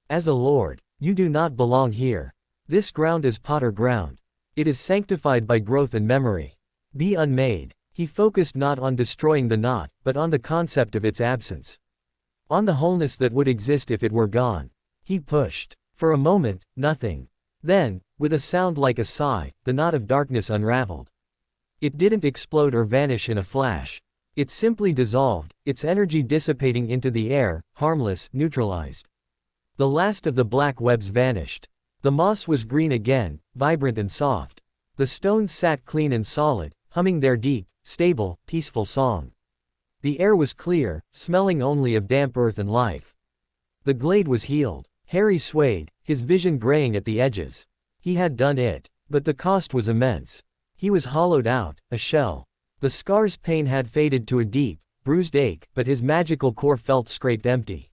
B: As a lord, you do not belong here. This ground is Potter ground. It is sanctified by growth and memory. Be unmade. He focused not on destroying the knot, but on the concept of its absence. On the wholeness that would exist if it were gone. He pushed. For a moment, nothing. Then, with a sound like a sigh, the knot of darkness unraveled. It didn't explode or vanish in a flash. It simply dissolved, its energy dissipating into the air, harmless, neutralized. The last of the black webs vanished. The moss was green again, vibrant and soft. The stones sat clean and solid, humming their deep, stable, peaceful song. The air was clear, smelling only of damp earth and life. The glade was healed. Harry swayed, his vision graying at the edges. He had done it, but the cost was immense. He was hollowed out, a shell. The scar's pain had faded to a deep, bruised ache, but his magical core felt scraped empty.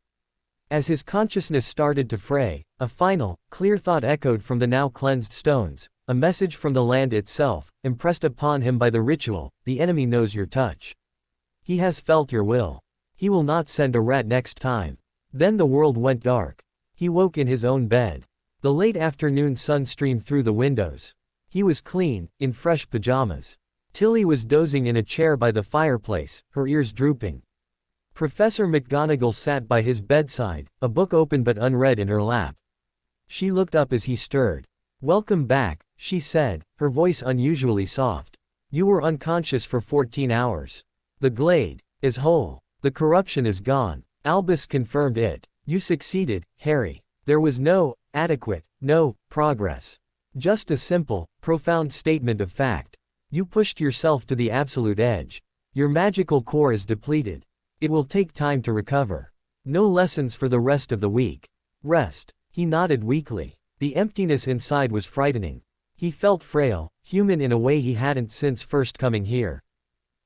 B: As his consciousness started to fray, a final, clear thought echoed from the now cleansed stones, a message from the land itself, impressed upon him by the ritual: the enemy knows your touch. He has felt your will. He will not send a rat next time. Then the world went dark. He woke in his own bed. The late afternoon sun streamed through the windows. He was clean, in fresh pajamas. Tilly was dozing in a chair by the fireplace, her ears drooping. Professor McGonagall sat by his bedside, a book open but unread in her lap. She looked up as he stirred. "Welcome back," she said, her voice unusually soft. "You were unconscious for 14 hours. The glade is whole. The corruption is gone. Albus confirmed it. You succeeded, Harry. There was no progress. Just a simple, profound statement of fact. You pushed yourself to the absolute edge. Your magical core is depleted. It will take time to recover. No lessons for the rest of the week. Rest." He nodded weakly. The emptiness inside was frightening. He felt frail, human in a way he hadn't since first coming here.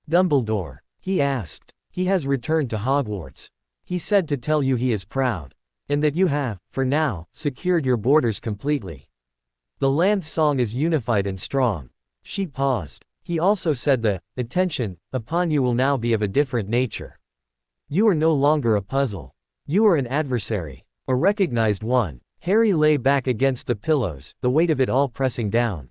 B: "Dumbledore?" he asked. "He has returned to Hogwarts. He said to tell you he is proud. And that you have, for now, secured your borders completely. The land's song is unified and strong." She paused. "He also said the attention upon you will now be of a different nature. You are no longer a puzzle. You are an adversary. A recognized one." Harry lay back against the pillows, the weight of it all pressing down.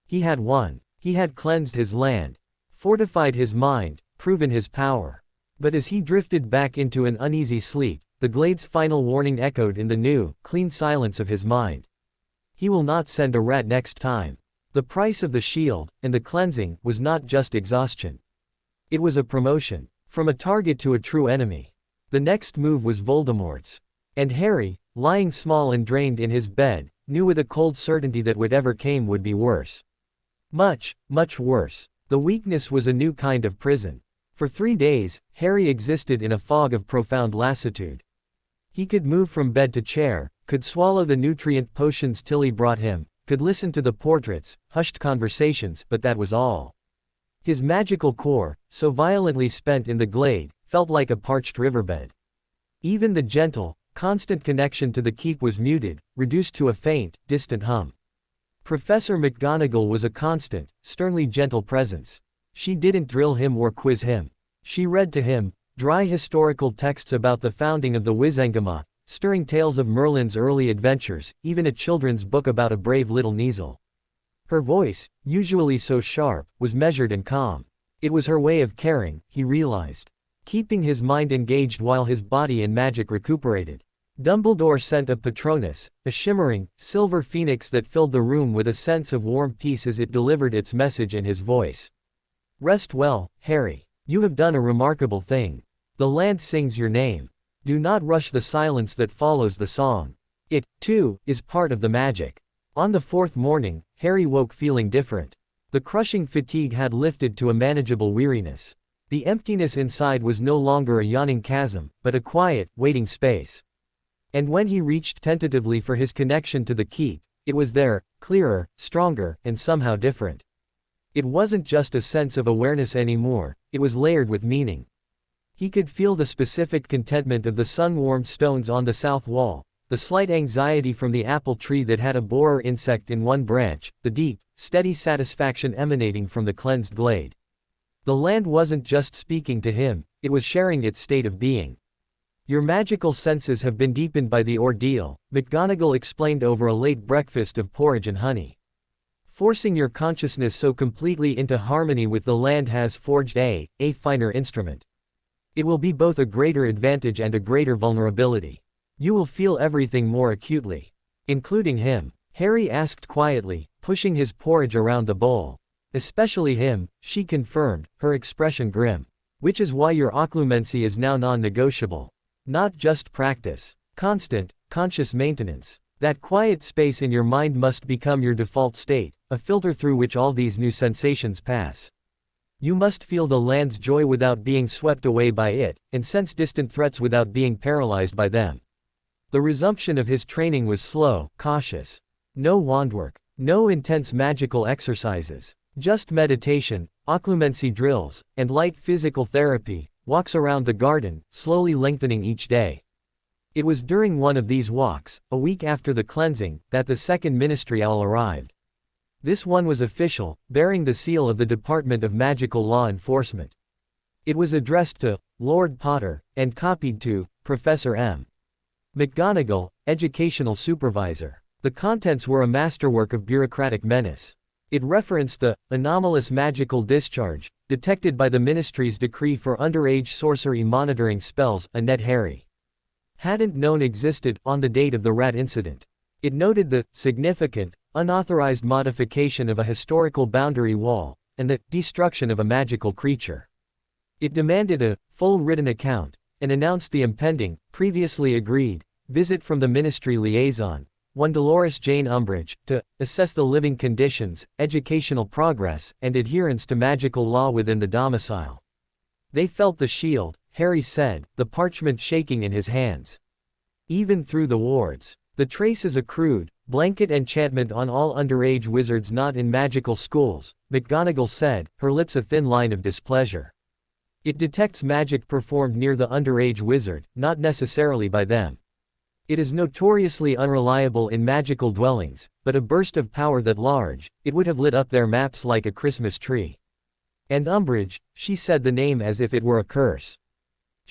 B: He had won. He had cleansed his land, fortified his mind, proven his power. But as he drifted back into an uneasy sleep, the glade's final warning echoed in the new, clean silence of his mind. He will not send a rat next time. The price of the shield, and the cleansing, was not just exhaustion. It was a promotion. From a target to a true enemy. The next move was Voldemort's. And Harry, lying small and drained in his bed, knew with a cold certainty that whatever came would be worse. Much, much worse. The weakness was a new kind of prison. For 3 days, Harry existed in a fog of profound lassitude. He could move from bed to chair, could swallow the nutrient potions Tilly brought him, could listen to the portraits, hushed conversations, but that was all. His magical core, so violently spent in the glade, felt like a parched riverbed. Even the gentle, constant connection to the keep was muted, reduced to a faint, distant hum. Professor McGonagall was a constant, sternly gentle presence. She didn't drill him or quiz him. She read to him dry historical texts about the founding of the Wizengamot, stirring tales of Merlin's early adventures, even a children's book about a brave little Kneazle. Her voice, usually so sharp, was measured and calm. It was her way of caring, he realized. Keeping his mind engaged while his body and magic recuperated. Dumbledore sent a Patronus, a shimmering, silver phoenix that filled the room with a sense of warm peace as it delivered its message in his voice. "Rest well, Harry. You have done a remarkable thing. The land sings your name. Do not rush the silence that follows the song. It, too, is part of the magic." On the 4th morning, Harry woke feeling different. The crushing fatigue had lifted to a manageable weariness. The emptiness inside was no longer a yawning chasm, but a quiet, waiting space. And when he reached tentatively for his connection to the keep, it was there, clearer, stronger, and somehow different. It wasn't just a sense of awareness anymore, it was layered with meaning. He could feel the specific contentment of the sun-warmed stones on the south wall, the slight anxiety from the apple tree that had a borer insect in one branch, the deep, steady satisfaction emanating from the cleansed glade. The land wasn't just speaking to him, it was sharing its state of being. Your magical senses have been deepened by the ordeal, McGonagall explained over a late breakfast of porridge and honey. Forcing your consciousness so completely into harmony with the land has forged a finer instrument. It will be both a greater advantage and a greater vulnerability. You will feel everything more acutely. Including him, Harry asked quietly, pushing his porridge around the bowl. Especially him, she confirmed, her expression grim. Which is why your occlumency is now non-negotiable. Not just practice. Constant, conscious maintenance. That quiet space in your mind must become your default state, a filter through which all these new sensations pass. You must feel the land's joy without being swept away by it, and sense distant threats without being paralyzed by them. The resumption of his training was slow, cautious. No wandwork. No intense magical exercises. Just meditation, occlumency drills, and light physical therapy, walks around the garden, slowly lengthening each day. It was during one of these walks, a week after the cleansing, that the second Ministry Gala arrived. This one was official, bearing the seal of the Department of Magical Law Enforcement. It was addressed to Lord Potter, and copied to Professor M. McGonagall, Educational Supervisor. The contents were a masterwork of bureaucratic menace. It referenced the anomalous magical discharge, detected by the Ministry's decree for underage sorcery monitoring spells, a net Harry hadn't known existed on the date of the rat incident. It noted the significant, unauthorized modification of a historical boundary wall, and the destruction of a magical creature. It demanded a full written account, and announced the impending, previously agreed, visit from the Ministry liaison, one Dolores Jane Umbridge, to assess the living conditions, educational progress, and adherence to magical law within the domicile. They felt the shield, Harry said, the parchment shaking in his hands. Even through the wards. The traces accrued, blanket enchantment on all underage wizards not in magical schools, McGonagall said, her lips a thin line of displeasure. It detects magic performed near the underage wizard, not necessarily by them. It is notoriously unreliable in magical dwellings, but a burst of power that large, it would have lit up their maps like a Christmas tree. And Umbridge, she said the name as if it were a curse.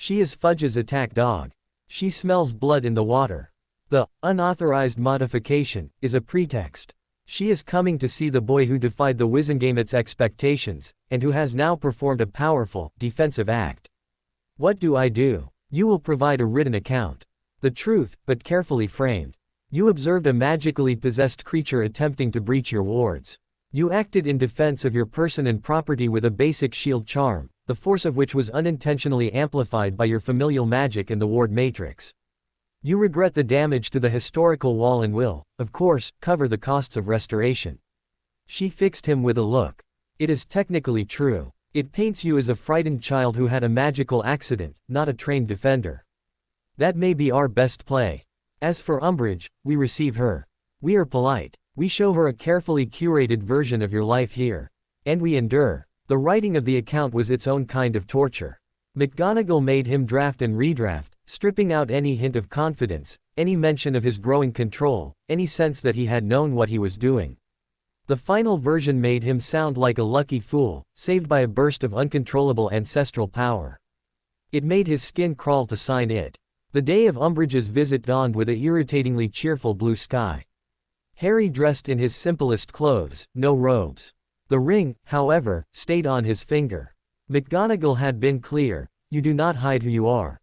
B: She is Fudge's attack dog. She smells blood in the water. The unauthorized modification is a pretext. She is coming to see the boy who defied the Wizengamot's expectations, and who has now performed a powerful, defensive act. What do I do? You will provide a written account. The truth, but carefully framed. You observed a magically possessed creature attempting to breach your wards. You acted in defense of your person and property with a basic shield charm, the force of which was unintentionally amplified by your familial magic and the ward matrix. You regret the damage to the historical wall and will, of course, cover the costs of restoration. She fixed him with a look. It is technically true. It paints you as a frightened child who had a magical accident, not a trained defender. That may be our best play. As for Umbridge, we receive her. We are polite. We show her a carefully curated version of your life here. And we endure. The writing of the account was its own kind of torture. McGonagall made him draft and redraft, stripping out any hint of confidence, any mention of his growing control, any sense that he had known what he was doing. The final version made him sound like a lucky fool, saved by a burst of uncontrollable ancestral power. It made his skin crawl to sign it. The day of Umbridge's visit dawned with a irritatingly cheerful blue sky. Harry dressed in his simplest clothes, no robes. The ring, however, stayed on his finger. McGonagall had been clear, you do not hide who you are.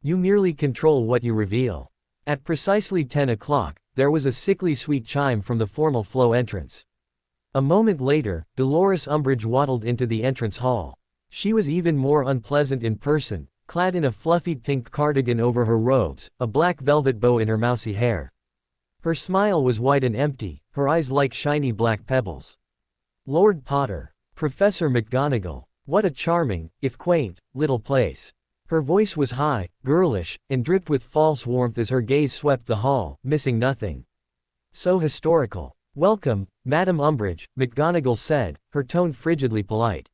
B: You merely control what you reveal. At precisely 10 o'clock, there was a sickly sweet chime from the formal flow entrance. A moment later, Dolores Umbridge waddled into the entrance hall. She was even more unpleasant in person, clad in a fluffy pink cardigan over her robes, a black velvet bow in her mousy hair. Her smile was wide and empty, her eyes like shiny black pebbles. Lord Potter. Professor McGonagall. What a charming, if quaint, little place. Her voice was high, girlish, and dripped with false warmth as her gaze swept the hall, missing nothing. So historical. Welcome, Madam Umbridge, McGonagall said, her tone frigidly polite.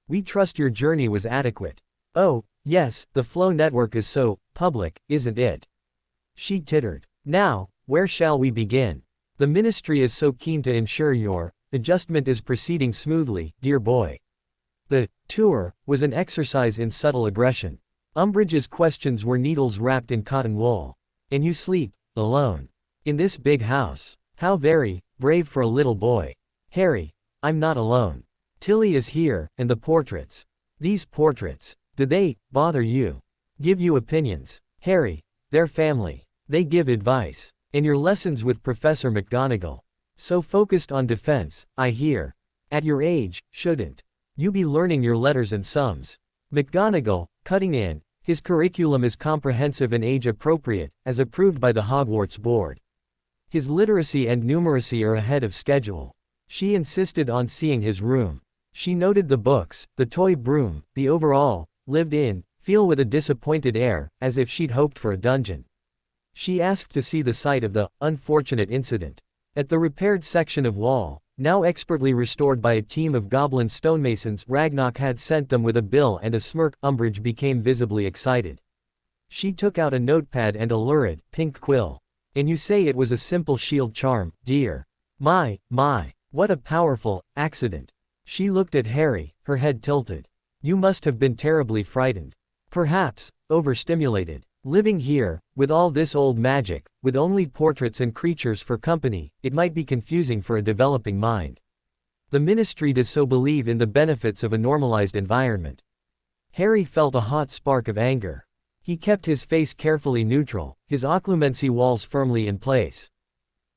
B: We trust your journey was adequate. Oh, yes, the flow network is so public, isn't it? She tittered. Now, where shall we begin? The ministry is so keen to ensure your adjustment is proceeding smoothly, dear boy. The tour was an exercise in subtle aggression. Umbridge's questions were needles wrapped in cotton wool. And you sleep alone in this big house. How very brave for a little boy. Harry, I'm not alone. Tilly is here, and the portraits. These portraits, do they bother you? Give you opinions? Harry, they're family. They give advice. And your lessons with Professor McGonagall. So focused on defense, I hear. At your age, shouldn't you be learning your letters and sums? McGonagall, cutting in, his curriculum is comprehensive and age-appropriate, as approved by the Hogwarts board. His literacy and numeracy are ahead of schedule. She insisted on seeing his room. She noted the books, the toy broom, the overall, lived-in, feel with a disappointed air, as if she'd hoped for a dungeon. She asked to see the site of the unfortunate incident. At the repaired section of wall, now expertly restored by a team of goblin stonemasons, Ragnok had sent them with a bill and a smirk. Umbridge became visibly excited. She took out a notepad and a lurid, pink quill. And you say it was a simple shield charm, dear. My, what a powerful accident. She looked at Harry, her head tilted. You must have been terribly frightened. Perhaps, overstimulated. Living here, with all this old magic, with only portraits and creatures for company, it might be confusing for a developing mind. The ministry does so believe in the benefits of a normalized environment. Harry felt a hot spark of anger. He kept his face carefully neutral, his occlumency walls firmly in place.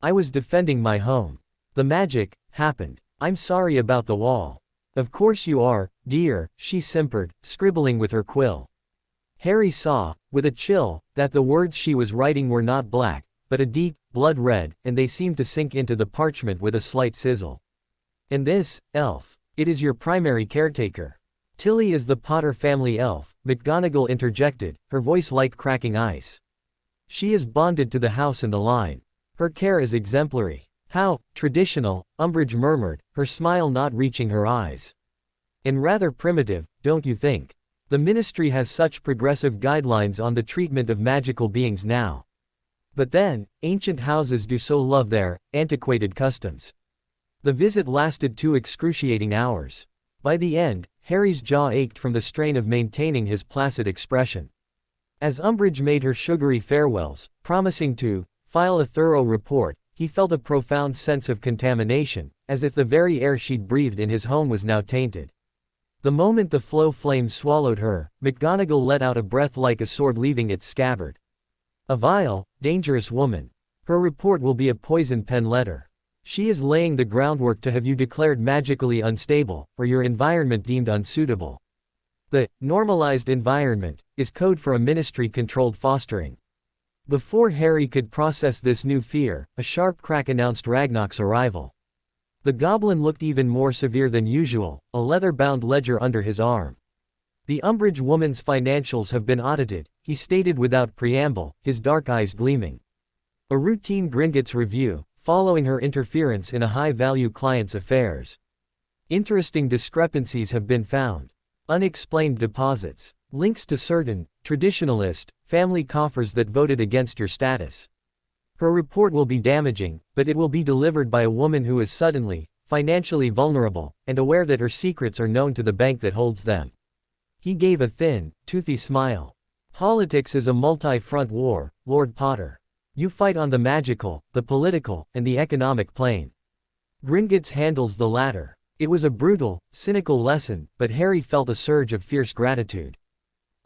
B: I was defending my home. The magic happened. I'm sorry about the wall. Of course you are, dear, she simpered, scribbling with her quill. Harry saw, with a chill, that the words she was writing were not black, but a deep, blood red, and they seemed to sink into the parchment with a slight sizzle. And this, elf, it is your primary caretaker. Tilly is the Potter family elf, McGonagall interjected, her voice like cracking ice. She is bonded to the house and the line. Her care is exemplary. How traditional, Umbridge murmured, her smile not reaching her eyes. And rather primitive, don't you think? The ministry has such progressive guidelines on the treatment of magical beings now. But then, ancient houses do so love their antiquated customs. The visit lasted 2 excruciating hours. By the end, Harry's jaw ached from the strain of maintaining his placid expression. As Umbridge made her sugary farewells, promising to file a thorough report, he felt a profound sense of contamination, as if the very air she'd breathed in his home was now tainted. The moment the flow flame swallowed her, McGonagall let out a breath like a sword leaving its scabbard. A vile, dangerous woman. Her report will be a poison pen letter. She is laying the groundwork to have you declared magically unstable, or your environment deemed unsuitable. The normalized environment is code for a ministry-controlled fostering. Before Harry could process this new fear, a sharp crack announced Ragnok's arrival. The goblin looked even more severe than usual, a leather-bound ledger under his arm. The Umbridge woman's financials have been audited, he stated without preamble, his dark eyes gleaming. A routine Gringotts review, following her interference in a high-value client's affairs. Interesting discrepancies have been found. Unexplained deposits. Links to certain, traditionalist, family coffers that voted against your status. Her report will be damaging, but it will be delivered by a woman who is suddenly, financially vulnerable, and aware that her secrets are known to the bank that holds them. He gave a thin, toothy smile. Politics is a multi-front war, Lord Potter. You fight on the magical, the political, and the economic plane. Gringotts handles the latter. It was a brutal, cynical lesson, but Harry felt a surge of fierce gratitude.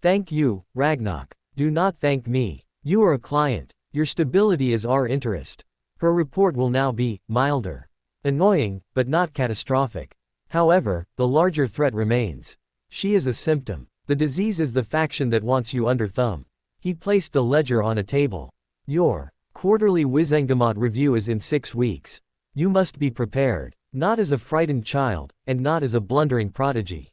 B: Thank you, Ragnok. Do not thank me. You are a client. Your stability is our interest. Her report will now be milder. Annoying, but not catastrophic. However, the larger threat remains. She is a symptom. The disease is the faction that wants you under thumb. He placed the ledger on a table. Your quarterly Wizengamot review is in 6 weeks. You must be prepared. Not as a frightened child, and not as a blundering prodigy.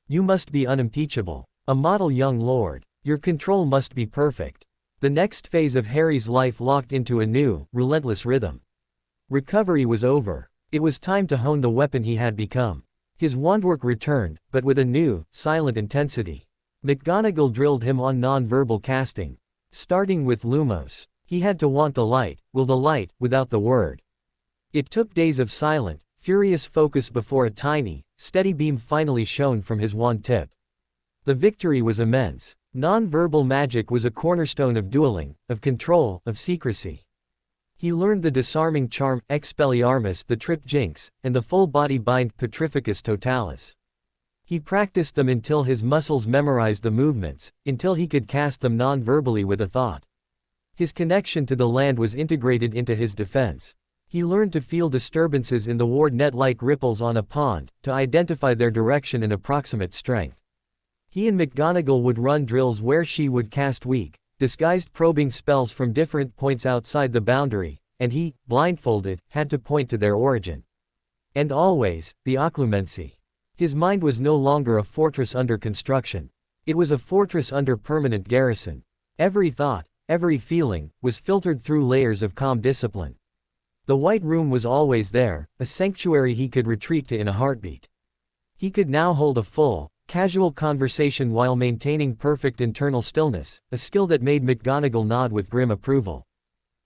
B: You must be unimpeachable. A model young lord. Your control must be perfect. The next phase of Harry's life locked into a new, relentless rhythm. Recovery was over. It was time to hone the weapon he had become. His wandwork returned, but with a new, silent intensity. McGonagall drilled him on non-verbal casting. Starting with Lumos. He had to want the light, will the light, without the word. It took days of silent, furious focus before a tiny, steady beam finally shone from his wand tip. The victory was immense. Non-verbal magic was a cornerstone of dueling, of control, of secrecy. He learned the disarming charm, Expelliarmus, the trip jinx, and the full-body bind, Petrificus totalis. He practiced them until his muscles memorized the movements, until he could cast them non-verbally with a thought. His connection to the land was integrated into his defense. He learned to feel disturbances in the ward net-like ripples on a pond, to identify their direction and approximate strength. He and McGonagall would run drills where she would cast weak, disguised probing spells from different points outside the boundary, and he, blindfolded, had to point to their origin. And always, the Occlumency. His mind was no longer a fortress under construction. It was a fortress under permanent garrison. Every thought, every feeling, was filtered through layers of calm discipline. The White Room was always there, a sanctuary he could retreat to in a heartbeat. He could now hold a full, casual conversation while maintaining perfect internal stillness, a skill that made McGonagall nod with grim approval.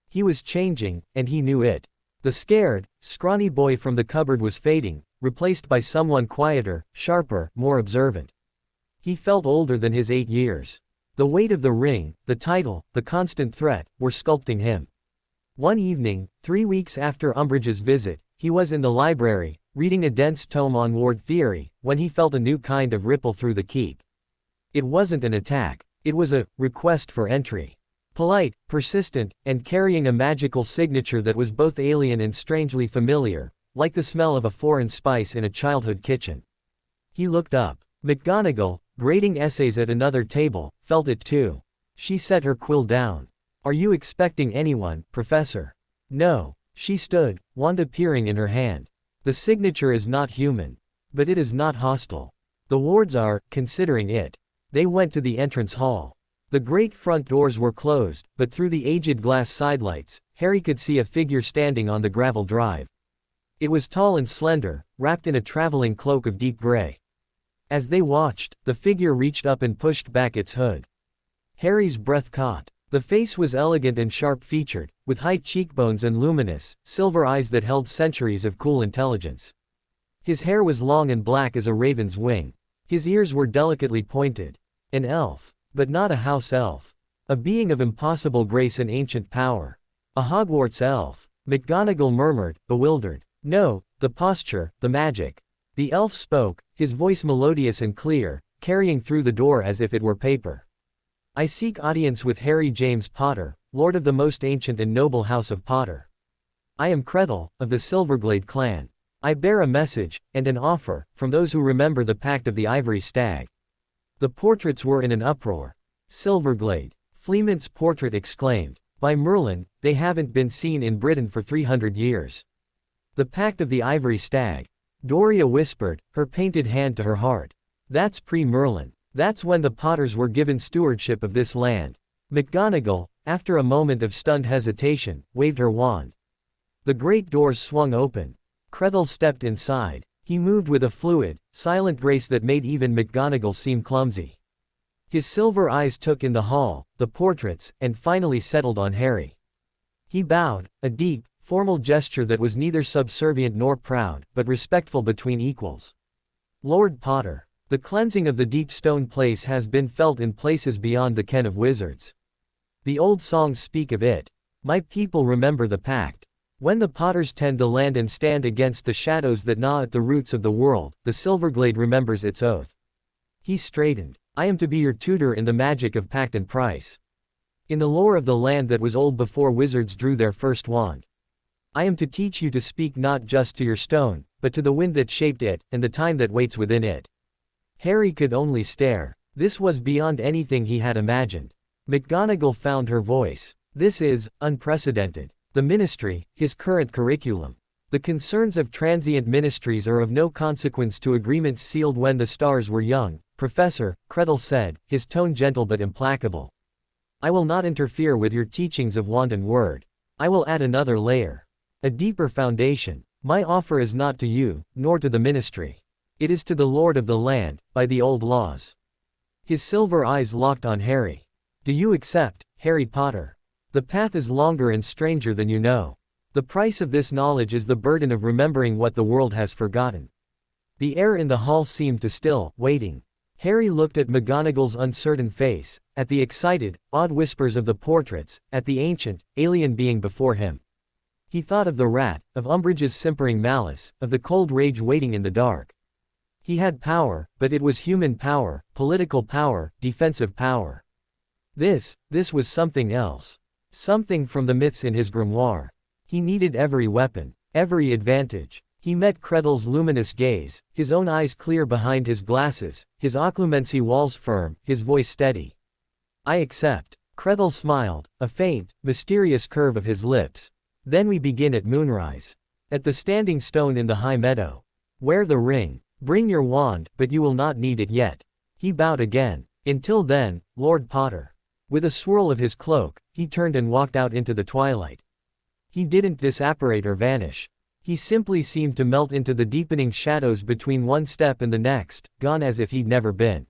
B: He was changing, and he knew it. The scared, scrawny boy from the cupboard was fading, replaced by someone quieter, sharper, more observant. He felt older than his 8 years. The weight of the ring, the title, the constant threat, were sculpting him. One evening, 3 weeks after Umbridge's visit, he was in the library, reading a dense tome on ward theory, when he felt a new kind of ripple through the keep. It wasn't an attack. It was a request for entry. Polite, persistent, and carrying a magical signature that was both alien and strangely familiar, like the smell of a foreign spice in a childhood kitchen. He looked up. McGonagall, grading essays at another table, felt it too. She set her quill down. "Are you expecting anyone, Professor?" "No." She stood, wand appearing in her hand. "The signature is not human. But it is not hostile. The wards are, considering it." They went to the entrance hall. The great front doors were closed, but through the aged glass sidelights, Harry could see a figure standing on the gravel drive. It was tall and slender, wrapped in a traveling cloak of deep gray. As they watched, the figure reached up and pushed back its hood. Harry's breath caught. The face was elegant and sharp-featured, with high cheekbones and luminous, silver eyes that held centuries of cool intelligence. His hair was long and black as a raven's wing. His ears were delicately pointed. An elf. But not a house elf. A being of impossible grace and ancient power. A Hogwarts elf. McGonagall murmured, bewildered. "No, the posture, the magic." The elf spoke, his voice melodious and clear, carrying through the door as if it were paper. "I seek audience with Harry James Potter, Lord of the most ancient and noble house of Potter. I am Kreddle, of the Silverglade clan. I bear a message, and an offer, from those who remember the Pact of the Ivory Stag." The portraits were in an uproar. "Silverglade!" Fleamont's portrait exclaimed. "By Merlin, they haven't been seen in Britain for 300 years. The Pact of the Ivory Stag." Doria whispered, her painted hand to her heart. "That's pre-Merlin. That's when the Potters were given stewardship of this land." McGonagall, after a moment of stunned hesitation, waved her wand. The great doors swung open. Kreddle stepped inside. He moved with a fluid, silent grace that made even McGonagall seem clumsy. His silver eyes took in the hall, the portraits, and finally settled on Harry. He bowed, a deep, formal gesture that was neither subservient nor proud, but respectful between equals. "Lord Potter. The cleansing of the deep stone place has been felt in places beyond the ken of wizards. The old songs speak of it. My people remember the pact. When the Potters tend the land and stand against the shadows that gnaw at the roots of the world, the Silverglade remembers its oath." He straightened. "I am to be your tutor in the magic of pact and price. In the lore of the land that was old before wizards drew their first wand. I am to teach you to speak not just to your stone, but to the wind that shaped it, and the time that waits within it." Harry could only stare. This was beyond anything he had imagined. McGonagall found her voice. "This is unprecedented. The Ministry, his current curriculum. The concerns of transient ministries are of no consequence to agreements sealed when the stars were young, Professor, Kreddle said, his tone gentle but implacable. I will not interfere with your teachings of wanton word. I will add another layer. A deeper foundation. My offer is not to you, nor to the ministry. It is to the Lord of the land, by the old laws. His silver eyes locked on Harry. Do you accept, Harry Potter? The path is longer and stranger than you know. The price of this knowledge is the burden of remembering what the world has forgotten. The air in the hall seemed to still, waiting. Harry looked at McGonagall's uncertain face, at the excited, odd whispers of the portraits, at the ancient, alien being before him. He thought of the rat, of Umbridge's simpering malice, of the cold rage waiting in the dark. He had power, but it was human power, political power, defensive power. This was something else. Something from the myths in his grimoire. He needed every weapon, every advantage. He met Kreddle's luminous gaze, his own eyes clear behind his glasses, his occlumency walls firm, his voice steady. I accept. Kreddle smiled, a faint, mysterious curve of his lips. Then we begin at moonrise. At the standing stone in the high meadow. Wear the ring. Bring your wand, but you will not need it yet. He bowed again. Until then, Lord Potter. With a swirl of his cloak, he turned and walked out into the twilight. He didn't disapparate or vanish. He simply seemed to melt into the deepening shadows between one step and the next, gone as if he'd never been.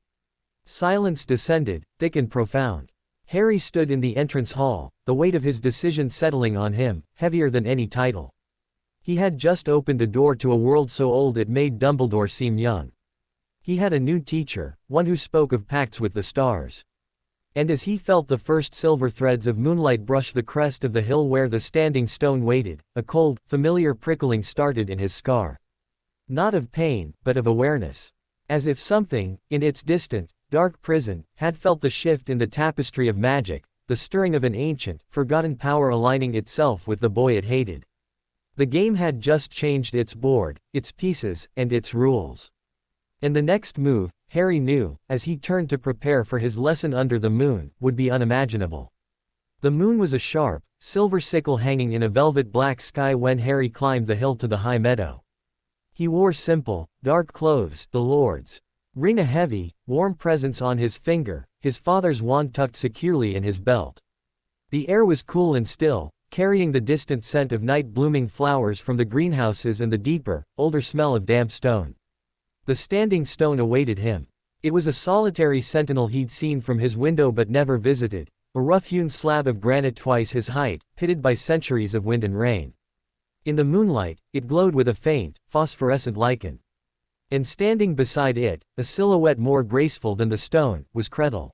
B: Silence descended, thick and profound. Harry stood in the entrance hall, the weight of his decision settling on him, heavier than any title. He had just opened a door to a world so old it made Dumbledore seem young. He had a new teacher, one who spoke of pacts with the stars. And as he felt the first silver threads of moonlight brush the crest of the hill where the standing stone waited, a cold, familiar prickling started in his scar. Not of pain, but of awareness. As if something, in its distant, dark prison, had felt the shift in the tapestry of magic, the stirring of an ancient, forgotten power aligning itself with the boy it hated. The game had just changed its board, its pieces, and its rules. And the next move, Harry knew, as he turned to prepare for his lesson under the moon, would be unimaginable. The moon was a sharp, silver sickle hanging in a velvet black sky when Harry climbed the hill to the high meadow. He wore simple, dark clothes, the Lord's ring a heavy, warm presence on his finger, his father's wand tucked securely in his belt. The air was cool and still, carrying the distant scent of night-blooming flowers from the greenhouses and the deeper, older smell of damp stone. The standing stone awaited him. It was a solitary sentinel he'd seen from his window but never visited, a rough-hewn slab of granite twice his height, pitted by centuries of wind and rain. In the moonlight, it glowed with a faint, phosphorescent lichen. And standing beside it, a silhouette more graceful than the stone, was Kreddle.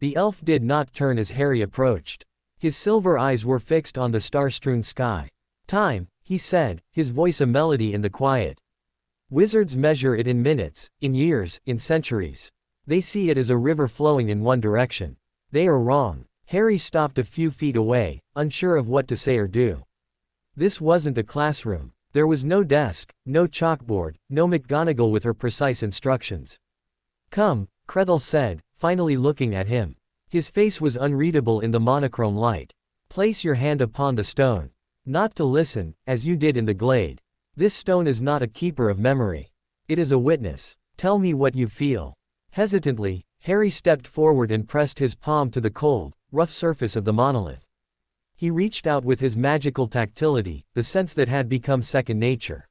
B: The elf did not turn as Harry approached. His silver eyes were fixed on the star-strewn sky. Time, he said, his voice a melody in the quiet. Wizards measure it in minutes, in years, in centuries. They see it as a river flowing in one direction. They are wrong. Harry stopped a few feet away, unsure of what to say or do. This wasn't a classroom. There was no desk, no chalkboard, no McGonagall with her precise instructions. Come, Kreddle said, finally looking at him. His face was unreadable in the monochrome light. Place your hand upon the stone. Not to listen, as you did in the glade. This stone is not a keeper of memory. It is a witness. Tell me what you feel. Hesitantly, Harry stepped forward and pressed his palm to the cold, rough surface of the monolith. He reached out with his magical tactility, the sense that had become second nature.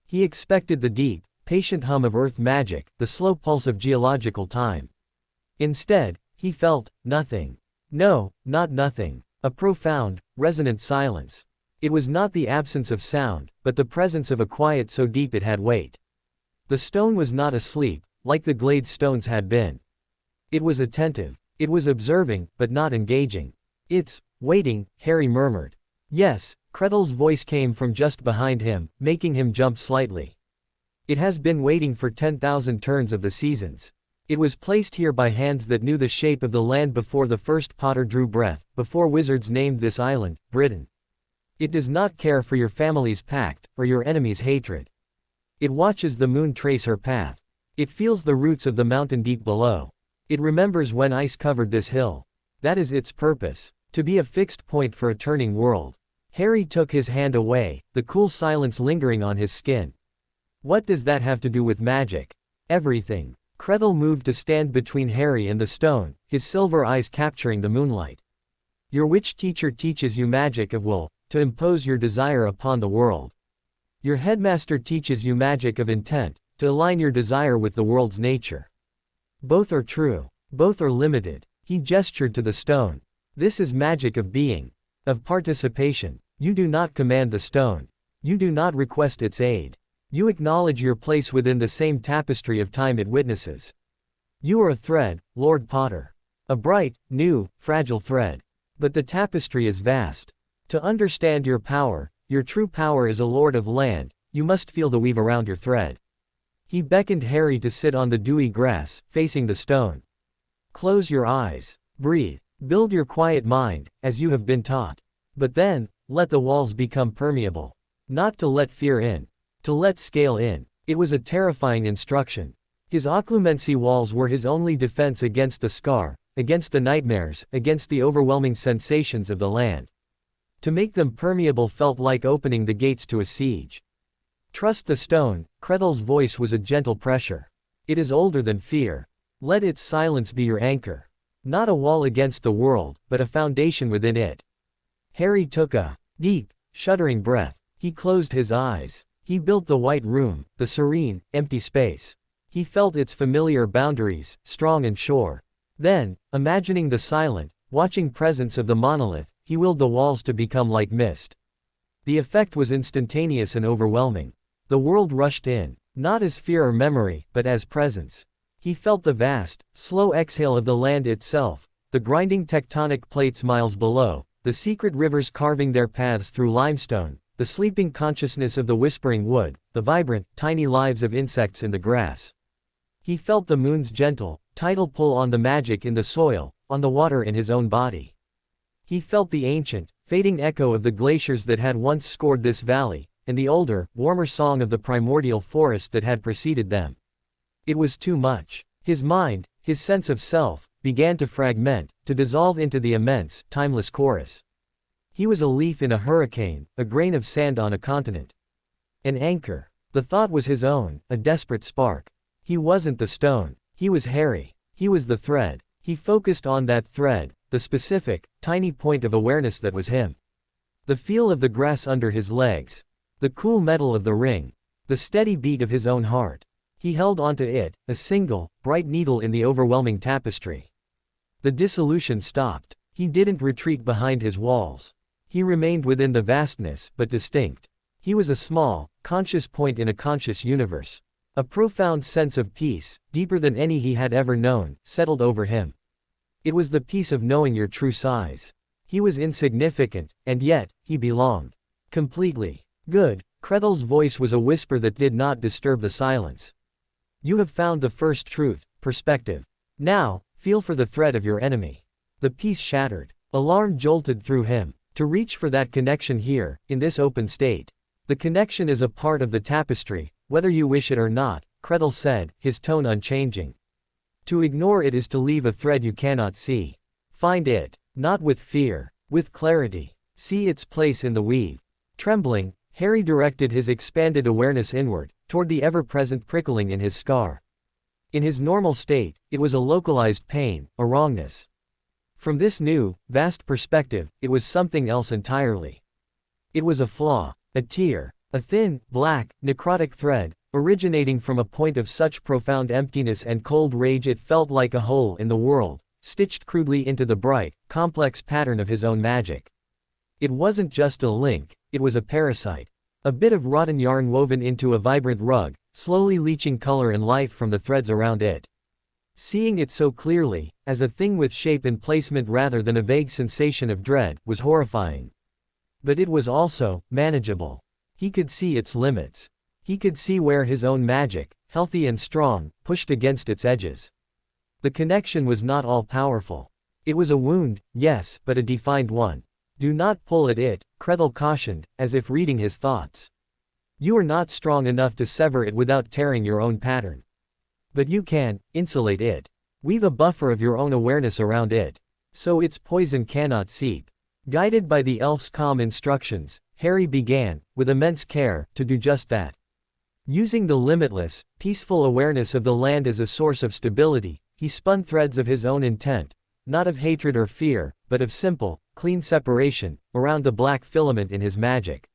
B: He expected the deep, patient hum of earth magic, the slow pulse of geological time. Instead, he felt nothing. No, not nothing. A profound, resonant silence. It was not the absence of sound, but the presence of a quiet so deep it had weight. The stone was not asleep, like the glade stones had been. It was attentive. It was observing, but not engaging. It's waiting, Harry murmured. Yes, Kreddle's voice came from just behind him, making him jump slightly. It has been waiting for 10,000 turns of the seasons. It was placed here by hands that knew the shape of the land before the first Potter drew breath, before wizards named this island, Britain. It does not care for your family's pact, or your enemy's hatred. It watches the moon trace her path. It feels the roots of the mountain deep below. It remembers when ice covered this hill. That is its purpose. To be a fixed point for a turning world. Harry took his hand away, the cool silence lingering on his skin. What does that have to do with magic? Everything. Kretel moved to stand between Harry and the stone, his silver eyes capturing the moonlight. Your witch teacher teaches you magic of will, to impose your desire upon the world. Your headmaster teaches you magic of intent, to align your desire with the world's nature. Both are true. Both are limited. He gestured to the stone. This is magic of being. Of participation. You do not command the stone. You do not request its aid. You acknowledge your place within the same tapestry of time it witnesses. You are a thread, Lord Potter. A bright, new, fragile thread. But the tapestry is vast. To understand your true power as a lord of land, you must feel the weave around your thread. He beckoned Harry to sit on the dewy grass, facing the stone. Close your eyes. Breathe. Build your quiet mind, as you have been taught. But then, let the walls become permeable. Not to let fear in. To let scale in. It was a terrifying instruction. His Occlumency walls were his only defense against the scar, against the nightmares, against the overwhelming sensations of the land. To make them permeable felt like opening the gates to a siege. Trust the stone, Kretel's voice was a gentle pressure. It is older than fear. Let its silence be your anchor. Not a wall against the world, but a foundation within it. Harry took a deep, shuddering breath. He closed his eyes. He built the white room, the serene, empty space. He felt its familiar boundaries, strong and sure. Then, imagining the silent, watching presence of the monolith, he willed the walls to become like mist. The effect was instantaneous and overwhelming. The world rushed in, not as fear or memory, but as presence. He felt the vast, slow exhale of the land itself, the grinding tectonic plates miles below, the secret rivers carving their paths through limestone, the sleeping consciousness of the whispering wood, the vibrant, tiny lives of insects in the grass. He felt the moon's gentle, tidal pull on the magic in the soil, on the water in his own body. He felt the ancient, fading echo of the glaciers that had once scored this valley, and the older, warmer song of the primordial forest that had preceded them. It was too much. His mind, his sense of self, began to fragment, to dissolve into the immense, timeless chorus. He was a leaf in a hurricane, a grain of sand on a continent. An anchor. The thought was his own, a desperate spark. He wasn't the stone. He was Harry. He was the thread. He focused on that thread, the specific, tiny point of awareness that was him. The feel of the grass under his legs. The cool metal of the ring. The steady beat of his own heart. He held onto it, a single, bright needle in the overwhelming tapestry. The dissolution stopped. He didn't retreat behind his walls. He remained within the vastness, but distinct. He was a small, conscious point in a conscious universe. A profound sense of peace, deeper than any he had ever known, settled over him. It was the peace of knowing your true size. He was insignificant, and yet, he belonged. Completely. Good. Kretel's voice was a whisper that did not disturb the silence. You have found the first truth, perspective. Now, feel for the thread of your enemy. The peace shattered. Alarm jolted through him. To reach for that connection here, in this open state. The connection is a part of the tapestry, whether you wish it or not, Kretel said, his tone unchanging. To ignore it is to leave a thread you cannot see. Find it, not with fear, with clarity. See its place in the weave. Trembling, Harry directed his expanded awareness inward, toward the ever-present prickling in his scar. In his normal state, it was a localized pain, a wrongness. From this new, vast perspective, it was something else entirely. It was a flaw, a tear, a thin, black, necrotic thread, originating from a point of such profound emptiness and cold rage it felt like a hole in the world, stitched crudely into the bright, complex pattern of his own magic. It wasn't just a link, it was a parasite. A bit of rotten yarn woven into a vibrant rug, slowly leaching color and life from the threads around it. Seeing it so clearly, as a thing with shape and placement rather than a vague sensation of dread, was horrifying. But it was also manageable. He could see its limits. He could see where his own magic, healthy and strong, pushed against its edges. The connection was not all-powerful. It was a wound, yes, but a defined one. Do not pull at it, Kretel cautioned, as if reading his thoughts. You are not strong enough to sever it without tearing your own pattern. But you can insulate it. Weave a buffer of your own awareness around it. So its poison cannot seep. Guided by the elf's calm instructions, Harry began, with immense care, to do just that. Using the limitless, peaceful awareness of the land as a source of stability, he spun threads of his own intent, not of hatred or fear, but of simple, clean separation, around the black filament in his magic.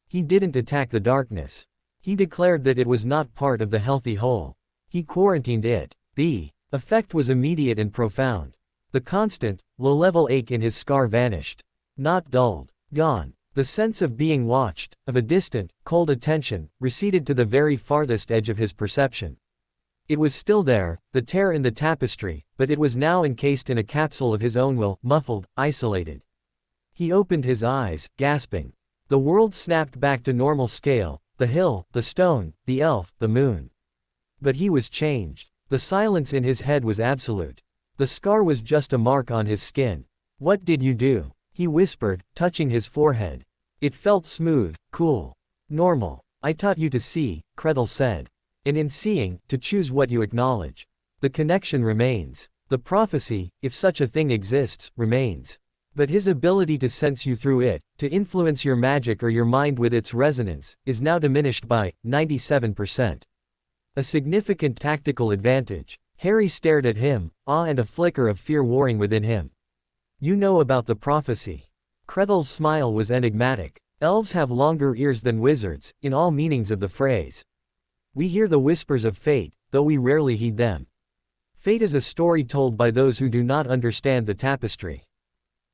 B: He didn't attack the darkness. He declared that it was not part of the healthy whole. He quarantined it. The effect was immediate and profound. The constant, low-level ache in his scar vanished. Not dulled. Gone. The sense of being watched, of a distant, cold attention, receded to the very farthest edge of his perception. It was still there, the tear in the tapestry, but it was now encased in a capsule of his own will, muffled, isolated. He opened his eyes, gasping. The world snapped back to normal scale, the hill, the stone, the elf, the moon. But he was changed. The silence in his head was absolute. The scar was just a mark on his skin. "What did you do?" he whispered, touching his forehead. It felt smooth, cool, normal. "I taught you to see," Kreddle said. "And in seeing, to choose what you acknowledge. The connection remains. The prophecy, if such a thing exists, remains. But his ability to sense you through it, to influence your magic or your mind with its resonance, is now diminished by 97%. A significant tactical advantage." Harry stared at him, awe and a flicker of fear warring within him. "You know about the prophecy." Kreddle's smile was enigmatic. "Elves have longer ears than wizards, in all meanings of the phrase. We hear the whispers of fate, though we rarely heed them. Fate is a story told by those who do not understand the tapestry.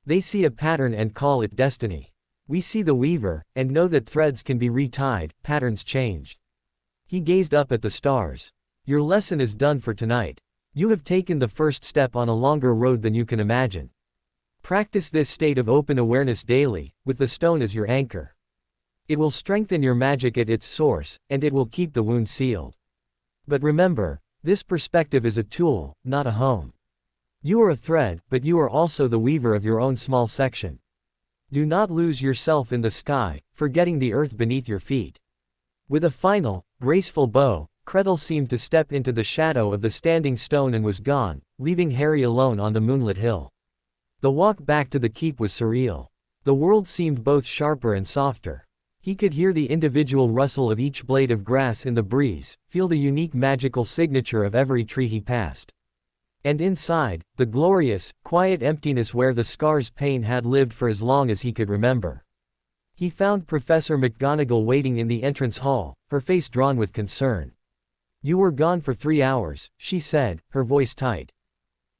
B: They see a pattern and call it destiny. We see the weaver, and know that threads can be retied, patterns changed." He gazed up at the stars. "Your lesson is done for tonight. You have taken the first step on a longer road than you can imagine. Practice this state of open awareness daily, with the stone as your anchor. It will strengthen your magic at its source, and it will keep the wound sealed. But remember, this perspective is a tool, not a home. You are a thread, but you are also the weaver of your own small section. Do not lose yourself in the sky, forgetting the earth beneath your feet." With a final, graceful bow, Kreddle seemed to step into the shadow of the standing stone and was gone, leaving Harry alone on the moonlit hill. The walk back to the keep was surreal. The world seemed both sharper and softer. He could hear the individual rustle of each blade of grass in the breeze, feel the unique magical signature of every tree he passed. And inside, the glorious, quiet emptiness where the scar's pain had lived for as long as he could remember. He found Professor McGonagall waiting in the entrance hall, her face drawn with concern. "You were gone for 3 hours, she said, her voice tight.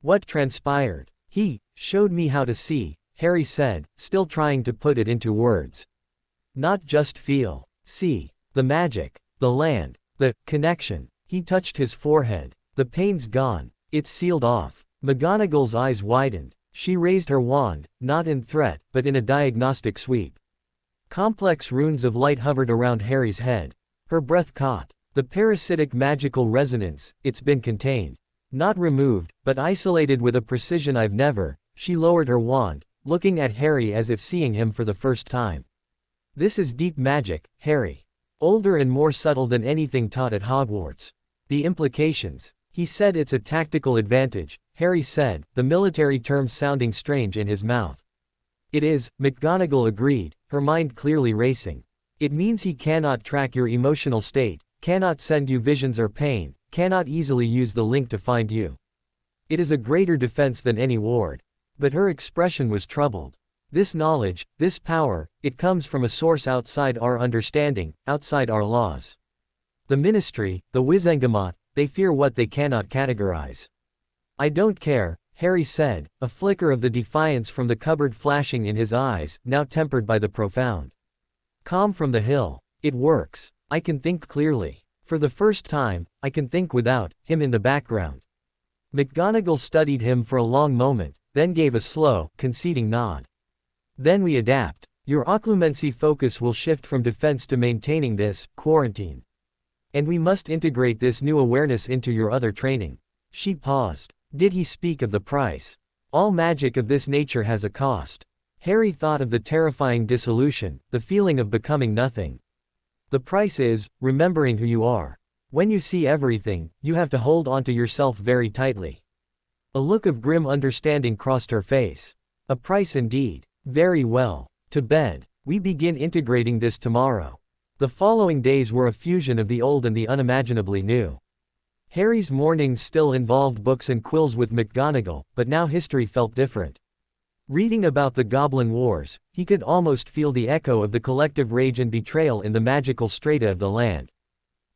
B: "What transpired?" "He showed me how to see," Harry said, still trying to put it into words. "Not just feel. See. The magic. The land. The connection." He touched his forehead. "The pain's gone. It's sealed off." McGonagall's eyes widened. She raised her wand, not in threat, but in a diagnostic sweep. Complex runes of light hovered around Harry's head. Her breath caught. "The parasitic magical resonance, it's been contained. Not removed, but isolated with a precision I've never." She lowered her wand, looking at Harry as if seeing him for the first time. "This is deep magic, Harry. Older and more subtle than anything taught at Hogwarts. The implications." He said it's a tactical advantage, Harry said, the military term sounding strange in his mouth. "It is," McGonagall agreed, her mind clearly racing. "It means he cannot track your emotional state, cannot send you visions or pain, cannot easily use the link to find you. It is a greater defense than any ward." But her expression was troubled. "This knowledge, this power, it comes from a source outside our understanding, outside our laws. The Ministry, the Wizengamot, they fear what they cannot categorize." "I don't care," Harry said, a flicker of the defiance from the cupboard flashing in his eyes, now tempered by the profound calm from the hill. "It works. I can think clearly. For the first time, I can think without him in the background." McGonagall studied him for a long moment, then gave a slow, conceding nod. "Then we adapt. Your occlumency focus will shift from defense to maintaining this quarantine. And we must integrate this new awareness into your other training." She paused. Did he speak of the price? All magic of this nature has a cost. Harry thought of the terrifying dissolution, the feeling of becoming nothing. The price is, remembering who you are. When you see everything, you have to hold onto yourself very tightly. A look of grim understanding crossed her face. A price indeed. Very well. To bed. We begin integrating this tomorrow. The following days were a fusion of the old and the unimaginably new. Harry's mornings still involved books and quills with McGonagall, but now history felt different. Reading about the Goblin Wars, he could almost feel the echo of the collective rage and betrayal in the magical strata of the land.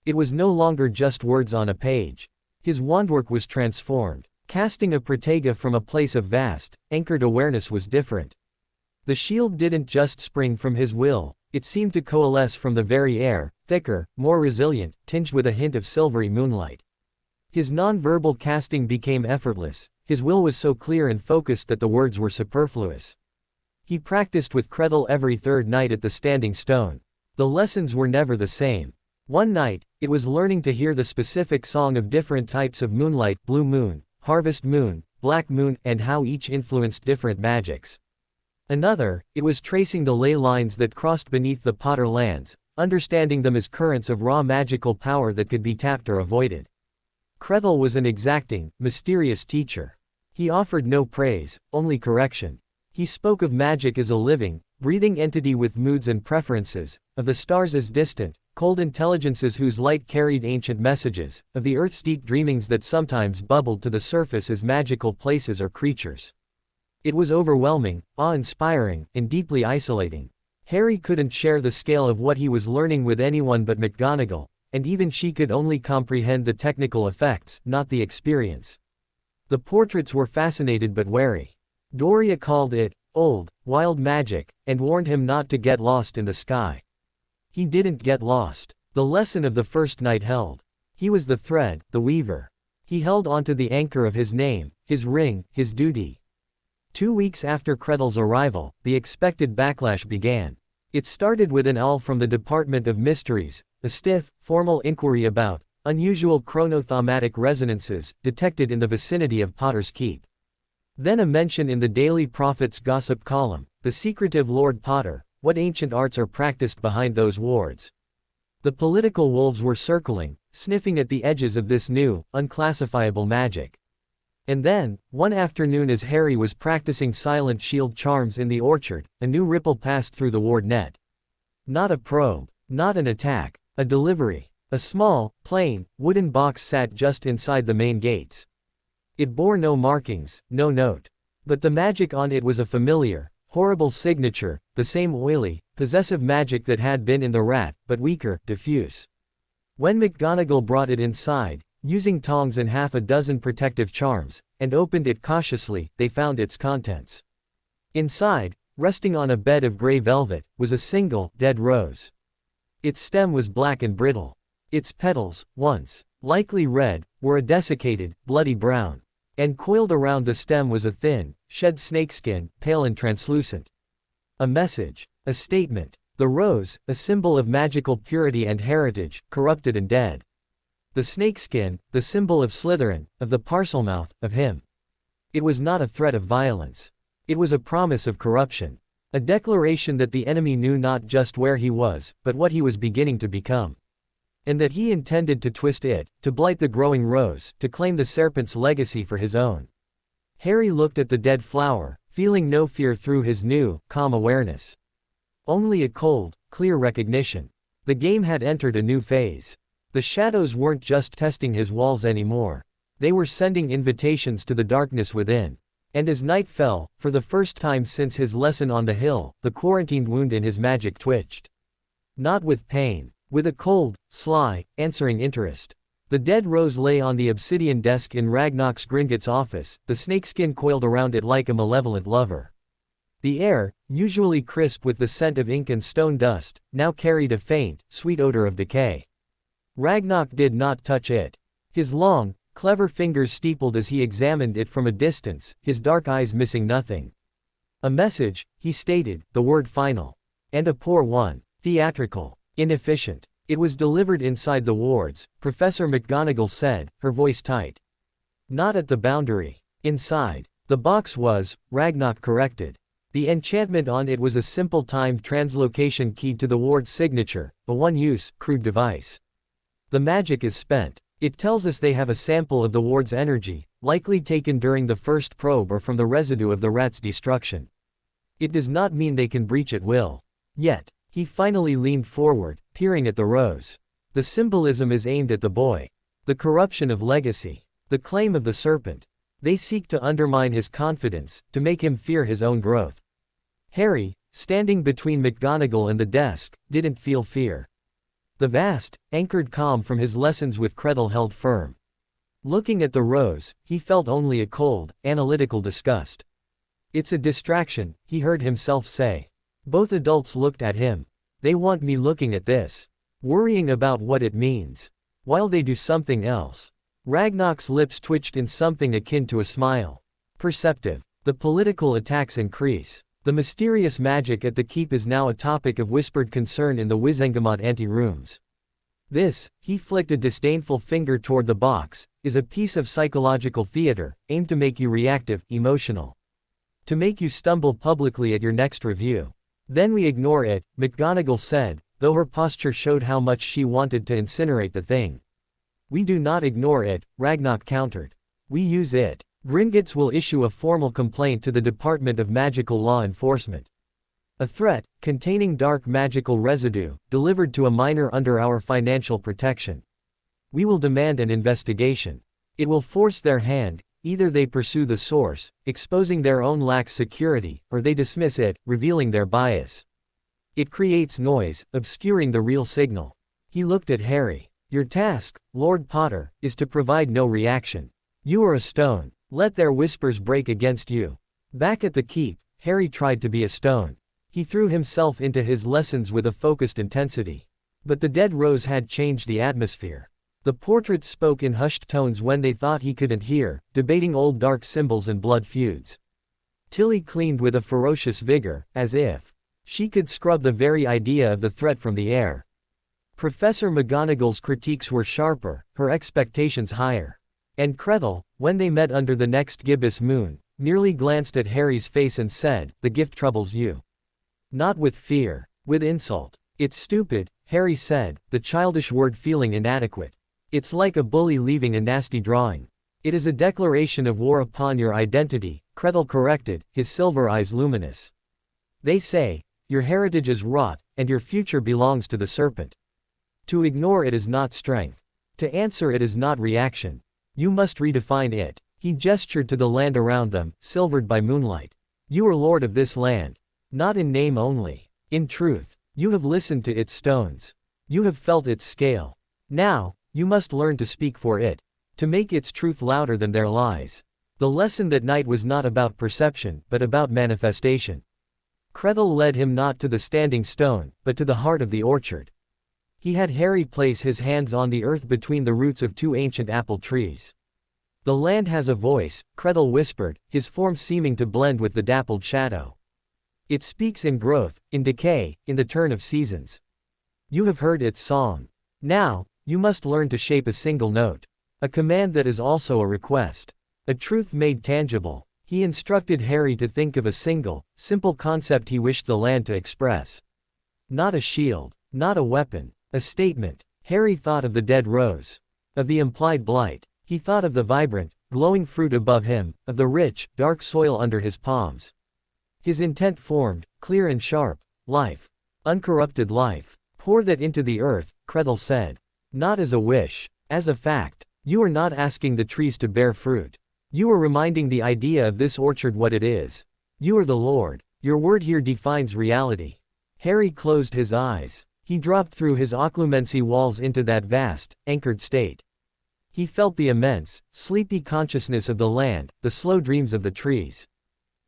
B: It was no longer just words on a page. His wandwork was transformed. Casting a Protega from a place of vast, anchored awareness was different. The shield didn't just spring from his will, it seemed to coalesce from the very air, thicker, more resilient, tinged with a hint of silvery moonlight. His non-verbal casting became effortless, his will was so clear and focused that the words were superfluous. He practiced with Kretel every third night at the Standing Stone. The lessons were never the same. One night, it was learning to hear the specific song of different types of moonlight, blue moon, harvest moon, black moon, and how each influenced different magics. Another, it was tracing the ley lines that crossed beneath the Potter lands, understanding them as currents of raw magical power that could be tapped or avoided. Kretel was an exacting, mysterious teacher. He offered no praise, only correction. He spoke of magic as a living, breathing entity with moods and preferences, of the stars as distant, cold intelligences whose light carried ancient messages, of the earth's deep dreamings that sometimes bubbled to the surface as magical places or creatures. It was overwhelming, awe-inspiring, and deeply isolating. Harry couldn't share the scale of what he was learning with anyone but McGonagall, and even she could only comprehend the technical effects, not the experience. The portraits were fascinated but wary. Doria called it old, wild magic, and warned him not to get lost in the sky. He didn't get lost. The lesson of the first night held. He was the thread, the weaver. He held onto the anchor of his name, his ring, his duty. 2 weeks after Kretel's arrival, the expected backlash began. It started with an owl from the Department of Mysteries, a stiff, formal inquiry about unusual chronothaumatic resonances detected in the vicinity of Potter's Keep. Then a mention in the Daily Prophet's gossip column, the secretive Lord Potter, what ancient arts are practiced behind those wards. The political wolves were circling, sniffing at the edges of this new, unclassifiable magic. And then, one afternoon as Harry was practicing silent shield charms in the orchard, a new ripple passed through the ward net. Not a probe, not an attack, a delivery. A small, plain, wooden box sat just inside the main gates. It bore no markings, no note. But the magic on it was a familiar, horrible signature, the same oily, possessive magic that had been in the rat, but weaker, diffuse. When McGonagall brought it inside, using tongs and half a dozen protective charms, and opened it cautiously, they found its contents. Inside, resting on a bed of gray velvet, was a single, dead rose. Its stem was black and brittle. Its petals, once likely red, were a desiccated, bloody brown. And coiled around the stem was a thin, shed snakeskin, pale and translucent. A message. A statement. The rose, a symbol of magical purity and heritage, corrupted and dead. The snakeskin, the symbol of Slytherin, of the Parselmouth, of him. It was not a threat of violence. It was a promise of corruption. A declaration that the enemy knew not just where he was, but what he was beginning to become. And that he intended to twist it, to blight the growing rose, to claim the serpent's legacy for his own. Harry looked at the dead flower, feeling no fear through his new, calm awareness. Only a cold, clear recognition. The game had entered a new phase. The shadows weren't just testing his walls anymore. They were sending invitations to the darkness within. And as night fell, for the first time since his lesson on the hill, the quarantined wound in his magic twitched. Not with pain. With a cold, sly, answering interest. The dead rose lay on the obsidian desk in Ragnok's Gringotts office, the snakeskin coiled around it like a malevolent lover. The air, usually crisp with the scent of ink and stone dust, now carried a faint, sweet odor of decay. Ragnok did not touch it. His long, clever fingers steepled as he examined it from a distance, his dark eyes missing nothing. A message, he stated, the word final. And a poor one. Theatrical. Inefficient. It was delivered inside the wards, Professor McGonagall said, her voice tight. Not at the boundary. Inside. The box was, Ragnok corrected. The enchantment on it was a simple timed translocation key to the ward's signature, a one-use, crude device. The magic is spent. It tells us they have a sample of the ward's energy, likely taken during the first probe or from the residue of the rat's destruction. It does not mean they can breach at will. Yet, he finally leaned forward, peering at the rose. The symbolism is aimed at the boy. The corruption of legacy. The claim of the serpent. They seek to undermine his confidence, to make him fear his own growth. Harry, standing between McGonagall and the desk, didn't feel fear. The vast, anchored calm from his lessons with Kreddle held firm. Looking at the rose, he felt only a cold, analytical disgust. It's a distraction, he heard himself say. Both adults looked at him. They want me looking at this. Worrying about what it means. While they do something else. Ragnok's lips twitched in something akin to a smile. Perceptive. The political attacks increase. The mysterious magic at the keep is now a topic of whispered concern in the Wizengamot ante-rooms. This, he flicked a disdainful finger toward the box, is a piece of psychological theater, aimed to make you reactive, emotional. To make you stumble publicly at your next review. Then we ignore it, McGonagall said, though her posture showed how much she wanted to incinerate the thing. We do not ignore it, Ragnok countered. We use it. Gringotts will issue a formal complaint to the Department of Magical Law Enforcement. A threat, containing dark magical residue, delivered to a minor under our financial protection. We will demand an investigation. It will force their hand, either they pursue the source, exposing their own lax security, or they dismiss it, revealing their bias. It creates noise, obscuring the real signal. He looked at Harry. Your task, Lord Potter, is to provide no reaction. You are a stone. Let their whispers break against you. Back at the keep, Harry tried to be a stone. He threw himself into his lessons with a focused intensity. But the dead rose had changed the atmosphere. The portraits spoke in hushed tones when they thought he couldn't hear, debating old dark symbols and blood feuds. Tilly cleaned with a ferocious vigor, as if she could scrub the very idea of the threat from the air. Professor McGonagall's critiques were sharper, her expectations higher. And Kreddle, when they met under the next gibbous moon, merely glanced at Harry's face and said, "The gift troubles you." Not with fear, with insult. "It's stupid," Harry said, the childish word feeling inadequate. "It's like a bully leaving a nasty drawing." "It is a declaration of war upon your identity," Kreddle corrected, his silver eyes luminous. "They say, your heritage is rot, and your future belongs to the serpent. To ignore it is not strength. To answer it is not reaction. You must redefine it." He gestured to the land around them, silvered by moonlight. "You are lord of this land. Not in name only. In truth. You have listened to its stones. You have felt its scale. Now, you must learn to speak for it. To make its truth louder than their lies." The lesson that night was not about perception, but about manifestation. Kreddle led him not to the standing stone, but to the heart of the orchard. He had Harry place his hands on the earth between the roots of two ancient apple trees. "The land has a voice," Kreddle whispered, his form seeming to blend with the dappled shadow. "It speaks in growth, in decay, in the turn of seasons. You have heard its song. Now, you must learn to shape a single note. A command that is also a request. A truth made tangible." He instructed Harry to think of a single, simple concept he wished the land to express. Not a shield, not a weapon. A statement. Harry thought of the dead rose. Of the implied blight. He thought of the vibrant, glowing fruit above him, of the rich, dark soil under his palms. His intent formed, clear and sharp. Life. Uncorrupted life. Pour that into the earth, Kreddle said. Not as a wish. As a fact. You are not asking the trees to bear fruit. You are reminding the idea of this orchard what it is. You are the Lord. Your word here defines reality. Harry closed his eyes. He dropped through his Occlumency walls into that vast, anchored state. He felt the immense, sleepy consciousness of the land, the slow dreams of the trees.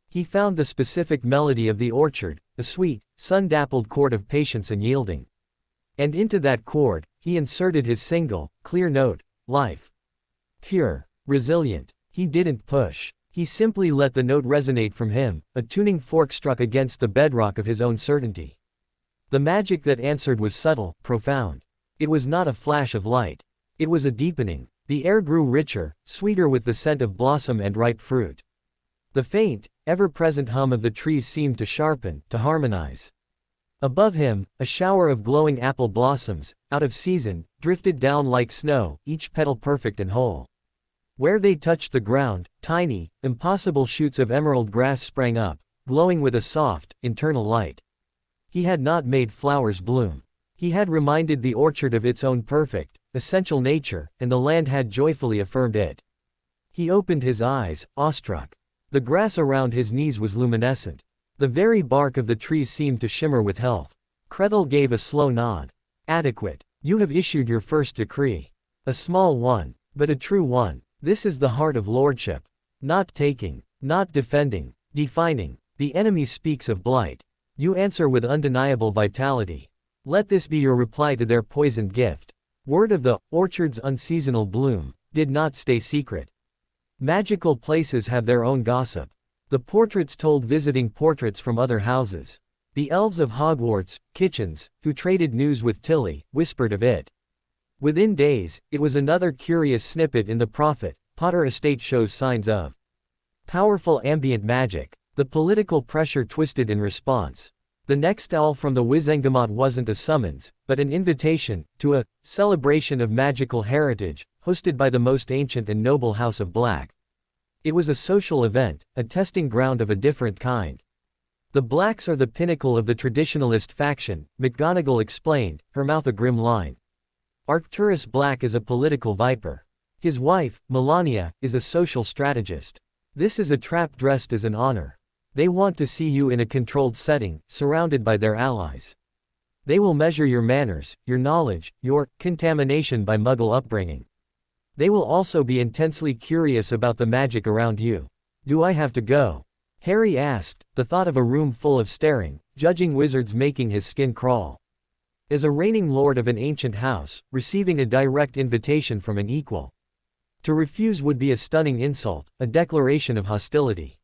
B: He found the specific melody of the orchard, a sweet, sun-dappled chord of patience and yielding. And into that chord, he inserted his single, clear note, life. Pure, resilient. He didn't push. He simply let the note resonate from him, a tuning fork struck against the bedrock of his own certainty. The magic that answered was subtle, profound. It was not a flash of light. It was a deepening. The air grew richer, sweeter with the scent of blossom and ripe fruit. The faint, ever-present hum of the trees seemed to sharpen, to harmonize. Above him, a shower of glowing apple blossoms, out of season, drifted down like snow, each petal perfect and whole. Where they touched the ground, tiny, impossible shoots of emerald grass sprang up, glowing with a soft, internal light. He had not made flowers bloom. He had reminded the orchard of its own perfect, essential nature, and the land had joyfully affirmed it. He opened his eyes, awestruck. The grass around his knees was luminescent. The very bark of the trees seemed to shimmer with health. Kretel gave a slow nod. Adequate. You have issued your first decree. A small one, but a true one. This is the heart of lordship. Not taking, not defending, defining. The enemy speaks of blight. You answer with undeniable vitality. Let this be your reply to their poisoned gift. Word of the orchard's unseasonal bloom did not stay secret. Magical places have their own gossip. The portraits told visiting portraits from other houses. The elves of Hogwarts, kitchens, who traded news with Tilly, whispered of it. Within days, it was another curious snippet in the Prophet. Potter estate shows signs of powerful ambient magic. The political pressure twisted in response. The next owl from the Wizengamot wasn't a summons, but an invitation to a celebration of magical heritage, hosted by the most ancient and noble House of Black. It was a social event, a testing ground of a different kind. The Blacks are the pinnacle of the traditionalist faction, McGonagall explained, her mouth a grim line. Arcturus Black is a political viper. His wife, Melania, is a social strategist. This is a trap dressed as an honor. They want to see you in a controlled setting, surrounded by their allies. They will measure your manners, your knowledge, your contamination by Muggle upbringing. They will also be intensely curious about the magic around you. Do I have to go? Harry asked, the thought of a room full of staring, judging wizards making his skin crawl. As a reigning lord of an ancient house, receiving a direct invitation from an equal. To refuse would be a stunning insult, a declaration of hostility.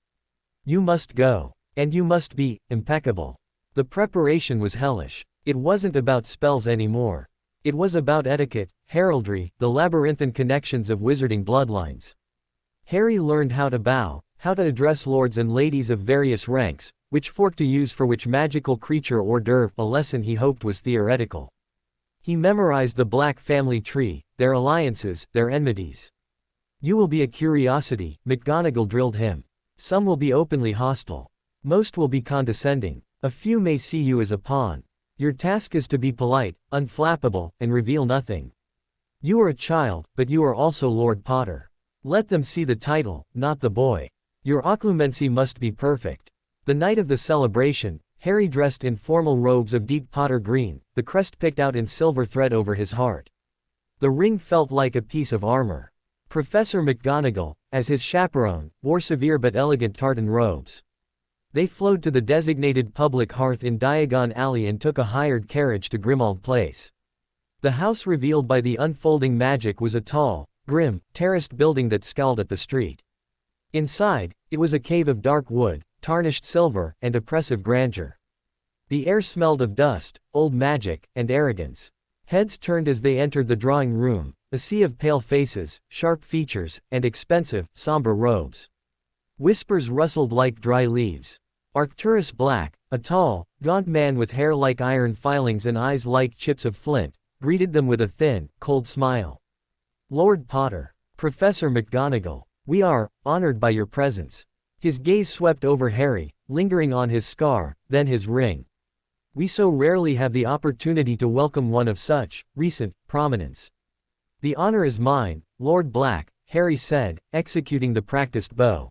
B: You must go. And you must be impeccable. The preparation was hellish. It wasn't about spells anymore. It was about etiquette, heraldry, the labyrinthine connections of wizarding bloodlines. Harry learned how to bow, how to address lords and ladies of various ranks, which fork to use for which magical creature hors d'oeuvre, a lesson he hoped was theoretical. He memorized the Black family tree, their alliances, their enmities. You will be a curiosity, McGonagall drilled him. Some will be openly hostile. Most will be condescending. A few may see you as a pawn. Your task is to be polite, unflappable, and reveal nothing. You are a child, but you are also Lord Potter. Let them see the title, not the boy. Your occlumency must be perfect. The night of the celebration, Harry dressed in formal robes of deep Potter green, the crest picked out in silver thread over his heart. The ring felt like a piece of armor. Professor McGonagall, as his chaperone, wore severe but elegant tartan robes. They flowed to the designated public hearth in Diagon Alley and took a hired carriage to Grimmauld Place. The house revealed by the unfolding magic was a tall, grim, terraced building that scowled at the street. Inside, it was a cave of dark wood, tarnished silver, and oppressive grandeur. The air smelled of dust, old magic, and arrogance. Heads turned as they entered the drawing room, a sea of pale faces, sharp features, and expensive, somber robes. Whispers rustled like dry leaves. Arcturus Black, a tall, gaunt man with hair like iron filings and eyes like chips of flint, greeted them with a thin, cold smile. Lord Potter. Professor McGonagall. We are honored by your presence. His gaze swept over Harry, lingering on his scar, then his ring. We so rarely have the opportunity to welcome one of such recent prominence. The honor is mine, Lord Black, Harry said, executing the practiced bow.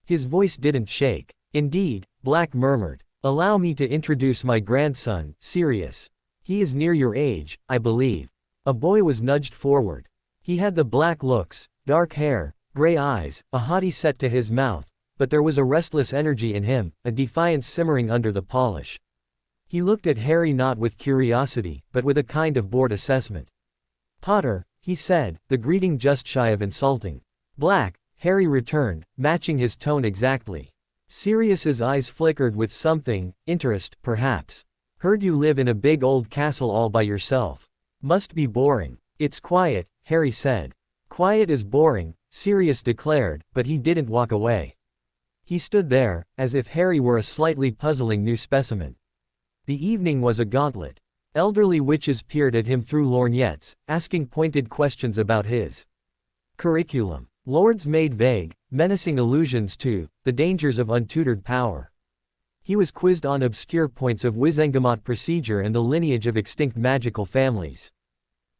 B: His voice didn't shake. Indeed, Black murmured. Allow me to introduce my grandson, Sirius. He is near your age, I believe. A boy was nudged forward. He had the black looks, dark hair, gray eyes, a haughty set to his mouth, but there was a restless energy in him, a defiance simmering under the polish. He looked at Harry not with curiosity, but with a kind of bored assessment. Potter, he said, the greeting just shy of insulting. Black, Harry returned, matching his tone exactly. Sirius's eyes flickered with something, interest, perhaps. Heard you live in a big old castle all by yourself. Must be boring. It's quiet, Harry said. Quiet is boring, Sirius declared, but he didn't walk away. He stood there, as if Harry were a slightly puzzling new specimen. The evening was a gauntlet. Elderly witches peered at him through lorgnettes, asking pointed questions about his curriculum. Lords made vague, menacing allusions to the dangers of untutored power. He was quizzed on obscure points of Wizengamot procedure and the lineage of extinct magical families.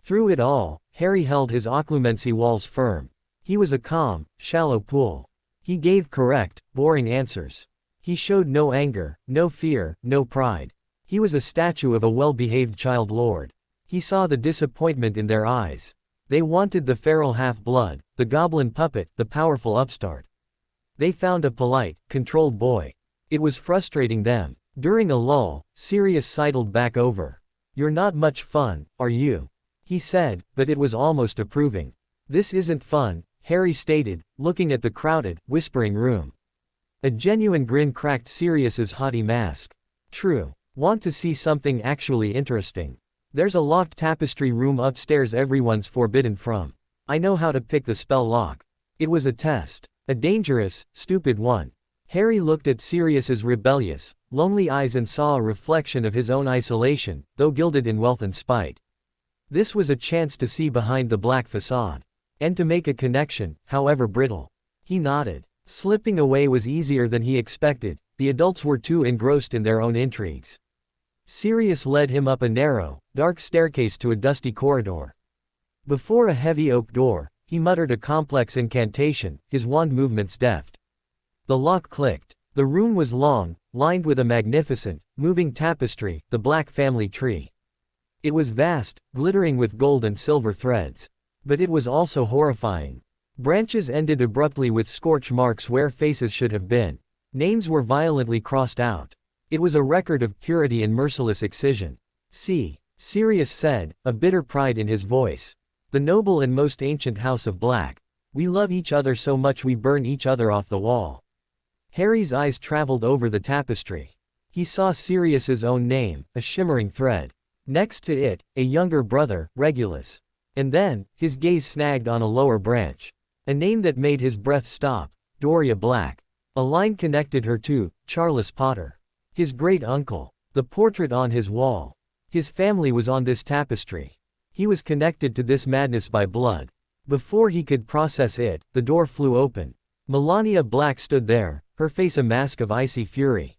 B: Through it all, Harry held his Occlumency walls firm. He was a calm, shallow pool. He gave correct, boring answers. He showed no anger, no fear, no pride. He was a statue of a well-behaved child lord. He saw the disappointment in their eyes. They wanted the feral half-blood, the goblin puppet, the powerful upstart. They found a polite, controlled boy. It was frustrating them. During a lull, Sirius sidled back over. "You're not much fun, are you?" he said, but it was almost approving. "This isn't fun," Harry stated, looking at the crowded, whispering room. A genuine grin cracked Sirius's haughty mask. "True. Want to see something actually interesting? There's a locked tapestry room upstairs everyone's forbidden from. I know how to pick the spell lock." It was a test. A dangerous, stupid one. Harry looked at Sirius's rebellious, lonely eyes and saw a reflection of his own isolation, though gilded in wealth and spite. This was a chance to see behind the black facade. And to make a connection, however brittle. He nodded. Slipping away was easier than he expected. The adults were too engrossed in their own intrigues. Sirius led him up a narrow, dark staircase to a dusty corridor. Before a heavy oak door, he muttered a complex incantation, his wand movements deft. The lock clicked. The room was long, lined with a magnificent, moving tapestry, the Black family tree. It was vast, glittering with gold and silver threads. But it was also horrifying. Branches ended abruptly with scorch marks where faces should have been. Names were violently crossed out. It was a record of purity and merciless excision. "See," Sirius said, a bitter pride in his voice. "The noble and most ancient house of Black. We love each other so much we burn each other off the wall." Harry's eyes traveled over the tapestry. He saw Sirius's own name, a shimmering thread. Next to it, a younger brother, Regulus. And then, his gaze snagged on a lower branch. A name that made his breath stop, Doria Black. A line connected her to Charles Potter. His great-uncle. The portrait on his wall. His family was on this tapestry. He was connected to this madness by blood. Before he could process it, the door flew open. Melania Black stood there, her face a mask of icy fury.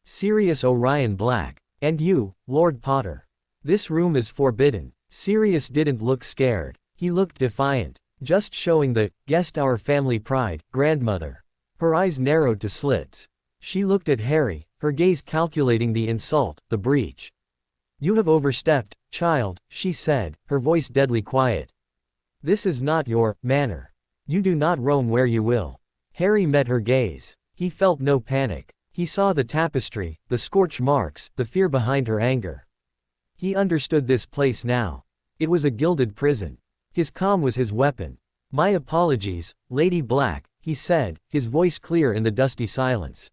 B: "Sirius Orion Black. And you, Lord Potter. This room is forbidden." Sirius didn't look scared. He looked defiant. Just showing the, guessed our family pride, grandmother. Her eyes narrowed to slits. She looked at Harry, her gaze calculating the insult, the breach. "You have overstepped, child," she said, her voice deadly quiet. "This is not your manor. You do not roam where you will." Harry met her gaze. He felt no panic. He saw the tapestry, the scorch marks, the fear behind her anger. He understood this place now. It was a gilded prison. His calm was his weapon. "My apologies, Lady Black," he said, his voice clear in the dusty silence.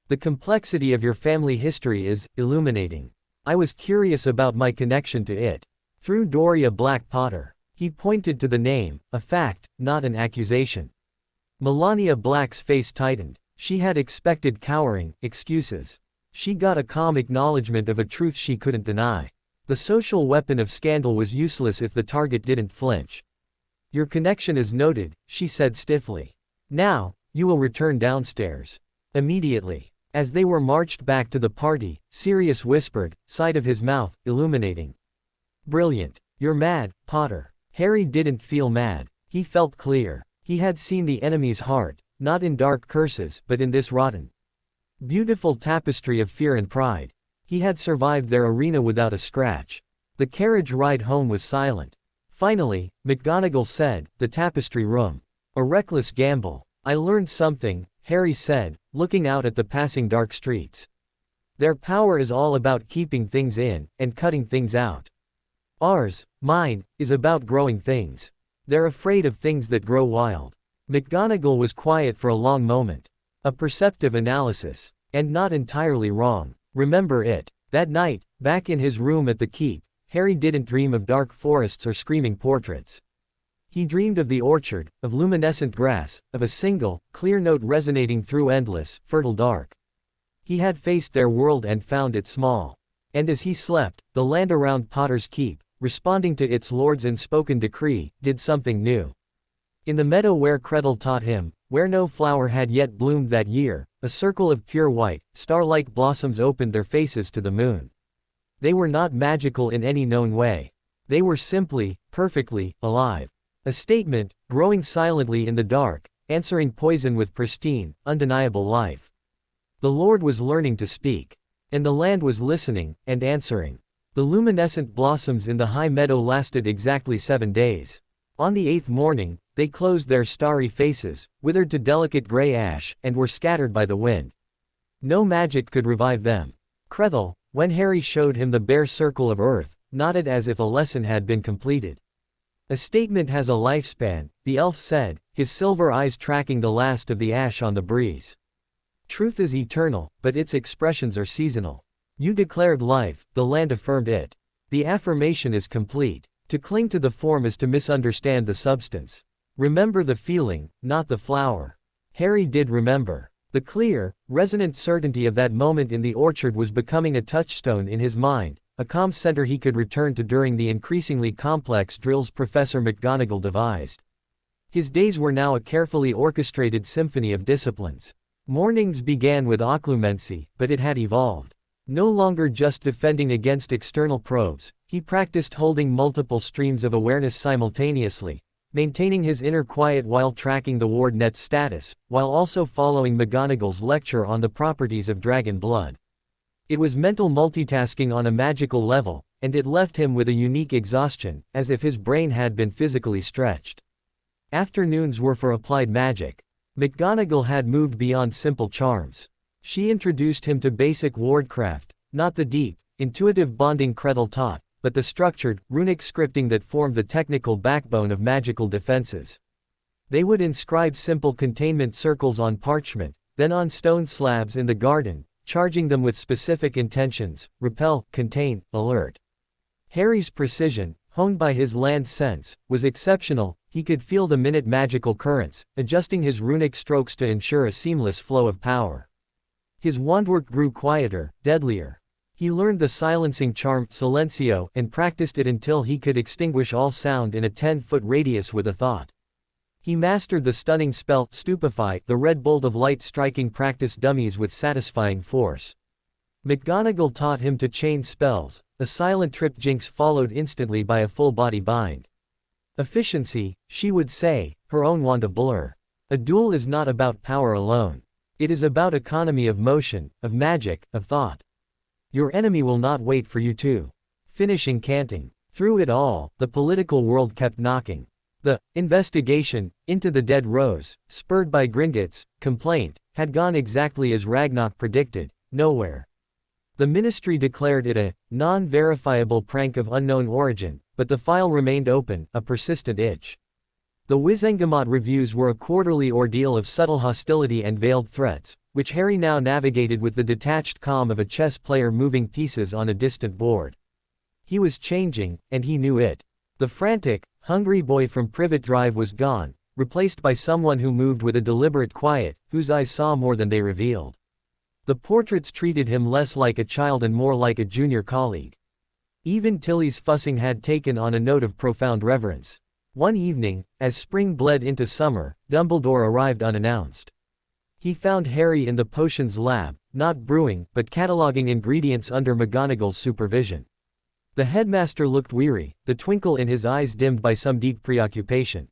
B: "The complexity of your family history is illuminating. I was curious about my connection to it. Through Doria Black Potter." He pointed to the name, a fact, not an accusation. Melania Black's face tightened. She had expected cowering, excuses. She got a calm acknowledgement of a truth she couldn't deny. The social weapon of scandal was useless if the target didn't flinch. "Your connection is noted," she said stiffly. "Now, you will return downstairs. Immediately." As they were marched back to the party, Sirius whispered, side of his mouth, illuminating. "Brilliant. You're mad, Potter." Harry didn't feel mad. He felt clear. He had seen the enemy's heart, not in dark curses, but in this rotten, beautiful tapestry of fear and pride. He had survived their arena without a scratch. The carriage ride home was silent. Finally, McGonagall said, "The tapestry room. A reckless gamble." "I learned something," Harry said, looking out at the passing dark streets. "Their power is all about keeping things in, and cutting things out. Ours, mine, is about growing things. They're afraid of things that grow wild." McGonagall was quiet for a long moment. A perceptive analysis. And not entirely wrong. Remember it. That night, back in his room at the keep, Harry didn't dream of dark forests or screaming portraits. He dreamed of the orchard, of luminescent grass, of a single, clear note resonating through endless, fertile dark. He had faced their world and found it small. And as he slept, the land around Potter's Keep, responding to its lord's unspoken decree, did something new. In the meadow where Kreddle taught him, Where no flower had yet bloomed that year, a circle of pure white, star-like blossoms opened their faces to the moon. They were not magical in any known way. They were simply, perfectly, alive. A statement, growing silently in the dark, answering poison with pristine, undeniable life. The Lord was learning to speak. And the land was listening, and answering. The luminescent blossoms in the high meadow lasted exactly 7 days. On the 8th morning, they closed their starry faces, withered to delicate gray ash, and were scattered by the wind. No magic could revive them. Crethel, when Harry showed him the bare circle of earth, nodded as if a lesson had been completed. A statement has a lifespan, the elf said, his silver eyes tracking the last of the ash on the breeze. Truth is eternal, but its expressions are seasonal. You declared life, the land affirmed it. The affirmation is complete. To cling to the form is to misunderstand the substance. Remember the feeling, not the flower. Harry did remember. The clear, resonant certainty of that moment in the orchard was becoming a touchstone in his mind, a calm center he could return to during the increasingly complex drills Professor McGonagall devised. His days were now a carefully orchestrated symphony of disciplines. Mornings began with Occlumency, but it had evolved. No longer just defending against external probes, he practiced holding multiple streams of awareness simultaneously, maintaining his inner quiet while tracking the ward net's status, while also following McGonagall's lecture on the properties of dragon blood. It was mental multitasking on a magical level, and it left him with a unique exhaustion, as if his brain had been physically stretched. Afternoons were for applied magic. McGonagall had moved beyond simple charms. She introduced him to basic wardcraft, not the deep, intuitive bonding Crethel taught, but the structured, runic scripting that formed the technical backbone of magical defenses. They would inscribe simple containment circles on parchment, then on stone slabs in the garden, charging them with specific intentions: repel, contain, alert. Harry's precision, honed by his land sense, was exceptional. He could feel the minute magical currents, adjusting his runic strokes to ensure a seamless flow of power. His wandwork grew quieter, deadlier. He learned the silencing charm, silencio, and practiced it until he could extinguish all sound in a 10-foot radius with a thought. He mastered the stunning spell, stupefy, the red bolt of light striking practice dummies with satisfying force. McGonagall taught him to chain spells, a silent trip jinx followed instantly by a full-body bind. Efficiency, she would say, her own wand of blur. A duel is not about power alone. It is about economy of motion, of magic, of thought. Your enemy will not wait for you to finish incanting. Through it all, the political world kept knocking. The investigation into the dead rose, spurred by Gringotts' complaint, had gone exactly as Ragnok predicted, nowhere. The ministry declared it a non-verifiable prank of unknown origin, but the file remained open, a persistent itch. The Wizengamot reviews were a quarterly ordeal of subtle hostility and veiled threats, which Harry now navigated with the detached calm of a chess player moving pieces on a distant board. He was changing, and he knew it. The frantic, hungry boy from Privet Drive was gone, replaced by someone who moved with a deliberate quiet, whose eyes saw more than they revealed. The portraits treated him less like a child and more like a junior colleague. Even Tilly's fussing had taken on a note of profound reverence. One evening, as spring bled into summer, Dumbledore arrived unannounced. He found Harry in the potions lab, not brewing, but cataloging ingredients under McGonagall's supervision. The headmaster looked weary, the twinkle in his eyes dimmed by some deep preoccupation.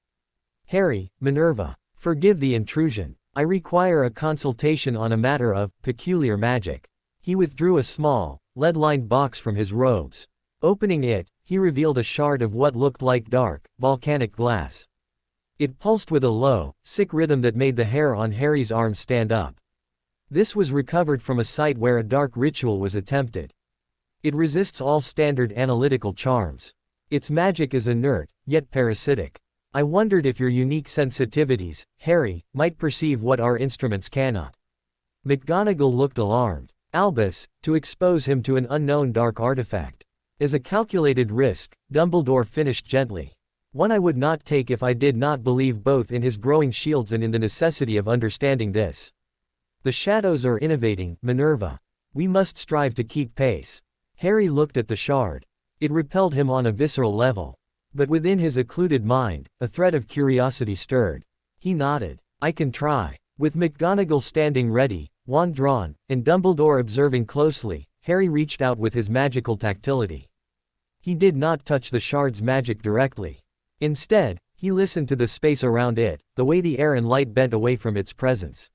B: "Harry, Minerva, forgive the intrusion. I require a consultation on a matter of peculiar magic." He withdrew a small, lead-lined box from his robes. Opening it, he revealed a shard of what looked like dark, volcanic glass. It pulsed with a low, sick rhythm that made the hair on Harry's arms stand up. This was recovered from a site where a dark ritual was attempted. It resists all standard analytical charms. Its magic is inert, yet parasitic. I wondered if your unique sensitivities, Harry, might perceive what our instruments cannot. McGonagall looked alarmed. Albus, to expose him to an unknown dark artifact. As a calculated risk, Dumbledore finished gently. One I would not take if I did not believe both in his growing shields and in the necessity of understanding this. The shadows are innovating, Minerva. We must strive to keep pace. Harry looked at the shard. It repelled him on a visceral level. But within his occluded mind, a thread of curiosity stirred. He nodded. I can try. With McGonagall standing ready, wand drawn, and Dumbledore observing closely, Harry reached out with his magical tactility. He did not touch the shard's magic directly. Instead, he listened to the space around it, the way the air and light bent away from its presence.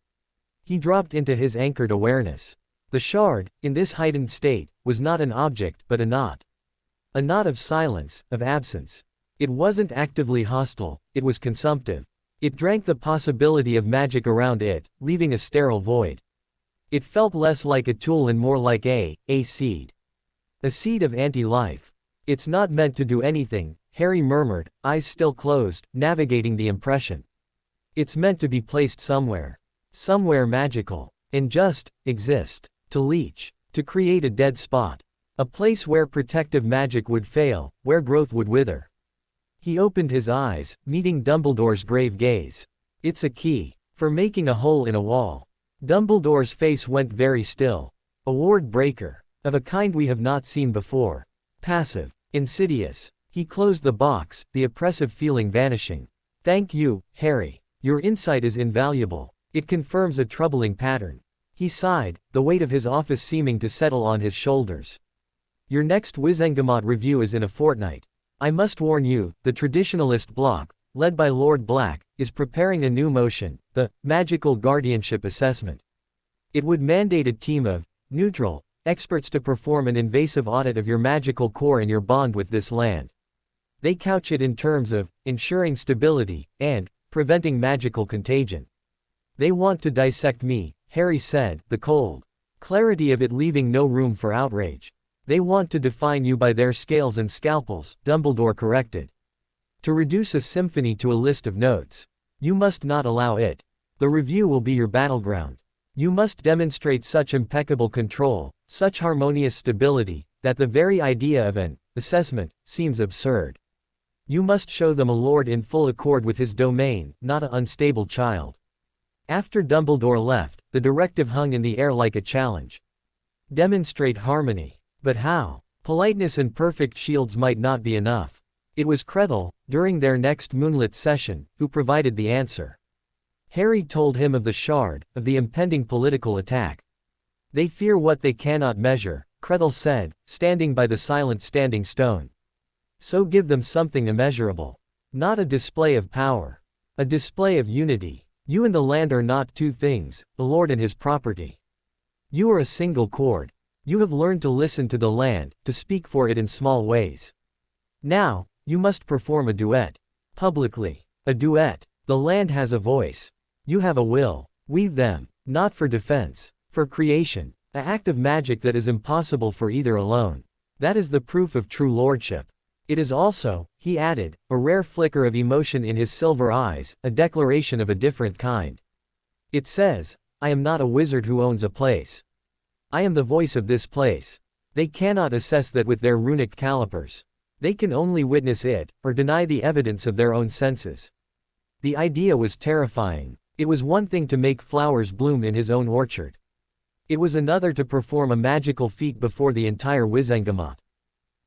B: He dropped into his anchored awareness. The shard, in this heightened state, was not an object but a knot. A knot of silence, of absence. It wasn't actively hostile, it was consumptive. It drank the possibility of magic around it, leaving a sterile void. It felt less like a tool and more like a seed. A seed of anti-life. It's not meant to do anything, Harry murmured, eyes still closed, navigating the impression. It's meant to be placed somewhere. Somewhere magical. And just exist. To leech. To create a dead spot. A place where protective magic would fail, where growth would wither. He opened his eyes, meeting Dumbledore's grave gaze. It's a key. For making a hole in a wall. Dumbledore's face went very still. A ward breaker. Of a kind we have not seen before. Passive. Insidious. He closed the box, the oppressive feeling vanishing. Thank you, Harry. Your insight is invaluable. It confirms a troubling pattern. He sighed, the weight of his office seeming to settle on his shoulders. Your next Wizengamot review is in a fortnight. I must warn you, the traditionalist bloc, led by Lord Black, is preparing a new motion, the Magical Guardianship Assessment. It would mandate a team of neutral experts to perform an invasive audit of your magical core and your bond with this land. They couch it in terms of ensuring stability and preventing magical contagion. They want to dissect me, Harry said, the cold clarity of it leaving no room for outrage. They want to define you by their scales and scalpels, Dumbledore corrected. To reduce a symphony to a list of notes. You must not allow it. The review will be your battleground. You must demonstrate such impeccable control, such harmonious stability, that the very idea of an assessment seems absurd. You must show them a lord in full accord with his domain, not an unstable child. After Dumbledore left, the directive hung in the air like a challenge. Demonstrate harmony. But how? Politeness and perfect shields might not be enough. It was Kretel, during their next moonlit session, who provided the answer. Harry told him of the shard, of the impending political attack. They fear what they cannot measure, Kretel said, standing by the silent standing stone. So give them something immeasurable. Not a display of power. A display of unity. You and the land are not two things, the Lord and his property. You are a single chord. You have learned to listen to the land, to speak for it in small ways. Now, you must perform a duet. Publicly. A duet. The land has a voice. You have a will. Weave them. Not for defense. For creation. An act of magic that is impossible for either alone. That is the proof of true lordship. It is also, he added, a rare flicker of emotion in his silver eyes, a declaration of a different kind. It says, I am not a wizard who owns a place. I am the voice of this place. They cannot assess that with their runic calipers. They can only witness it, or deny the evidence of their own senses. The idea was terrifying. It was one thing to make flowers bloom in his own orchard. It was another to perform a magical feat before the entire Wizengamot.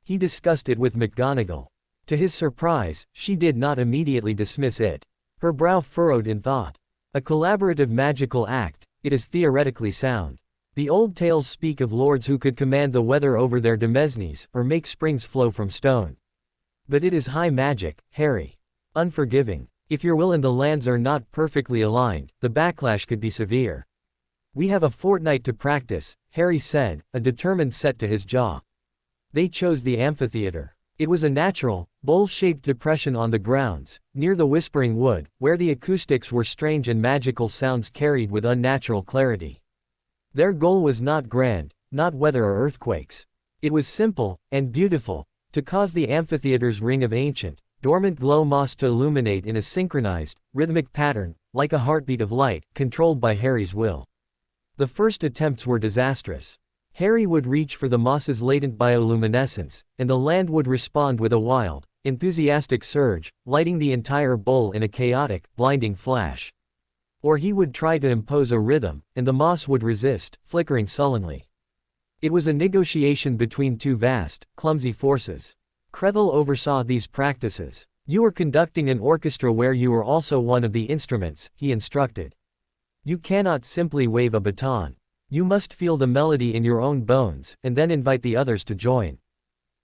B: He discussed it with McGonagall. To his surprise, she did not immediately dismiss it. Her brow furrowed in thought. A collaborative magical act, it is theoretically sound. The old tales speak of lords who could command the weather over their demesnes, or make springs flow from stone. But it is high magic, Harry. Unforgiving. If your will and the lands are not perfectly aligned, the backlash could be severe. We have a fortnight to practice, Harry said, a determined set to his jaw. They chose the amphitheater. It was a natural, bowl-shaped depression on the grounds, near the Whispering Wood, where the acoustics were strange and magical sounds carried with unnatural clarity. Their goal was not grand, not weather or earthquakes. It was simple, and beautiful, to cause the amphitheater's ring of ancient, dormant glow moss to illuminate in a synchronized, rhythmic pattern, like a heartbeat of light, controlled by Harry's will. The first attempts were disastrous. Harry would reach for the moss's latent bioluminescence, and the land would respond with a wild, enthusiastic surge, lighting the entire bowl in a chaotic, blinding flash. Or he would try to impose a rhythm, and the moss would resist, flickering sullenly. It was a negotiation between two vast, clumsy forces. Kretel oversaw these practices. You are conducting an orchestra where you are also one of the instruments, he instructed. You cannot simply wave a baton. You must feel the melody in your own bones, and then invite the others to join.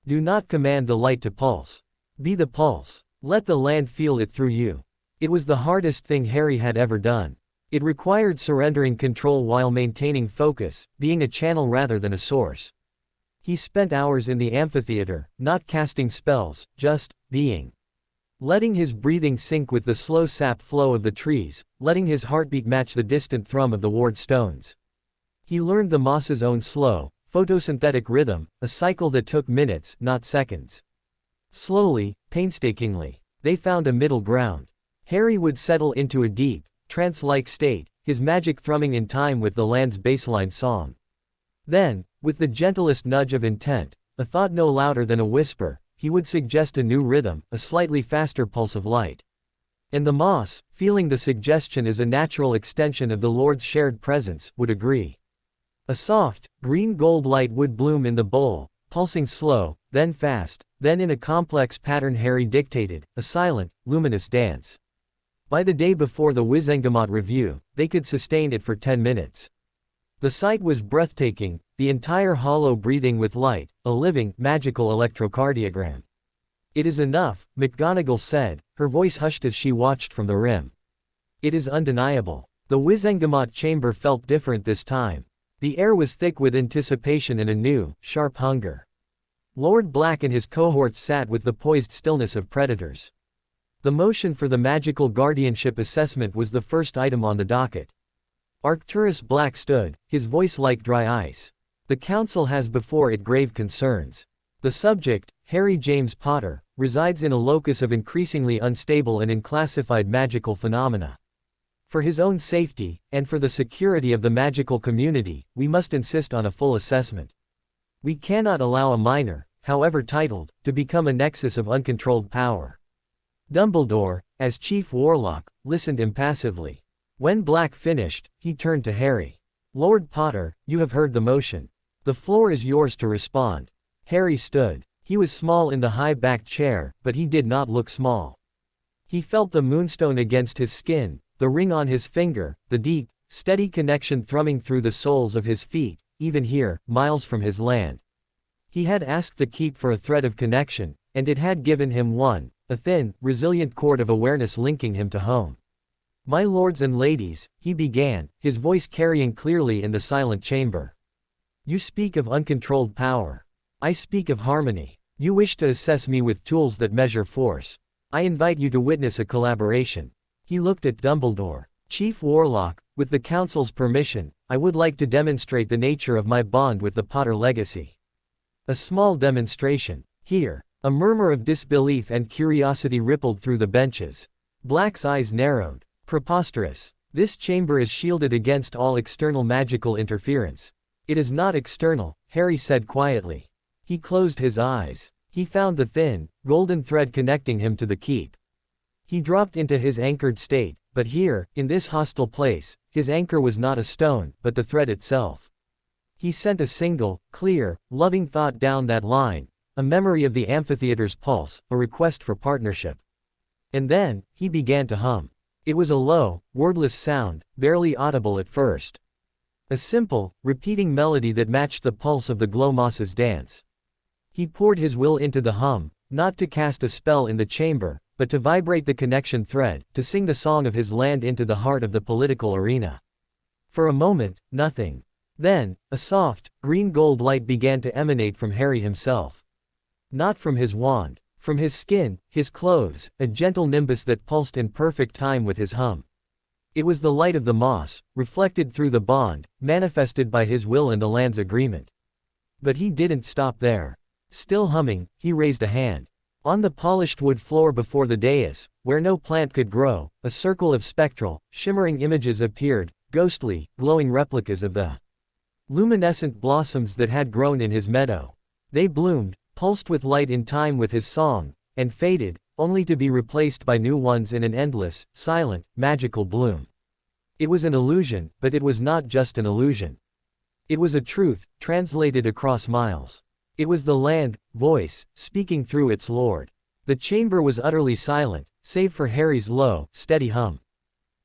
B: Do not command the light to pulse. Be the pulse. Let the land feel it through you. It was the hardest thing Harry had ever done. It required surrendering control while maintaining focus, being a channel rather than a source. He spent hours in the amphitheater, not casting spells, just being. Letting his breathing sync with the slow sap flow of the trees, letting his heartbeat match the distant thrum of the ward stones. He learned the moss's own slow, photosynthetic rhythm, a cycle that took minutes, not seconds. Slowly, painstakingly, they found a middle ground. Harry would settle into a deep, trance-like state, his magic thrumming in time with the land's baseline song. Then, with the gentlest nudge of intent, a thought no louder than a whisper, he would suggest a new rhythm, a slightly faster pulse of light. And the moss, feeling the suggestion as a natural extension of the Lord's shared presence, would agree. A soft, green-gold light would bloom in the bowl, pulsing slow, then fast, then in a complex pattern Harry dictated, a silent, luminous dance. By the day before the Wizengamot review, they could sustain it for 10 minutes. The sight was breathtaking, the entire hollow breathing with light, a living, magical electrocardiogram. It is enough, McGonagall said, her voice hushed as she watched from the rim. It is undeniable. The Wizengamot chamber felt different this time. The air was thick with anticipation and a new, sharp hunger. Lord Black and his cohorts sat with the poised stillness of predators. The motion for the magical guardianship assessment was the first item on the docket. Arcturus Black stood, his voice like dry ice. The council has before it grave concerns. The subject, Harry James Potter, resides in a locus of increasingly unstable and unclassified magical phenomena. For his own safety, and for the security of the magical community, we must insist on a full assessment. We cannot allow a minor, however titled, to become a nexus of uncontrolled power. Dumbledore, as chief warlock, listened impassively. When Black finished, he turned to Harry. Lord Potter, you have heard the motion. The floor is yours to respond. Harry stood. He was small in the high-backed chair, but he did not look small. He felt the moonstone against his skin, the ring on his finger, the deep, steady connection thrumming through the soles of his feet, even here, miles from his land. He had asked the keep for a thread of connection, and it had given him one, a thin, resilient cord of awareness linking him to home. My lords and ladies, he began, his voice carrying clearly in the silent chamber. You speak of uncontrolled power. I speak of harmony. You wish to assess me with tools that measure force. I invite you to witness a collaboration. He looked at Dumbledore. Chief Warlock, with the Council's permission, I would like to demonstrate the nature of my bond with the Potter legacy. A small demonstration. Here. A murmur of disbelief and curiosity rippled through the benches. Black's eyes narrowed. Preposterous. This chamber is shielded against all external magical interference. It is not external, Harry said quietly. He closed his eyes. He found the thin, golden thread connecting him to the keep. He dropped into his anchored state, but here, in this hostile place, his anchor was not a stone, but the thread itself. He sent a single, clear, loving thought down that line, a memory of the amphitheater's pulse, a request for partnership. And then, he began to hum. It was a low, wordless sound, barely audible at first. A simple, repeating melody that matched the pulse of the glow moss's dance. He poured his will into the hum, not to cast a spell in the chamber, but to vibrate the connection thread, to sing the song of his land into the heart of the political arena. For a moment, nothing. Then, a soft, green-gold light began to emanate from Harry himself. Not from his wand. From his skin, his clothes, a gentle nimbus that pulsed in perfect time with his hum. It was the light of the moss, reflected through the bond, manifested by his will and the land's agreement. But he didn't stop there. Still humming, he raised a hand. On the polished wood floor before the dais, where no plant could grow, a circle of spectral, shimmering images appeared, ghostly, glowing replicas of the luminescent blossoms that had grown in his meadow. They bloomed, pulsed with light in time with his song, and faded, only to be replaced by new ones in an endless, silent, magical bloom. It was an illusion, but it was not just an illusion. It was a truth, translated across miles. It was the land, voice, speaking through its lord. The chamber was utterly silent, save for Harry's low, steady hum.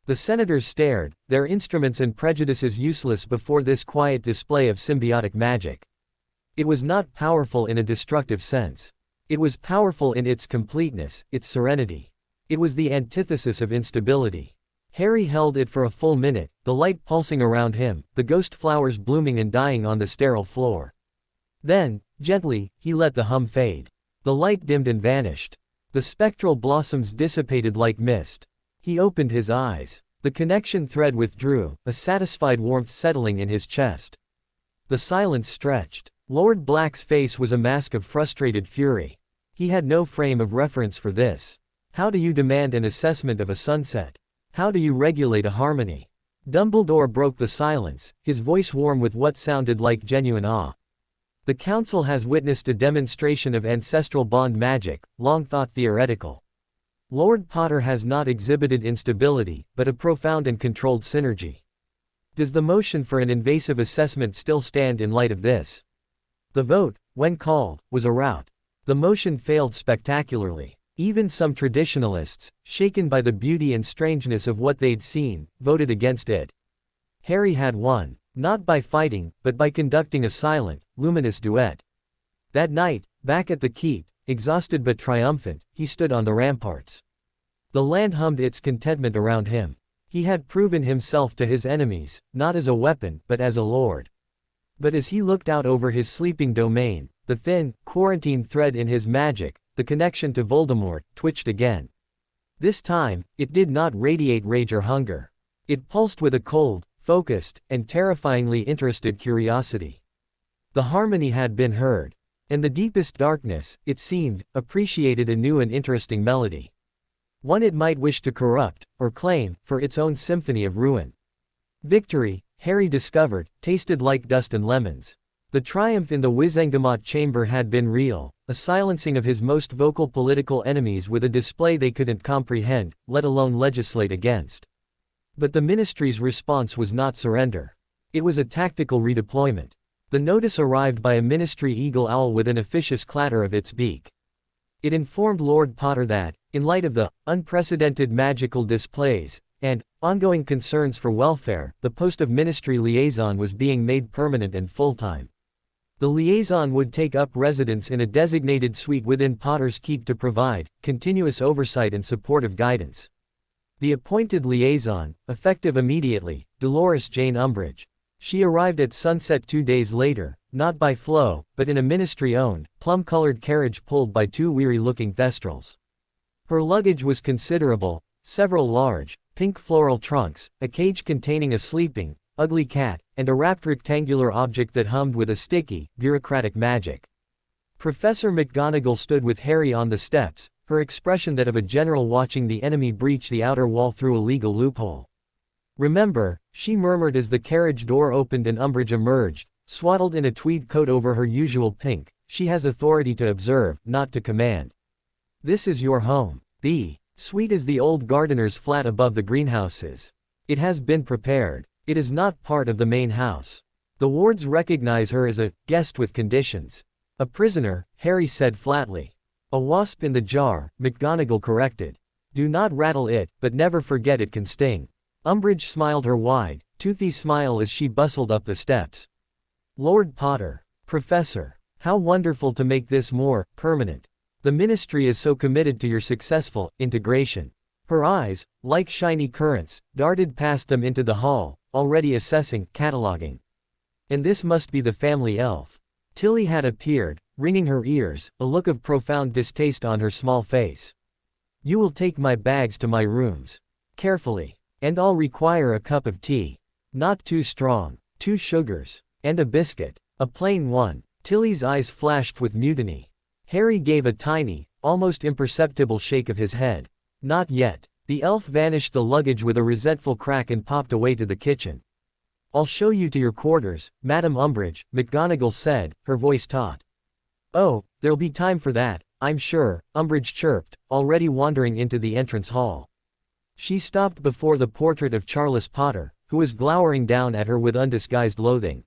B: The senators stared, their instruments and prejudices useless before this quiet display of symbiotic magic. It was not powerful in a destructive sense. It was powerful in its completeness, its serenity. It was the antithesis of instability. Harry held it for a full minute, the light pulsing around him, the ghost flowers blooming and dying on the sterile floor. Then, gently, he let the hum fade. The light dimmed and vanished. The spectral blossoms dissipated like mist. He opened his eyes. The connection thread withdrew, a satisfied warmth settling in his chest. The silence stretched. Lord Black's face was a mask of frustrated fury. He had no frame of reference for this. How do you demand an assessment of a sunset? How do you regulate a harmony? Dumbledore broke the silence, his voice warm with what sounded like genuine awe. The Council has witnessed a demonstration of ancestral bond magic, long thought theoretical. Lord Potter has not exhibited instability, but a profound and controlled synergy. Does the motion for an invasive assessment still stand in light of this? The vote, when called, was a rout. The motion failed spectacularly. Even some traditionalists, shaken by the beauty and strangeness of what they'd seen, voted against it. Harry had won, not by fighting, but by conducting a silent, luminous duet. That night, back at the keep, exhausted but triumphant, he stood on the ramparts. The land hummed its contentment around him. He had proven himself to his enemies, not as a weapon, but as a lord. But as he looked out over his sleeping domain, the thin, quarantine thread in his magic, the connection to Voldemort, twitched again. This time, it did not radiate rage or hunger. It pulsed with a cold, focused, and terrifyingly interested curiosity. The harmony had been heard. And the deepest darkness, it seemed, appreciated a new and interesting melody. One it might wish to corrupt, or claim, for its own symphony of ruin. Victory, Harry discovered, tasted like dust and lemons. The triumph in the Wizengamot chamber had been real, a silencing of his most vocal political enemies with a display they couldn't comprehend, let alone legislate against. But the Ministry's response was not surrender. It was a tactical redeployment. The notice arrived by a Ministry eagle owl with an officious clatter of its beak. It informed Lord Potter that, in light of the unprecedented magical displays and ongoing concerns for welfare, the post of Ministry liaison was being made permanent and full-time. The liaison would take up residence in a designated suite within Potter's keep to provide continuous oversight and supportive guidance. The appointed liaison, effective immediately, Dolores Jane Umbridge. She arrived at sunset 2 days later, not by flow, but in a Ministry-owned, plum-colored carriage pulled by 2 weary-looking thestrals. Her luggage was considerable, several large, pink floral trunks, a cage containing a sleeping, ugly cat, and a wrapped rectangular object that hummed with a sticky, bureaucratic magic. Professor McGonagall stood with Harry on the steps, her expression that of a general watching the enemy breach the outer wall through a legal loophole. "Remember," she murmured as the carriage door opened and Umbridge emerged, swaddled in a tweed coat over her usual pink, "she has authority to observe, not to command. This is your home. The suite is the old gardener's flat above the greenhouses. It has been prepared. It is not part of the main house. The wards recognize her as a guest with conditions." "A prisoner," Harry said flatly. "A wasp in the jar," McGonagall corrected. "Do not rattle it, but never forget it can sting." Umbridge smiled her wide, toothy smile as she bustled up the steps. "Lord Potter. Professor. How wonderful to make this more permanent. The Ministry is so committed to your successful integration." Her eyes, like shiny currents, darted past them into the hall, already assessing, cataloging. "And this must be the family elf." Tilly had appeared, ringing her ears, a look of profound distaste on her small face. "You will take my bags to my rooms. Carefully. And I'll require a cup of tea. Not too strong. 2 sugars. And a biscuit. A plain one." Tilly's eyes flashed with mutiny. Harry gave a tiny, almost imperceptible shake of his head. "Not yet." The elf vanished the luggage with a resentful crack and popped away to the kitchen. "I'll show you to your quarters, Madam Umbridge," McGonagall said, her voice taut. "Oh, there'll be time for that, I'm sure," Umbridge chirped, already wandering into the entrance hall. She stopped before the portrait of Charles Potter, who was glowering down at her with undisguised loathing.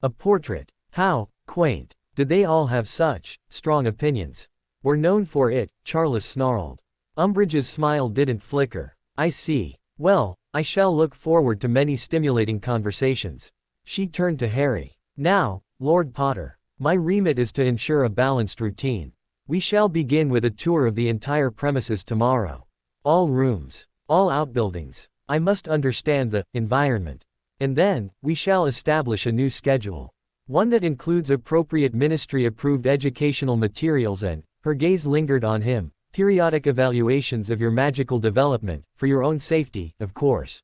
B: A portrait. How quaint. Did they all have such strong opinions? We're known for it, Charles snarled. Umbridge's smile didn't flicker. I see. Well, I shall look forward to many stimulating conversations. She turned to Harry. Now, Lord Potter. My remit is to ensure a balanced routine. We shall begin with a tour of the entire premises tomorrow. All rooms. All outbuildings. I must understand the environment. And then, we shall establish a new schedule. One that includes appropriate ministry-approved educational materials and, her gaze lingered on him, periodic evaluations of your magical development, for your own safety, of course.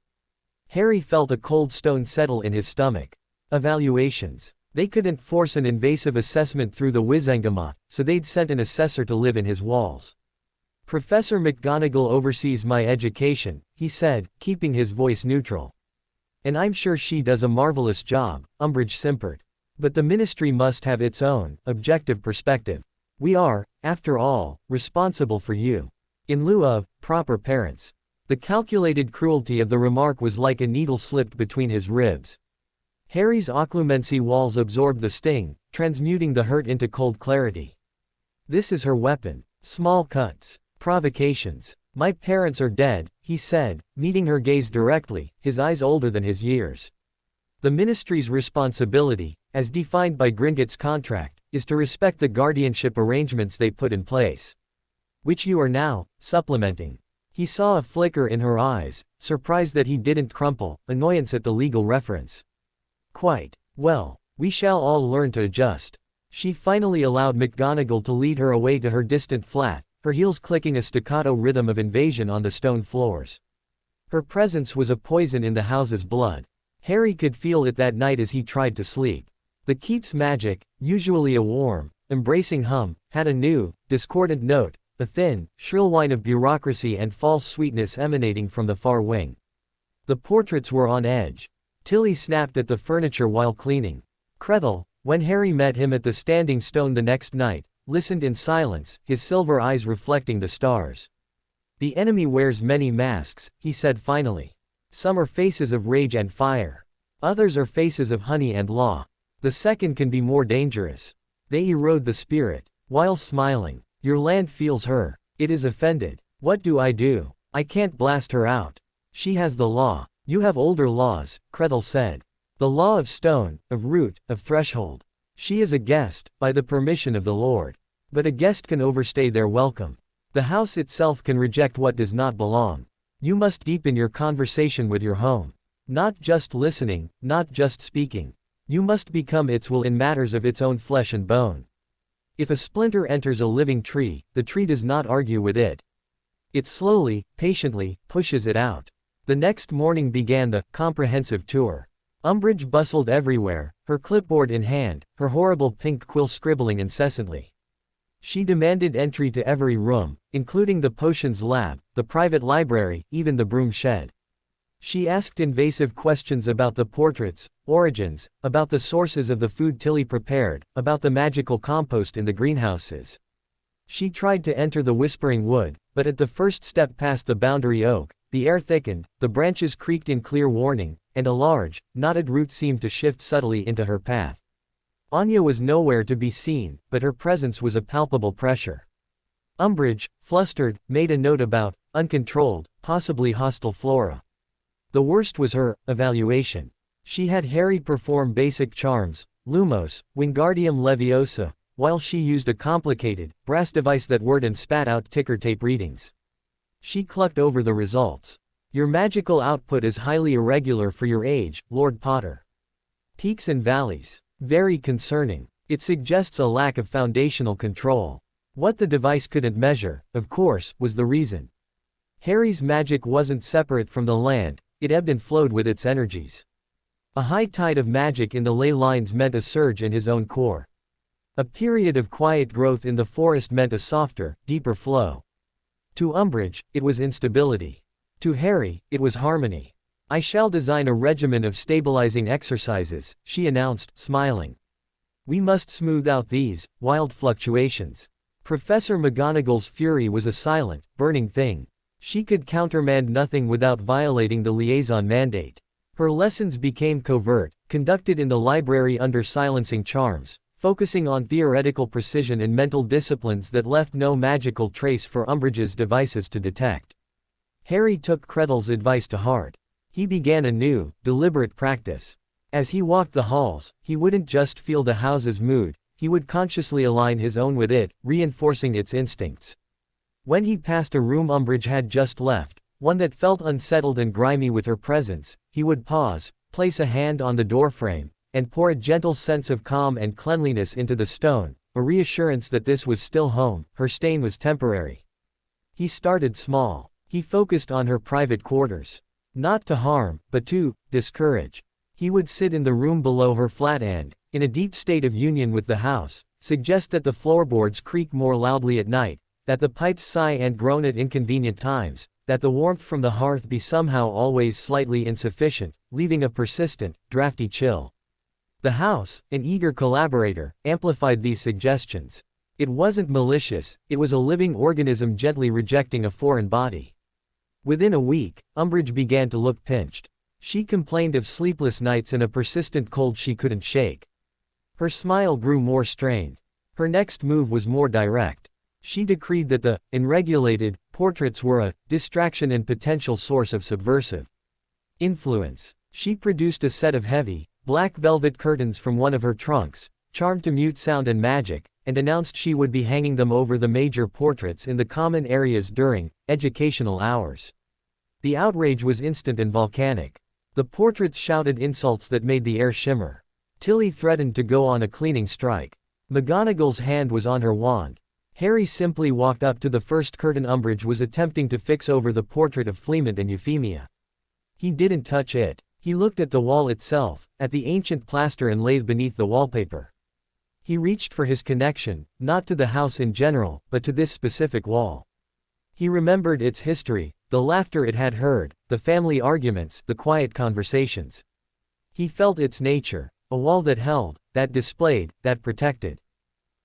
B: Harry felt a cold stone settle in his stomach. Evaluations. They couldn't force an invasive assessment through the Wizengamot, so they'd sent an assessor to live in his walls. Professor McGonagall oversees my education, he said, keeping his voice neutral. And I'm sure she does a marvelous job, Umbridge simpered. But the ministry must have its own, objective perspective. We are, after all, responsible for you. In lieu of, proper parents. The calculated cruelty of the remark was like a needle slipped between his ribs. Harry's Occlumency walls absorbed the sting, transmuting the hurt into cold clarity. This is her weapon. Small cuts. Provocations. My parents are dead, he said, meeting her gaze directly, his eyes older than his years. The ministry's responsibility, as defined by Gringotts' contract, is to respect the guardianship arrangements they put in place. Which you are now, supplementing. He saw a flicker in her eyes, surprised that he didn't crumple, annoyance at the legal reference. Quite. Well, we shall all learn to adjust. She finally allowed McGonagall to lead her away to her distant flat, her heels clicking a staccato rhythm of invasion on the stone floors. Her presence was a poison in the house's blood. Harry could feel it that night as he tried to sleep. The keep's magic, usually a warm, embracing hum, had a new, discordant note, a thin, shrill whine of bureaucracy and false sweetness emanating from the far wing. The portraits were on edge. Tilly snapped at the furniture while cleaning. Kretel, when Harry met him at the Standing Stone the next night, listened in silence, his silver eyes reflecting the stars. The enemy wears many masks, he said finally. Some are faces of rage and fire. Others are faces of honey and law. The second can be more dangerous. They erode the spirit. While smiling, your land feels her. It is offended. What do? I can't blast her out. She has the law. You have older laws, Kretel said. The law of stone, of root, of threshold. She is a guest, by the permission of the Lord. But a guest can overstay their welcome. The house itself can reject what does not belong. You must deepen your conversation with your home. Not just listening, not just speaking. You must become its will in matters of its own flesh and bone. If a splinter enters a living tree, the tree does not argue with it. It slowly, patiently, pushes it out. The next morning began the comprehensive tour. Umbridge bustled everywhere, her clipboard in hand, her horrible pink quill scribbling incessantly. She demanded entry to every room, including the potions lab, the private library, even the broom shed. She asked invasive questions about the portraits, origins, about the sources of the food Tilly prepared, about the magical compost in the greenhouses. She tried to enter the Whispering Wood, but at the first step past the boundary oak, the air thickened, the branches creaked in clear warning, and a large, knotted root seemed to shift subtly into her path. Anya was nowhere to be seen, but her presence was a palpable pressure. Umbridge, flustered, made a note about uncontrolled, possibly hostile flora. The worst was her evaluation. She had Harry perform basic charms, Lumos, Wingardium Leviosa, while she used a complicated, brass device that whirred and spat out ticker tape readings. She clucked over the results. Your magical output is highly irregular for your age, Lord Potter. Peaks and valleys. Very concerning. It suggests a lack of foundational control. What the device couldn't measure, of course, was the reason. Harry's magic wasn't separate from the land, it ebbed and flowed with its energies. A high tide of magic in the ley lines meant a surge in his own core. A period of quiet growth in the forest meant a softer, deeper flow. To Umbridge, it was instability. To Harry, it was harmony. I shall design a regimen of stabilizing exercises, she announced, smiling. We must smooth out these wild fluctuations. Professor McGonagall's fury was a silent, burning thing. She could countermand nothing without violating the liaison mandate. Her lessons became covert, conducted in the library under silencing charms, focusing on theoretical precision and mental disciplines that left no magical trace for Umbridge's devices to detect. Harry took Kretl's advice to heart. He began a new, deliberate practice. As he walked the halls, he wouldn't just feel the house's mood, he would consciously align his own with it, reinforcing its instincts. When he passed a room Umbridge had just left, one that felt unsettled and grimy with her presence, he would pause, place a hand on the doorframe, and pour a gentle sense of calm and cleanliness into the stone, a reassurance that this was still home, her stain was temporary. He started small. He focused on her private quarters. Not to harm, but to discourage. He would sit in the room below her flat and, in a deep state of union with the house, suggest that the floorboards creak more loudly at night, that the pipes sigh and groan at inconvenient times, that the warmth from the hearth be somehow always slightly insufficient, leaving a persistent, drafty chill. The house, an eager collaborator, amplified these suggestions. It wasn't malicious, it was a living organism gently rejecting a foreign body. Within a week, Umbridge began to look pinched. She complained of sleepless nights and a persistent cold she couldn't shake. Her smile grew more strained. Her next move was more direct. She decreed that the unregulated portraits were a distraction and potential source of subversive influence. She produced a set of heavy, black velvet curtains from one of her trunks, charmed to mute sound and magic, and announced she would be hanging them over the major portraits in the common areas during educational hours. The outrage was instant and volcanic. The portraits shouted insults that made the air shimmer. Tilly threatened to go on a cleaning strike. McGonagall's hand was on her wand. Harry simply walked up to the first curtain Umbridge was attempting to fix over the portrait of Fleamont and Euphemia. He didn't touch it. He looked at the wall itself, at the ancient plaster inlaid beneath the wallpaper. He reached for his connection, not to the house in general, but to this specific wall. He remembered its history, the laughter it had heard, the family arguments, the quiet conversations. He felt its nature, a wall that held, that displayed, that protected.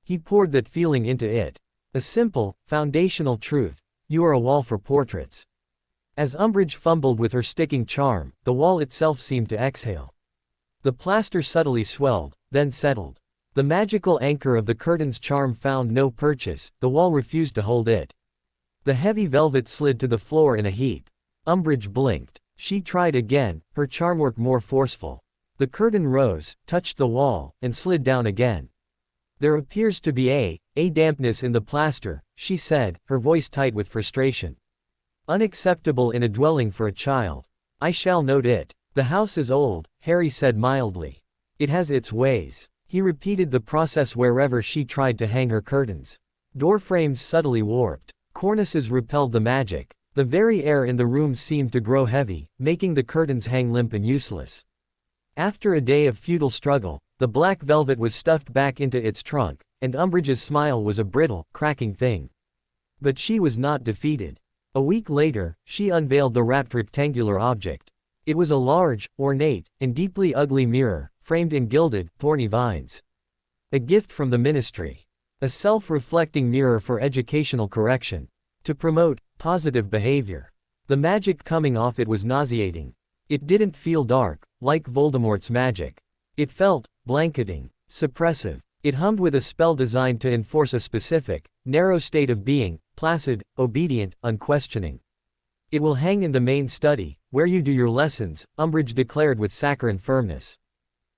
B: He poured that feeling into it. A simple, foundational truth: you are a wall for portraits. As Umbridge fumbled with her sticking charm, the wall itself seemed to exhale. The plaster subtly swelled, then settled. The magical anchor of the curtain's charm found no purchase, the wall refused to hold it. The heavy velvet slid to the floor in a heap. Umbridge blinked. She tried again, her charm work more forceful. The curtain rose, touched the wall, and slid down again. There appears to be a dampness in the plaster, she said, her voice tight with frustration. Unacceptable in a dwelling for a child. I shall note it. The house is old, Harry said mildly. It has its ways. He repeated the process wherever she tried to hang her curtains. Door frames subtly warped. Cornices repelled the magic. The very air in the room seemed to grow heavy, making the curtains hang limp and useless. After a day of futile struggle, the black velvet was stuffed back into its trunk, and Umbridge's smile was a brittle, cracking thing. But she was not defeated. A week later, she unveiled the wrapped rectangular object. It was a large, ornate, and deeply ugly mirror, framed in gilded, thorny vines. A gift from the Ministry. A self-reflecting mirror for educational correction. To promote positive behavior. The magic coming off it was nauseating. It didn't feel dark, like Voldemort's magic. It felt blanketing, suppressive. It hummed with a spell designed to enforce a specific, narrow state of being, placid, obedient, unquestioning. It will hang in the main study, where you do your lessons, Umbridge declared with saccharine firmness.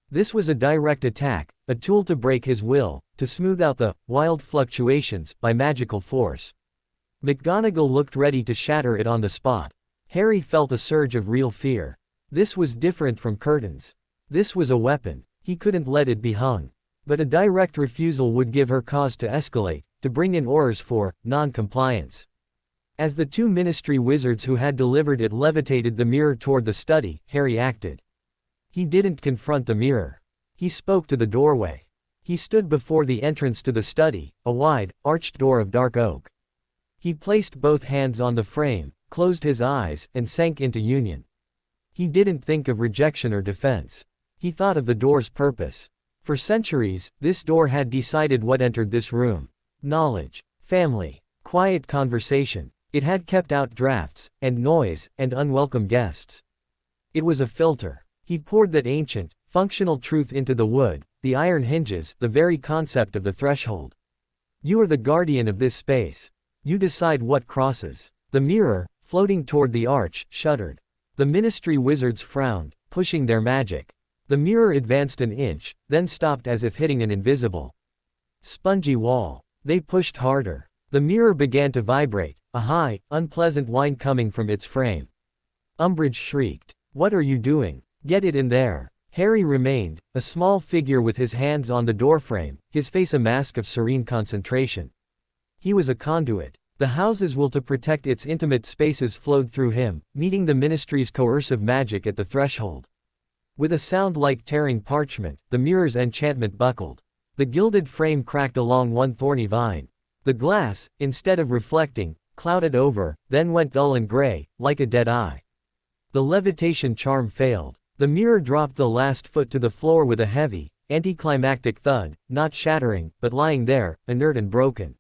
B: This was a direct attack, a tool to break his will, to smooth out the wild fluctuations by magical force. McGonagall looked ready to shatter it on the spot. Harry felt a surge of real fear. This was different from curtains. This was a weapon. He couldn't let it be hung. But a direct refusal would give her cause to escalate, to bring in orders for non-compliance. As the two ministry wizards who had delivered it levitated the mirror toward the study, Harry acted. He didn't confront the mirror. He spoke to the doorway. He stood before the entrance to the study, a wide, arched door of dark oak. He placed both hands on the frame, closed his eyes, and sank into union. He didn't think of rejection or defense. He thought of the door's purpose. For centuries, this door had decided what entered this room. Knowledge, family, quiet conversation. It had kept out drafts, and noise, and unwelcome guests. It was a filter. He poured that ancient, functional truth into the wood, the iron hinges, the very concept of the threshold. You are the guardian of this space. You decide what crosses. The mirror, floating toward the arch, shuddered. The ministry wizards frowned, pushing their magic. The mirror advanced an inch, then stopped as if hitting an invisible, spongy wall. They pushed harder. The mirror began to vibrate, a high, unpleasant whine coming from its frame. Umbridge shrieked. "What are you doing? Get it in there." Harry remained, a small figure with his hands on the doorframe, his face a mask of serene concentration. He was a conduit. The house's will to protect its intimate spaces flowed through him, meeting the ministry's coercive magic at the threshold. With a sound like tearing parchment, the mirror's enchantment buckled. The gilded frame cracked along one thorny vine. The glass, instead of reflecting, clouded over, then went dull and gray, like a dead eye. The levitation charm failed. The mirror dropped the last foot to the floor with a heavy, anticlimactic thud, not shattering, but lying there, inert and broken.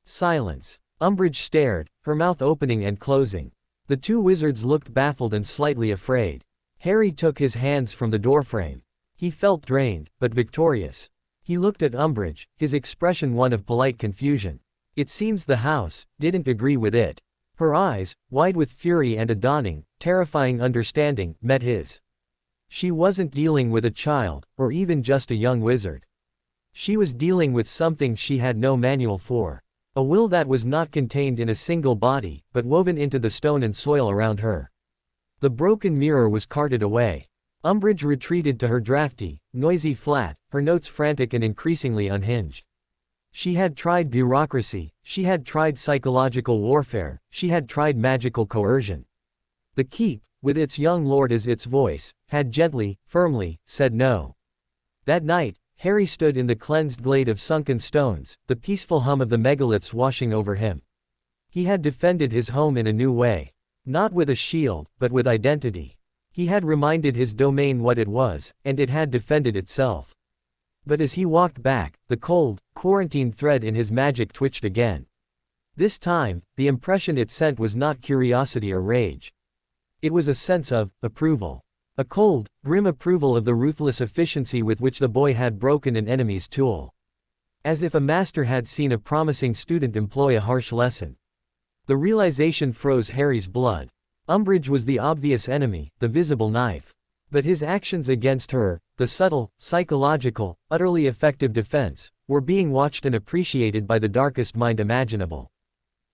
B: Silence. Umbridge stared, her mouth opening and closing. The two wizards looked baffled and slightly afraid. Harry took his hands from the doorframe. He felt drained, but victorious. He looked at Umbridge, his expression one of polite confusion. It seems the house didn't agree with it. Her eyes, wide with fury and a dawning, terrifying understanding, met his. She wasn't dealing with a child, or even just a young wizard. She was dealing with something she had no manual for. A will that was not contained in a single body, but woven into the stone and soil around her. The broken mirror was carted away. Umbridge retreated to her drafty, noisy flat, her notes frantic and increasingly unhinged. She had tried bureaucracy, she had tried psychological warfare, she had tried magical coercion. The keep, with its young lord as its voice, had gently, firmly, said no. That night, Harry stood in the cleansed glade of sunken stones, the peaceful hum of the megaliths washing over him. He had defended his home in a new way. Not with a shield, but with identity. He had reminded his domain what it was, and it had defended itself. But as he walked back, the cold, quarantined thread in his magic twitched again. This time, the impression it sent was not curiosity or rage. It was a sense of approval. A cold, grim approval of the ruthless efficiency with which the boy had broken an enemy's tool. As if a master had seen a promising student employ a harsh lesson. The realization froze Harry's blood. Umbridge was the obvious enemy, the visible knife. But his actions against her, the subtle, psychological, utterly effective defense, were being watched and appreciated by the darkest mind imaginable.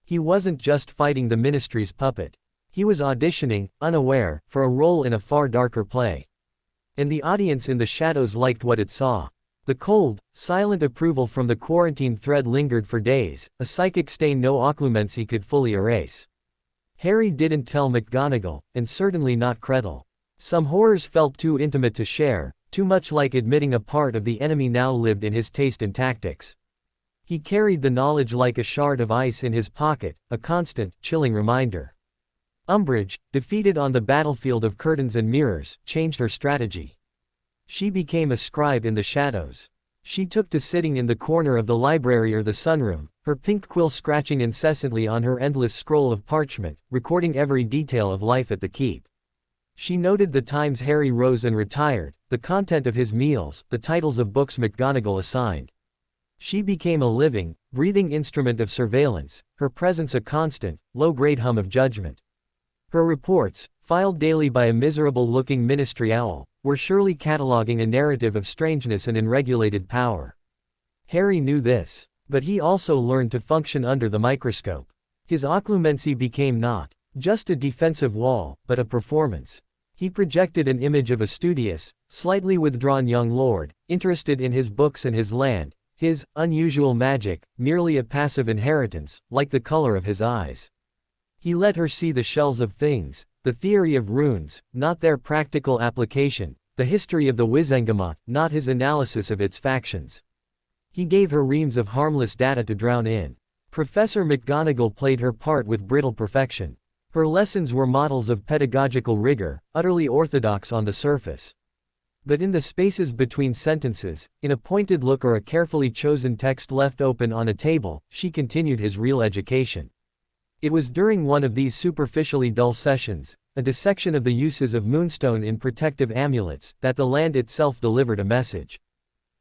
B: He wasn't just fighting the ministry's puppet. He was auditioning, unaware, for a role in a far darker play. And the audience in the shadows liked what it saw. The cold, silent approval from the quarantine thread lingered for days, a psychic stain no Occlumency could fully erase. Harry didn't tell McGonagall, and certainly not Kretel. Some horrors felt too intimate to share, too much like admitting a part of the enemy now lived in his taste and tactics. He carried the knowledge like a shard of ice in his pocket, a constant, chilling reminder. Umbridge, defeated on the battlefield of curtains and mirrors, changed her strategy. She became a scribe in the shadows. She took to sitting in the corner of the library or the sunroom, her pink quill scratching incessantly on her endless scroll of parchment, recording every detail of life at the keep. She noted the times Harry rose and retired, the content of his meals, the titles of books McGonagall assigned. She became a living, breathing instrument of surveillance, her presence a constant, low-grade hum of judgment. Her reports, filed daily by a miserable-looking ministry owl, were surely cataloging a narrative of strangeness and unregulated power. Harry knew this. But he also learned to function under the microscope. His occlumency became not just a defensive wall, but a performance. He projected an image of a studious, slightly withdrawn young lord, interested in his books and his land, his unusual magic, merely a passive inheritance, like the color of his eyes. He let her see the shells of things, the theory of runes, not their practical application, the history of the Wizengamot, not his analysis of its factions. He gave her reams of harmless data to drown in. Professor McGonagall played her part with brittle perfection. Her lessons were models of pedagogical rigor, utterly orthodox on the surface. But in the spaces between sentences, in a pointed look or a carefully chosen text left open on a table, she continued his real education. It was during one of these superficially dull sessions, a dissection of the uses of moonstone in protective amulets, that the land itself delivered a message.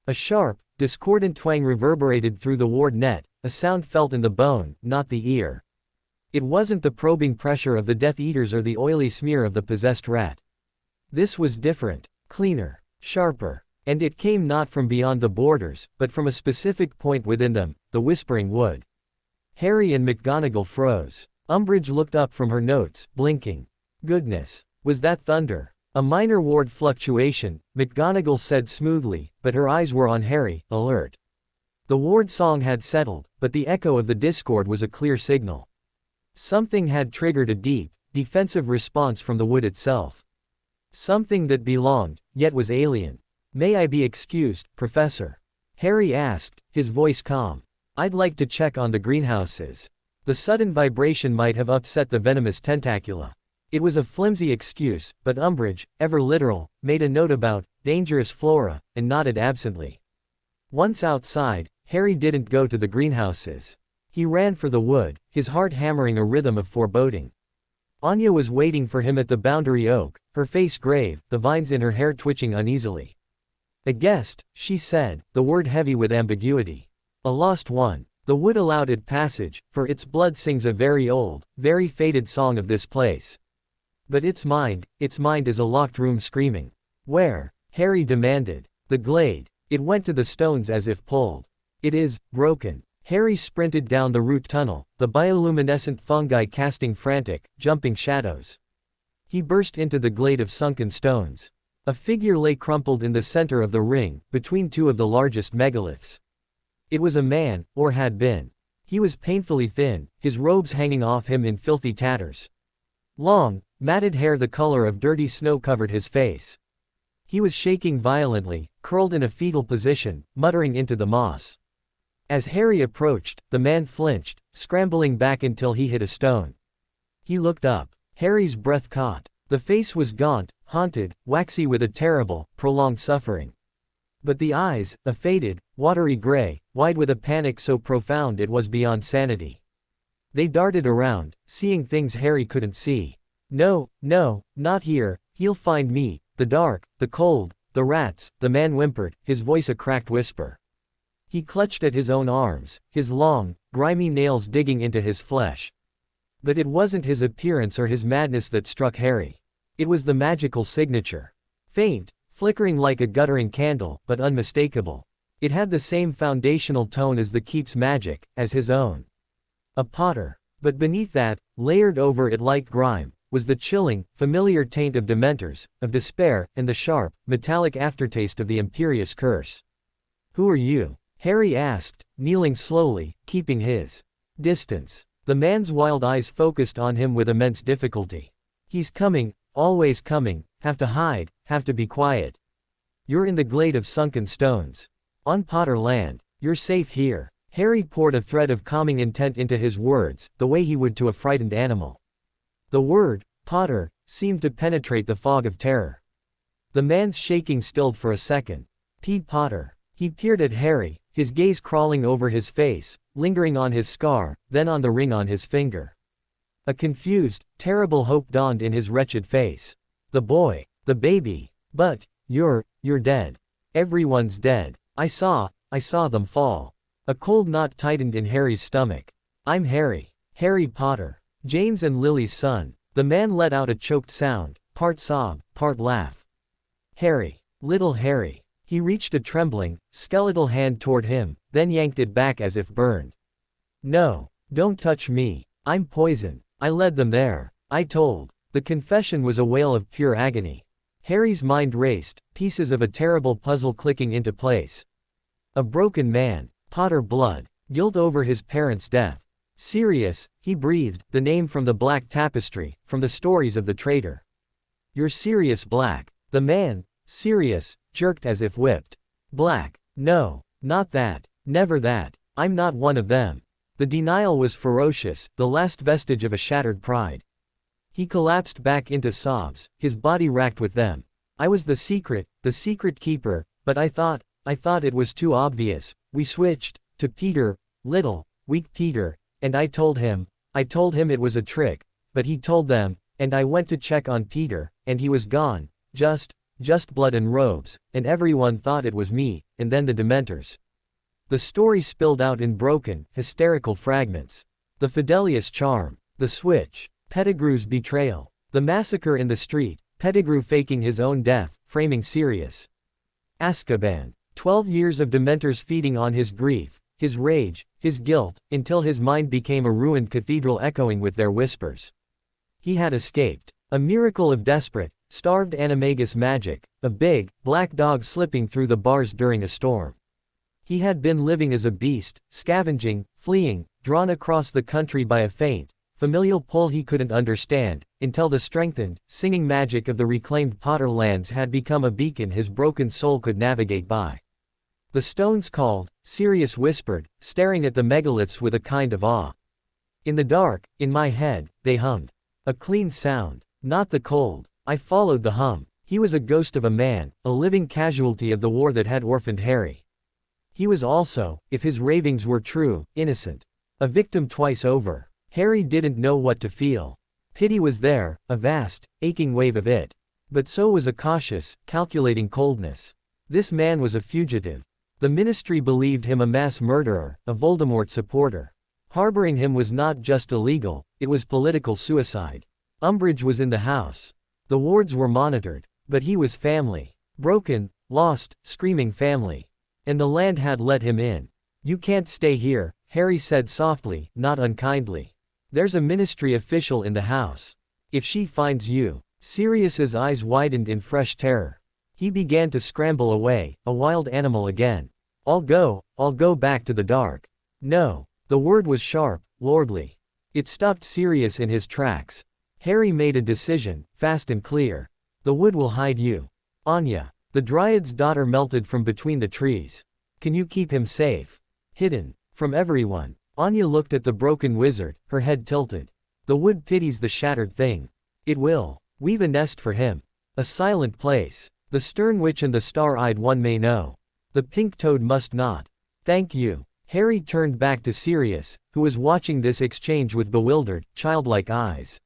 B: A sharp, discordant twang reverberated through the ward net, a sound felt in the bone, not the ear. It wasn't the probing pressure of the Death Eaters or the oily smear of the possessed rat. This was different, cleaner, sharper, and it came not from beyond the borders, but from a specific point within them, the Whispering Wood. Harry and McGonagall froze. Umbridge looked up from her notes, blinking. Goodness. Was that thunder? A minor ward fluctuation, McGonagall said smoothly, but her eyes were on Harry, alert. The ward song had settled, but the echo of the discord was a clear signal. Something had triggered a deep, defensive response from the wood itself. Something that belonged, yet was alien. May I be excused, Professor? Harry asked, his voice calm. I'd like to check on the greenhouses. The sudden vibration might have upset the venomous tentacula. It was a flimsy excuse, but Umbridge, ever literal, made a note about dangerous flora, and nodded absently. Once outside, Harry didn't go to the greenhouses. He ran for the wood, his heart hammering a rhythm of foreboding. Anya was waiting for him at the boundary oak, her face grave, the vines in her hair twitching uneasily. A guest, she said, the word heavy with ambiguity. A lost one. The wood allowed it passage, for its blood sings a very old, very faded song of this place. But its mind is a locked room screaming. Where? Harry demanded. The glade. It went to the stones as if pulled. It is broken. Harry sprinted down the root tunnel, the bioluminescent fungi casting frantic, jumping shadows. He burst into the glade of sunken stones. A figure lay crumpled in the center of the ring, between two of the largest megaliths. It was a man, or had been. He was painfully thin, his robes hanging off him in filthy tatters. Long, matted hair the color of dirty snow covered his face. He was shaking violently, curled in a fetal position, muttering into the moss. As Harry approached, the man flinched, scrambling back until he hit a stone. He looked up. Harry's breath caught. The face was gaunt, haunted, waxy with a terrible, prolonged suffering. But the eyes, a faded, watery gray, wide with a panic so profound it was beyond sanity. They darted around, seeing things Harry couldn't see. No, no, not here, he'll find me, the dark, the cold, the rats, the man whimpered, his voice a cracked whisper. He clutched at his own arms, his long, grimy nails digging into his flesh. But it wasn't his appearance or his madness that struck Harry. It was the magical signature. Faint, flickering like a guttering candle, but unmistakable. It had the same foundational tone as the keep's magic, as his own. A Potter. But beneath that, layered over it like grime, was the chilling, familiar taint of dementors, of despair, and the sharp, metallic aftertaste of the imperious curse. Who are you? Harry asked, kneeling slowly, keeping his distance. The man's wild eyes focused on him with immense difficulty. He's coming, always coming, have to hide, have to be quiet. You're in the glade of sunken stones. On Potter land. You're safe here. Harry poured a thread of calming intent into his words, the way he would to a frightened animal. The word, Potter, seemed to penetrate the fog of terror. The man's shaking stilled for a second. Pete Potter. He peered at Harry, his gaze crawling over his face, lingering on his scar, then on the ring on his finger. A confused, terrible hope dawned in his wretched face. The boy, the baby. But, you're dead. Everyone's dead. I saw them fall. A cold knot tightened in Harry's stomach. I'm Harry. Harry Potter. James and Lily's son. The man let out a choked sound, part sob, part laugh. Harry. Little Harry. He reached a trembling, skeletal hand toward him, then yanked it back as if burned. No, don't touch me. I'm poison. I led them there. I told. The confession was a wail of pure agony. Harry's mind raced, pieces of a terrible puzzle clicking into place. A broken man. Potter blood. Guilt over his parents' death. Sirius, he breathed, the name from the black tapestry, from the stories of the traitor. You're Sirius Black. The man, Sirius, jerked as if whipped. Black. No, not that. Never that. I'm not one of them. The denial was ferocious, the last vestige of a shattered pride. He collapsed back into sobs, his body racked with them. I was the secret keeper, but I thought it was too obvious. We switched to Peter, little, weak Peter, and I told him it was a trick, but he told them, and I went to check on Peter, and he was gone, just just blood and robes, and everyone thought it was me, and then the Dementors. The story spilled out in broken, hysterical fragments. The Fidelius charm. The switch. Pettigrew's betrayal. The massacre in the street. Pettigrew faking his own death, framing Sirius. Azkaban. 12 years of Dementors feeding on his grief, his rage, his guilt, until his mind became a ruined cathedral echoing with their whispers. He had escaped. A miracle of desperate, starved animagus magic, a big, black dog slipping through the bars during a storm. He had been living as a beast, scavenging, fleeing, drawn across the country by a faint, familial pull he couldn't understand, until the strengthened, singing magic of the reclaimed Potter lands had become a beacon his broken soul could navigate by. The stones called, Sirius whispered, staring at the megaliths with a kind of awe. In the dark, in my head, they hummed. A clean sound. Not the cold. I followed the hum. He was a ghost of a man, a living casualty of the war that had orphaned Harry. He was also, if his ravings were true, innocent. A victim twice over. Harry didn't know what to feel. Pity was there, a vast, aching wave of it. But so was a cautious, calculating coldness. This man was a fugitive. The Ministry believed him a mass murderer, a Voldemort supporter. Harboring him was not just illegal, it was political suicide. Umbridge was in the house. The wards were monitored. But he was family. Broken, lost, screaming family. And the land had let him in. You can't stay here, Harry said softly, not unkindly. There's a Ministry official in the house. If she finds you. Sirius's eyes widened in fresh terror. He began to scramble away, a wild animal again. I'll go back to the dark. No. The word was sharp, lordly. It stopped Sirius in his tracks. Harry made a decision, fast and clear. The wood will hide you. Anya. The Dryad's daughter melted from between the trees. Can you keep him safe? Hidden. From everyone. Anya looked at the broken wizard, her head tilted. The wood pities the shattered thing. It will. Weave a nest for him. A silent place. The stern witch and the star-eyed one may know. The pink toad must not. Thank you. Harry turned back to Sirius, who was watching this exchange with bewildered, childlike eyes.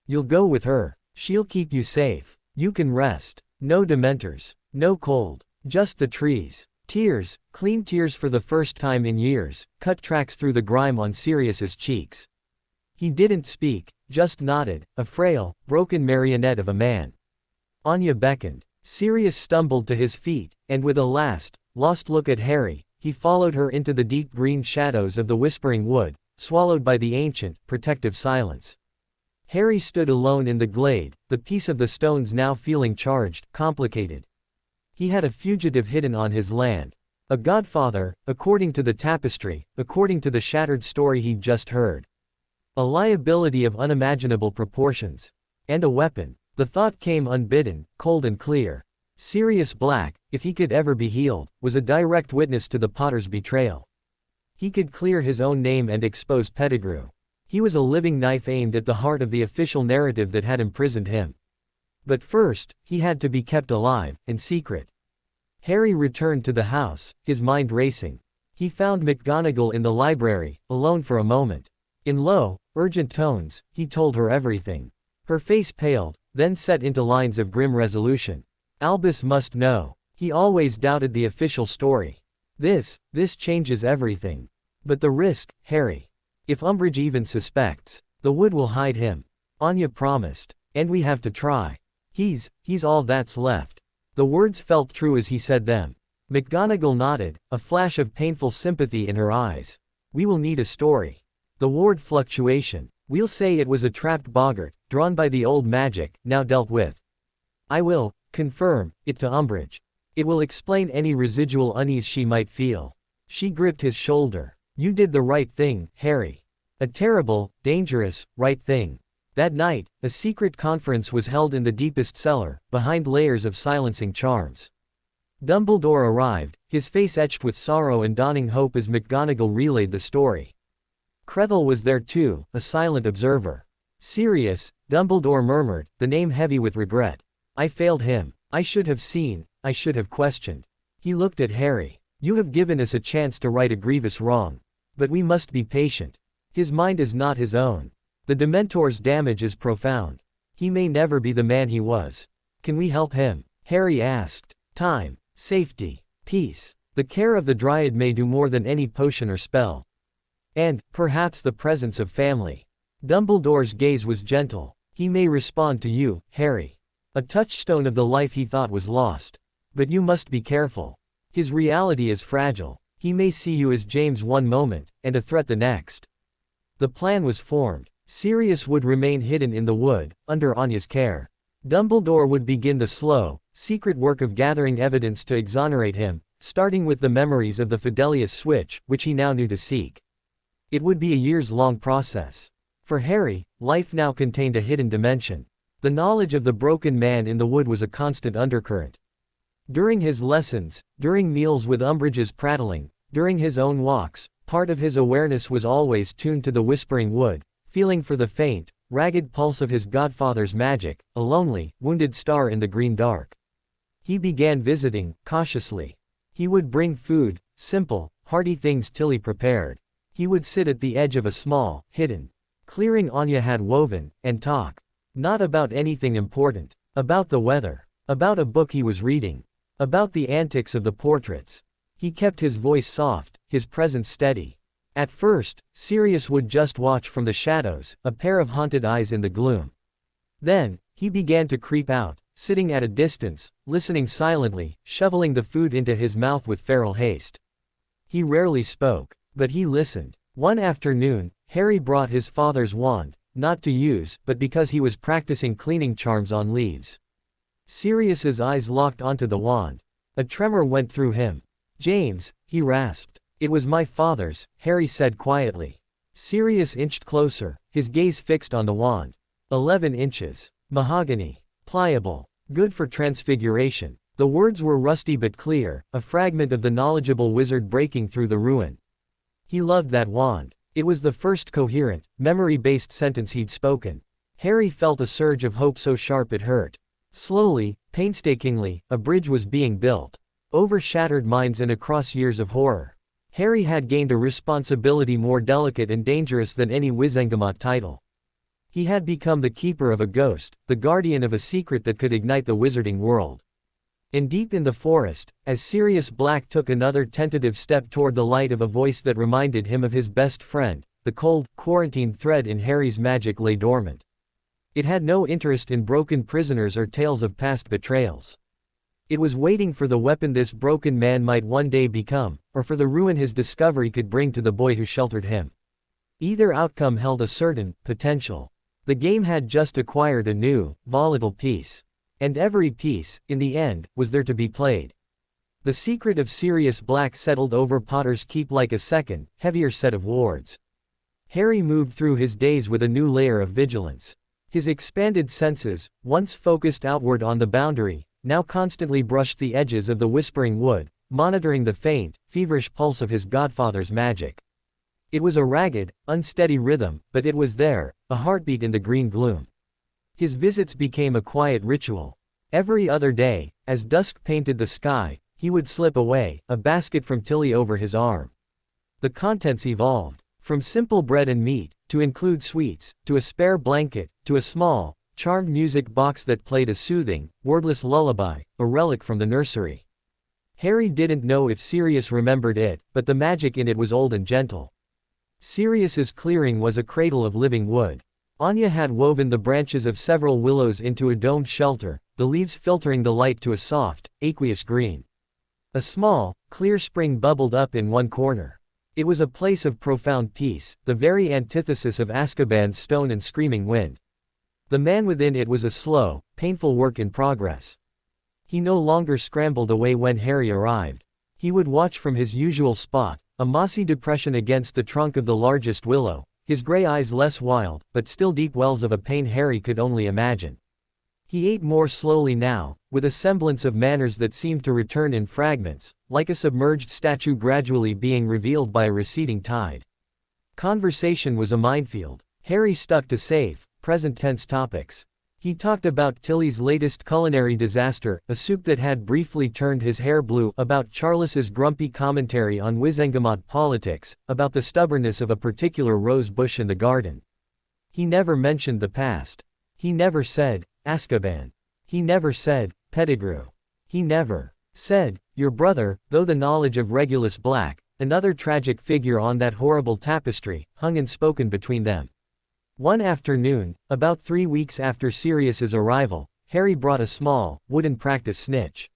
B: You'll go with her. She'll keep you safe. You can rest. No Dementors. No cold. Just the trees. Tears, clean tears for the first time in years, cut tracks through the grime on Sirius's cheeks. He didn't speak, just nodded, a frail, broken marionette of a man. Anya beckoned. Sirius stumbled to his feet, and with a last, lost look at Harry, he followed her into the deep green shadows of the whispering wood, swallowed by the ancient, protective silence. Harry stood alone in the glade, the piece of the stones now feeling charged, complicated. He had a fugitive hidden on his land. A godfather, according to the tapestry, according to the shattered story he'd just heard. A liability of unimaginable proportions. And a weapon. The thought came unbidden, cold and clear. Sirius Black, if he could ever be healed, was a direct witness to the Potter's betrayal. He could clear his own name and expose Pettigrew. He was a living knife aimed at the heart of the official narrative that had imprisoned him. But first, he had to be kept alive, and secret. Harry returned to the house, his mind racing. He found McGonagall in the library, alone for a moment. In low, urgent tones, he told her everything. Her face paled, then set into lines of grim resolution. Albus must know. He always doubted the official story. This changes everything. But the risk, Harry. If Umbridge even suspects, the wood will hide him. Anya promised. And we have to try. He's all that's left. The words felt true as he said them. McGonagall nodded, a flash of painful sympathy in her eyes. We will need a story. The ward fluctuation. We'll say it was a trapped boggart, drawn by the old magic, now dealt with. I will confirm it to Umbridge. It will explain any residual unease she might feel. She gripped his shoulder. You did the right thing, Harry. A terrible, dangerous, right thing. That night, a secret conference was held in the deepest cellar, behind layers of silencing charms. Dumbledore arrived, his face etched with sorrow and dawning hope as McGonagall relayed the story. Kreathel was there too, a silent observer. Sirius, Dumbledore murmured, the name heavy with regret. I failed him. I should have seen, I should have questioned. He looked at Harry. You have given us a chance to right a grievous wrong. But we must be patient. His mind is not his own. The Dementor's damage is profound. He may never be the man he was. Can we help him? Harry asked. Time, safety, peace. The care of the Dryad may do more than any potion or spell. And, perhaps the presence of family. Dumbledore's gaze was gentle. He may respond to you, Harry. A touchstone of the life he thought was lost. But you must be careful. His reality is fragile. He may see you as James one moment, and a threat the next. The plan was formed. Sirius would remain hidden in the wood, under Anya's care. Dumbledore would begin the slow, secret work of gathering evidence to exonerate him, starting with the memories of the Fidelius switch, which he now knew to seek. It would be a years-long process. For Harry, life now contained a hidden dimension. The knowledge of the broken man in the wood was a constant undercurrent. During his lessons, during meals with Umbridge's prattling, during his own walks, part of his awareness was always tuned to the whispering wood, feeling for the faint, ragged pulse of his godfather's magic, a lonely, wounded star in the green dark. He began visiting, cautiously. He would bring food, simple, hearty things Tilly prepared. He would sit at the edge of a small, hidden clearing Anya had woven, and talk. Not about anything important. About the weather. About a book he was reading. About the antics of the portraits. He kept his voice soft, his presence steady. At first, Sirius would just watch from the shadows, a pair of haunted eyes in the gloom. Then, he began to creep out, sitting at a distance, listening silently, shoveling the food into his mouth with feral haste. He rarely spoke, but he listened. One afternoon, Harry brought his father's wand, not to use, but because he was practicing cleaning charms on leaves. Sirius's eyes locked onto the wand. A tremor went through him. James, he rasped. It was my father's, Harry said quietly. Sirius inched closer, his gaze fixed on the wand. 11 inches. Mahogany. Pliable. Good for transfiguration. The words were rusty but clear, a fragment of the knowledgeable wizard breaking through the ruin. He loved that wand. It was the first coherent, memory-based sentence he'd spoken. Harry felt a surge of hope so sharp it hurt. Slowly, painstakingly, a bridge was being built. Over shattered minds and across years of horror. Harry had gained a responsibility more delicate and dangerous than any Wizengamot title. He had become the keeper of a ghost, the guardian of a secret that could ignite the wizarding world. And deep in the forest, as Sirius Black took another tentative step toward the light, of a voice that reminded him of his best friend, the cold, quarantined thread in Harry's magic lay dormant. It had no interest in broken prisoners or tales of past betrayals. It was waiting for the weapon this broken man might one day become, or for the ruin his discovery could bring to the boy who sheltered him. Either outcome held a certain potential. The game had just acquired a new, volatile piece. And every piece, in the end, was there to be played. The secret of Sirius Black settled over Potter's Keep like a second, heavier set of wards. Harry moved through his days with a new layer of vigilance. His expanded senses, once focused outward on the boundary, now constantly brushed the edges of the whispering wood, monitoring the faint, feverish pulse of his godfather's magic. It was a ragged, unsteady rhythm, but it was there, a heartbeat in the green gloom. His visits became a quiet ritual. Every other day, as dusk painted the sky, he would slip away, a basket from Tilly over his arm. The contents evolved, from simple bread and meat, to include sweets, to a spare blanket, to a small, charmed music box that played a soothing, wordless lullaby, a relic from the nursery. Harry didn't know if Sirius remembered it, but the magic in it was old and gentle. Sirius's clearing was a cradle of living wood. Anya had woven the branches of several willows into a domed shelter, the leaves filtering the light to a soft, aqueous green. A small, clear spring bubbled up in one corner. It was a place of profound peace, the very antithesis of Azkaban's stone and screaming wind. The man within it was a slow, painful work in progress. He no longer scrambled away when Harry arrived. He would watch from his usual spot, a mossy depression against the trunk of the largest willow, his gray eyes less wild, but still deep wells of a pain Harry could only imagine. He ate more slowly now, with a semblance of manners that seemed to return in fragments, like a submerged statue gradually being revealed by a receding tide. Conversation was a minefield. Harry stuck to safe, present-tense topics. He talked about Tilly's latest culinary disaster, a soup that had briefly turned his hair blue, about Charles's grumpy commentary on Wizengamot politics, about the stubbornness of a particular rose bush in the garden. He never mentioned the past. He never said, Azkaban. He never said, Pettigrew. He never said, your brother, though the knowledge of Regulus Black, another tragic figure on that horrible tapestry, hung unspoken between them. One afternoon, about 3 weeks after Sirius's arrival, Harry brought a small, wooden practice snitch.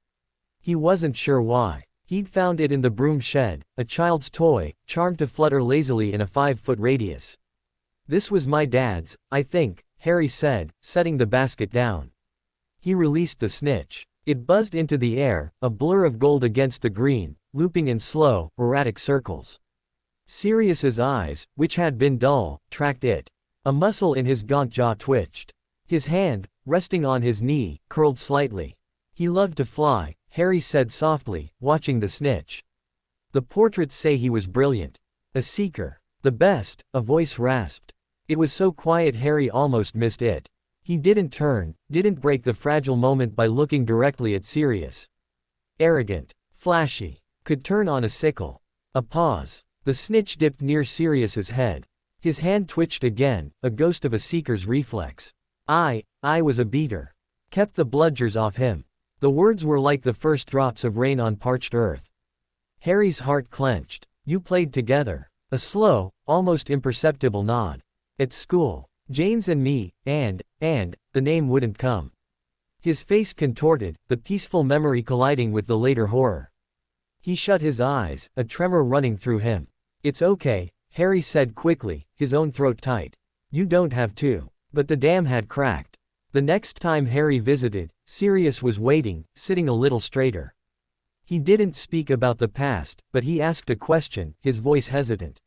B: He wasn't sure why. He'd found it in the broom shed, a child's toy, charmed to flutter lazily in a 5-foot radius. This was my dad's, I think, Harry said, setting the basket down. He released the snitch. It buzzed into the air, a blur of gold against the green, looping in slow, erratic circles. Sirius's eyes, which had been dull, tracked it. A muscle in his gaunt jaw twitched. His hand, resting on his knee, curled slightly. He loved to fly, Harry said softly, watching the snitch. The portraits say he was brilliant. A seeker. The best, a voice rasped. It was so quiet Harry almost missed it. He didn't turn, didn't break the fragile moment by looking directly at Sirius. Arrogant. Flashy. Could turn on a sickle. A pause. The snitch dipped near Sirius's head. His hand twitched again, a ghost of a seeker's reflex. I was a beater. Kept the bludgers off him. The words were like the first drops of rain on parched earth. Harry's heart clenched. You played together. A slow, almost imperceptible nod. At school. James and me, and, the name wouldn't come. His face contorted, the peaceful memory colliding with the later horror. He shut his eyes, a tremor running through him. It's okay, Harry said quickly, his own throat tight. You don't have to. But the dam had cracked. The next time Harry visited, Sirius was waiting, sitting a little straighter. He didn't speak about the past, but he asked a question, his voice hesitant.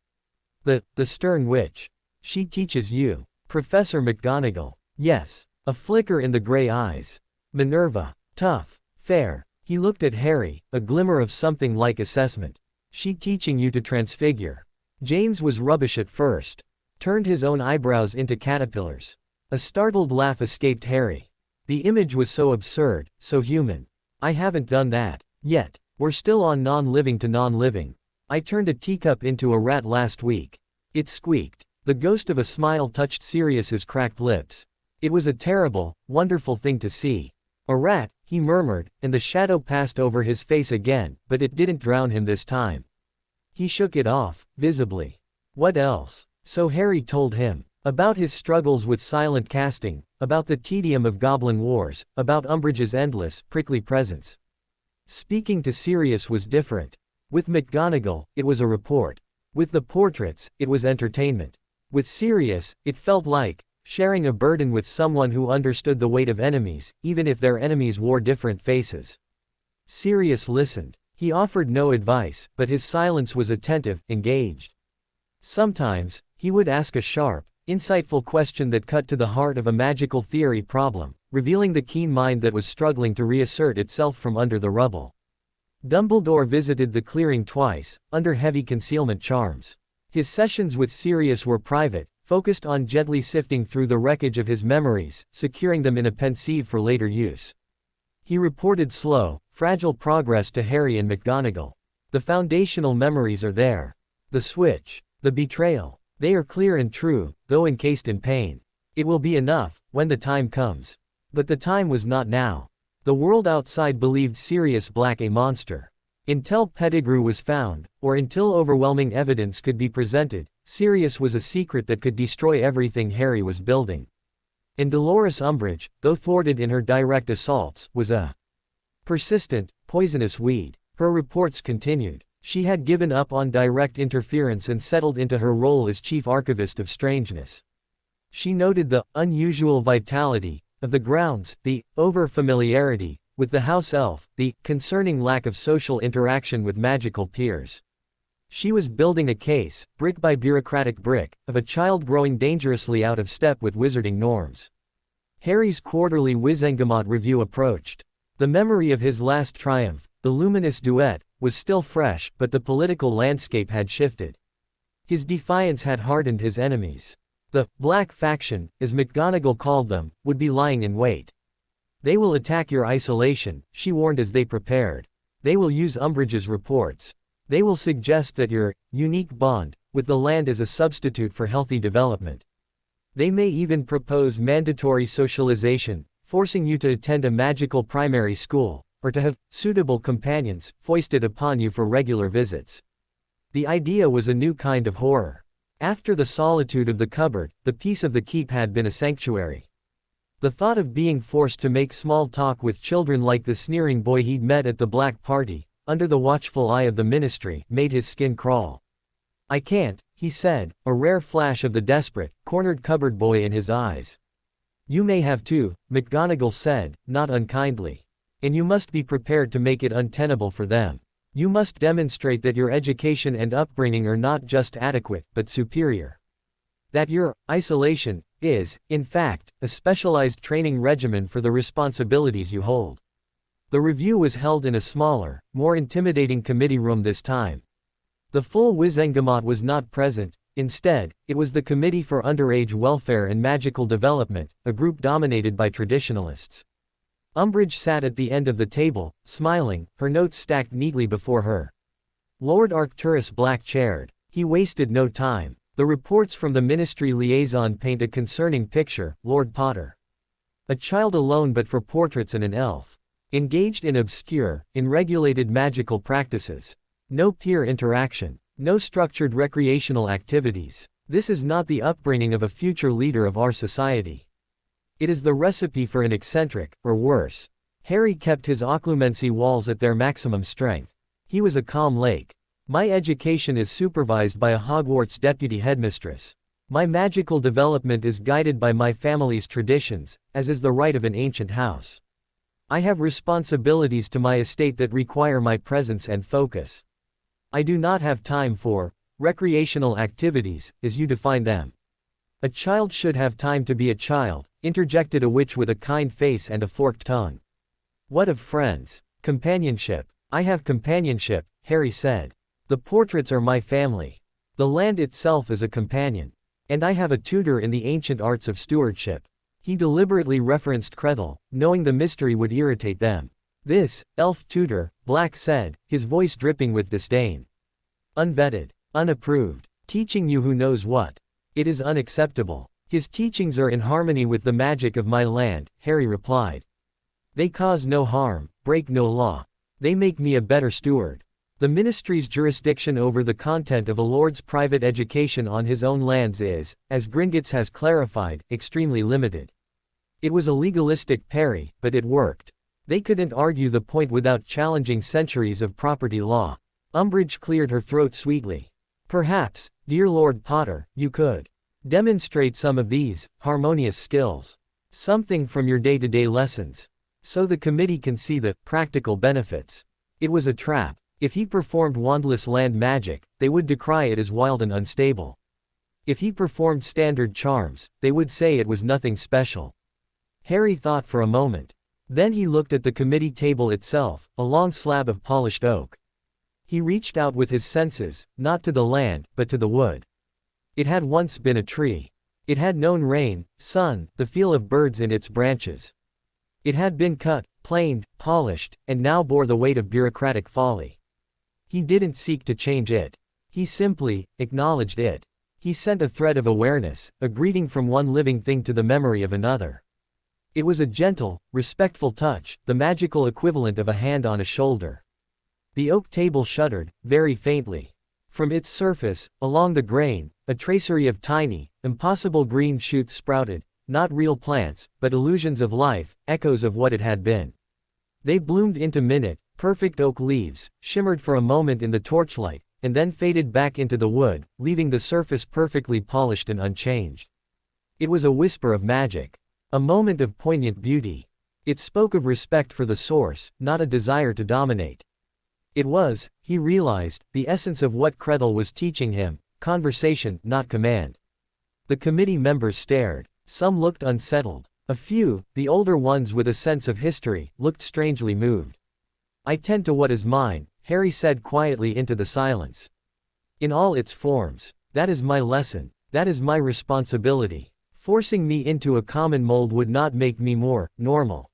B: The stern witch. She teaches you. Professor McGonagall. Yes. A flicker in the gray eyes. Minerva. Tough. Fair. He looked at Harry, a glimmer of something like assessment. She teaching you to transfigure. James was rubbish at first. Turned his own eyebrows into caterpillars. A startled laugh escaped Harry. The image was so absurd, so human. I haven't done that. Yet. We're still on non-living to non-living. I turned a teacup into a rat last week. It squeaked. The ghost of a smile touched Sirius's cracked lips. It was a terrible, wonderful thing to see. A rat, he murmured, and the shadow passed over his face again, but it didn't drown him this time. He shook it off, visibly. What else? So Harry told him. About his struggles with silent casting, about the tedium of goblin wars, about Umbridge's endless, prickly presence. Speaking to Sirius was different. With McGonagall, it was a report. With the portraits, it was entertainment. With Sirius, it felt like sharing a burden with someone who understood the weight of enemies, even if their enemies wore different faces. Sirius listened. He offered no advice, but his silence was attentive, engaged. Sometimes, he would ask a sharp, insightful question that cut to the heart of a magical theory problem, revealing the keen mind that was struggling to reassert itself from under the rubble. Dumbledore visited the clearing twice, under heavy concealment charms. His sessions with Sirius were private, focused on gently sifting through the wreckage of his memories, securing them in a pensieve for later use. He reported slow, fragile progress to Harry and McGonagall. The foundational memories are there. The switch, the betrayal, they are clear and true, though encased in pain. It will be enough, when the time comes. But the time was not now. The world outside believed Sirius Black a monster. Until Pettigrew was found, or until overwhelming evidence could be presented, Sirius was a secret that could destroy everything Harry was building. And Dolores Umbridge, though thwarted in her direct assaults, was a persistent, poisonous weed. Her reports continued. She had given up on direct interference and settled into her role as chief archivist of strangeness. She noted the unusual vitality of the grounds, the over-familiarity with the house elf, the concerning lack of social interaction with magical peers. She was building a case, brick by bureaucratic brick, of a child growing dangerously out of step with wizarding norms. Harry's quarterly Wizengamot review approached. The memory of his last triumph, the luminous duet, was still fresh, but the political landscape had shifted. His defiance had hardened his enemies. The Black Faction, as McGonagall called them, would be lying in wait. They will attack your isolation, she warned as they prepared. They will use Umbridge's reports. They will suggest that your unique bond with the land is a substitute for healthy development. They may even propose mandatory socialization, forcing you to attend a magical primary school, or to have suitable companions foisted upon you for regular visits. The idea was a new kind of horror. After the solitude of the cupboard, the peace of the keep had been a sanctuary. The thought of being forced to make small talk with children like the sneering boy he'd met at the black party, under the watchful eye of the ministry, made his skin crawl. "I can't," he said, a rare flash of the desperate, cornered cupboard boy in his eyes. "You may have to," McGonagall said, not unkindly. "And you must be prepared to make it untenable for them. You must demonstrate that your education and upbringing are not just adequate, but superior. That your isolation is, in fact, a specialized training regimen for the responsibilities you hold." The review was held in a smaller, more intimidating committee room this time. The full Wizengamot was not present. Instead, it was the Committee for Underage Welfare and Magical Development, a group dominated by traditionalists. Umbridge sat at the end of the table, smiling, her notes stacked neatly before her. Lord Arcturus black-chaired. He wasted no time. The reports from the Ministry liaison paint a concerning picture. Lord Potter. A child alone but for portraits and an elf. Engaged in obscure, unregulated magical practices. No peer interaction. No structured recreational activities. This is not the upbringing of a future leader of our society. It is the recipe for an eccentric, or worse. Harry kept his Occlumency walls at their maximum strength. He was a calm lake. "My education is supervised by a Hogwarts deputy headmistress. My magical development is guided by my family's traditions, as is the right of an ancient house. I have responsibilities to my estate that require my presence and focus. I do not have time for recreational activities, as you define them." "A child should have time to be a child," interjected a witch with a kind face and a forked tongue. "What of friends? Companionship?" "I have companionship," Harry said. "The portraits are my family. The land itself is a companion. And I have a tutor in the ancient arts of stewardship." He deliberately referenced Kretel, knowing the mystery would irritate them. "This, elf tutor," Black said, his voice dripping with disdain. "Unvetted. Unapproved. Teaching you who knows what. It is unacceptable." "His teachings are in harmony with the magic of my land," Harry replied. "They cause no harm, break no law. They make me a better steward." The ministry's jurisdiction over the content of a lord's private education on his own lands is, as Gringotts has clarified, extremely limited. It was a legalistic parry, but it worked. They couldn't argue the point without challenging centuries of property law. Umbridge cleared her throat sweetly. "Perhaps, dear Lord Potter, you could demonstrate some of these harmonious skills. Something from your day-to-day lessons. So the committee can see the practical benefits." It was a trap. If he performed wandless land magic, they would decry it as wild and unstable. If he performed standard charms, they would say it was nothing special. Harry thought for a moment. Then he looked at the committee table itself, a long slab of polished oak. He reached out with his senses, not to the land, but to the wood. It had once been a tree. It had known rain, sun, the feel of birds in its branches. It had been cut, planed, polished, and now bore the weight of bureaucratic folly. He didn't seek to change it. He simply acknowledged it. He sent a thread of awareness, a greeting from one living thing to the memory of another. It was a gentle, respectful touch, the magical equivalent of a hand on a shoulder. The oak table shuddered, very faintly. From its surface, along the grain, a tracery of tiny, impossible green shoots sprouted, not real plants, but illusions of life, echoes of what it had been. They bloomed into minute, perfect oak leaves, shimmered for a moment in the torchlight, and then faded back into the wood, leaving the surface perfectly polished and unchanged. It was a whisper of magic. A moment of poignant beauty. It spoke of respect for the source, not a desire to dominate. It was, he realized, the essence of what Kretel was teaching him, conversation, not command. The committee members stared. Some looked unsettled. A few, the older ones with a sense of history, looked strangely moved. "I tend to what is mine," Harry said quietly into the silence. "In all its forms. That is my lesson. That is my responsibility. Forcing me into a common mold would not make me more normal.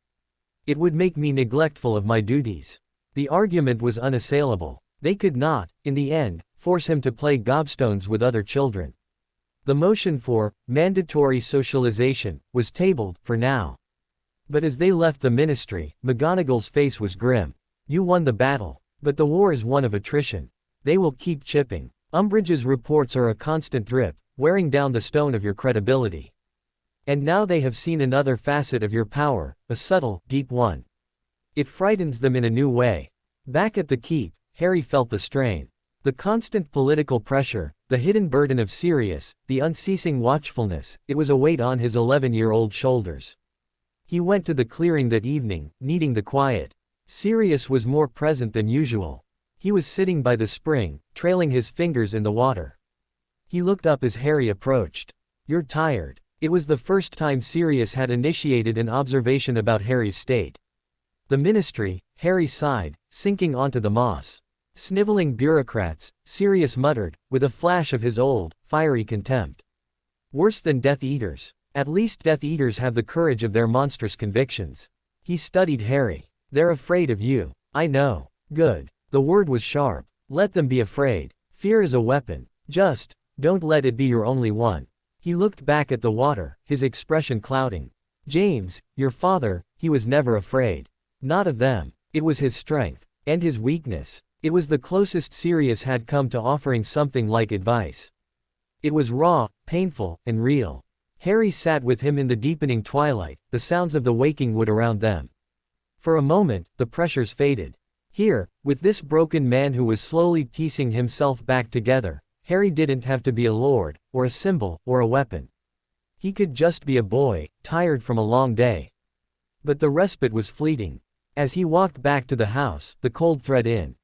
B: It would make me neglectful of my duties." The argument was unassailable. They could not, in the end, force him to play gobstones with other children. The motion for mandatory socialization was tabled, for now. But as they left the ministry, McGonagall's face was grim. You won the battle. But the war is one of attrition. They will keep chipping. Umbridge's reports are a constant drip, wearing down the stone of your credibility. And now they have seen another facet of your power, a subtle, deep one. It frightens them in a new way. Back at the keep, Harry felt the strain. The constant political pressure, the hidden burden of Sirius, the unceasing watchfulness, it was a weight on his 11-year-old shoulders. He went to the clearing that evening, needing the quiet. Sirius was more present than usual. He was sitting by the spring, trailing his fingers in the water. He looked up as Harry approached. You're tired. It was the first time Sirius had initiated an observation about Harry's state. The ministry, Harry sighed, sinking onto the moss. Sniveling bureaucrats, Sirius muttered, with a flash of his old, fiery contempt. Worse than Death Eaters. At least Death Eaters have the courage of their monstrous convictions. He studied Harry. They're afraid of you. I know. Good. The word was sharp. Let them be afraid. Fear is a weapon. Just, don't let it be your only one. He looked back at the water, his expression clouding. James, your father, he was never afraid. Not of them. It was his strength. And his weakness. It was the closest Sirius had come to offering something like advice. It was raw, painful, and real. Harry sat with him in the deepening twilight, the sounds of the waking wood around them. For a moment, the pressures faded. Here, with this broken man who was slowly piecing himself back together, Harry didn't have to be a lord, or a symbol, or a weapon. He could just be a boy, tired from a long day. But the respite was fleeting. As he walked back to the house, the cold thread in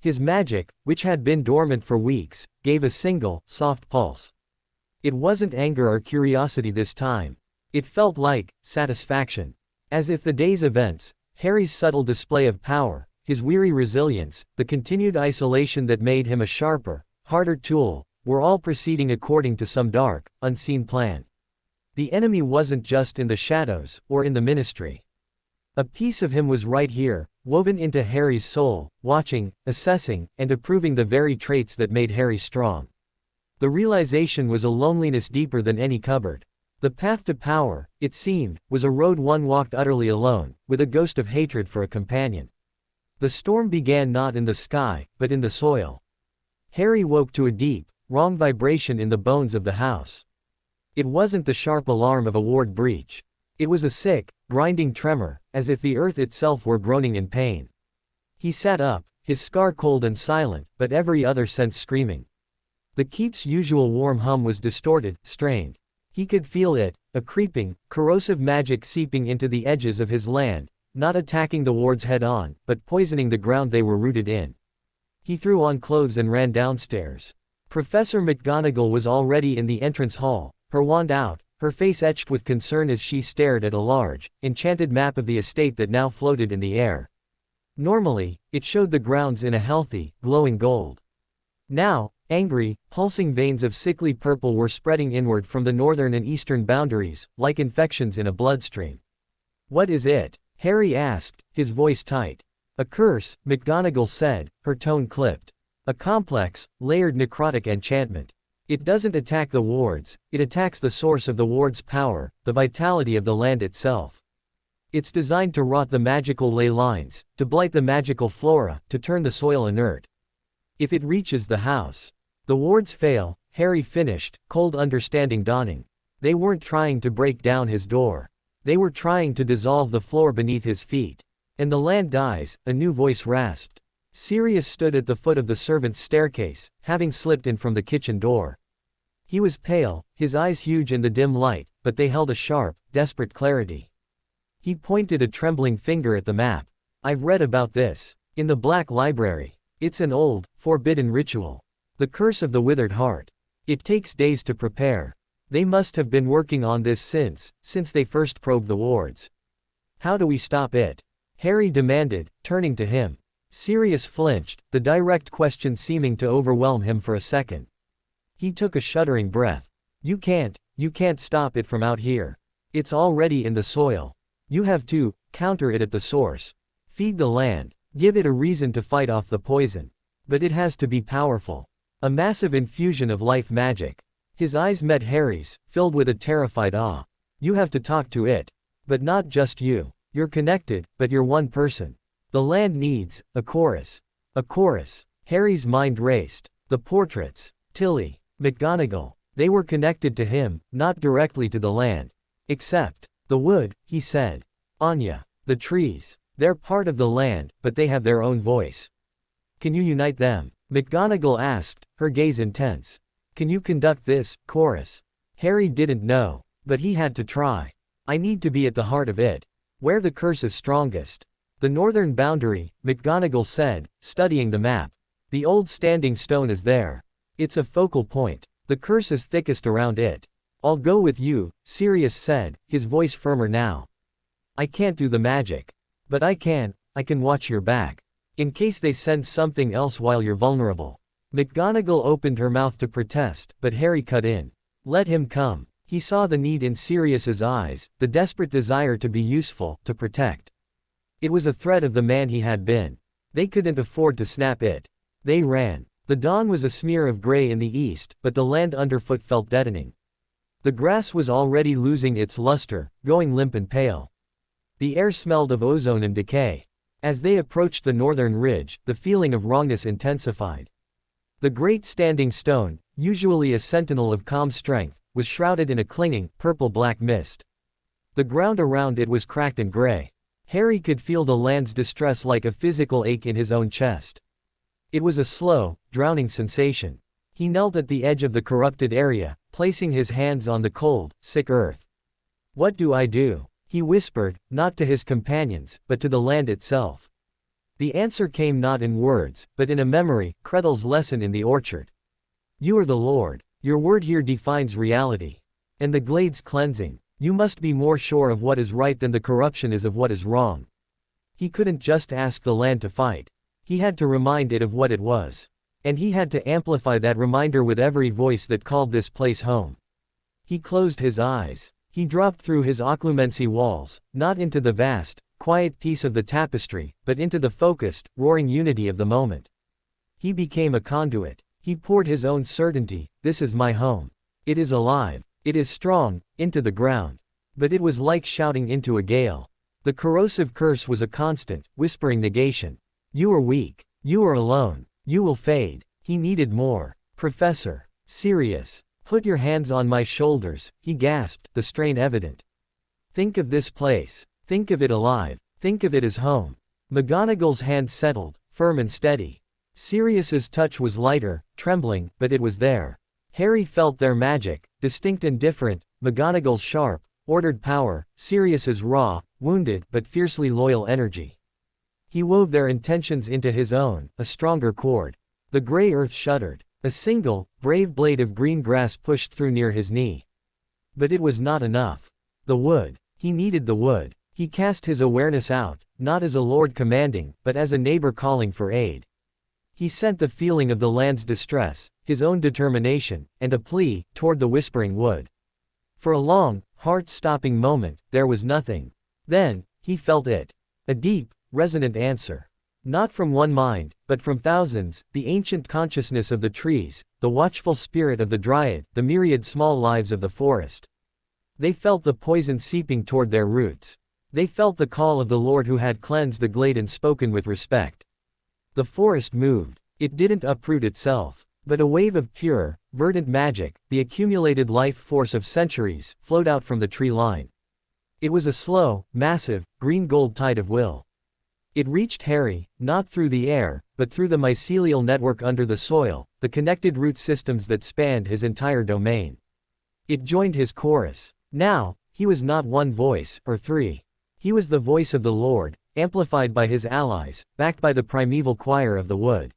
B: his magic, which had been dormant for weeks, gave a single, soft pulse. It wasn't anger or curiosity this time. It felt like satisfaction. As if the day's events, Harry's subtle display of power, his weary resilience, the continued isolation that made him a sharper, harder tool, were all proceeding according to some dark, unseen plan. The enemy wasn't just in the shadows, or in the ministry. A piece of him was right here, woven into Harry's soul, watching, assessing, and approving the very traits that made Harry strong. The realization was a loneliness deeper than any cupboard. The path to power, it seemed, was a road one walked utterly alone, with a ghost of hatred for a companion. The storm began not in the sky, but in the soil. Harry woke to a deep, wrong vibration in the bones of the house. It wasn't the sharp alarm of a ward breach. It was a sick, grinding tremor, as if the earth itself were groaning in pain. He sat up, his scar cold and silent, but every other sense screaming. The keep's usual warm hum was distorted, strained. He could feel it, a creeping, corrosive magic seeping into the edges of his land, not attacking the wards head-on, but poisoning the ground they were rooted in. He threw on clothes and ran downstairs. Professor McGonagall was already in the entrance hall, her wand out, her face etched with concern as she stared at a large, enchanted map of the estate that now floated in the air. Normally, it showed the grounds in a healthy, glowing gold. Now, angry, pulsing veins of sickly purple were spreading inward from the northern and eastern boundaries, like infections in a bloodstream. What is it? Harry asked, his voice tight. A curse, McGonagall said, her tone clipped. A complex, layered necrotic enchantment. It doesn't attack the wards, it attacks the source of the ward's power, the vitality of the land itself. It's designed to rot the magical ley lines, to blight the magical flora, to turn the soil inert. If it reaches the house, the wards fail, Harry finished, cold understanding dawning. They weren't trying to break down his door. They were trying to dissolve the floor beneath his feet. And the land dies, a new voice rasped. Sirius stood at the foot of the servants' staircase, having slipped in from the kitchen door. He was pale, his eyes huge in the dim light, but they held a sharp, desperate clarity. He pointed a trembling finger at the map. I've read about this. In the Black Library. It's an old, forbidden ritual. The curse of the withered heart. It takes days to prepare. They must have been working on this since they first probed the wards. How do we stop it? Harry demanded, turning to him. Sirius flinched, the direct question seeming to overwhelm him for a second. He took a shuddering breath. You can't stop it from out here. It's already in the soil. You have to counter it at the source. Feed the land. Give it a reason to fight off the poison. But it has to be powerful. A massive infusion of life magic. His eyes met Harry's, filled with a terrified awe. You have to talk to it. But not just you. You're connected, but you're one person. The land needs a chorus. A chorus. Harry's mind raced. The portraits. Tilly. McGonagall. They were connected to him, not directly to the land. Except the wood, he said. Anya. The trees. They're part of the land, but they have their own voice. Can you unite them? McGonagall asked, her gaze intense. Can you conduct this chorus? Harry didn't know, but he had to try. I need to be at the heart of it. Where the curse is strongest. The northern boundary, McGonagall said, studying the map. The old standing stone is there. It's a focal point. The curse is thickest around it. I'll go with you, Sirius said, his voice firmer now. I can't do the magic. But I can watch your back. In case they send something else while you're vulnerable. McGonagall opened her mouth to protest, but Harry cut in. Let him come. He saw the need in Sirius's eyes, the desperate desire to be useful, to protect. It was a threat of the man he had been. They couldn't afford to snap it. They ran. The dawn was a smear of gray in the east, but the land underfoot felt deadening. The grass was already losing its luster, going limp and pale. The air smelled of ozone and decay. As they approached the northern ridge, the feeling of wrongness intensified. The great standing stone, usually a sentinel of calm strength, was shrouded in a clinging, purple-black mist. The ground around it was cracked and gray. Harry could feel the land's distress like a physical ache in his own chest. It was a slow, drowning sensation. He knelt at the edge of the corrupted area, placing his hands on the cold, sick earth. What do I do? He whispered, not to his companions, but to the land itself. The answer came not in words, but in a memory, Credel's lesson in the orchard. You are the Lord. Your word here defines reality. And the glade's cleansing. You must be more sure of what is right than the corruption is of what is wrong. He couldn't just ask the land to fight. He had to remind it of what it was. And he had to amplify that reminder with every voice that called this place home. He closed his eyes. He dropped through his Occlumency walls, not into the vast, quiet piece of the tapestry, but into the focused, roaring unity of the moment. He became a conduit. He poured his own certainty, this is my home. It is alive. It is strong, into the ground. But it was like shouting into a gale. The corrosive curse was a constant, whispering negation. You are weak. You are alone. You will fade. He needed more. Professor. Sirius. Put your hands on my shoulders, he gasped, the strain evident. Think of this place. Think of it alive. Think of it as home. McGonagall's hand settled, firm and steady. Sirius's touch was lighter, trembling, but it was there. Harry felt their magic, distinct and different, McGonagall's sharp, ordered power, Sirius's raw, wounded but fiercely loyal energy. He wove their intentions into his own, a stronger cord. The gray earth shuddered. A single, brave blade of green grass pushed through near his knee. But it was not enough. The wood. He needed the wood. He cast his awareness out, not as a lord commanding, but as a neighbor calling for aid. He sent the feeling of the land's distress, his own determination, and a plea, toward the whispering wood. For a long, heart-stopping moment, there was nothing. Then, he felt it. A deep, resonant answer. Not from one mind, but from thousands, the ancient consciousness of the trees, the watchful spirit of the Dryad, the myriad small lives of the forest. They felt the poison seeping toward their roots. They felt the call of the Lord who had cleansed the glade and spoken with respect. The forest moved. It didn't uproot itself. But a wave of pure, verdant magic, the accumulated life force of centuries, flowed out from the tree line. It was a slow, massive, green-gold tide of will. It reached Harry, not through the air, but through the mycelial network under the soil, the connected root systems that spanned his entire domain. It joined his chorus. Now, he was not one voice, or three. He was the voice of the Lord, amplified by his allies, backed by the primeval choir of the wood.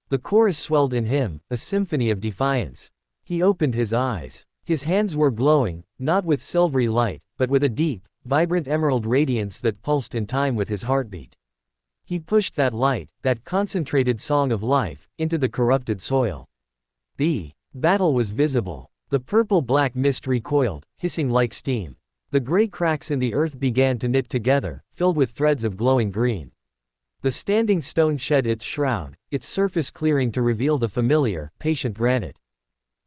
B: The chorus swelled in him, a symphony of defiance. He opened his eyes. His hands were glowing, not with silvery light, but with a deep, vibrant emerald radiance that pulsed in time with his heartbeat. He pushed that light, that concentrated song of life, into the corrupted soil. The battle was visible. The purple-black mist recoiled, hissing like steam. The gray cracks in the earth began to knit together, filled with threads of glowing green. The standing stone shed its shroud, its surface clearing to reveal the familiar, patient granite.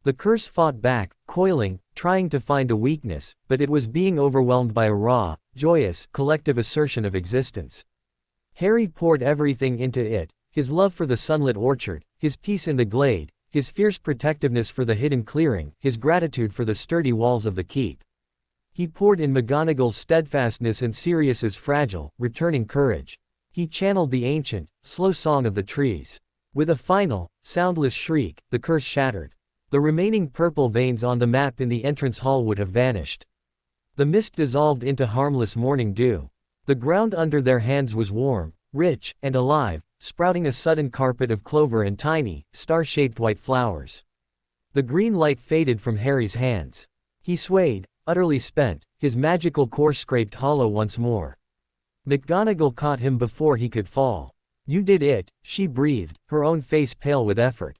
B: The curse fought back, coiling, trying to find a weakness, but it was being overwhelmed by a raw, joyous, collective assertion of existence. Harry poured everything into it, his love for the sunlit orchard, his peace in the glade, his fierce protectiveness for the hidden clearing, his gratitude for the sturdy walls of the keep. He poured in McGonagall's steadfastness and Sirius's fragile, returning courage. He channeled the ancient, slow song of the trees. With a final, soundless shriek, the curse shattered. The remaining purple veins on the map in the entrance hall would have vanished. The mist dissolved into harmless morning dew. The ground under their hands was warm, rich, and alive, sprouting a sudden carpet of clover and tiny, star-shaped white flowers. The green light faded from Harry's hands. He swayed, utterly spent, his magical core scraped hollow once more. McGonagall caught him before he could fall. "You did it," she breathed, her own face pale with effort.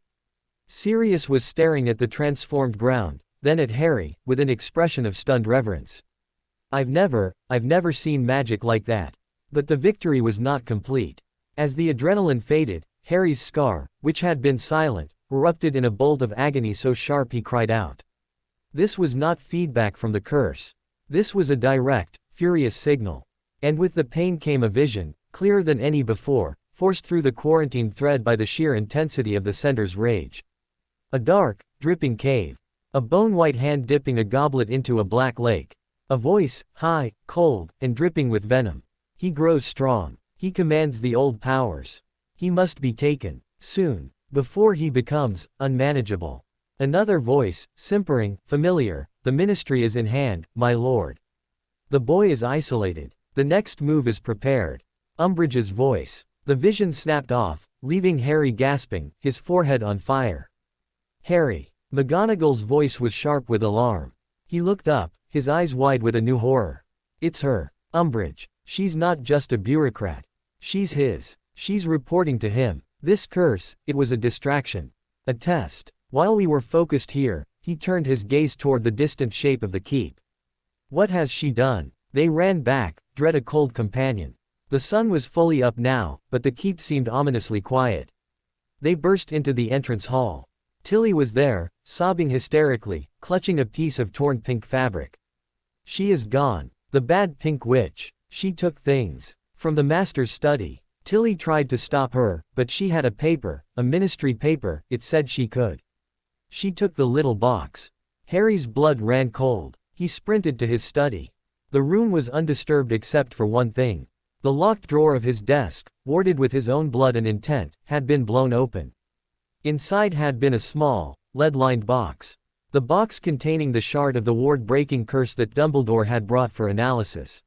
B: Sirius was staring at the transformed ground, then at Harry, with an expression of stunned reverence. I've never seen magic like that." But the victory was not complete. As the adrenaline faded, Harry's scar, which had been silent, erupted in a bolt of agony so sharp he cried out. This was not feedback from the curse. This was a direct, furious signal. And with the pain came a vision, clearer than any before, forced through the quarantine thread by the sheer intensity of the sender's rage. A dark, dripping cave. A bone-white hand dipping a goblet into a black lake. A voice, high, cold, and dripping with venom. He grows strong. He commands the old powers. He must be taken, soon, before he becomes unmanageable. Another voice, simpering, familiar, the ministry is in hand, my lord. The boy is isolated. The next move is prepared. Umbridge's voice. The vision snapped off, leaving Harry gasping, his forehead on fire. Harry. McGonagall's voice was sharp with alarm. He looked up, his eyes wide with a new horror. It's her, Umbridge. She's not just a bureaucrat. She's his. She's reporting to him. This curse, it was a distraction. A test. While we were focused here, he turned his gaze toward the distant shape of the keep. What has she done? They ran back, dread a cold companion. The sun was fully up now, but the keep seemed ominously quiet. They burst into the entrance hall. Tilly was there, sobbing hysterically, clutching a piece of torn pink fabric. She is gone. The bad pink witch. She took things from the master's study. Tilly tried to stop her, but she had a paper, a ministry paper, it said she could. She took the little box. Harry's blood ran cold. He sprinted to his study. The room was undisturbed except for one thing. The locked drawer of his desk, warded with his own blood and intent, had been blown open. Inside had been a small, lead-lined box. The box containing the shard of the ward-breaking curse that Dumbledore had brought for analysis.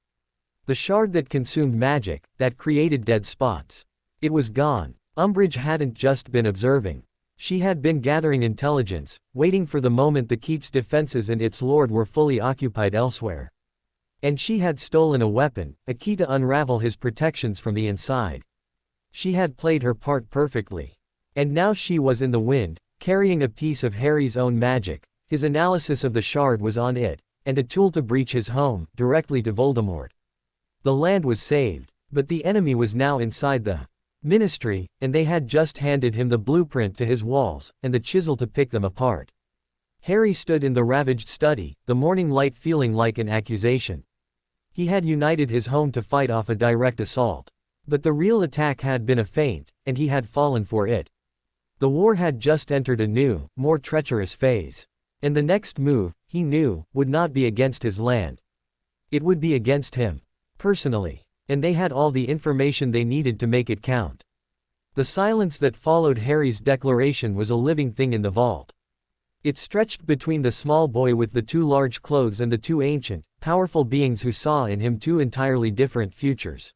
B: The shard that consumed magic, that created dead spots. It was gone. Umbridge hadn't just been observing. She had been gathering intelligence, waiting for the moment the keep's defenses and its lord were fully occupied elsewhere. And she had stolen a weapon, a key to unravel his protections from the inside. She had played her part perfectly. And now she was in the wind, carrying a piece of Harry's own magic. His analysis of the shard was on it, and a tool to breach his home, directly to Voldemort. The land was saved, but the enemy was now inside the ministry, and they had just handed him the blueprint to his walls, and the chisel to pick them apart. Harry stood in the ravaged study, the morning light feeling like an accusation. He had united his home to fight off a direct assault. But the real attack had been a feint, and he had fallen for it. The war had just entered a new, more treacherous phase. And the next move, he knew, would not be against his land. It would be against him. Personally. And they had all the information they needed to make it count. The silence that followed Harry's declaration was a living thing in the vault. It stretched between the small boy with the two large clothes and the two ancient, powerful beings who saw in him two entirely different futures.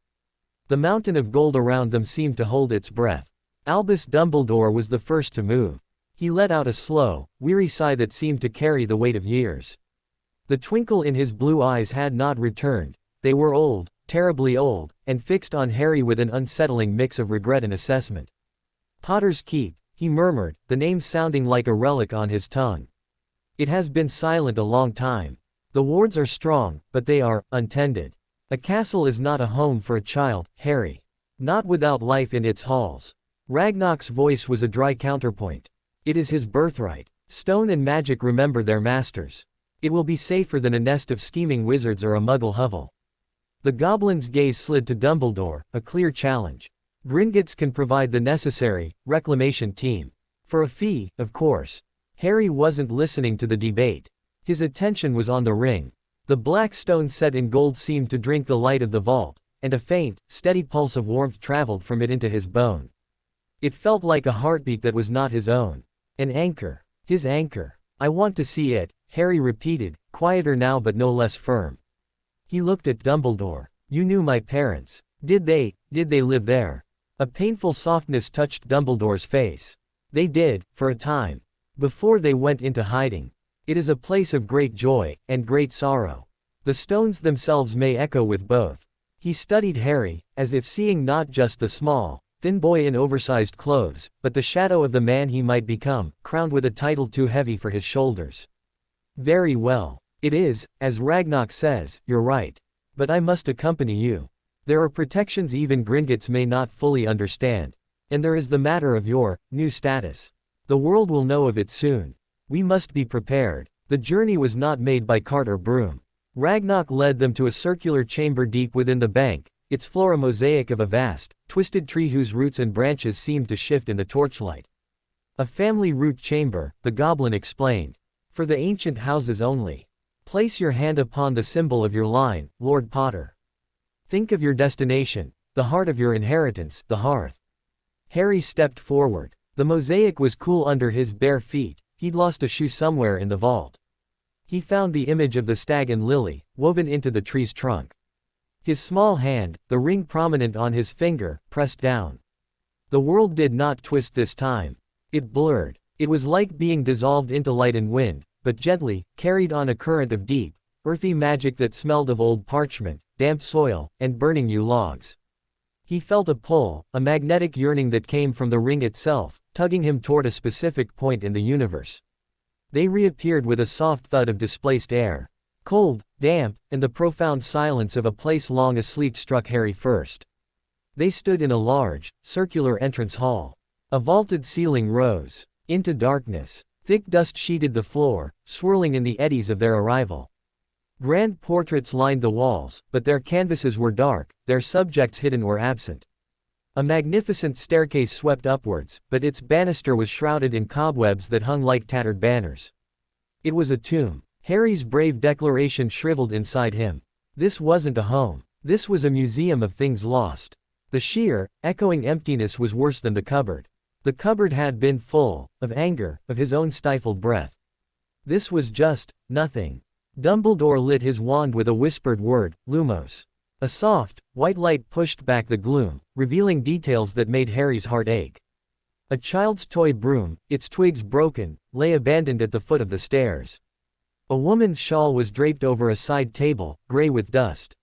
B: The mountain of gold around them seemed to hold its breath. Albus Dumbledore was the first to move. He let out a slow, weary sigh that seemed to carry the weight of years. The twinkle in his blue eyes had not returned. They were old, terribly old, and fixed on Harry with an unsettling mix of regret and assessment. Potter's Keep, he murmured, the name sounding like a relic on his tongue. It has been silent a long time. The wards are strong, but they are untended. A castle is not a home for a child, Harry. Not without life in its halls. Ragnok's voice was a dry counterpoint. It is his birthright. Stone and magic remember their masters. It will be safer than a nest of scheming wizards or a muggle hovel. The goblin's gaze slid to Dumbledore, a clear challenge. Gringotts can provide the necessary reclamation team. For a fee, of course. Harry wasn't listening to the debate. His attention was on the ring. The black stone set in gold seemed to drink the light of the vault, and a faint, steady pulse of warmth traveled from it into his bone. It felt like a heartbeat that was not his own. An anchor. His anchor. I want to see it, Harry repeated, quieter now but no less firm. He looked at Dumbledore. You knew my parents. Did they live there? A painful softness touched Dumbledore's face. They did, for a time. Before they went into hiding. It is a place of great joy, and great sorrow. The stones themselves may echo with both. He studied Harry, as if seeing not just the small, thin boy in oversized clothes, but the shadow of the man he might become, crowned with a title too heavy for his shoulders. Very well. It is, as Ragnok says, you're right. But I must accompany you. There are protections even Gringotts may not fully understand. And there is the matter of your new status. The world will know of it soon. We must be prepared. The journey was not made by cart or broom. Ragnok led them to a circular chamber deep within the bank, its floor a mosaic of a vast, twisted tree whose roots and branches seemed to shift in the torchlight. A family root chamber, the goblin explained. For the ancient houses only. Place your hand upon the symbol of your line, Lord Potter. Think of your destination, the heart of your inheritance, the hearth. Harry stepped forward. The mosaic was cool under his bare feet. He'd lost a shoe somewhere in the vault. He found the image of the stag and lily, woven into the tree's trunk. His small hand, the ring prominent on his finger, pressed down. The world did not twist this time. It blurred. It was like being dissolved into light and wind, but gently, carried on a current of deep, earthy magic that smelled of old parchment, damp soil, and burning yew logs. He felt a pull, a magnetic yearning that came from the ring itself, tugging him toward a specific point in the universe. They reappeared with a soft thud of displaced air. Cold, damp, and the profound silence of a place long asleep struck Harry first. They stood in a large, circular entrance hall. A vaulted ceiling rose into darkness. Thick dust sheeted the floor, swirling in the eddies of their arrival. Grand portraits lined the walls, but their canvases were dark, their subjects hidden or absent. A magnificent staircase swept upwards, but its banister was shrouded in cobwebs that hung like tattered banners. It was a tomb. Harry's brave declaration shriveled inside him. This wasn't a home. This was a museum of things lost. The sheer, echoing emptiness was worse than the cupboard. The cupboard had been full, of anger, of his own stifled breath. This was just, nothing. Dumbledore lit his wand with a whispered word, Lumos. A soft, white light pushed back the gloom, revealing details that made Harry's heart ache. A child's toy broom, its twigs broken, lay abandoned at the foot of the stairs. A woman's shawl was draped over a side table, gray with dust.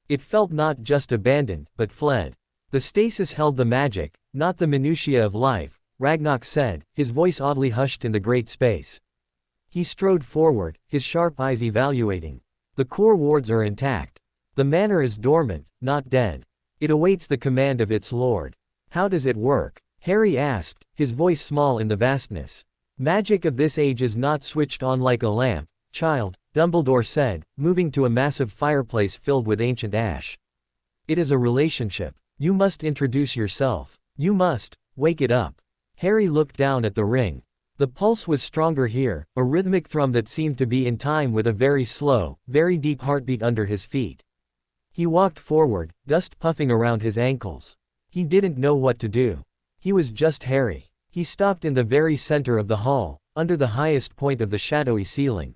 B: It felt not just abandoned, but fled. The stasis held the magic, not the minutiae of life, Ragnok said, his voice oddly hushed in the great space. He strode forward, his sharp eyes evaluating. The core wards are intact. The manor is dormant, not dead. It awaits the command of its lord. How does it work? Harry asked, his voice small in the vastness. Magic of this age is not switched on like a lamp, child, Dumbledore said, moving to a massive fireplace filled with ancient ash. It is a relationship. You must introduce yourself. You must wake it up. Harry looked down at the ring. The pulse was stronger here, a rhythmic thrum that seemed to be in time with a very slow, very deep heartbeat under his feet. He walked forward, dust puffing around his ankles. He didn't know what to do. He was just Harry. He stopped in the very center of the hall, under the highest point of the shadowy ceiling.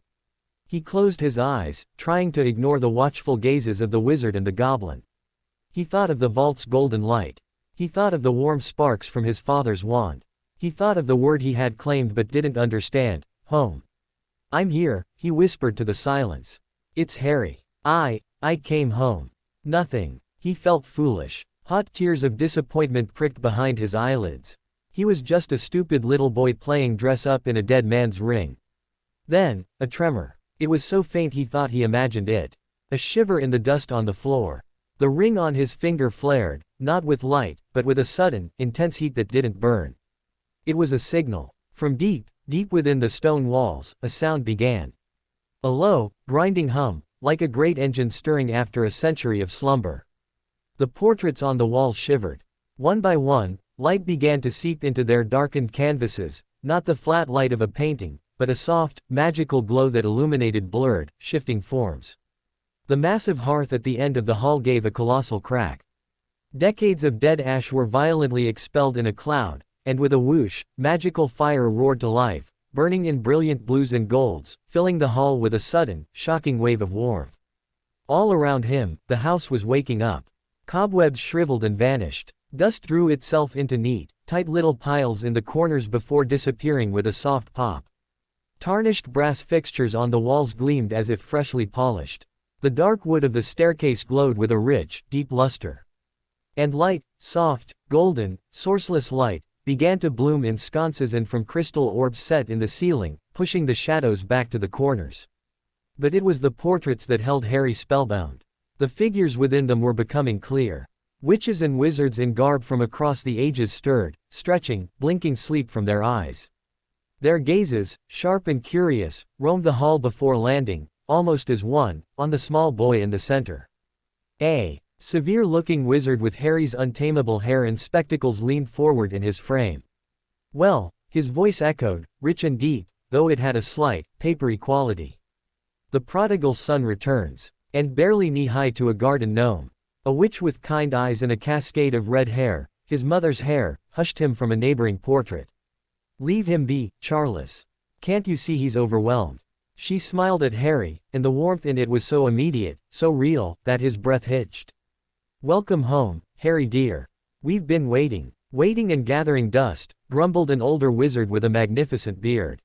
B: He closed his eyes, trying to ignore the watchful gazes of the wizard and the goblin. He thought of the vault's golden light. He thought of the warm sparks from his father's wand. He thought of the word he had claimed but didn't understand, home. I'm here, he whispered to the silence. It's Harry. I came home. Nothing. He felt foolish. Hot tears of disappointment pricked behind his eyelids. He was just a stupid little boy playing dress up in a dead man's ring. Then, a tremor. It was so faint he thought he imagined it. A shiver in the dust on the floor. The ring on his finger flared, not with light, but with a sudden, intense heat that didn't burn. It was a signal. From deep, deep within the stone walls, a sound began. A low, grinding hum, like a great engine stirring after a century of slumber. The portraits on the wall shivered. One by one, light began to seep into their darkened canvases, not the flat light of a painting, but a soft, magical glow that illuminated blurred, shifting forms. The massive hearth at the end of the hall gave a colossal crack. Decades of dead ash were violently expelled in a cloud, and with a whoosh, magical fire roared to life, burning in brilliant blues and golds, filling the hall with a sudden, shocking wave of warmth. All around him, the house was waking up. Cobwebs shriveled and vanished. Dust drew itself into neat, tight little piles in the corners before disappearing with a soft pop. Tarnished brass fixtures on the walls gleamed as if freshly polished. The dark wood of the staircase glowed with a rich, deep luster. And light, soft, golden, sourceless light, began to bloom in sconces and from crystal orbs set in the ceiling, pushing the shadows back to the corners. But it was the portraits that held Harry spellbound. The figures within them were becoming clear. Witches and wizards in garb from across the ages stirred, stretching, blinking sleep from their eyes. Their gazes, sharp and curious, roamed the hall before landing, almost as one, on the small boy in the center. A severe-looking wizard with Harry's untamable hair and spectacles leaned forward in his frame. Well, his voice echoed, rich and deep, though it had a slight, papery quality. The prodigal son returns, and barely knee-high to a garden gnome. A witch with kind eyes and a cascade of red hair, his mother's hair, hushed him from a neighboring portrait. Leave him be, Charles. Can't you see he's overwhelmed? She smiled at Harry, and the warmth in it was so immediate, so real, that his breath hitched. Welcome home, Harry dear. We've been waiting and gathering dust, grumbled an older wizard with a magnificent beard.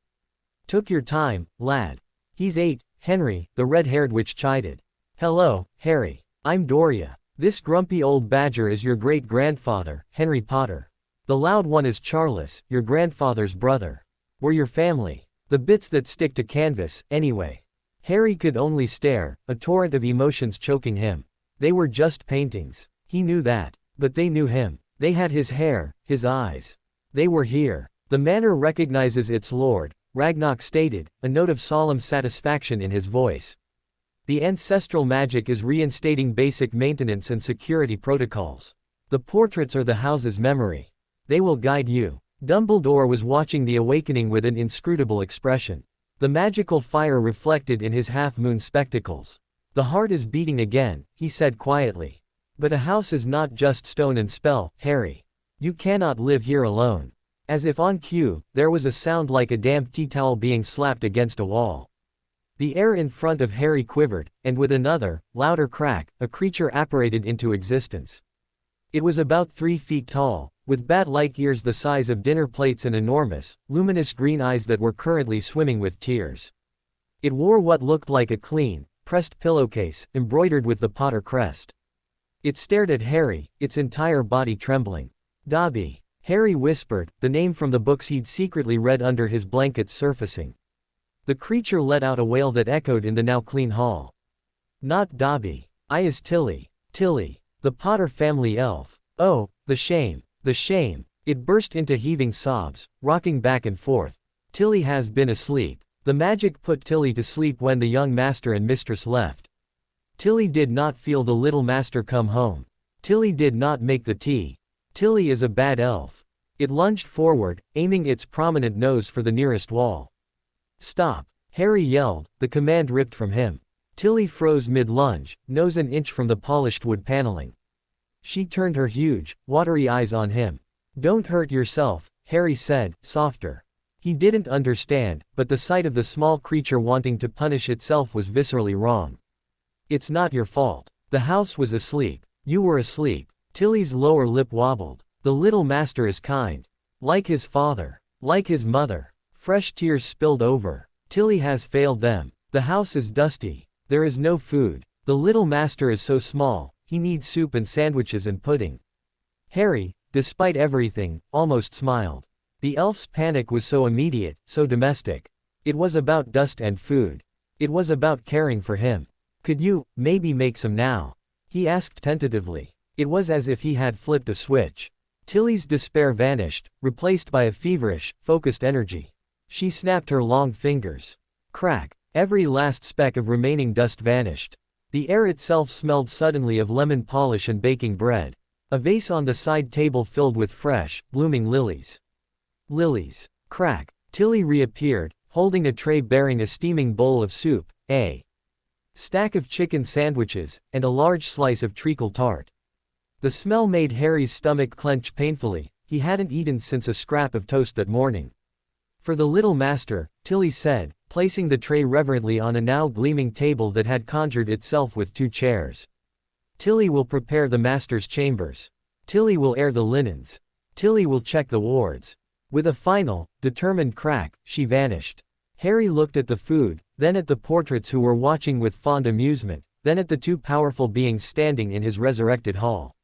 B: Took your time, lad. He's 8, Henry, the red-haired witch chided. Hello, Harry. I'm Doria. This grumpy old badger is your great-grandfather, Henry Potter. The loud one is Charles, your grandfather's brother. We're your family. The bits that stick to canvas, anyway. Harry could only stare, a torrent of emotions choking him. They were just paintings. He knew that. But they knew him. They had his hair, his eyes. They were here. The manor recognizes its lord, Ragnok stated, a note of solemn satisfaction in his voice. The ancestral magic is reinstating basic maintenance and security protocols. The portraits are the house's memory. They will guide you. Dumbledore was watching the awakening with an inscrutable expression. The magical fire reflected in his half-moon spectacles. The heart is beating again, he said quietly. But a house is not just stone and spell, Harry. You cannot live here alone. As if on cue, there was a sound like a damp tea towel being slapped against a wall. The air in front of Harry quivered, and with another, louder crack, a creature apparated into existence. It was about 3 feet tall, with bat-like ears the size of dinner plates and enormous, luminous green eyes that were currently swimming with tears. It wore what looked like a clean, pressed pillowcase, embroidered with the Potter crest. It stared at Harry, its entire body trembling. Dobby. Harry whispered, the name from the books he'd secretly read under his blankets surfacing. The creature let out a wail that echoed in the now clean hall. Not Dobby. I is Tilly. Tilly. The Potter family elf. Oh, the shame. The shame. It burst into heaving sobs, rocking back and forth. Tilly has been asleep. The magic put Tilly to sleep when the young master and mistress left. Tilly did not feel the little master come home. Tilly did not make the tea. Tilly is a bad elf. It lunged forward, aiming its prominent nose for the nearest wall. Stop. Harry yelled, the command ripped from him. Tilly froze mid-lunge, nose an inch from the polished wood paneling. She turned her huge, watery eyes on him. Don't hurt yourself, Harry said, softer. He didn't understand, but the sight of the small creature wanting to punish itself was viscerally wrong. It's not your fault. The house was asleep. You were asleep. Tilly's lower lip wobbled. The little master is kind. Like his father. Like his mother. Fresh tears spilled over. Tilly has failed them. The house is dusty. There is no food. The little master is so small, he needs soup and sandwiches and pudding. Harry, despite everything, almost smiled. The elf's panic was so immediate, so domestic. It was about dust and food. It was about caring for him. Could you, maybe make some now? He asked tentatively. It was as if he had flipped a switch. Tilly's despair vanished, replaced by a feverish, focused energy. She snapped her long fingers. Crack. Every last speck of remaining dust vanished. The air itself smelled suddenly of lemon polish and baking bread. A vase on the side table filled with fresh, blooming lilies. Lilies. Crack. Tilly reappeared, holding a tray bearing a steaming bowl of soup, a stack of chicken sandwiches, and a large slice of treacle tart. The smell made Harry's stomach clench painfully. He hadn't eaten since a scrap of toast that morning. For the little master, Tilly said, placing the tray reverently on a now gleaming table that had conjured itself with 2 chairs. Tilly will prepare the master's chambers. Tilly will air the linens. Tilly will check the wards. With a final, determined crack, she vanished. Harry looked at the food, then at the portraits who were watching with fond amusement, then at the 2 powerful beings standing in his resurrected hall.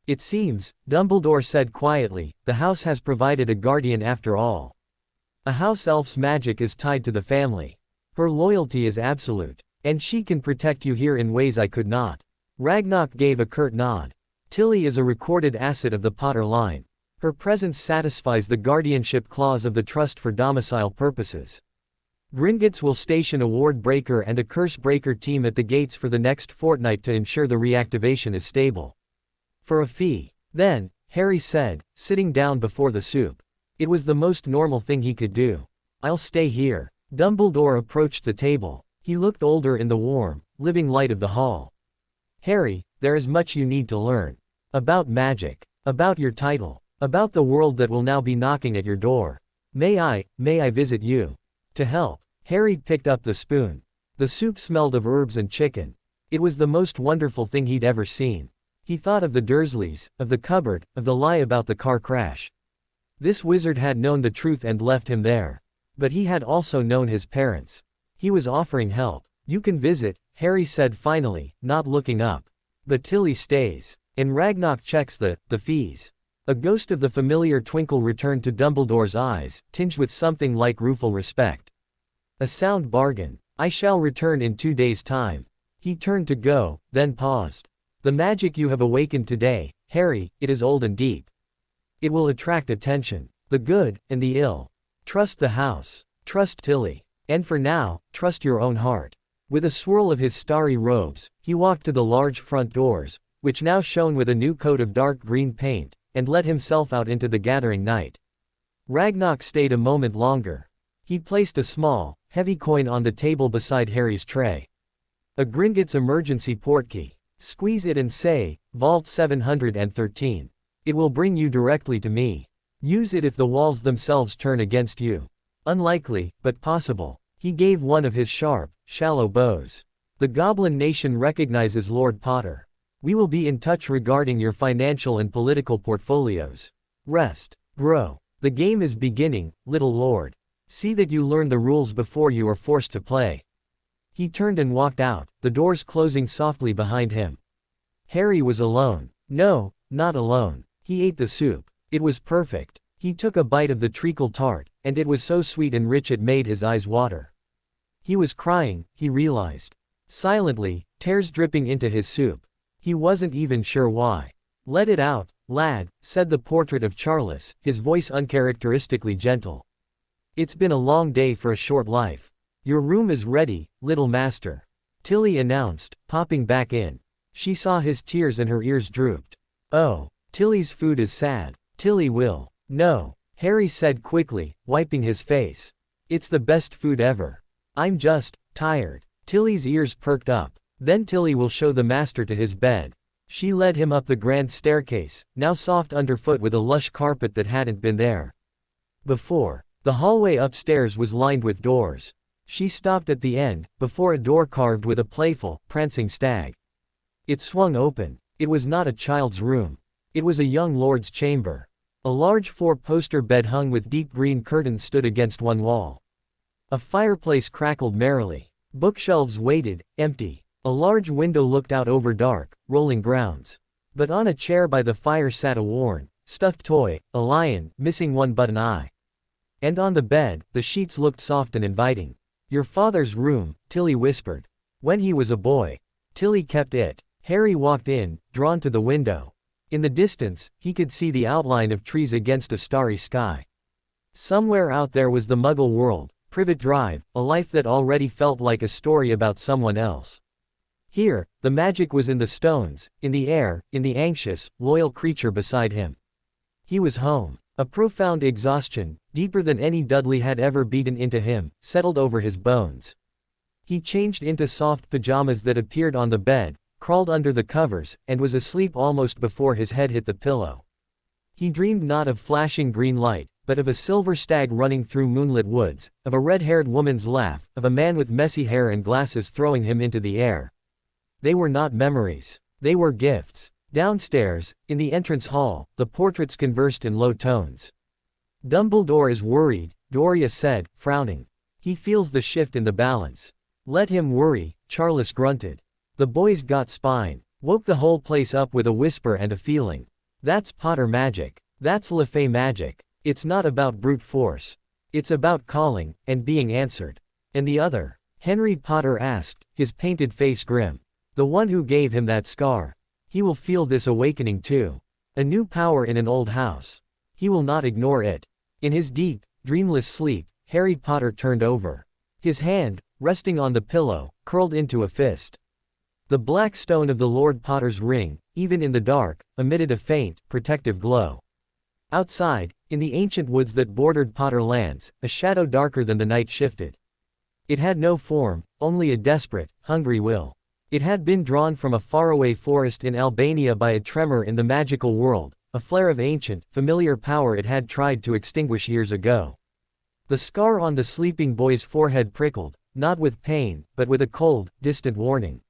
B: It seems, Dumbledore said quietly, the house has provided a guardian after all. A house elf's magic is tied to the family. Her loyalty is absolute. And she can protect you here in ways I could not. Ragnok gave a curt nod. Tilly is a recorded asset of the Potter line. Her presence satisfies the guardianship clause of the trust for domicile purposes. Gringotts will station a ward breaker and a curse breaker team at the gates for the next fortnight to ensure the reactivation is stable. For a fee. Then, Harry said, sitting down before the soup. It was the most normal thing he could do. I'll stay here. Dumbledore approached the table. He looked older in the warm, living light of the hall. Harry, there is much you need to learn. About magic. About your title. About the world that will now be knocking at your door. May I visit you? To help. Harry picked up the spoon. The soup smelled of herbs and chicken. It was the most wonderful thing he'd ever seen. He thought of the Dursleys, of the cupboard, of the lie about the car crash. This wizard had known the truth and left him there. But he had also known his parents. He was offering help. You can visit, Harry said finally, not looking up. But Tilly stays. And Ragnok checks the fees. A ghost of the familiar twinkle returned to Dumbledore's eyes, tinged with something like rueful respect. A sound bargain. I shall return in 2 days' time. He turned to go, then paused. The magic you have awakened today, Harry, it is old and deep. It will attract attention. The good, and the ill. Trust the house. Trust Tilly. And for now, trust your own heart. With a swirl of his starry robes, he walked to the large front doors, which now shone with a new coat of dark green paint, and let himself out into the gathering night. Ragnok stayed a moment longer. He placed a small, heavy coin on the table beside Harry's tray. A Gringotts emergency portkey. Squeeze it and say, Vault 713. It will bring you directly to me. Use it if the walls themselves turn against you. Unlikely, but possible. He gave one of his sharp, shallow bows. The Goblin Nation recognizes Lord Potter. We will be in touch regarding your financial and political portfolios. Rest. Grow. The game is beginning, little lord. See that you learn the rules before you are forced to play. He turned and walked out, the doors closing softly behind him. Harry was alone. No, not alone. He ate the soup. It was perfect. He took a bite of the treacle tart, and it was so sweet and rich it made his eyes water. He was crying, he realized. Silently, tears dripping into his soup. He wasn't even sure why. Let it out, lad, said the portrait of Charles, his voice uncharacteristically gentle. It's been a long day for a short life. Your room is ready, little master. Tilly announced, popping back in. She saw his tears and her ears drooped. Oh, Tilly's food is sad. Tilly will. No, Harry said quickly, wiping his face. It's the best food ever. I'm just tired. Tilly's ears perked up. Then Tilly will show the master to his bed. She led him up the grand staircase, now soft underfoot with a lush carpet that hadn't been there before. The hallway upstairs was lined with doors. She stopped at the end, before a door carved with a playful, prancing stag. It swung open. It was not a child's room. It was a young lord's chamber. A large 4-poster bed hung with deep green curtains stood against one wall. A fireplace crackled merrily. Bookshelves waited, empty. A large window looked out over dark, rolling grounds. But on a chair by the fire sat a worn, stuffed toy, a lion, missing one but an eye. And on the bed, the sheets looked soft and inviting. Your father's room, Tilly whispered. When he was a boy. Tilly kept it. Harry walked in, drawn to the window. In the distance, he could see the outline of trees against a starry sky. Somewhere out there was the Muggle world, Privet Drive, a life that already felt like a story about someone else. Here, the magic was in the stones, in the air, in the anxious, loyal creature beside him. He was home. A profound exhaustion, deeper than any Dudley had ever beaten into him, settled over his bones. He changed into soft pajamas that appeared on the bed, crawled under the covers, and was asleep almost before his head hit the pillow. He dreamed not of flashing green light, but of a silver stag running through moonlit woods, of a red-haired woman's laugh, of a man with messy hair and glasses throwing him into the air. They were not memories. They were gifts. Downstairs, in the entrance hall, the portraits conversed in low tones. "Dumbledore is worried," Doria said, frowning. "He feels the shift in the balance." "Let him worry," Charles grunted. The boys got spine. Woke the whole place up with a whisper and a feeling. That's Potter magic. That's LeFay magic. It's not about brute force. It's about calling, and being answered. "And the other?" Henry Potter asked, his painted face grim. "The one who gave him that scar. He will feel this awakening too. A new power in an old house. He will not ignore it." In his deep, dreamless sleep, Harry Potter turned over. His hand, resting on the pillow, curled into a fist. The black stone of the Lord Potter's ring, even in the dark, emitted a faint, protective glow. Outside, in the ancient woods that bordered Potter lands, a shadow darker than the night shifted. It had no form, only a desperate, hungry will. It had been drawn from a faraway forest in Albania by a tremor in the magical world, a flare of ancient, familiar power it had tried to extinguish years ago. The scar on the sleeping boy's forehead prickled, not with pain, but with a cold, distant warning.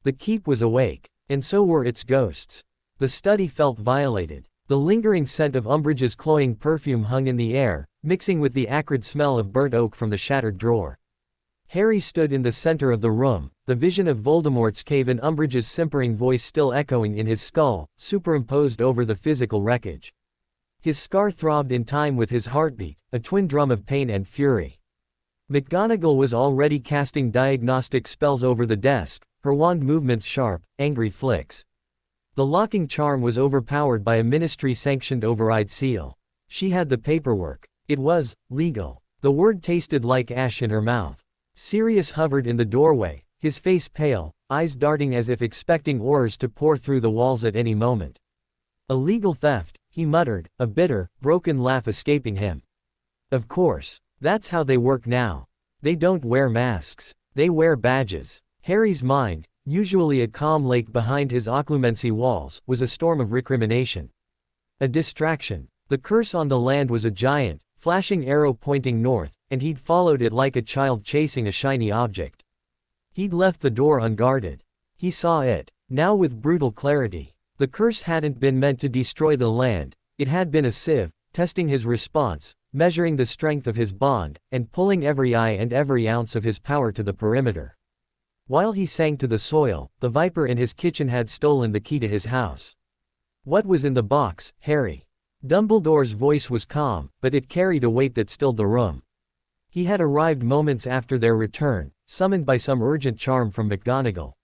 B: The keep was awake, and so were its ghosts. The study felt violated. The lingering scent of Umbridge's cloying perfume hung in the air, mixing with the acrid smell of burnt oak from the shattered drawer. Harry stood in the center of the room, the vision of Voldemort's cave and Umbridge's simpering voice still echoing in his skull, superimposed over the physical wreckage. His scar throbbed in time with his heartbeat, a twin drum of pain and fury. McGonagall was already casting diagnostic spells over the desk, her wand movements sharp, angry flicks. The locking charm was overpowered by a ministry-sanctioned override seal. She had the paperwork. It was legal. The word tasted like ash in her mouth. Sirius hovered in the doorway, his face pale, eyes darting as if expecting orders to pour through the walls at any moment. "Illegal theft," he muttered, a bitter, broken laugh escaping him. "Of course. That's how they work now. They don't wear masks. They wear badges." Harry's mind, usually a calm lake behind his Occlumency walls, was a storm of recrimination. A distraction. The curse on the land was a giant, flashing arrow pointing north, and he'd followed it like a child chasing a shiny object. He'd left the door unguarded. He saw it, now with brutal clarity. The curse hadn't been meant to destroy the land, it had been a sieve, testing his response, measuring the strength of his bond, and pulling every eye and every ounce of his power to the perimeter. While he sank to the soil, the viper in his kitchen had stolen the key to his house. "What was in the box, Harry?" Dumbledore's voice was calm, but it carried a weight that stilled the room. He had arrived moments after their return, summoned by some urgent charm from McGonagall.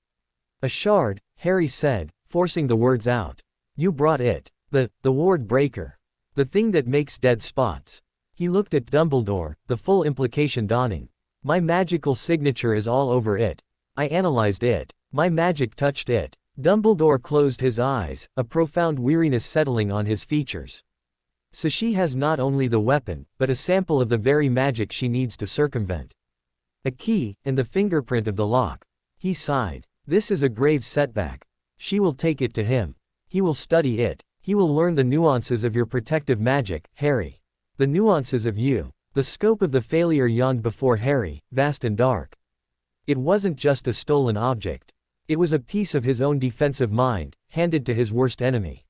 B: "A shard," Harry said, forcing the words out. "You brought it. The ward breaker. The thing that makes dead spots." He looked at Dumbledore, the full implication dawning. "My magical signature is all over it. I analyzed it. My magic touched it." Dumbledore closed his eyes, a profound weariness settling on his features. "So she has not only the weapon, but a sample of the very magic she needs to circumvent. A key, and the fingerprint of the lock." He sighed. "This is a grave setback. She will take it to him. He will study it. He will learn the nuances of your protective magic, Harry. The nuances of you." The scope of the failure yawned before Harry, vast and dark. It wasn't just a stolen object. It was a piece of his own defensive mind, handed to his worst enemy.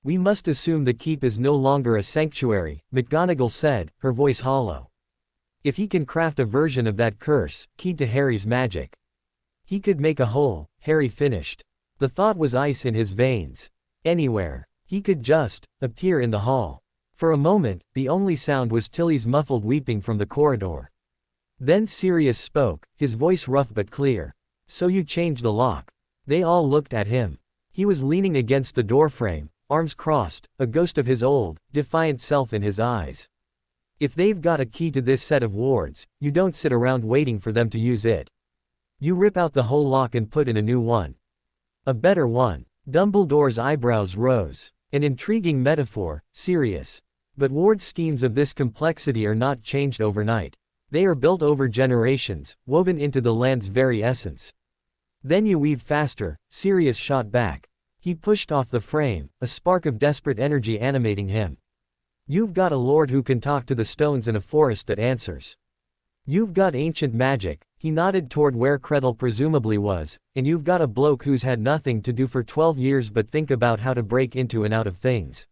B: "We must assume the keep is no longer a sanctuary," McGonagall said, her voice hollow. "If he can craft a version of that curse, keyed to Harry's magic, he could make a hole," Harry finished. The thought was ice in his veins. Anywhere. He could just appear in the hall. For a moment, the only sound was Tilly's muffled weeping from the corridor. Then Sirius spoke, his voice rough but clear. "So you changed the lock." They all looked at him. He was leaning against the doorframe, arms crossed, a ghost of his old, defiant self in his eyes. If they've got a key to this set of wards, you don't sit around waiting for them to use it. You rip out the whole lock and put in a new one. A better one. Dumbledore's eyebrows rose. An intriguing metaphor, Sirius. But ward schemes of this complexity are not changed overnight. They are built over generations, woven into the land's very essence. Then you weave faster, Sirius shot back. He pushed off the frame, a spark of desperate energy animating him. You've got a lord who can talk to the stones in a forest that answers. You've got ancient magic, he nodded toward where Kreddle presumably was, and you've got a bloke who's had nothing to do for 12 years but think about how to break into and out of things.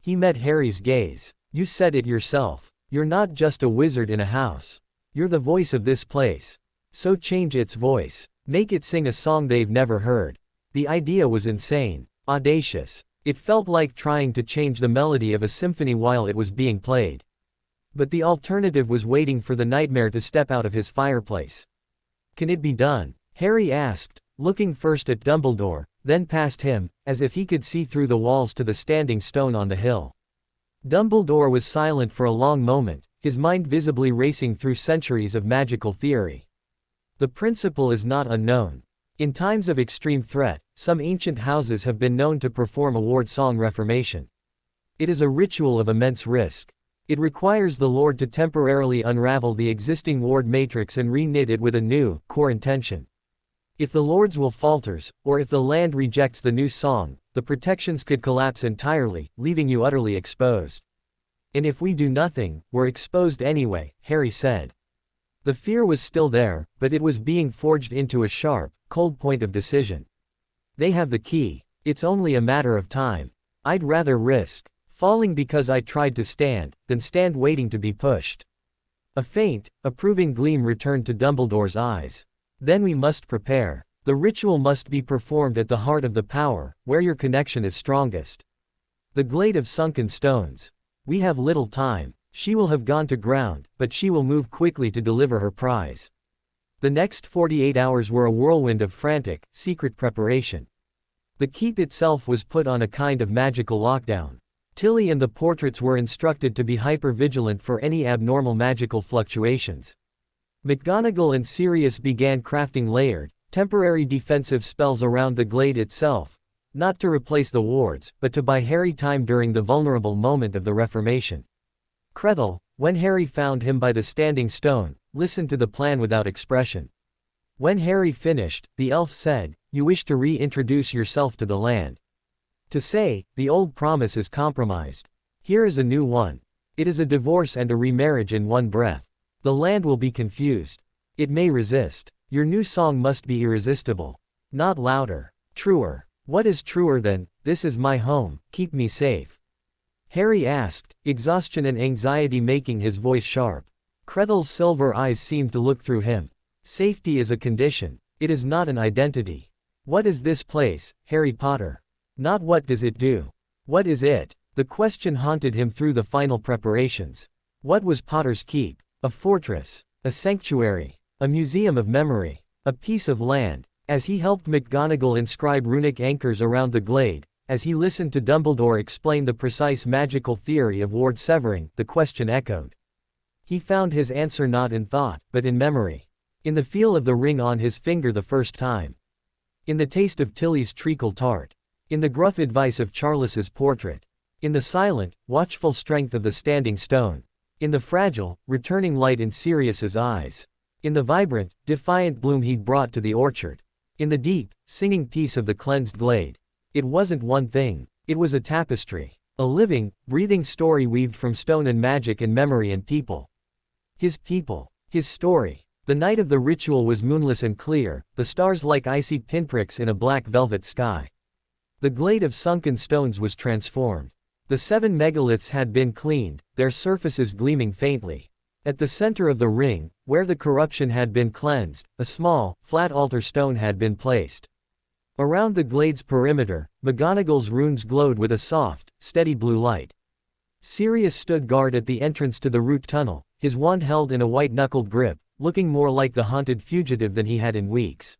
B: He met Harry's gaze. You said it yourself. You're not just a wizard in a house. You're the voice of this place. So change its voice. Make it sing a song they've never heard. The idea was insane. Audacious. It felt like trying to change the melody of a symphony while it was being played. But the alternative was waiting for the nightmare to step out of his fireplace. Can it be done? Harry asked, looking first at Dumbledore, then past him, as if he could see through the walls to the standing stone on the hill. Dumbledore was silent for a long moment, his mind visibly racing through centuries of magical theory. The principle is not unknown. In times of extreme threat, some ancient houses have been known to perform a ward song reformation. It is a ritual of immense risk. It requires the Lord to temporarily unravel the existing ward matrix and re-knit it with a new, core intention. If the Lord's will falters, or if the land rejects the new song, the protections could collapse entirely, leaving you utterly exposed. And if we do nothing, we're exposed anyway, Harry said. The fear was still there, but it was being forged into a sharp, cold point of decision. They have the key. It's only a matter of time. I'd rather risk falling because I tried to stand, than stand waiting to be pushed. A faint, approving gleam returned to Dumbledore's eyes. Then we must prepare. The ritual must be performed at the heart of the power, where your connection is strongest. The glade of sunken stones. We have little time. She will have gone to ground, but she will move quickly to deliver her prize. The next 48 hours were a whirlwind of frantic, secret preparation. The keep itself was put on a kind of magical lockdown. Tilly and the portraits were instructed to be hyper-vigilant for any abnormal magical fluctuations. McGonagall and Sirius began crafting layered, temporary defensive spells around the glade itself, not to replace the wards, but to buy Harry time during the vulnerable moment of the Reformation. Kreddle, when Harry found him by the standing stone, listened to the plan without expression. When Harry finished, the elf said, "You wish to reintroduce yourself to the land. To say, the old promise is compromised. Here is a new one. It is a divorce and a remarriage in one breath. The land will be confused. It may resist. Your new song must be irresistible. Not louder. Truer. What is truer than, 'This is my home, keep me safe'?" Harry asked, exhaustion and anxiety making his voice sharp. Kreddle's silver eyes seemed to look through him. Safety is a condition. It is not an identity. What is this place, Harry Potter? Not what does it do. What is it? The question haunted him through the final preparations. What was Potter's Keep? A fortress. A sanctuary. A museum of memory. A piece of land. As he helped McGonagall inscribe runic anchors around the glade, as he listened to Dumbledore explain the precise magical theory of ward severing, the question echoed. He found his answer not in thought, but in memory. In the feel of the ring on his finger the first time. In the taste of Tilly's treacle tart. In the gruff advice of Charles's portrait. In the silent, watchful strength of the standing stone. In the fragile, returning light in Sirius's eyes. In the vibrant, defiant bloom he'd brought to the orchard. In the deep, singing peace of the cleansed glade. It wasn't one thing. It was a tapestry. A living, breathing story weaved from stone and magic and memory and people. His people. His story. The night of the ritual was moonless and clear, the stars like icy pinpricks in a black velvet sky. The glade of sunken stones was transformed. The 7 megaliths had been cleaned, their surfaces gleaming faintly. At the center of the ring, where the corruption had been cleansed, a small, flat altar stone had been placed. Around the glade's perimeter, McGonagall's runes glowed with a soft, steady blue light. Sirius stood guard at the entrance to the root tunnel, his wand held in a white-knuckled grip, looking more like the haunted fugitive than he had in weeks.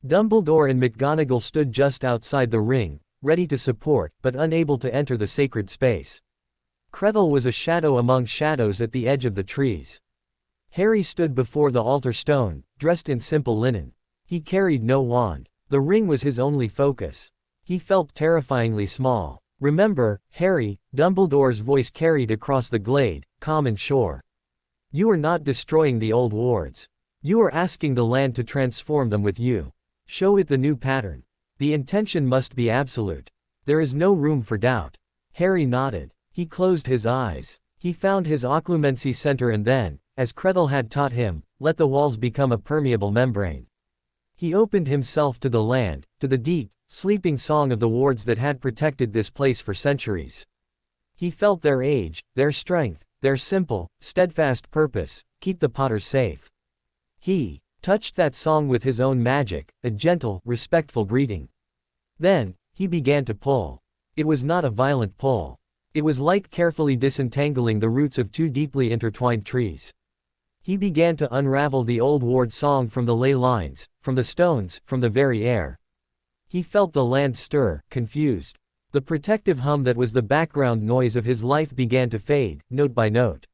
B: Dumbledore and McGonagall stood just outside the ring, ready to support, but unable to enter the sacred space. Kreddle was a shadow among shadows at the edge of the trees. Harry stood before the altar stone, dressed in simple linen. He carried no wand. The ring was his only focus. He felt terrifyingly small. "Remember, Harry," Dumbledore's voice carried across the glade, calm and sure. "You are not destroying the old wards. You are asking the land to transform them with you. Show it the new pattern. The intention must be absolute. There is no room for doubt." Harry nodded. He closed his eyes. He found his Occlumency center and then, as Kreddle had taught him, let the walls become a permeable membrane. He opened himself to the land, to the deep, sleeping song of the wards that had protected this place for centuries. He felt their age, their strength, their simple, steadfast purpose: keep the Potters safe. He touched that song with his own magic, a gentle, respectful greeting. Then, he began to pull. It was not a violent pull. It was like carefully disentangling the roots of two deeply intertwined trees. He began to unravel the old ward song from the ley lines, from the stones, from the very air. He felt the land stir, confused. The protective hum that was the background noise of his life began to fade, note by note.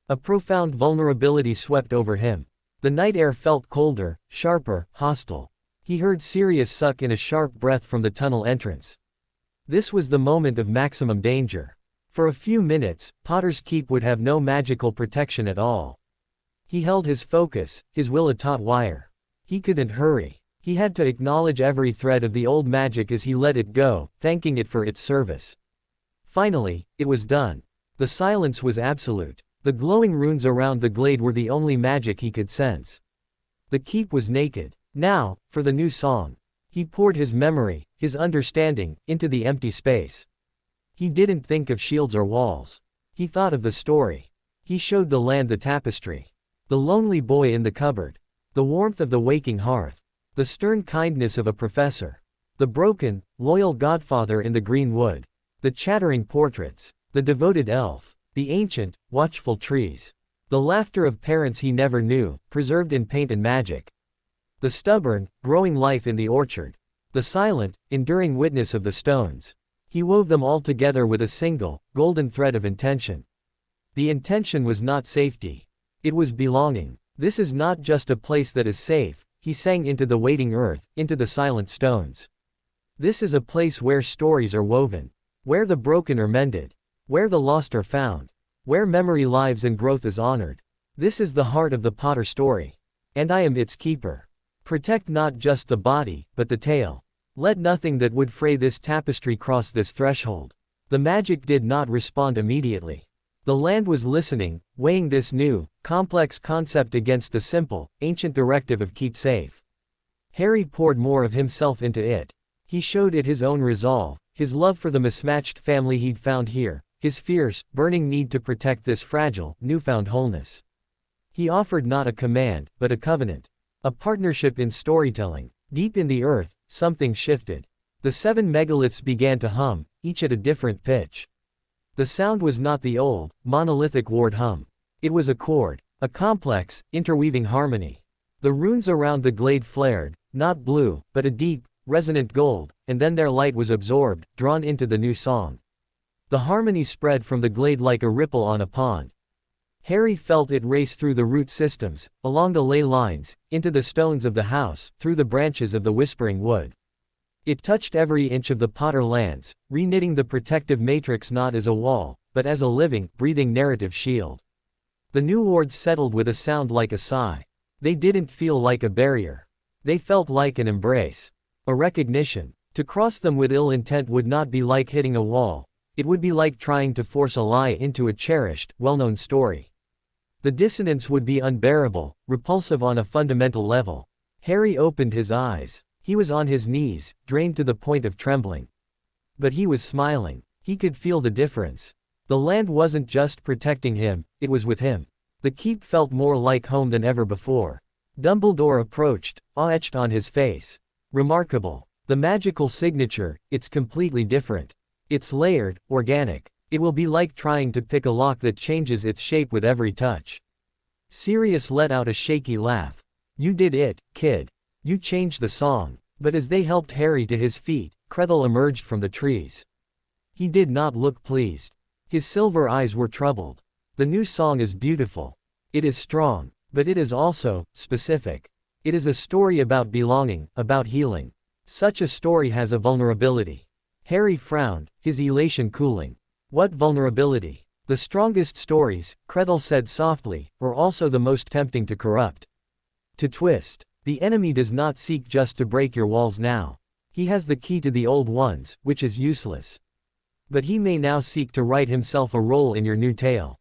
B: A profound vulnerability swept over him. The night air felt colder, sharper, hostile. He heard Sirius suck in a sharp breath from the tunnel entrance. This was the moment of maximum danger. For a few minutes, Potter's Keep would have no magical protection at all. He held his focus, his will a taut wire. He couldn't hurry. He had to acknowledge every thread of the old magic as he let it go, thanking it for its service. Finally, it was done. The silence was absolute. The glowing runes around the glade were the only magic he could sense. The keep was naked. Now, for the new song. He poured his memory, his understanding, into the empty space. He didn't think of shields or walls. He thought of the story. He showed the land the tapestry. The lonely boy in the cupboard. The warmth of the waking hearth. The stern kindness of a professor. The broken, loyal godfather in the green wood. The chattering portraits. The devoted elf. The ancient, watchful trees. The laughter of parents he never knew, preserved in paint and magic. The stubborn, growing life in the orchard. The silent, enduring witness of the stones. He wove them all together with a single, golden thread of intention. The intention was not safety. It was belonging. This is not just a place that is safe, he sang into the waiting earth, into the silent stones. This is a place where stories are woven. Where the broken are mended. Where the lost are found. Where memory lives and growth is honored. This is the heart of the Potter story. And I am its keeper. Protect not just the body, but the tale. Let nothing that would fray this tapestry cross this threshold. The magic did not respond immediately. The land was listening, weighing this new, complex concept against the simple, ancient directive of keep safe. Harry poured more of himself into it. He showed it his own resolve, his love for the mismatched family he'd found here, his fierce, burning need to protect this fragile, newfound wholeness. He offered not a command, but a covenant. A partnership in storytelling. Deep in the earth, something shifted. The 7 megaliths began to hum, each at a different pitch. The sound was not the old, monolithic ward hum. It was a chord, a complex, interweaving harmony. The runes around the glade flared, not blue, but a deep, resonant gold, and then their light was absorbed, drawn into the new song. The harmony spread from the glade like a ripple on a pond. Harry felt it race through the root systems, along the ley lines, into the stones of the house, through the branches of the whispering wood. It touched every inch of the Potter lands, reknitting the protective matrix not as a wall, but as a living, breathing narrative shield. The new wards settled with a sound like a sigh. They didn't feel like a barrier. They felt like an embrace. A recognition. To cross them with ill intent would not be like hitting a wall. It would be like trying to force a lie into a cherished, well-known story. The dissonance would be unbearable, repulsive on a fundamental level. Harry opened his eyes. He was on his knees, drained to the point of trembling. But he was smiling. He could feel the difference. The land wasn't just protecting him, it was with him. The keep felt more like home than ever before. Dumbledore approached, awe etched on his face. Remarkable. The magical signature, it's completely different. It's layered, organic. It will be like trying to pick a lock that changes its shape with every touch. Sirius let out a shaky laugh. You did it, kid. You changed the song. But as they helped Harry to his feet, Kreddle emerged from the trees. He did not look pleased. His silver eyes were troubled. The new song is beautiful. It is strong, but it is also specific. It is a story about belonging, about healing. Such a story has a vulnerability. Harry frowned, his elation cooling. What vulnerability? The strongest stories, Kretel said softly, are also the most tempting to corrupt. To twist. The enemy does not seek just to break your walls now. He has the key to the old ones, which is useless. But he may now seek to write himself a role in your new tale.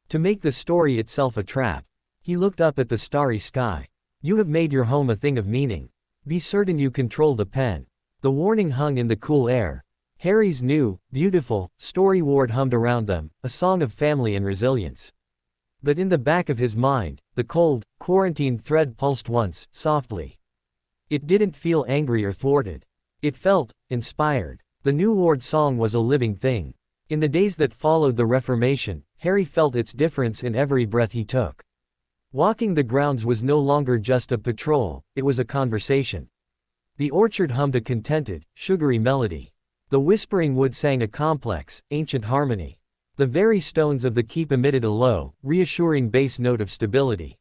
B: To make the story itself a trap. He looked up at the starry sky. You have made your home a thing of meaning. Be certain you control the pen. The warning hung in the cool air. Harry's new, beautiful, story word hummed around them, a song of family and resilience. But in the back of his mind, the cold, quarantined thread pulsed once, softly. It didn't feel angry or thwarted. It felt inspired. The new ward song was a living thing. In the days that followed the Reformation, Harry felt its difference in every breath he took. Walking the grounds was no longer just a patrol, it was a conversation. The orchard hummed a contented, sugary melody. The whispering wood sang a complex, ancient harmony. The very stones of the keep emitted a low, reassuring bass note of stability.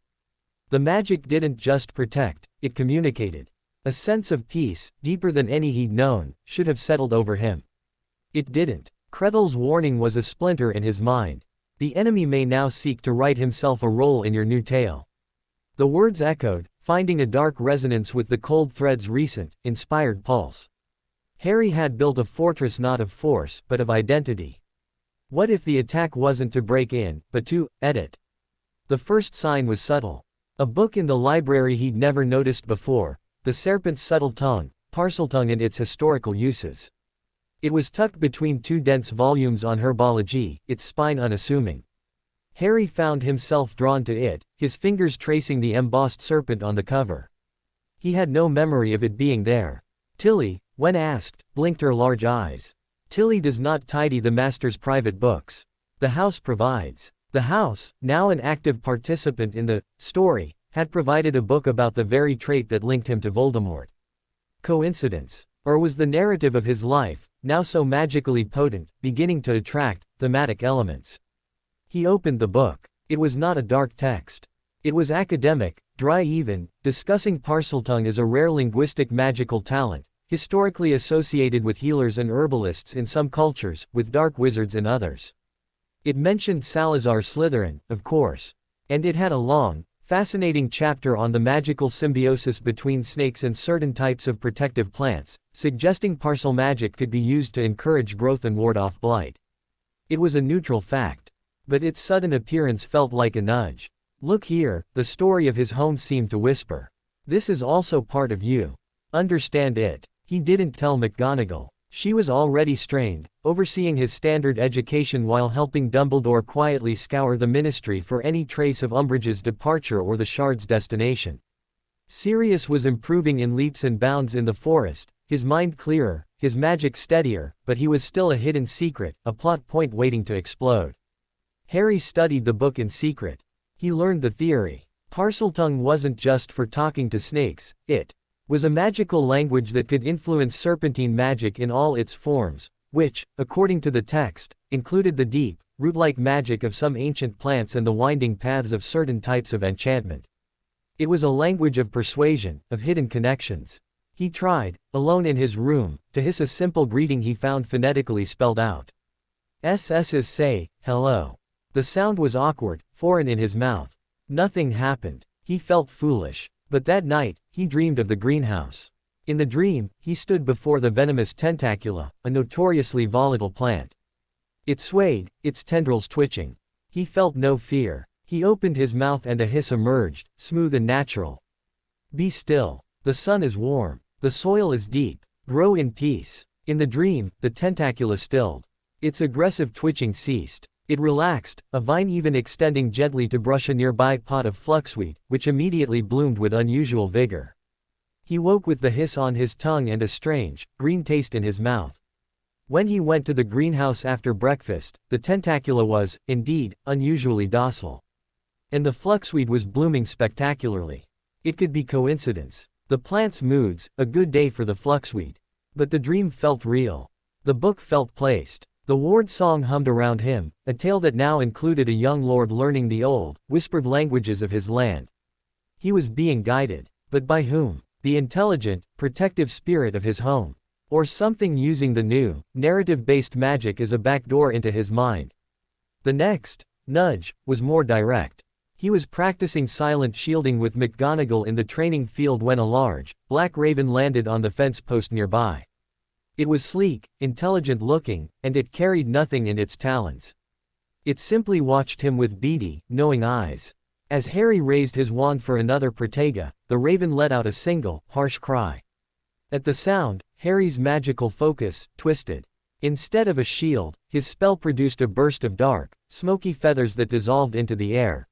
B: The magic didn't just protect, it communicated. A sense of peace, deeper than any he'd known, should have settled over him. It didn't. Kretel's warning was a splinter in his mind. The enemy may now seek to write himself a role in your new tale. The words echoed, finding a dark resonance with the cold thread's recent, inspired pulse. Harry had built a fortress not of force, but of identity. What if the attack wasn't to break in, but to edit? The first sign was subtle. A book in the library he'd never noticed before, The Serpent's Subtle Tongue, Parseltongue and its Historical Uses. It was tucked between two dense volumes on herbology, its spine unassuming. Harry found himself drawn to it, his fingers tracing the embossed serpent on the cover. He had no memory of it being there. Tilly, when asked, blinked her large eyes. Tilly does not tidy the master's private books. The house provides. The house, now an active participant in the story, had provided a book about the very trait that linked him to Voldemort. Coincidence? Or was the narrative of his life, now so magically potent, beginning to attract thematic elements? He opened the book. It was not a dark text. It was academic, dry even, discussing Parseltongue as a rare linguistic magical talent, historically associated with healers and herbalists in some cultures, with dark wizards in others. It mentioned Salazar Slytherin, of course. And it had a long, fascinating chapter on the magical symbiosis between snakes and certain types of protective plants, suggesting parcel magic could be used to encourage growth and ward off blight. It was a neutral fact. But its sudden appearance felt like a nudge. Look here, the story of his home seemed to whisper. This is also part of you. Understand it. He didn't tell McGonagall. She was already strained, overseeing his standard education while helping Dumbledore quietly scour the Ministry for any trace of Umbridge's departure or the Shard's destination. Sirius was improving in leaps and bounds in the forest, his mind clearer, his magic steadier, but he was still a hidden secret, a plot point waiting to explode. Harry studied the book in secret. He learned the theory. Parseltongue wasn't just for talking to snakes, it was a magical language that could influence serpentine magic in all its forms, which, according to the text, included the deep, root-like magic of some ancient plants and the winding paths of certain types of enchantment. It was a language of persuasion, of hidden connections. He tried, alone in his room, to hiss a simple greeting he found phonetically spelled out. SS's say, hello. The sound was awkward, foreign in his mouth. Nothing happened. He felt foolish. But that night, he dreamed of the greenhouse. In the dream, he stood before the venomous tentacula, a notoriously volatile plant. It swayed, its tendrils twitching. He felt no fear. He opened his mouth and a hiss emerged, smooth and natural. Be still. The sun is warm. The soil is deep. Grow in peace. In the dream, the tentacula stilled. Its aggressive twitching ceased. It relaxed, a vine even extending gently to brush a nearby pot of fluxweed, which immediately bloomed with unusual vigor. He woke with the hiss on his tongue and a strange, green taste in his mouth. When he went to the greenhouse after breakfast, the tentacula was, indeed, unusually docile. And the fluxweed was blooming spectacularly. It could be coincidence. The plant's moods, a good day for the fluxweed. But the dream felt real. The book felt placed. The ward song hummed around him, a tale that now included a young lord learning the old, whispered languages of his land. He was being guided. But by whom? The intelligent, protective spirit of his home. Or something using the new, narrative-based magic as a backdoor into his mind. The next nudge was more direct. He was practicing silent shielding with McGonagall in the training field when a large, black raven landed on the fence post nearby. It was sleek, intelligent-looking, and it carried nothing in its talons. It simply watched him with beady, knowing eyes. As Harry raised his wand for another protega, the raven let out a single, harsh cry. At the sound, Harry's magical focus twisted. Instead of a shield, his spell produced a burst of dark, smoky feathers that dissolved into the air.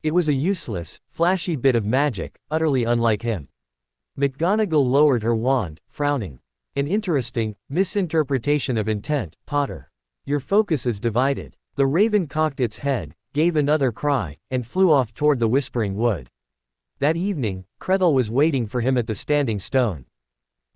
B: It was a useless, flashy bit of magic, utterly unlike him. McGonagall lowered her wand, frowning. An interesting misinterpretation of intent, Potter. Your focus is divided. The raven cocked its head, gave another cry, and flew off toward the Whispering Wood. That evening, Creddle was waiting for him at the Standing Stone.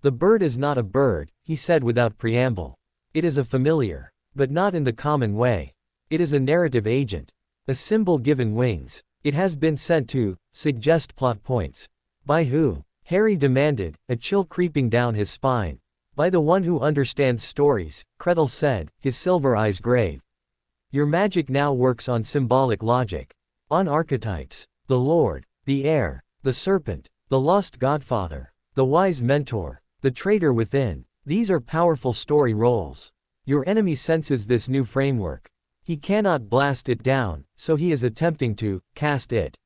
B: The bird is not a bird, he said without preamble. It is a familiar. But not in the common way. It is a narrative agent. A symbol given wings. It has been sent to suggest plot points. By who? Harry demanded, a chill creeping down his spine. By the one who understands stories, Creddle said, his silver eyes grave. Your magic now works on symbolic logic. On archetypes. The Lord, the heir, the serpent, the lost godfather, the wise mentor, the traitor within. These are powerful story roles. Your enemy senses this new framework. He cannot blast it down, so he is attempting to cast it.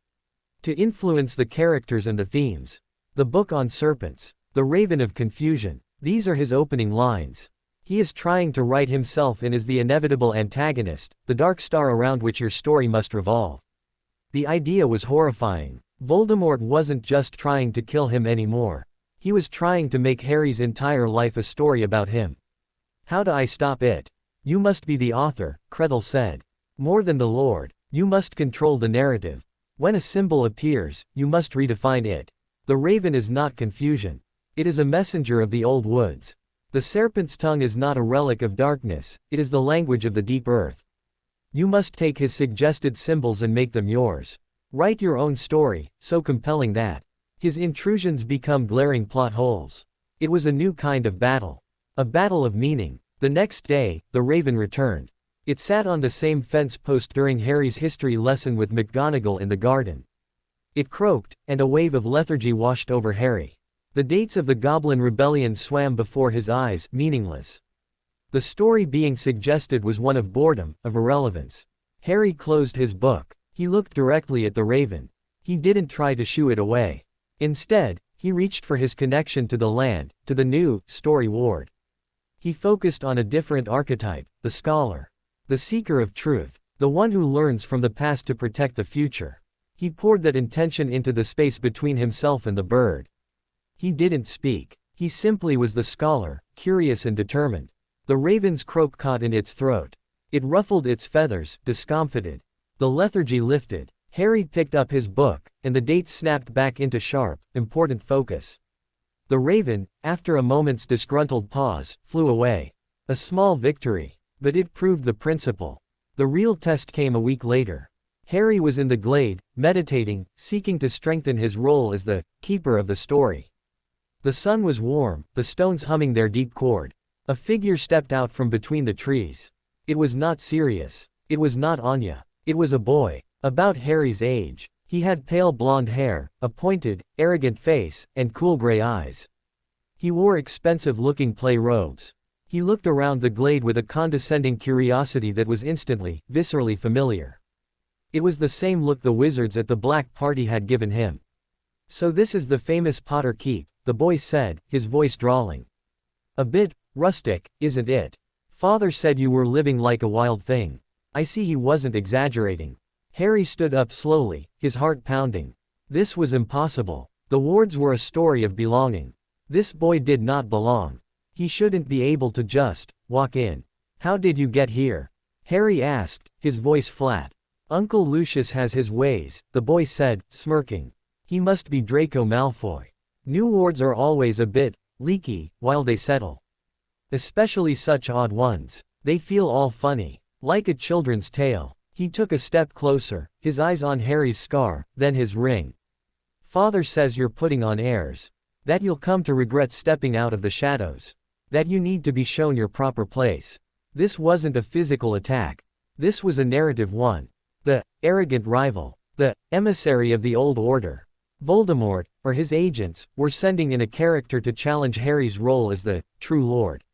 B: To influence the characters and the themes. The book on serpents. The Raven of Confusion. These are his opening lines. He is trying to write himself in as the inevitable antagonist, the dark star around which your story must revolve. The idea was horrifying. Voldemort wasn't just trying to kill him anymore. He was trying to make Harry's entire life a story about him. How do I stop it? You must be the author, Creddle said. More than the Lord, you must control the narrative. When a symbol appears, you must redefine it. The raven is not confusion. It is a messenger of the old woods. The serpent's tongue is not a relic of darkness, it is the language of the deep earth. You must take his suggested symbols and make them yours. Write your own story, so compelling that his intrusions become glaring plot holes. It was a new kind of battle. A battle of meaning. The next day, the raven returned. It sat on the same fence post during Harry's history lesson with McGonagall in the garden. It croaked, and a wave of lethargy washed over Harry. The dates of the Goblin Rebellion swam before his eyes, meaningless. The story being suggested was one of boredom, of irrelevance. Harry closed his book. He looked directly at the raven. He didn't try to shoo it away. Instead, he reached for his connection to the land, to the new, story ward. He focused on a different archetype, the scholar. The seeker of truth. The one who learns from the past to protect the future. He poured that intention into the space between himself and the bird. He didn't speak. He simply was the scholar, curious and determined. The raven's croak caught in its throat. It ruffled its feathers, discomfited. The lethargy lifted. Harry picked up his book, and the dates snapped back into sharp, important focus. The raven, after a moment's disgruntled pause, flew away. A small victory. But it proved the principle. The real test came a week later. Harry was in the glade, meditating, seeking to strengthen his role as the keeper of the story. The sun was warm, the stones humming their deep chord. A figure stepped out from between the trees. It was not Sirius. It was not Anya. It was a boy. About Harry's age. He had pale blonde hair, a pointed, arrogant face, and cool gray eyes. He wore expensive-looking play robes. He looked around the glade with a condescending curiosity that was instantly, viscerally familiar. It was the same look the wizards at the Black Party had given him. So this is the famous Potter Keep, the boy said, his voice drawling. A bit rustic, isn't it? Father said you were living like a wild thing. I see he wasn't exaggerating. Harry stood up slowly, his heart pounding. This was impossible. The wards were a story of belonging. This boy did not belong. He shouldn't be able to just walk in. How did you get here? Harry asked, his voice flat. Uncle Lucius has his ways, the boy said, smirking. He must be Draco Malfoy. New wards are always a bit leaky while they settle. Especially such odd ones. They feel all funny. Like a children's tale. He took a step closer, his eyes on Harry's scar, then his ring. Father says you're putting on airs. That you'll come to regret stepping out of the shadows. That you need to be shown your proper place. This wasn't a physical attack. This was a narrative one. The arrogant rival, the emissary of the old order, Voldemort, or his agents, were sending in a character to challenge Harry's role as the true lord.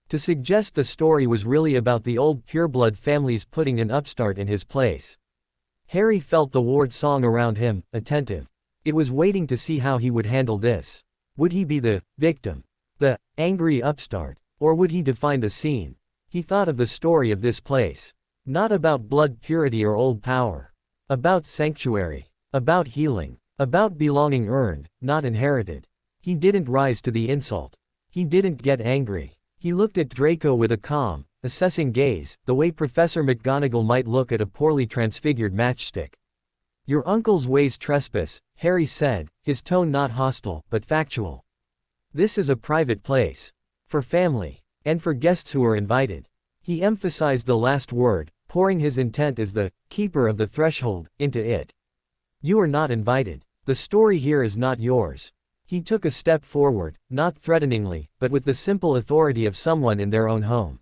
B: To suggest the story was really about the old pureblood families putting an upstart in his place. Harry felt the ward song around him, attentive. It was waiting to see how he would handle this. Would he be the victim, the angry upstart, or would he define the scene? He thought of the story of this place. Not about blood purity or old power. About sanctuary. About healing. About belonging earned, not inherited. He didn't rise to the insult. He didn't get angry. He looked at Draco with a calm, assessing gaze, the way Professor McGonagall might look at a poorly transfigured matchstick. Your uncle's ways trespass, Harry said, his tone not hostile, but factual. This is a private place. For family. And for guests who are invited. He emphasized the last word, pouring his intent as the keeper of the threshold into it. You are not invited. The story here is not yours. He took a step forward, not threateningly, but with the simple authority of someone in their own home.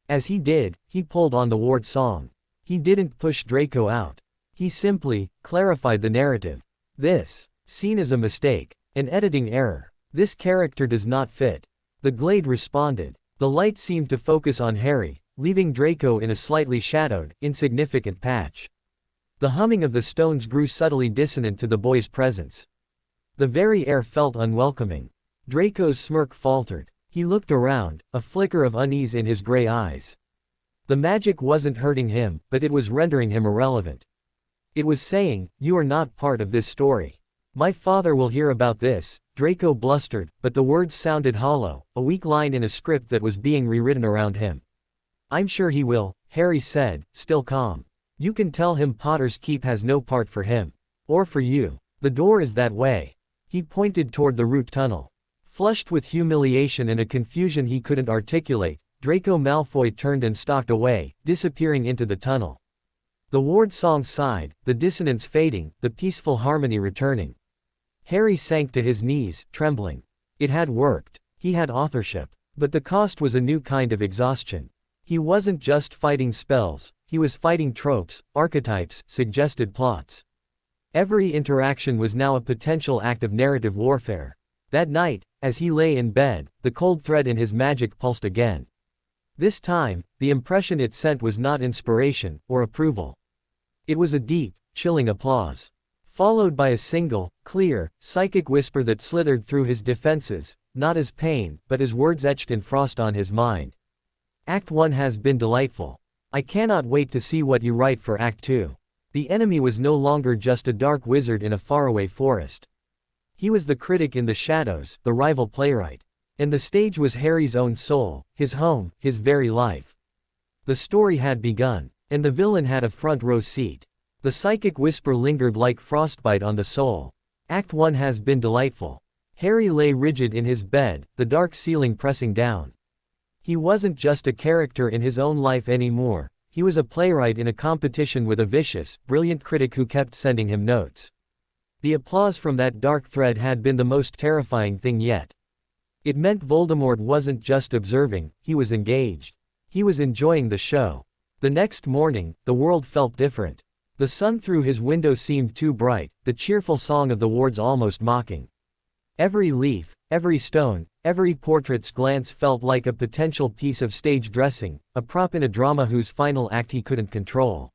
B: As he did, he pulled on the ward song. He didn't push Draco out. He simply clarified the narrative. This scene is a mistake, an editing error. This character does not fit. The glade responded. The light seemed to focus on Harry, leaving Draco in a slightly shadowed, insignificant patch. The humming of the stones grew subtly dissonant to the boy's presence. The very air felt unwelcoming. Draco's smirk faltered. He looked around, a flicker of unease in his gray eyes. The magic wasn't hurting him, but it was rendering him irrelevant. It was saying, you are not part of this story. My father will hear about this, Draco blustered, but the words sounded hollow, a weak line in a script that was being rewritten around him. I'm sure he will, Harry said, still calm. You can tell him Potter's Keep has no part for him. Or for you. The door is that way. He pointed toward the root tunnel. Flushed with humiliation and a confusion he couldn't articulate, Draco Malfoy turned and stalked away, disappearing into the tunnel. The ward song sighed, the dissonance fading, the peaceful harmony returning. Harry sank to his knees, trembling. It had worked. He had authorship. But the cost was a new kind of exhaustion. He wasn't just fighting spells, he was fighting tropes, archetypes, suggested plots. Every interaction was now a potential act of narrative warfare. That night, as he lay in bed, the cold thread in his magic pulsed again. This time, the impression it sent was not inspiration, or approval. It was a deep, chilling applause. Followed by a single, clear, psychic whisper that slithered through his defenses, not as pain, but as words etched in frost on his mind. Act 1 has been delightful. I cannot wait to see what you write for Act 2. The enemy was no longer just a dark wizard in a faraway forest. He was the critic in the shadows, the rival playwright. And the stage was Harry's own soul, his home, his very life. The story had begun, and the villain had a front row seat. The psychic whisper lingered like frostbite on the soul. Act 1 has been delightful. Harry lay rigid in his bed, the dark ceiling pressing down. He wasn't just a character in his own life anymore, he was a playwright in a competition with a vicious, brilliant critic who kept sending him notes. The applause from that dark thread had been the most terrifying thing yet. It meant Voldemort wasn't just observing, he was engaged. He was enjoying the show. The next morning, the world felt different. The sun through his window seemed too bright, the cheerful song of the wards almost mocking. Every leaf, every stone, every portrait's glance felt like a potential piece of stage dressing, a prop in a drama whose final act he couldn't control.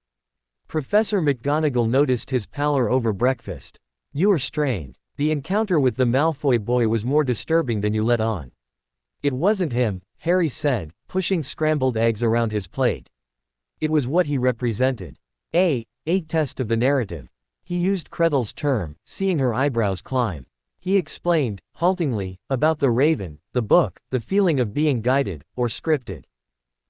B: Professor McGonagall noticed his pallor over breakfast. You are strained. The encounter with the Malfoy boy was more disturbing than you let on. It wasn't him, Harry said, pushing scrambled eggs around his plate. It was what he represented. A test of the narrative. He used Kredel's term, seeing her eyebrows climb. He explained, haltingly, about the raven, the book, the feeling of being guided, or scripted.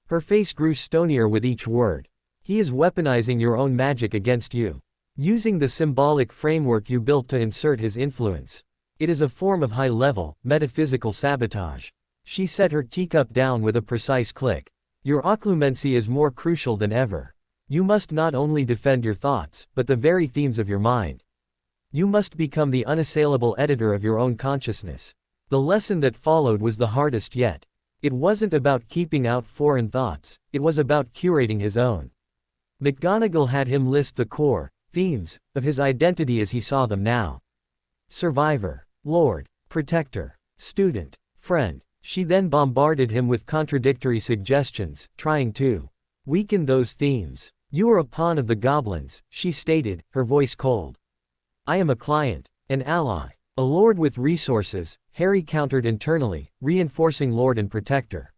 B: Her face grew stonier with each word. He is weaponizing your own magic against you. Using the symbolic framework you built to insert his influence. It is a form of high-level, metaphysical sabotage. She set her teacup down with a precise click. Your occlumency is more crucial than ever. You must not only defend your thoughts, but the very themes of your mind. You must become the unassailable editor of your own consciousness. The lesson that followed was the hardest yet. It wasn't about keeping out foreign thoughts, it was about curating his own. McGonagall had him list the core themes of his identity as he saw them now. Survivor, Lord, Protector, Student, Friend. She then bombarded him with contradictory suggestions, trying to weaken those themes. You are a pawn of the Goblins, she stated, her voice cold. I am a client, an ally, a lord with resources, Harry countered internally, reinforcing Lord and Protector.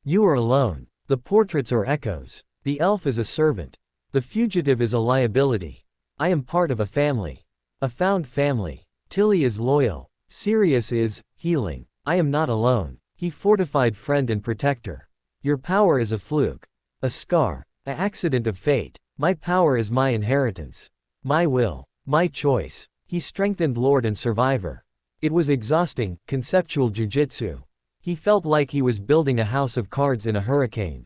B: You are alone. The portraits are echoes. The elf is a servant. The fugitive is a liability. I am part of a family. A found family. Tilly is loyal. Sirius is healing. I am not alone. He fortified friend and protector. Your power is a fluke. A scar. An accident of fate. My power is my inheritance. My will. My choice. He strengthened Lord and Survivor. It was exhausting, conceptual jujitsu. He felt like he was building a house of cards in a hurricane.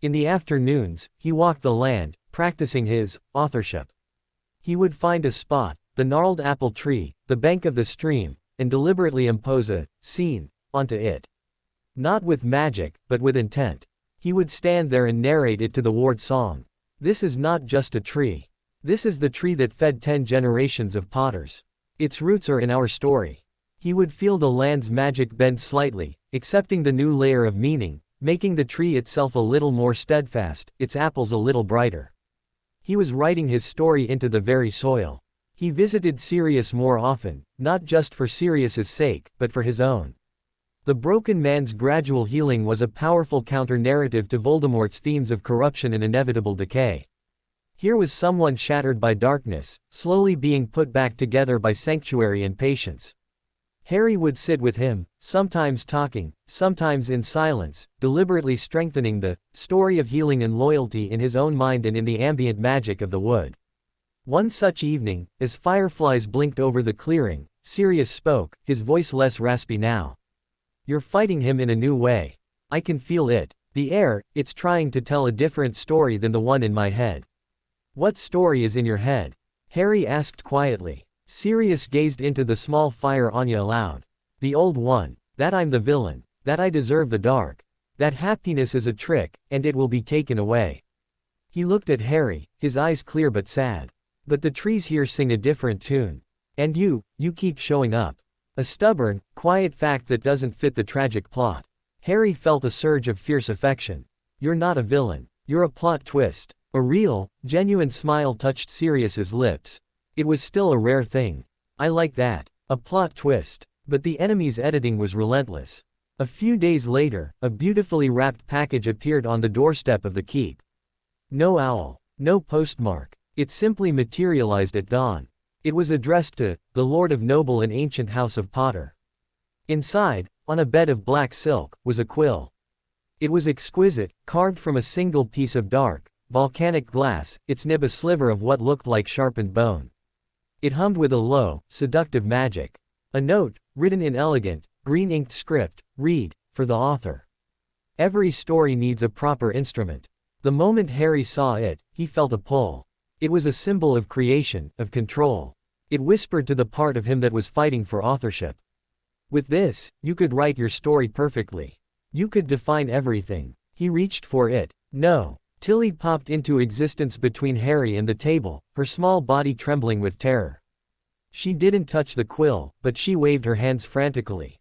B: In the afternoons, he walked the land, practicing his authorship. He would find a spot, the gnarled apple tree, the bank of the stream, and deliberately impose a scene onto it. Not with magic, but with intent. He would stand there and narrate it to the ward song. This is not just a tree. This is the tree that fed 10 generations of potters. Its roots are in our story. He would feel the land's magic bend slightly, accepting the new layer of meaning, making the tree itself a little more steadfast, its apples a little brighter. He was writing his story into the very soil. He visited Sirius more often, not just for Sirius's sake, but for his own. The broken man's gradual healing was a powerful counter-narrative to Voldemort's themes of corruption and inevitable decay. Here was someone shattered by darkness, slowly being put back together by sanctuary and patience. Harry would sit with him, sometimes talking, sometimes in silence, deliberately strengthening the story of healing and loyalty in his own mind and in the ambient magic of the wood. One such evening, as fireflies blinked over the clearing, Sirius spoke, his voice less raspy now. You're fighting him in a new way. I can feel it. The air, it's trying to tell a different story than the one in my head. What story is in your head? Harry asked quietly. Sirius gazed into the small fire Anya allowed. The old one. That I'm the villain. That I deserve the dark. That happiness is a trick, and it will be taken away. He looked at Harry, his eyes clear but sad. But the trees here sing a different tune. And you keep showing up. A stubborn, quiet fact that doesn't fit the tragic plot. Harry felt a surge of fierce affection. You're not a villain. You're a plot twist. A real, genuine smile touched Sirius's lips. It was still a rare thing. I like that. A plot twist. But the enemy's editing was relentless. A few days later, a beautifully wrapped package appeared on the doorstep of the keep. No owl. No postmark. It simply materialized at dawn. It was addressed to the Lord of Noble and Ancient House of Potter. Inside, on a bed of black silk, was a quill. It was exquisite, carved from a single piece of dark, volcanic glass, its nib a sliver of what looked like sharpened bone. It hummed with a low, seductive magic. A note, written in elegant, green-inked script, read, for the author. Every story needs a proper instrument. The moment Harry saw it, he felt a pull. It was a symbol of creation, of control. It whispered to the part of him that was fighting for authorship. With this, you could write your story perfectly. You could define everything. He reached for it. No. Tilly popped into existence between Harry and the table, her small body trembling with terror. She didn't touch the quill, but she waved her hands frantically.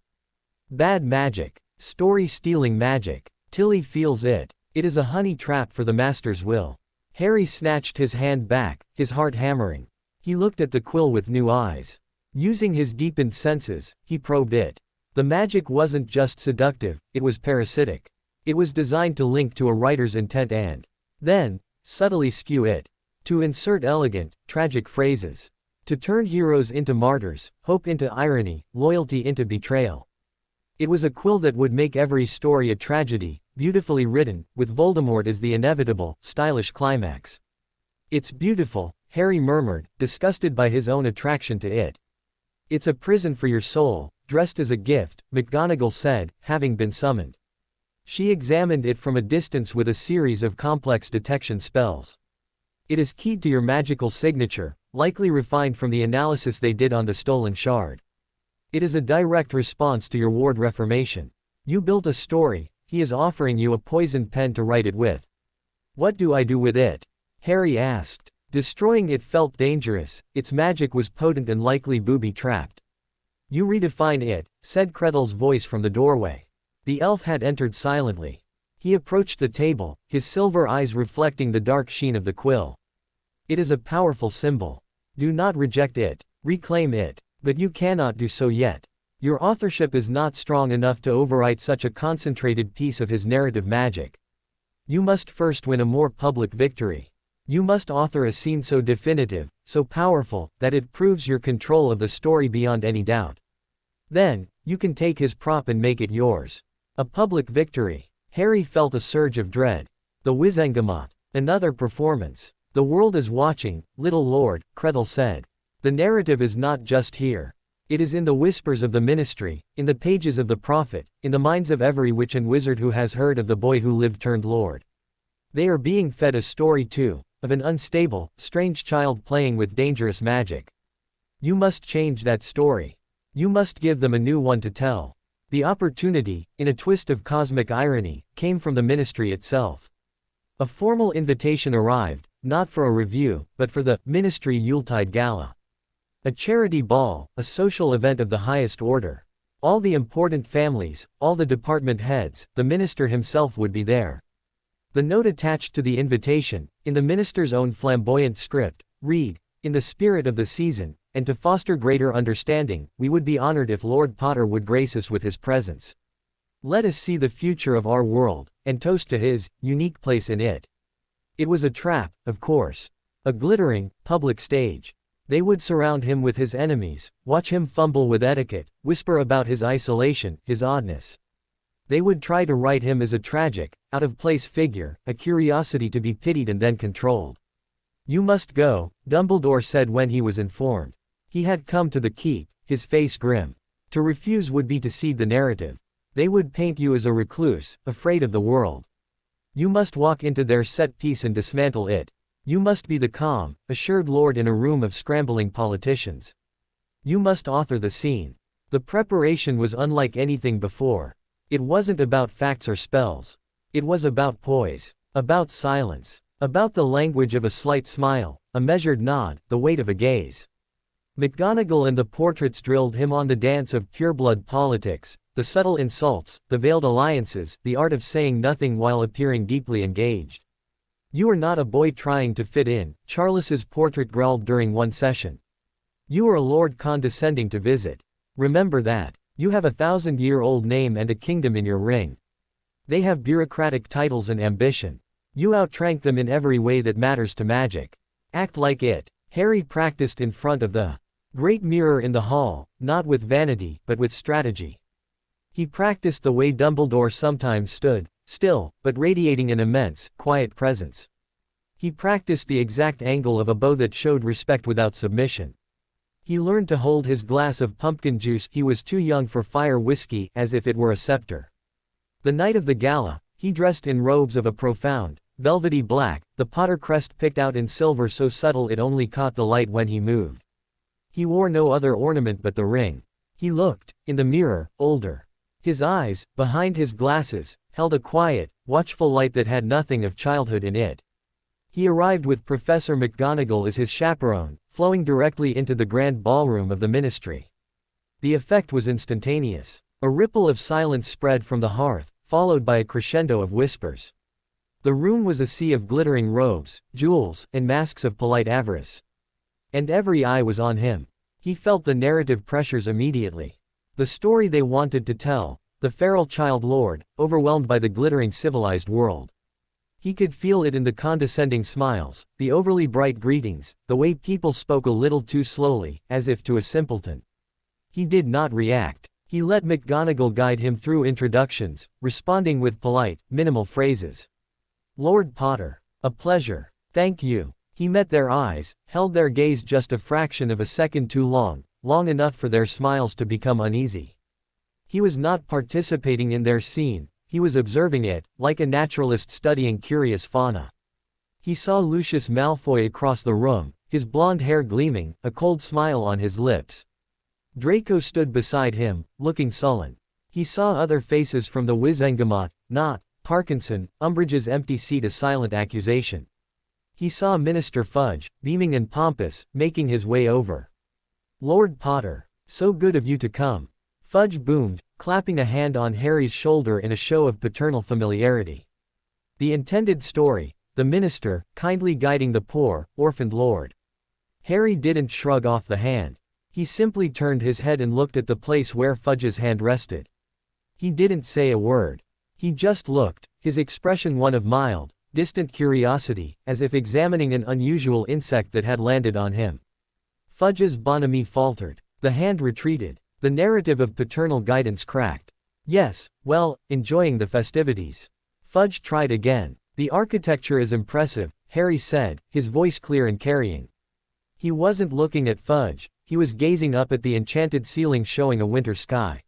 B: Bad magic. Story-stealing magic. Tilly feels it. It is a honey trap for the master's will. Harry snatched his hand back, his heart hammering. He looked at the quill with new eyes. Using his deepened senses, he probed it. The magic wasn't just seductive, it was parasitic. It was designed to link to a writer's intent and then subtly skew it. To insert elegant, tragic phrases. To turn heroes into martyrs, hope into irony, loyalty into betrayal. It was a quill that would make every story a tragedy, beautifully written, with Voldemort as the inevitable, stylish climax. It's beautiful, Harry murmured, disgusted by his own attraction to it. It's a prison for your soul, dressed as a gift, McGonagall said, having been summoned. She examined it from a distance with a series of complex detection spells. It is keyed to your magical signature, likely refined from the analysis they did on the stolen shard. It is a direct response to your ward reformation. You built a story, he is offering you a poisoned pen to write it with. What do I do with it? Harry asked. Destroying it felt dangerous, its magic was potent and likely booby-trapped. You redefine it, said Kredel's voice from the doorway. The elf had entered silently. He approached the table, his silver eyes reflecting the dark sheen of the quill. It is a powerful symbol. Do not reject it, reclaim it, but you cannot do so yet. Your authorship is not strong enough to overwrite such a concentrated piece of his narrative magic. You must first win a more public victory. You must author a scene so definitive, so powerful, that it proves your control of the story beyond any doubt. Then, you can take his prop and make it yours. A public victory. Harry felt a surge of dread. The Wizengamot. Another performance. The world is watching, little lord, Kretel said. The narrative is not just here. It is in the whispers of the ministry, in the pages of the prophet, in the minds of every witch and wizard who has heard of the boy who lived turned lord. They are being fed a story too, of an unstable, strange child playing with dangerous magic. You must change that story. You must give them a new one to tell. The opportunity, in a twist of cosmic irony, came from the ministry itself. A formal invitation arrived, not for a review, but for the Ministry Yuletide Gala. A charity ball, a social event of the highest order. All the important families, all the department heads, the minister himself would be there. The note attached to the invitation, in the minister's own flamboyant script, read, "In the spirit of the season, and to foster greater understanding, we would be honored if Lord Potter would grace us with his presence. Let us see the future of our world, and toast to his unique place in it." It was a trap, of course. A glittering, public stage. They would surround him with his enemies, watch him fumble with etiquette, whisper about his isolation, his oddness. They would try to write him as a tragic, out-of-place figure, a curiosity to be pitied and then controlled. You must go, Dumbledore said when he was informed. He had come to the keep, his face grim. To refuse would be to cede the narrative. They would paint you as a recluse, afraid of the world. You must walk into their set piece and dismantle it. You must be the calm, assured lord in a room of scrambling politicians. You must author the scene. The preparation was unlike anything before. It wasn't about facts or spells. It was about poise, about silence, about the language of a slight smile, a measured nod, the weight of a gaze. McGonagall and the portraits drilled him on the dance of pureblood politics, the subtle insults, the veiled alliances, the art of saying nothing while appearing deeply engaged. You are not a boy trying to fit in, Charles's portrait growled during one session. You are a lord condescending to visit. Remember that. You have a 1,000-year-old name and a kingdom in your ring. They have bureaucratic titles and ambition. You outrank them in every way that matters to magic. Act like it. Harry practiced in front of the great mirror in the hall, not with vanity, but with strategy. He practiced the way Dumbledore sometimes stood, still, but radiating an immense, quiet presence. He practiced the exact angle of a bow that showed respect without submission. He learned to hold his glass of pumpkin juice, he was too young for fire whiskey, as if it were a scepter. The night of the gala, he dressed in robes of a profound, velvety black, the Potter crest picked out in silver so subtle it only caught the light when he moved. He wore no other ornament but the ring. He looked, in the mirror, older. His eyes, behind his glasses, held a quiet, watchful light that had nothing of childhood in it. He arrived with Professor McGonagall as his chaperone, flowing directly into the grand ballroom of the ministry. The effect was instantaneous. A ripple of silence spread from the hearth, followed by a crescendo of whispers. The room was a sea of glittering robes, jewels, and masks of polite avarice. And every eye was on him. He felt the narrative pressures immediately. The story they wanted to tell, the feral child lord, overwhelmed by the glittering civilized world. He could feel it in the condescending smiles, the overly bright greetings, the way people spoke a little too slowly, as if to a simpleton. He did not react. He let McGonagall guide him through introductions, responding with polite, minimal phrases. Lord Potter. A pleasure. Thank you. He met their eyes, held their gaze just a fraction of a second too long, long enough for their smiles to become uneasy. He was not participating in their scene, he was observing it, like a naturalist studying curious fauna. He saw Lucius Malfoy across the room, his blonde hair gleaming, a cold smile on his lips. Draco stood beside him, looking sullen. He saw other faces from the Wizengamot, not Parkinson, Umbridge's empty seat a silent accusation. He saw Minister Fudge, beaming and pompous, making his way over. Lord Potter, so good of you to come. Fudge boomed, clapping a hand on Harry's shoulder in a show of paternal familiarity. The intended story, the minister, kindly guiding the poor, orphaned lord. Harry didn't shrug off the hand. He simply turned his head and looked at the place where Fudge's hand rested. He didn't say a word. He just looked, his expression one of mild, distant curiosity, as if examining an unusual insect that had landed on him. Fudge's bonhomie faltered. The hand retreated. The narrative of paternal guidance cracked. Yes, well, enjoying the festivities. Fudge tried again. The architecture is impressive, Harry said, his voice clear and carrying. He wasn't looking at Fudge, he was gazing up at the enchanted ceiling showing a winter sky.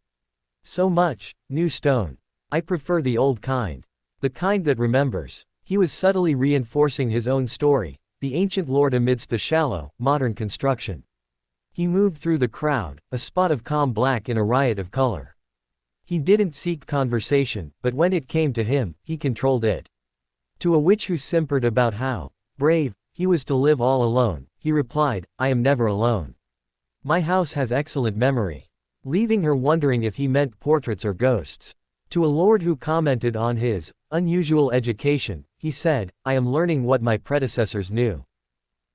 B: So much, new stone. I prefer the old kind. The kind that remembers. He was subtly reinforcing his own story, the ancient lord amidst the shallow, modern construction. He moved through the crowd, a spot of calm black in a riot of color. He didn't seek conversation, but when it came to him, he controlled it. To a witch who simpered about how brave he was to live all alone, he replied, I am never alone. My house has excellent memory. Leaving her wondering if he meant portraits or ghosts. To a lord who commented on his unusual education, he said, I am learning what my predecessors knew.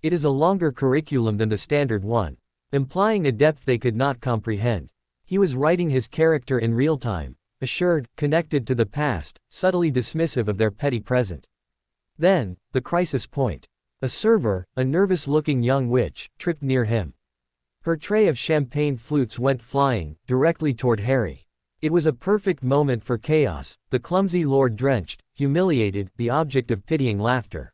B: It is a longer curriculum than the standard one, implying a depth they could not comprehend. He was writing his character in real time, assured, connected to the past, subtly dismissive of their petty present. Then, the crisis point. A server, a nervous-looking young witch, tripped near him. Her tray of champagne flutes went flying, directly toward Harry. It was a perfect moment for chaos, the clumsy lord drenched, humiliated, the object of pitying laughter.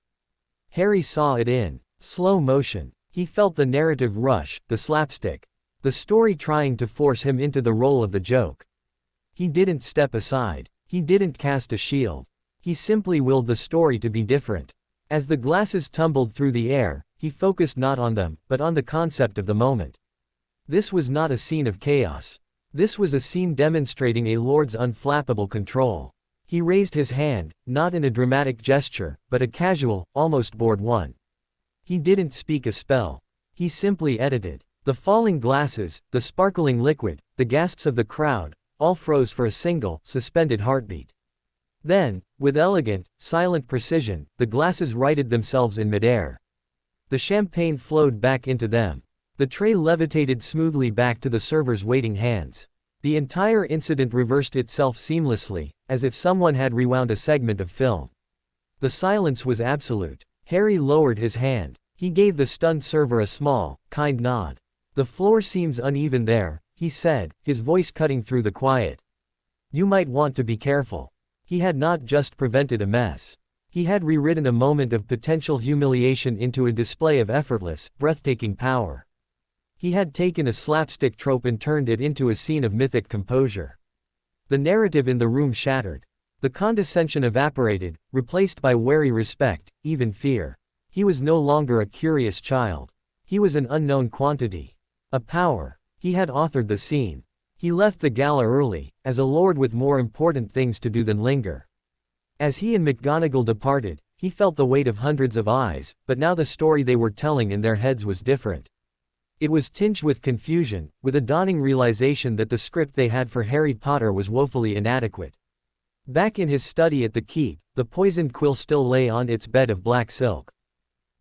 B: Harry saw it in slow motion. He felt the narrative rush, the slapstick. The story trying to force him into the role of the joke. He didn't step aside. He didn't cast a shield. He simply willed the story to be different. As the glasses tumbled through the air, he focused not on them, but on the concept of the moment. This was not a scene of chaos. This was a scene demonstrating a lord's unflappable control. He raised his hand, not in a dramatic gesture, but a casual, almost bored one. He didn't speak a spell. He simply edited. The falling glasses, the sparkling liquid, the gasps of the crowd, all froze for a single, suspended heartbeat. Then, with elegant, silent precision, the glasses righted themselves in midair. The champagne flowed back into them. The tray levitated smoothly back to the server's waiting hands. The entire incident reversed itself seamlessly, as if someone had rewound a segment of film. The silence was absolute. Harry lowered his hand. He gave the stunned server a small, kind nod. The floor seems uneven there, he said, his voice cutting through the quiet. You might want to be careful. He had not just prevented a mess. He had rewritten a moment of potential humiliation into a display of effortless, breathtaking power. He had taken a slapstick trope and turned it into a scene of mythic composure. The narrative in the room shattered. The condescension evaporated, replaced by wary respect, even fear. He was no longer a curious child. He was an unknown quantity. A power. He had authored the scene. He left the gala early, as a lord with more important things to do than linger. As he and McGonagall departed, he felt the weight of hundreds of eyes, but now the story they were telling in their heads was different. It was tinged with confusion, with a dawning realization that the script they had for Harry Potter was woefully inadequate. Back in his study at the keep, the poisoned quill still lay on its bed of black silk.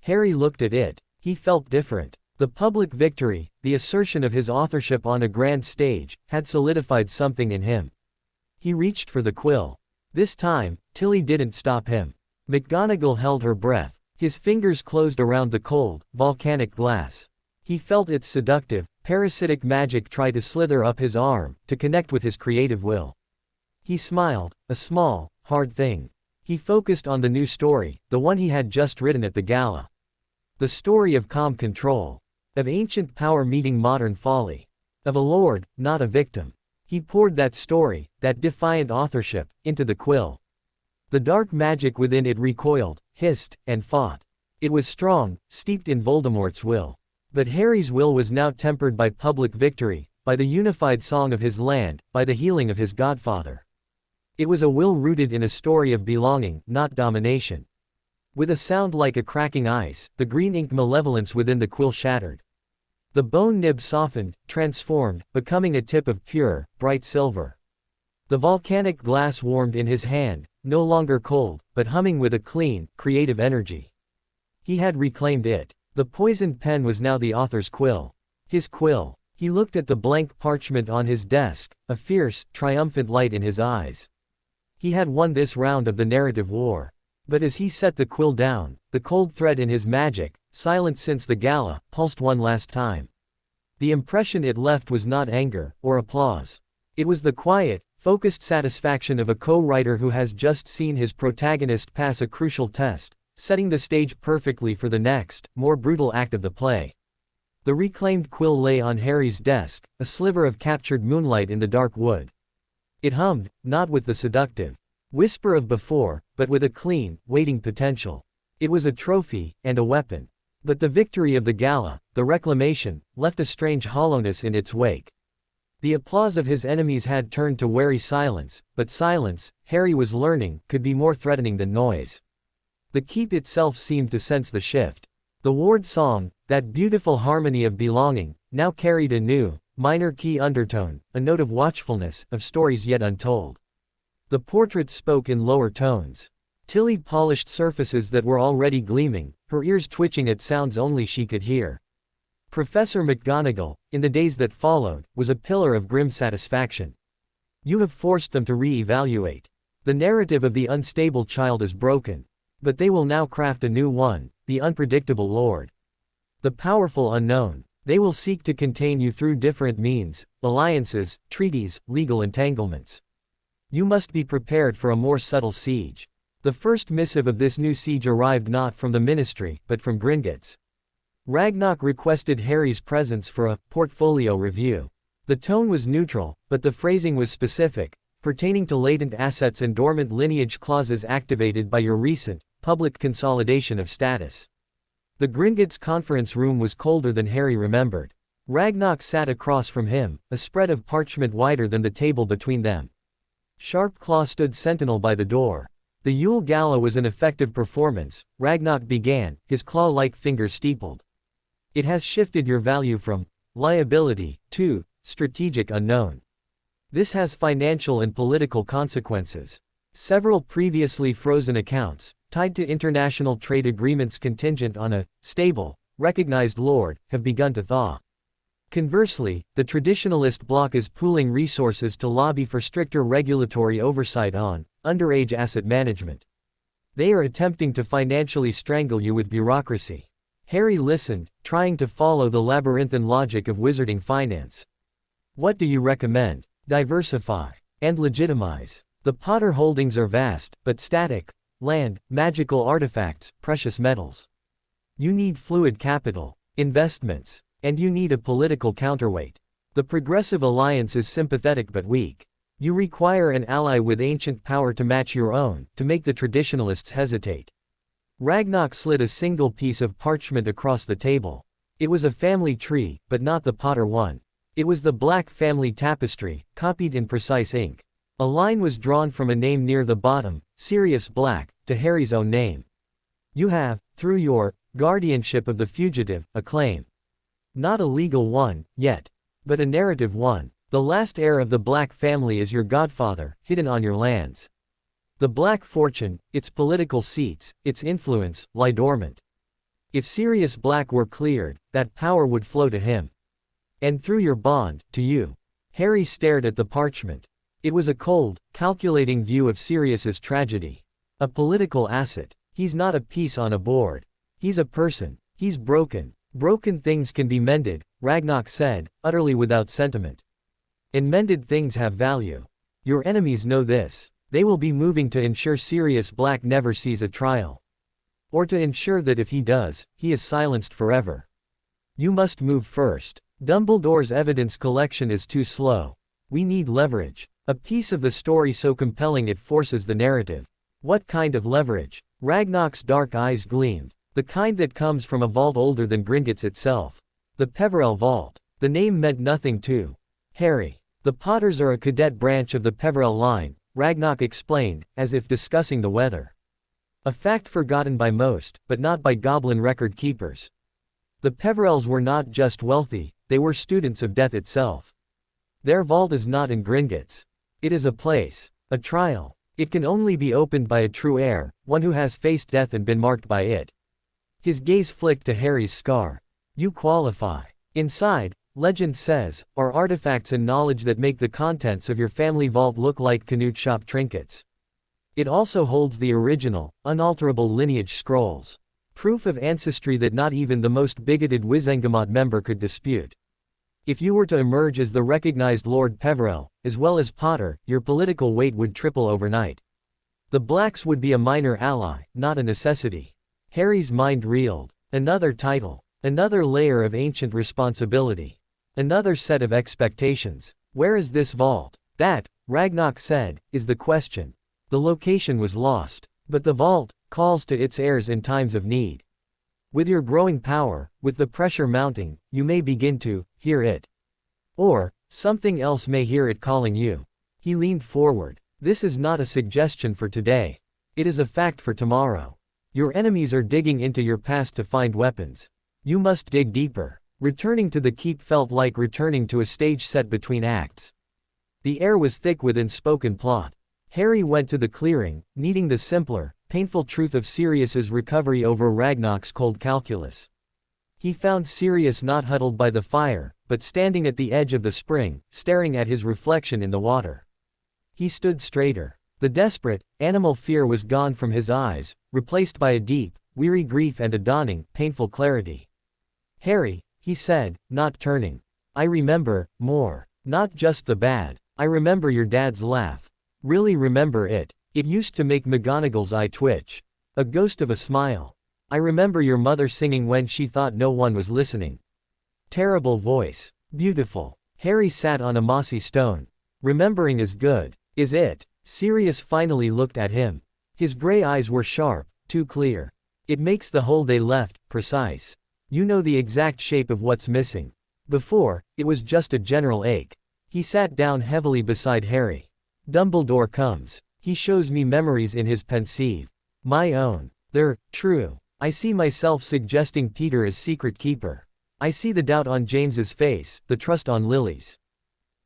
B: Harry looked at it. He felt different. The public victory, the assertion of his authorship on a grand stage, had solidified something in him. He reached for the quill. This time, Tilly didn't stop him. McGonagall held her breath. His fingers closed around the cold, volcanic glass. He felt its seductive, parasitic magic try to slither up his arm, to connect with his creative will. He smiled, a small, hard thing. He focused on the new story, the one he had just written at the gala. The story of calm control. Of ancient power meeting modern folly. Of a lord, not a victim. He poured that story, that defiant authorship, into the quill. The dark magic within it recoiled, hissed, and fought. It was strong, steeped in Voldemort's will. But Harry's will was now tempered by public victory, by the unified song of his land, by the healing of his godfather. It was a will rooted in a story of belonging, not domination. With a sound like a cracking ice, the green ink malevolence within the quill shattered. The bone nib softened, transformed, becoming a tip of pure, bright silver. The volcanic glass warmed in his hand, no longer cold, but humming with a clean, creative energy. He had reclaimed it. The poisoned pen was now the author's quill. His quill. He looked at the blank parchment on his desk, a fierce, triumphant light in his eyes. He had won this round of the narrative war. But as he set the quill down, the cold thread in his magic, silent since the gala, pulsed one last time. The impression it left was not anger, or applause. It was the quiet, focused satisfaction of a co-writer who has just seen his protagonist pass a crucial test, setting the stage perfectly for the next, more brutal act of the play. The reclaimed quill lay on Harry's desk, a sliver of captured moonlight in the dark wood. It hummed, not with the seductive whisper of before, but with a clean, waiting potential. It was a trophy, and a weapon. But the victory of the gala, the reclamation, left a strange hollowness in its wake. The applause of his enemies had turned to wary silence, but silence, Harry was learning, could be more threatening than noise. The keep itself seemed to sense the shift. The ward song, that beautiful harmony of belonging, now carried a new, minor key undertone, a note of watchfulness, of stories yet untold. The portrait spoke in lower tones. Tilly polished surfaces that were already gleaming, her ears twitching at sounds only she could hear. Professor McGonagall, in the days that followed, was a pillar of grim satisfaction. You have forced them to re-evaluate. The narrative of the unstable child is broken. But they will now craft a new one, the unpredictable Lord. The powerful unknown. They will seek to contain you through different means, alliances, treaties, legal entanglements. You must be prepared for a more subtle siege. The first missive of this new siege arrived not from the Ministry, but from Gringotts. Ragnok requested Harry's presence for a portfolio review. The tone was neutral, but the phrasing was specific, pertaining to latent assets and dormant lineage clauses activated by your recent, public consolidation of status. The Gringotts conference room was colder than Harry remembered. Ragnok sat across from him, a spread of parchment wider than the table between them. Sharp Claw stood sentinel by the door. The Yule Gala was an effective performance, Ragnok began, his claw-like fingers steepled. It has shifted your value from liability to strategic unknown. This has financial and political consequences. Several previously frozen accounts, tied to international trade agreements contingent on a stable, recognized lord, have begun to thaw. Conversely, the traditionalist bloc is pooling resources to lobby for stricter regulatory oversight on underage asset management. They are attempting to financially strangle you with bureaucracy. Harry listened, trying to follow the labyrinthine logic of wizarding finance. What do you recommend? Diversify and legitimize. The Potter holdings are vast, but static. Land, magical artifacts, precious metals. You need fluid capital, investments, and you need a political counterweight. The Progressive Alliance is sympathetic but weak. You require an ally with ancient power to match your own, to make the traditionalists hesitate. Ragnok slid a single piece of parchment across the table. It was a family tree, but not the Potter one. It was the Black family tapestry, copied in precise ink. A line was drawn from a name near the bottom, Sirius Black, to Harry's own name. You have, through your guardianship of the fugitive, a claim. Not a legal one, yet. But a narrative one. The last heir of the Black family is your godfather, hidden on your lands. The Black fortune, its political seats, its influence, lie dormant. If Sirius Black were cleared, that power would flow to him. And through your bond, to you. Harry stared at the parchment. It was a cold, calculating view of Sirius's tragedy. A political asset. He's not a piece on a board. He's a person. He's broken. Broken things can be mended, Ragnok said, utterly without sentiment. And mended things have value. Your enemies know this. They will be moving to ensure Sirius Black never sees a trial. Or to ensure that if he does, he is silenced forever. You must move first. Dumbledore's evidence collection is too slow. We need leverage. A piece of the story so compelling it forces the narrative. What kind of leverage? Ragnok's dark eyes gleamed. The kind that comes from a vault older than Gringotts itself. The Peverell vault. The name meant nothing to Harry. The Potters are a cadet branch of the Peverell line, Ragnok explained, as if discussing the weather. A fact forgotten by most, but not by goblin record keepers. The Peverells were not just wealthy, they were students of death itself. Their vault is not in Gringotts. It is a place, a trial. It can only be opened by a true heir, one who has faced death and been marked by it. His gaze flicked to Harry's scar. You qualify. Inside, legend says, are artifacts and knowledge that make the contents of your family vault look like Canute shop trinkets. It also holds the original, unalterable lineage scrolls. Proof of ancestry that not even the most bigoted Wizengamot member could dispute. If you were to emerge as the recognized Lord Peverell, as well as Potter, your political weight would triple overnight. The Blacks would be a minor ally, not a necessity. Harry's mind reeled. Another title. Another layer of ancient responsibility. Another set of expectations. Where is this vault? That, Ragnok said, is the question. The location was lost. But the vault calls to its heirs in times of need. With your growing power, with the pressure mounting, you may begin to hear it. Or, something else may hear it calling you. He leaned forward. This is not a suggestion for today. It is a fact for tomorrow. Your enemies are digging into your past to find weapons. You must dig deeper. Returning to the keep felt like returning to a stage set between acts. The air was thick with unspoken plot. Harry went to the clearing, needing the simpler, painful truth of Sirius's recovery over Ragnok's cold calculus. He found Sirius not huddled by the fire, but standing at the edge of the spring, staring at his reflection in the water. He stood straighter. The desperate, animal fear was gone from his eyes, replaced by a deep, weary grief and a dawning, painful clarity. Harry, he said, not turning. I remember, more. Not just the bad. I remember your dad's laugh. Really remember it. It used to make McGonagall's eye twitch. A ghost of a smile. I remember your mother singing when she thought no one was listening. Terrible voice. Beautiful. Harry sat on a mossy stone. Remembering is good. Is it? Sirius finally looked at him. His gray eyes were sharp, too clear. It makes the hole they left precise. You know the exact shape of what's missing. Before, it was just a general ache. He sat down heavily beside Harry. Dumbledore comes. He shows me memories in his pensieve. My own. They're true. I see myself suggesting Peter as secret keeper. I see the doubt on James's face, the trust on Lily's.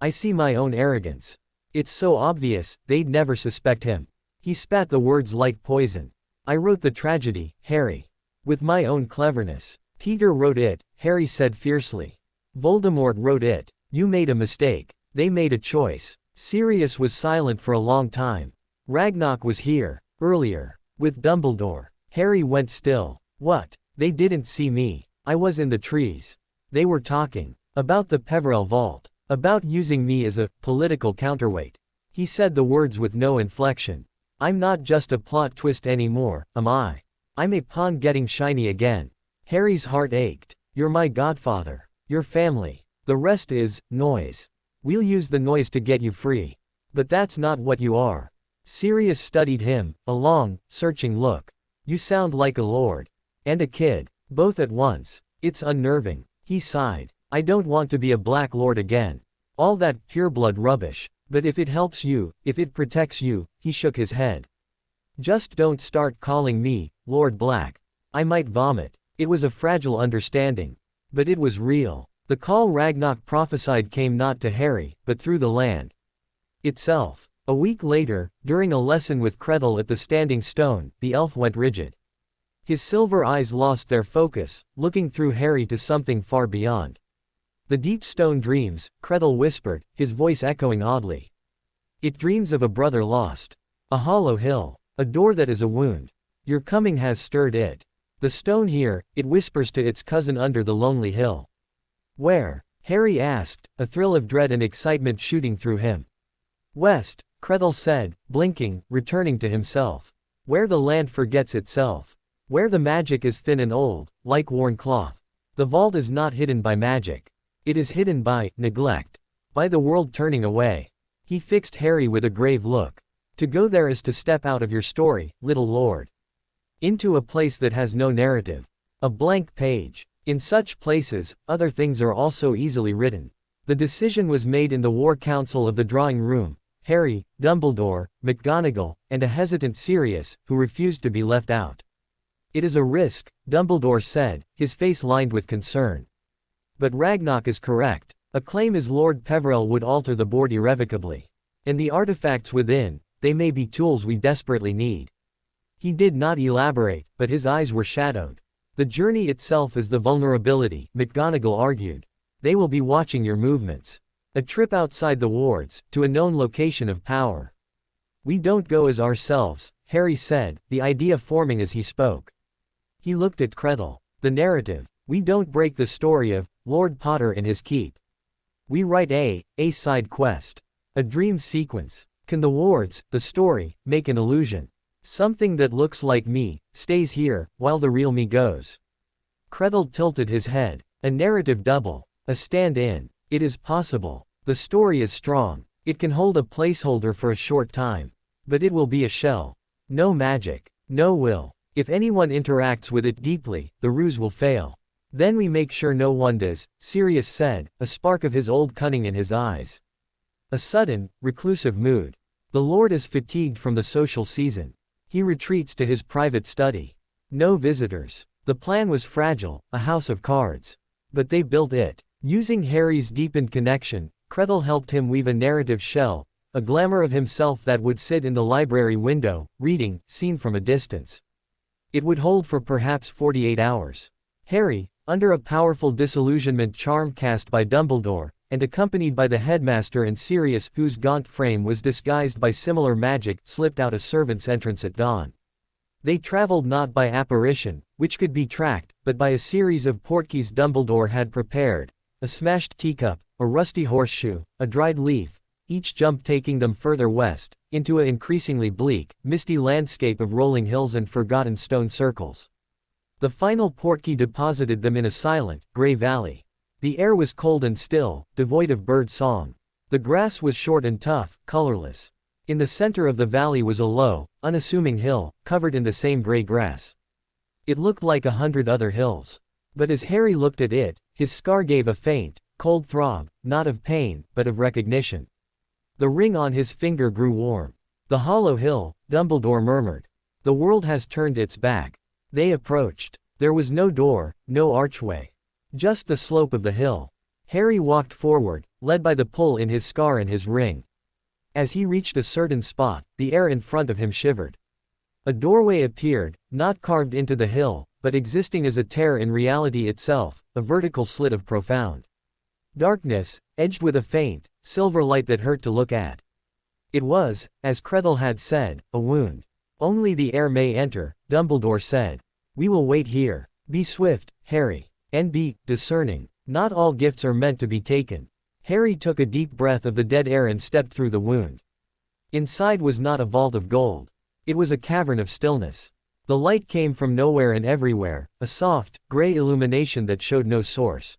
B: I see my own arrogance. It's so obvious, they'd never suspect him. He spat the words like poison. I wrote the tragedy, Harry. With my own cleverness. Peter wrote it, Harry said fiercely. Voldemort wrote it. You made a mistake. They made a choice. Sirius was silent for a long time. Ragnok was here, earlier, with Dumbledore. Harry went still. What? They didn't see me. I was in the trees. They were talking. About the Peverell vault. About using me as a political counterweight. He said the words with no inflection. I'm not just a plot twist anymore, am I? I'm a pawn getting shiny again. Harry's heart ached. You're my godfather. Your family. The rest is noise. We'll use the noise to get you free. But that's not what you are. Sirius studied him, a long, searching look. You sound like a lord. And a kid. Both at once. It's unnerving. He sighed. I don't want to be a black lord again. All that pureblood rubbish. But if it helps you, if it protects you, he shook his head. Just don't start calling me, Lord Black. I might vomit. It was a fragile understanding. But it was real. The call Ragnok prophesied came not to Harry, but through the land itself. A week later, during a lesson with Kreddle at the Standing Stone, the elf went rigid. His silver eyes lost their focus, looking through Harry to something far beyond. The deep stone dreams, Kreddle whispered, his voice echoing oddly. It dreams of a brother lost. A hollow hill. A door that is a wound. Your coming has stirred it. The stone here, it whispers to its cousin under the lonely hill. Where? Harry asked, a thrill of dread and excitement shooting through him. West, Kreddle said, blinking, returning to himself. Where the land forgets itself. Where the magic is thin and old, like worn cloth. The vault is not hidden by magic. It is hidden by neglect. By the world turning away. He fixed Harry with a grave look. To go there is to step out of your story, little lord. Into a place that has no narrative. A blank page. In such places, other things are also easily written. The decision was made in the war council of the drawing room. Harry, Dumbledore, McGonagall, and a hesitant Sirius, who refused to be left out. It is a risk, Dumbledore said, his face lined with concern. But Ragnok is correct. A claim as Lord Peverell would alter the board irrevocably. And the artifacts within, they may be tools we desperately need. He did not elaborate, but his eyes were shadowed. The journey itself is the vulnerability, McGonagall argued. They will be watching your movements. A trip outside the wards, to a known location of power. We don't go as ourselves, Harry said, the idea forming as he spoke. He looked at Kreddle. The narrative. We don't break the story of Lord Potter and his keep. We write a side quest. A dream sequence. Can the wards, the story, make an illusion? Something that looks like me, stays here, while the real me goes. Kreddle tilted his head. A narrative double. A stand-in. It is possible. The story is strong. It can hold a placeholder for a short time. But it will be a shell. No magic. No will. If anyone interacts with it deeply, the ruse will fail. Then we make sure no one does, Sirius said, a spark of his old cunning in his eyes. A sudden, reclusive mood. The Lord is fatigued from the social season. He retreats to his private study. No visitors. The plan was fragile, a house of cards. But they built it. Using Harry's deepened connection, Kreddle helped him weave a narrative shell, a glamour of himself that would sit in the library window, reading, seen from a distance. It would hold for perhaps 48 hours. Harry, under a powerful disillusionment charm cast by Dumbledore, and accompanied by the headmaster and Sirius, whose gaunt frame was disguised by similar magic, slipped out a servant's entrance at dawn. They traveled not by apparition, which could be tracked, but by a series of portkeys Dumbledore had prepared, a smashed teacup, a rusty horseshoe, a dried leaf, each jump taking them further west, into an increasingly bleak, misty landscape of rolling hills and forgotten stone circles. The final portkey deposited them in a silent, gray valley. The air was cold and still, devoid of bird song. The grass was short and tough, colorless. In the center of the valley was a low, unassuming hill, covered in the same gray grass. It looked like 100 other hills. But as Harry looked at it, his scar gave a faint, cold throb, not of pain, but of recognition. The ring on his finger grew warm. The hollow hill, Dumbledore murmured. The world has turned its back. They approached. There was no door, no archway. Just the slope of the hill. Harry walked forward, led by the pull in his scar and his ring. As he reached a certain spot, the air in front of him shivered. A doorway appeared, not carved into the hill, but existing as a tear in reality itself, a vertical slit of profound darkness, edged with a faint, silver light that hurt to look at. It was, as Kreddle had said, a wound. Only the air may enter, Dumbledore said. We will wait here. Be swift, Harry. And be discerning. Not all gifts are meant to be taken. Harry took a deep breath of the dead air and stepped through the wound. Inside was not a vault of gold. It was a cavern of stillness. The light came from nowhere and everywhere, a soft, gray illumination that showed no source.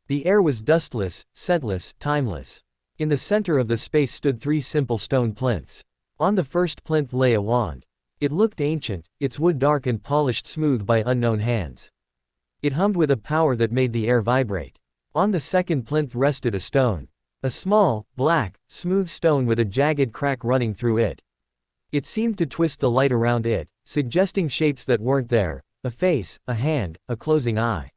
B: The air was dustless, scentless, timeless. In the center of the space stood 3 simple stone plinths. On the first plinth lay a wand. It looked ancient, its wood dark and polished smooth by unknown hands. It hummed with a power that made the air vibrate. On the second plinth rested a stone. A small, black, smooth stone with a jagged crack running through it. It seemed to twist the light around it, suggesting shapes that weren't there, a face, a hand, a closing eye.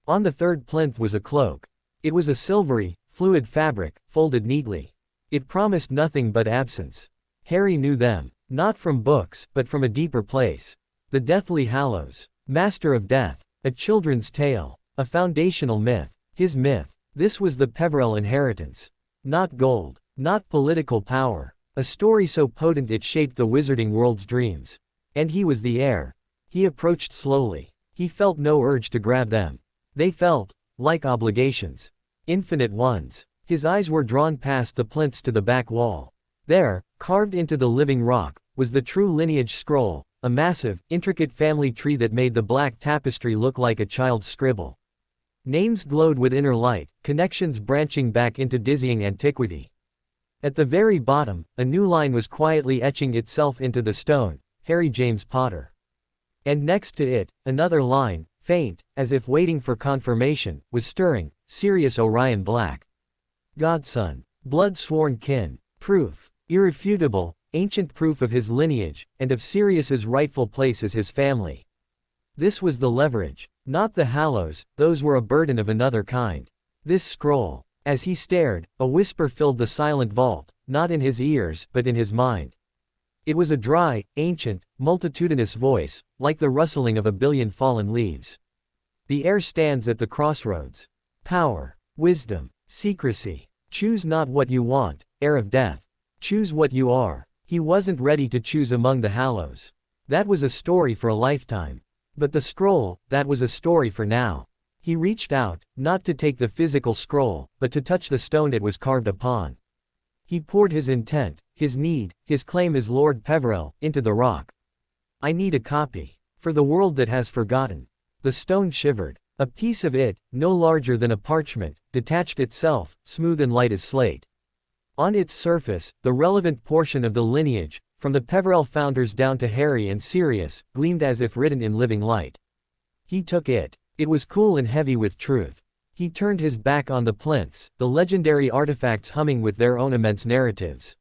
B: On the third plinth was a cloak. It was a silvery, fluid fabric, folded neatly. It promised nothing but absence. Harry knew them, not from books, but from a deeper place. The Deathly Hallows. Master of Death. A children's tale. A foundational myth. His myth. This was the Peverell inheritance. Not gold. Not political power. A story so potent it shaped the wizarding world's dreams. And he was the heir. He approached slowly. He felt no urge to grab them. They felt like obligations. Infinite ones. His eyes were drawn past the plinths to the back wall. There, carved into the living rock, was the true lineage scroll, a massive, intricate family tree that made the black tapestry look like a child's scribble. Names glowed with inner light, connections branching back into dizzying antiquity. At the very bottom, a new line was quietly etching itself into the stone, Harry James Potter. And next to it, another line, faint, as if waiting for confirmation, was stirring, Sirius Orion Black. Godson. Blood-sworn kin. Proof. Irrefutable, ancient proof of his lineage, and of Sirius's rightful place as his family. This was the leverage. Not the Hallows, those were a burden of another kind. This scroll. As he stared, a whisper filled the silent vault, not in his ears, but in his mind. It was a dry, ancient, multitudinous voice, like the rustling of a billion fallen leaves. The air stands at the crossroads. Power, wisdom, secrecy. Choose not what you want, heir of death. Choose what you are. He wasn't ready to choose among the Hallows. That was a story for a lifetime. But the scroll, that was a story for now. He reached out, not to take the physical scroll, but to touch the stone it was carved upon. He poured his intent, his need, his claim as Lord Peverell, into the rock. I need a copy. For the world that has forgotten. The stone shivered. A piece of it, no larger than a parchment, detached itself, smooth and light as slate. On its surface, the relevant portion of the lineage, from the Peverell founders down to Harry and Sirius, gleamed as if written in living light. He took it. It was cool and heavy with truth. He turned his back on the plinths, the legendary artifacts humming with their own immense narratives.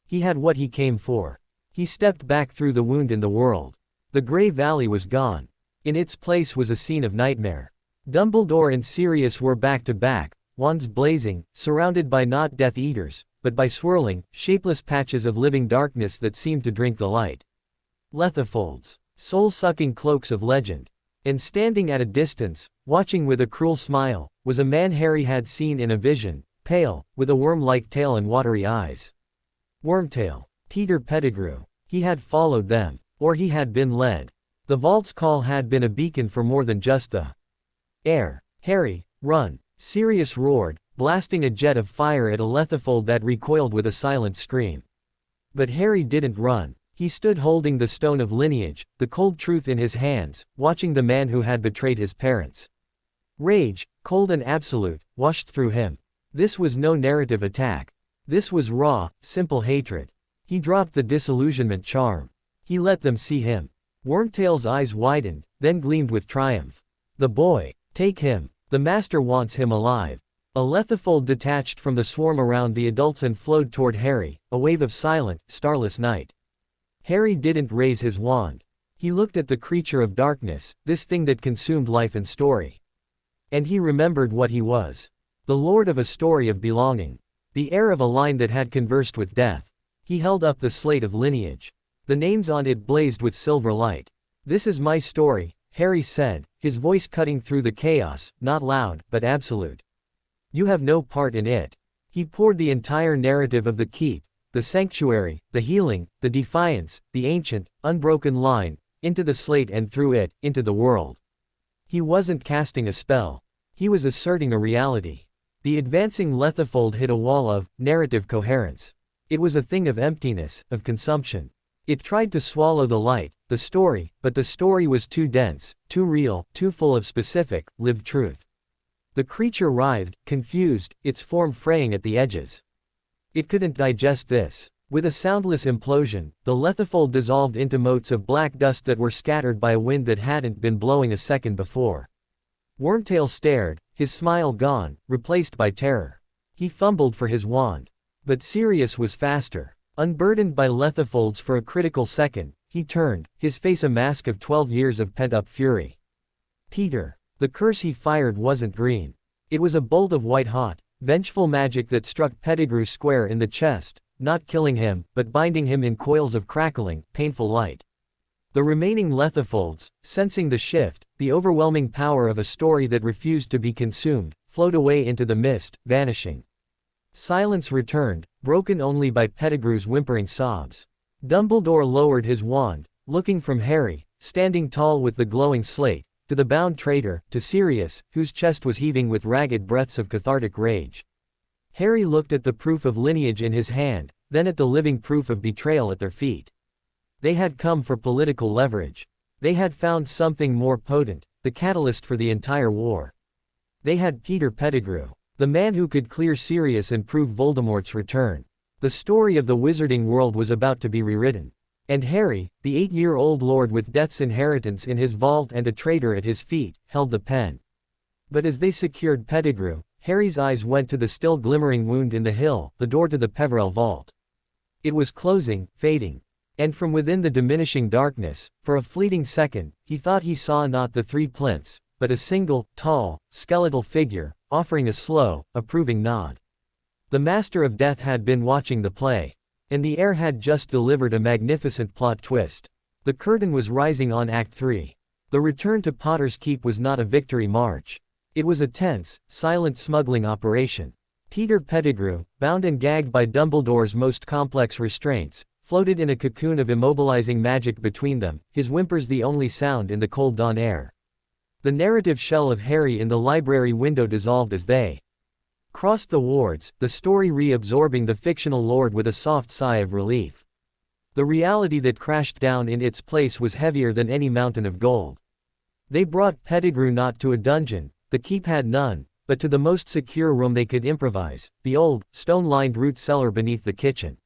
B: He had what he came for. He stepped back through the wound in the world. The Grey Valley was gone. In its place was a scene of nightmare. Dumbledore and Sirius were back to back, wands blazing, surrounded by not Death Eaters, but by swirling, shapeless patches of living darkness that seemed to drink the light. Lethifolds, soul-sucking cloaks of legend. And standing at a distance, watching with a cruel smile, was a man Harry had seen in a vision, pale, with a worm-like tail and watery eyes. Wormtail. Peter Pettigrew. He had followed them. Or he had been led. The vault's call had been a beacon for more than just the air. Harry, run! Sirius roared, blasting a jet of fire at a Lethifold that recoiled with a silent scream. But Harry didn't run. He stood holding the stone of lineage, the cold truth in his hands, watching the man who had betrayed his parents. Rage, cold and absolute, washed through him. This was no narrative attack. This was raw, simple hatred. He dropped the disillusionment charm. He let them see him. Wormtail's eyes widened, then gleamed with triumph. The boy. Take him. The master wants him alive. A Lethifold detached from the swarm around the adults and flowed toward Harry, a wave of silent, starless night. Harry didn't raise his wand. He looked at the creature of darkness, this thing that consumed life and story. And he remembered what he was. The lord of a story of belonging. The heir of a line that had conversed with death. He held up the slate of lineage. The names on it blazed with silver light. This is my story, Harry said, his voice cutting through the chaos, not loud, but absolute. You have no part in it. He poured the entire narrative of the keep, the sanctuary, the healing, the defiance, the ancient, unbroken line, into the slate and through it, into the world. He wasn't casting a spell. He was asserting a reality. The advancing Lethifold hit a wall of narrative coherence. It was a thing of emptiness, of consumption. It tried to swallow the light, the story, but the story was too dense, too real, too full of specific, lived truth. The creature writhed, confused, its form fraying at the edges. It couldn't digest this. With a soundless implosion, the Lethifold dissolved into motes of black dust that were scattered by a wind that hadn't been blowing a second before. Wormtail stared, his smile gone, replaced by terror. He fumbled for his wand. But Sirius was faster. Unburdened by Lethifolds for a critical second, he turned, his face a mask of 12 years of pent-up fury. Peter. The curse he fired wasn't green. It was a bolt of white-hot, vengeful magic that struck Pettigrew square in the chest, not killing him, but binding him in coils of crackling, painful light. The remaining Lethifolds, sensing the shift, the overwhelming power of a story that refused to be consumed, flowed away into the mist, vanishing. Silence returned, broken only by Pettigrew's whimpering sobs. Dumbledore lowered his wand, looking from Harry, standing tall with the glowing slate, to the bound traitor, to Sirius, whose chest was heaving with ragged breaths of cathartic rage. Harry looked at the proof of lineage in his hand, then at the living proof of betrayal at their feet. They had come for political leverage. They had found something more potent, the catalyst for the entire war. They had Peter Pettigrew, the man who could clear Sirius and prove Voldemort's return. The story of the wizarding world was about to be rewritten. And Harry, the 8-year-old lord with Death's inheritance in his vault and a traitor at his feet, held the pen. But as they secured Pettigrew, Harry's eyes went to the still glimmering wound in the hill, the door to the Peverell vault. It was closing, fading. And from within the diminishing darkness, for a fleeting second, he thought he saw not the 3 plinths, but a single, tall, skeletal figure, offering a slow, approving nod. The Master of Death had been watching the play. And the heir had just delivered a magnificent plot twist. The curtain was rising on Act 3. The return to Potter's Keep was not a victory march. It was a tense, silent smuggling operation. Peter Pettigrew, bound and gagged by Dumbledore's most complex restraints, floated in a cocoon of immobilizing magic between them, his whimpers the only sound in the cold dawn air. The narrative shell of Harry in the library window dissolved as they crossed the wards, the story reabsorbing the fictional lord with a soft sigh of relief. The reality that crashed down in its place was heavier than any mountain of gold. They brought Pettigrew not to a dungeon, the keep had none, but to the most secure room they could improvise, the old, stone-lined root cellar beneath the kitchen.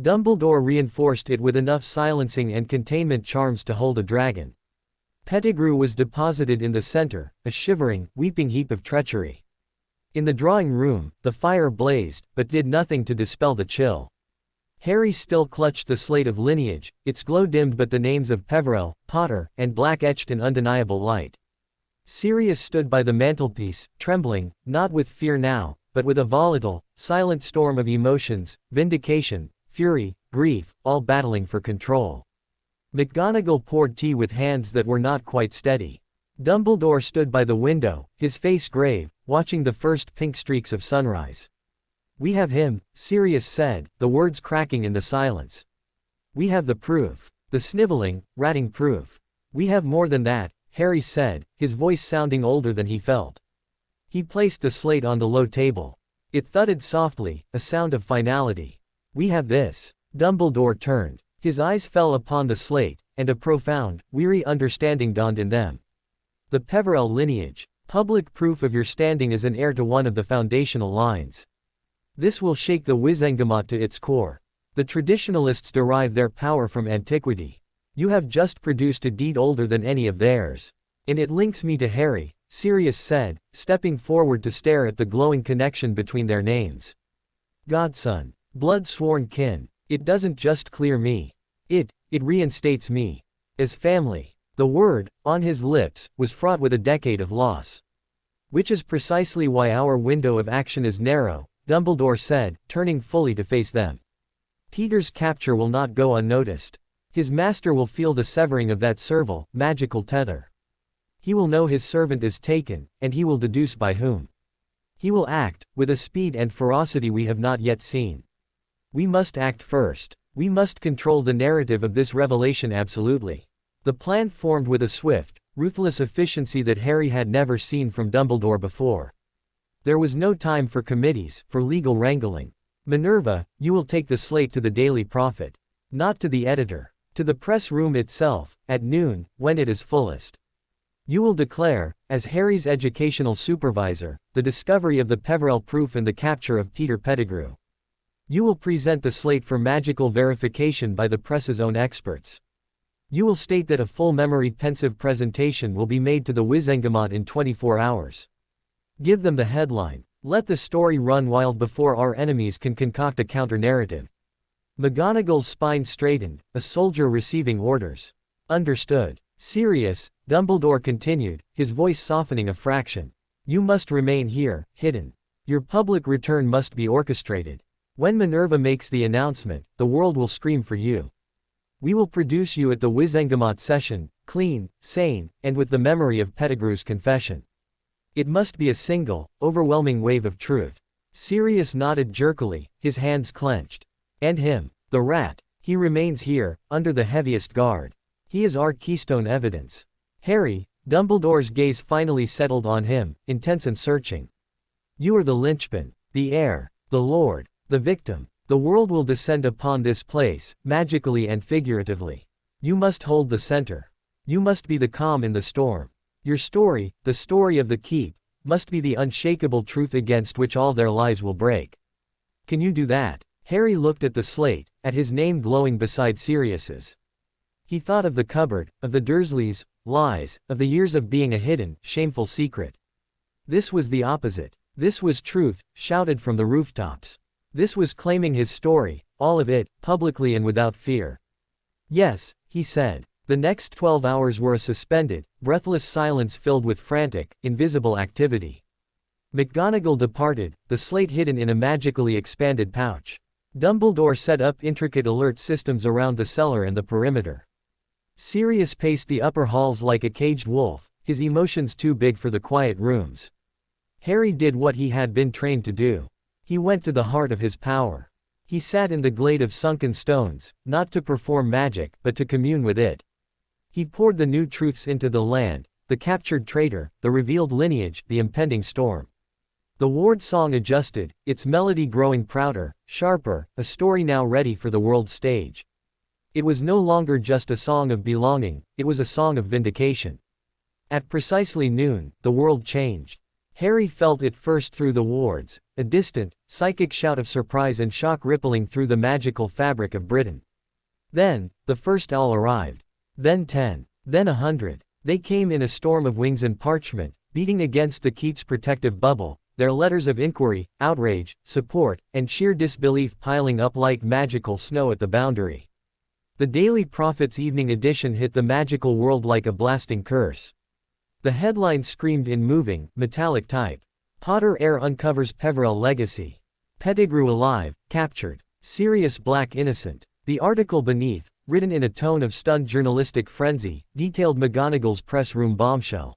B: Dumbledore reinforced it with enough silencing and containment charms to hold a dragon. Pettigrew was deposited in the center, a shivering, weeping heap of treachery. In the drawing room, the fire blazed, but did nothing to dispel the chill. Harry still clutched the slate of lineage, its glow dimmed but the names of Peverell, Potter, and Black etched in undeniable light. Sirius stood by the mantelpiece, trembling, not with fear now, but with a volatile, silent storm of emotions, vindication, fury, grief, all battling for control. McGonagall poured tea with hands that were not quite steady. Dumbledore stood by the window, his face grave, watching the first pink streaks of sunrise. "We have him," Sirius said, the words cracking in the silence. "We have the proof. The sniveling, ratting proof. We have more than that," Harry said, his voice sounding older than he felt. He placed the slate on the low table. It thudded softly, a sound of finality. "We have this." Dumbledore turned. His eyes fell upon the slate, and a profound, weary understanding dawned in them. "The Peverell lineage. Public proof of your standing as an heir to one of the foundational lines. This will shake the Wizengamot to its core. The traditionalists derive their power from antiquity. You have just produced a deed older than any of theirs. And it links me to Harry," Sirius said, stepping forward to stare at the glowing connection between their names. "Godson. Blood-sworn kin. It doesn't just clear me. It reinstates me. As family." The word, on his lips, was fraught with a decade of loss. "Which is precisely why our window of action is narrow," Dumbledore said, turning fully to face them. "Peter's capture will not go unnoticed. His master will feel the severing of that servile, magical tether. He will know his servant is taken, and he will deduce by whom. He will act, with a speed and ferocity we have not yet seen. We must act first. We must control the narrative of this revelation absolutely." The plan formed with a swift, ruthless efficiency that Harry had never seen from Dumbledore before. There was no time for committees, for legal wrangling. "Minerva, you will take the slate to the Daily Prophet. Not to the editor. To the press room itself, at noon, when it is fullest. You will declare, as Harry's educational supervisor, the discovery of the Peverell proof and the capture of Peter Pettigrew. You will present the slate for magical verification by the press's own experts. You will state that a full memory pensive presentation will be made to the Wizengamot in 24 hours. Give them the headline. Let the story run wild before our enemies can concoct a counter-narrative." McGonagall's spine straightened, a soldier receiving orders. "Understood. Sirius," Dumbledore continued, his voice softening a fraction. "You must remain here, hidden. Your public return must be orchestrated. When Minerva makes the announcement, the world will scream for you. We will produce you at the Wizengamot session, clean, sane, and with the memory of Pettigrew's confession. It must be a single, overwhelming wave of truth." Sirius nodded jerkily, his hands clenched. "And him. The rat. He remains here, under the heaviest guard. He is our keystone evidence." "Harry," Dumbledore's gaze finally settled on him, intense and searching. "You are the linchpin, the heir, the lord, the victim. The world will descend upon this place, magically and figuratively. You must hold the center. You must be the calm in the storm. Your story, the story of the keep, must be the unshakable truth against which all their lies will break. Can you do that? Harry looked at the slate, at his name glowing beside Sirius's. He thought of the cupboard, of the Dursleys' lies, of the years of being a hidden, shameful secret. This was the opposite. This was truth, shouted from the rooftops. This was claiming his story, all of it, publicly and without fear. Yes, he said. The next 12 hours were a suspended, breathless silence filled with frantic, invisible activity. McGonagall departed, the slate hidden in a magically expanded pouch. Dumbledore set up intricate alert systems around the cellar and the perimeter. Sirius paced the upper halls like a caged wolf, his emotions too big for the quiet rooms. Harry did what he had been trained to do. He went to the heart of his power. He sat in the glade of sunken stones, not to perform magic, but to commune with it. He poured the new truths into the land, the captured traitor, the revealed lineage, the impending storm. The ward song adjusted, its melody growing prouder, sharper, a story now ready for the world stage. It was no longer just a song of belonging, it was a song of vindication. At precisely noon, the world changed. Harry felt it first through the wards, a distant, psychic shout of surprise and shock rippling through the magical fabric of Britain. Then, the first owl arrived. Then 10. Then 100. They came in a storm of wings and parchment, beating against the keep's protective bubble, their letters of inquiry, outrage, support, and sheer disbelief piling up like magical snow at the boundary. The Daily Prophet's evening edition hit the magical world like a blasting curse. The headline screamed in moving, metallic type. Potter heir uncovers Peverell legacy. Pettigrew alive, captured. Sirius Black innocent. The article beneath, written in a tone of stunned journalistic frenzy, detailed McGonagall's press room bombshell.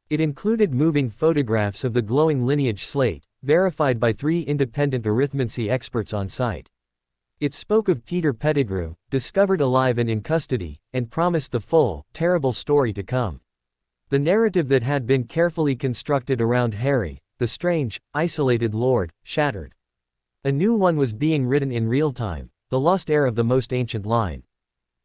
B: It included moving photographs of the glowing lineage slate, verified by 3 independent arithmancy experts on site. It spoke of Peter Pettigrew, discovered alive and in custody, and promised the full, terrible story to come. The narrative that had been carefully constructed around Harry, the strange, isolated lord, shattered. A new one was being written in real time, the lost heir of the most ancient line.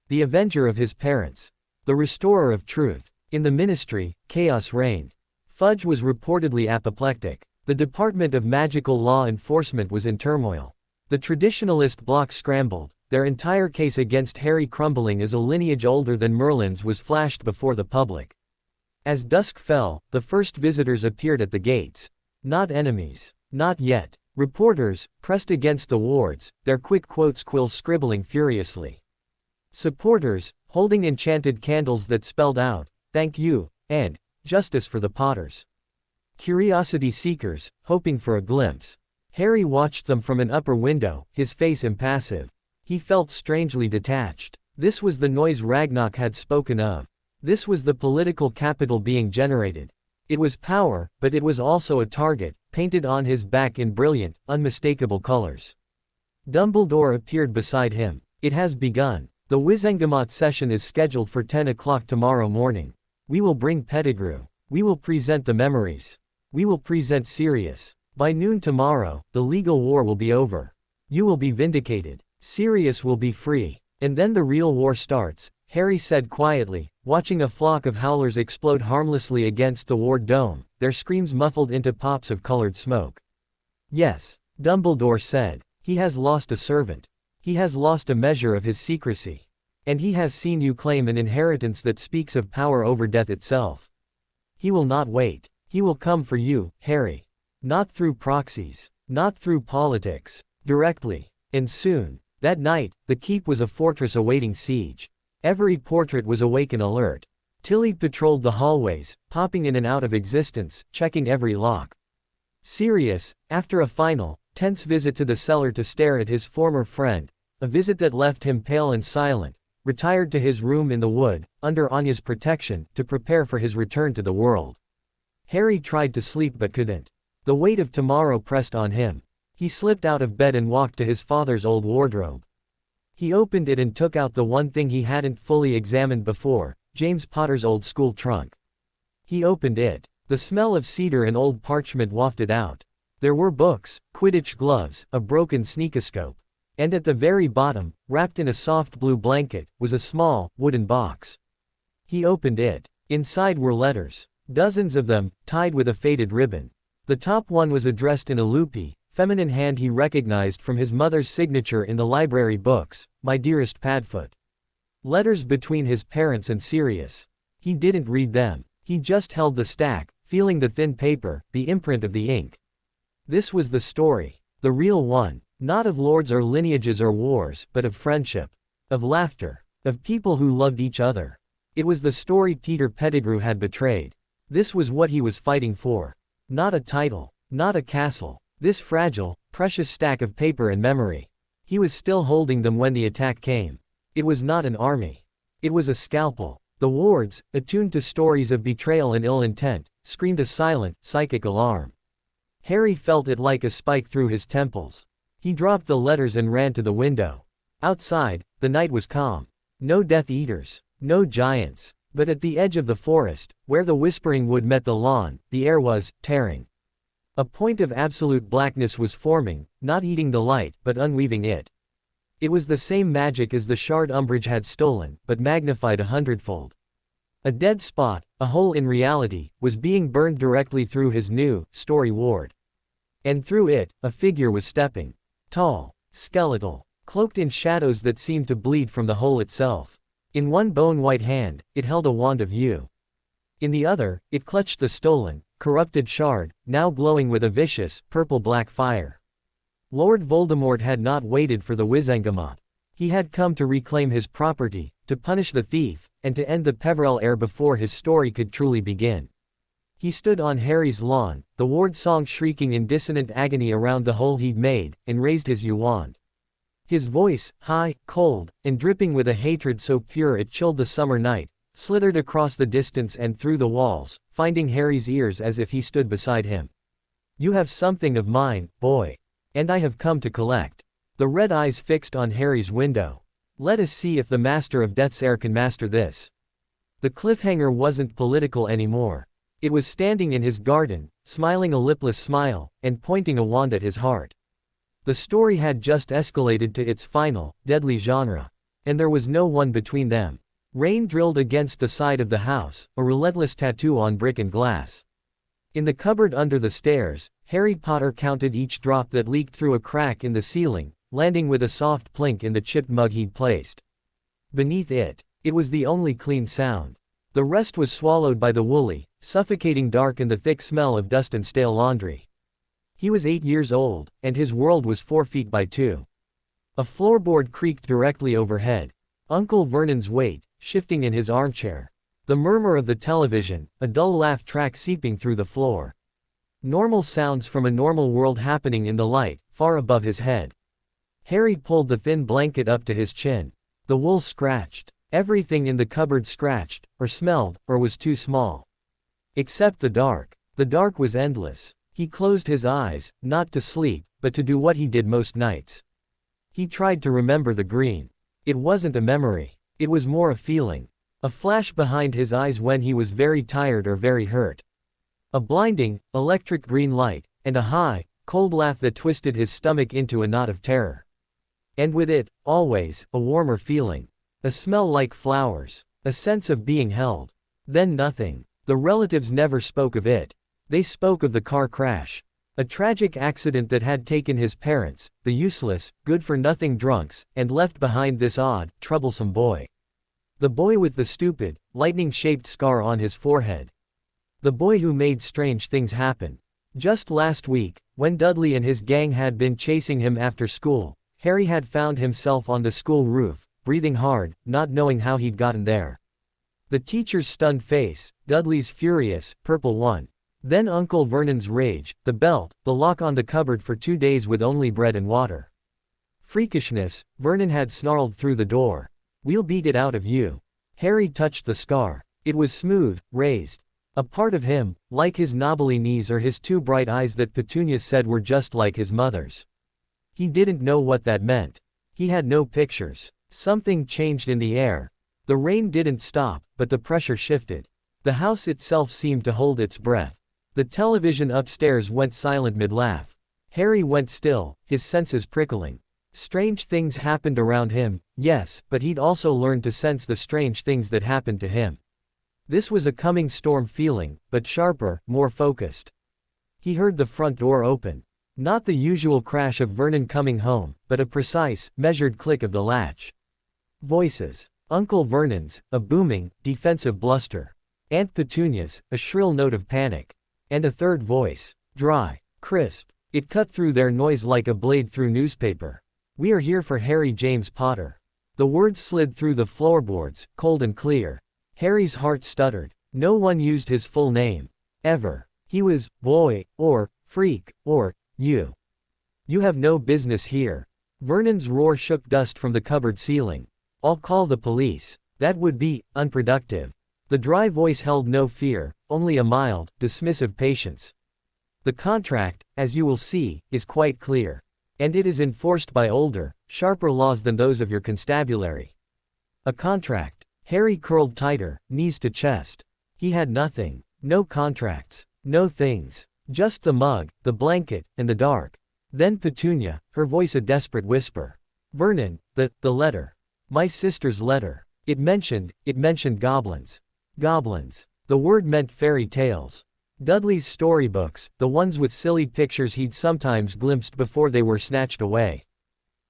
B: The avenger of his parents. The restorer of truth. In the Ministry, chaos reigned. Fudge was reportedly apoplectic. The Department of Magical Law Enforcement was in turmoil. The traditionalist bloc scrambled, their entire case against Harry crumbling as a lineage older than Merlin's was flashed before the public. As dusk fell, the first visitors appeared at the gates. Not enemies. Not yet. Reporters, pressed against the wards, their quick quotes quills scribbling furiously. Supporters, holding enchanted candles that spelled out, "Thank you," and "Justice for the Potters." Curiosity seekers, hoping for a glimpse. Harry watched them from an upper window, his face impassive. He felt strangely detached. This was the noise Ragnok had spoken of. This was the political capital being generated. It was power, but it was also a target, painted on his back in brilliant, unmistakable colors. Dumbledore appeared beside him. "It has begun. The Wizengamot session is scheduled for 10 o'clock tomorrow morning. We will bring Pettigrew. We will present the memories. We will present Sirius. By noon tomorrow, the legal war will be over. You will be vindicated. Sirius will be free. And then the real war starts," Harry said quietly, watching a flock of howlers explode harmlessly against the ward dome, their screams muffled into pops of colored smoke. "Yes," Dumbledore said, "he has lost a servant. He has lost a measure of his secrecy. And he has seen you claim an inheritance that speaks of power over death itself. He will not wait. He will come for you, Harry. Not through proxies. Not through politics. Directly. And soon." That night, the keep was a fortress awaiting siege. Every portrait was awake and alert. Tilly patrolled the hallways, popping in and out of existence, checking every lock. Sirius, after a final, tense visit to the cellar to stare at his former friend, a visit that left him pale and silent, retired to his room in the wood, under Anya's protection, to prepare for his return to the world. Harry tried to sleep but couldn't. The weight of tomorrow pressed on him. He slipped out of bed and walked to his father's old wardrobe. He opened it and took out the one thing he hadn't fully examined before, James Potter's old school trunk. He opened it. The smell of cedar and old parchment wafted out. There were books, Quidditch gloves, a broken sneakoscope. And at the very bottom, wrapped in a soft blue blanket, was a small, wooden box. He opened it. Inside were letters. Dozens of them, tied with a faded ribbon. The top one was addressed in a loopy, feminine hand he recognized from his mother's signature in the library books, "My dearest Padfoot." Letters between his parents and Sirius. He didn't read them. He just held the stack, feeling the thin paper, the imprint of the ink. This was the story. The real one. Not of lords or lineages or wars, but of friendship. Of laughter. Of people who loved each other. It was the story Peter Pettigrew had betrayed. This was what he was fighting for. Not a title. Not a castle. This fragile, precious stack of paper and memory. He was still holding them when the attack came. It was not an army. It was a scalpel. The wards, attuned to stories of betrayal and ill intent, screamed a silent, psychic alarm. Harry felt it like a spike through his temples. He dropped the letters and ran to the window. Outside, the night was calm. No Death Eaters. No giants. But at the edge of the forest, where the whispering wood met the lawn, the air was tearing. A point of absolute blackness was forming, not eating the light, but unweaving it. It was the same magic as the shard Umbridge had stolen, but magnified 100-fold. A dead spot, a hole in reality, was being burned directly through his new, story ward. And through it, a figure was stepping. Tall, skeletal, cloaked in shadows that seemed to bleed from the hole itself. In one bone-white hand, it held a wand of yew. In the other, it clutched the stolen, corrupted shard, now glowing with a vicious, purple-black fire. Lord Voldemort had not waited for the Wizengamot. He had come to reclaim his property, to punish the thief, and to end the Peverell heir before his story could truly begin. He stood on Harry's lawn, the ward song shrieking in dissonant agony around the hole he'd made, and raised his yew wand. His voice, high, cold, and dripping with a hatred so pure it chilled the summer night, slithered across the distance and through the walls, finding Harry's ears as if he stood beside him. "You have something of mine, boy. And I have come to collect." The red eyes fixed on Harry's window. "Let us see if the Master of Death's heir can master this." The cliffhanger wasn't political anymore. It was standing in his garden, smiling a lipless smile, and pointing a wand at his heart. The story had just escalated to its final, deadly genre. And there was no one between them. Rain drilled against the side of the house, a relentless tattoo on brick and glass. In the cupboard under the stairs, Harry Potter counted each drop that leaked through a crack in the ceiling, landing with a soft plink in the chipped mug he'd placed. Beneath it, it was the only clean sound. The rest was swallowed by the woolly, suffocating dark and the thick smell of dust and stale laundry. He was 8 years old, and his world was 4 feet by 2. A floorboard creaked directly overhead. Uncle Vernon's weight, shifting in his armchair. The murmur of the television, a dull laugh track seeping through the floor. Normal sounds from a normal world happening in the light, far above his head. Harry pulled the thin blanket up to his chin. The wool scratched. Everything in the cupboard scratched, or smelled, or was too small. Except the dark. The dark was endless. He closed his eyes, not to sleep, but to do what he did most nights. He tried to remember the green. It wasn't a memory. It was more a feeling. A flash behind his eyes when he was very tired or very hurt. A blinding, electric green light, and a high, cold laugh that twisted his stomach into a knot of terror. And with it, always, a warmer feeling. A smell like flowers. A sense of being held. Then nothing. The relatives never spoke of it. They spoke of the car crash. A tragic accident that had taken his parents, the useless, good-for-nothing drunks, and left behind this odd, troublesome boy. The boy with the stupid, lightning-shaped scar on his forehead. The boy who made strange things happen. Just last week, when Dudley and his gang had been chasing him after school, Harry had found himself on the school roof, breathing hard, not knowing how he'd gotten there. The teacher's stunned face, Dudley's furious, purple one. Then Uncle Vernon's rage, the belt, the lock on the cupboard for 2 days with only bread and water. Freakishness, Vernon had snarled through the door. "We'll beat it out of you." Harry touched the scar. It was smooth, raised. A part of him, like his knobbly knees or his 2 bright eyes that Petunia said were just like his mother's. He didn't know what that meant. He had no pictures. Something changed in the air. The rain didn't stop, but the pressure shifted. The house itself seemed to hold its breath. The television upstairs went silent mid-laugh. Harry went still, his senses prickling. Strange things happened around him, yes, but he'd also learned to sense the strange things that happened to him. This was a coming storm feeling, but sharper, more focused. He heard the front door open. Not the usual crash of Vernon coming home, but a precise, measured click of the latch. Voices. Uncle Vernon's, a booming, defensive bluster. Aunt Petunia's, a shrill note of panic. And a third voice. Dry. Crisp. It cut through their noise like a blade through newspaper. "We are here for Harry James Potter." The words slid through the floorboards, cold and clear. Harry's heart stuttered. No one used his full name. Ever. He was, boy, or, freak, or, you. You have no business here. Vernon's roar shook dust from the cupboard ceiling. I'll call the police. That would be unproductive. The dry voice held no fear, only a mild, dismissive patience. The contract, as you will see, is quite clear. And it is enforced by older, sharper laws than those of your constabulary. A contract. Harry curled tighter, knees to chest. He had nothing. No contracts. No things. Just the mug, the blanket, and the dark. Then Petunia, her voice a desperate whisper. "Vernon, the letter. My sister's letter. It mentioned goblins." Goblins. The word meant fairy tales. Dudley's storybooks, the ones with silly pictures he'd sometimes glimpsed before they were snatched away.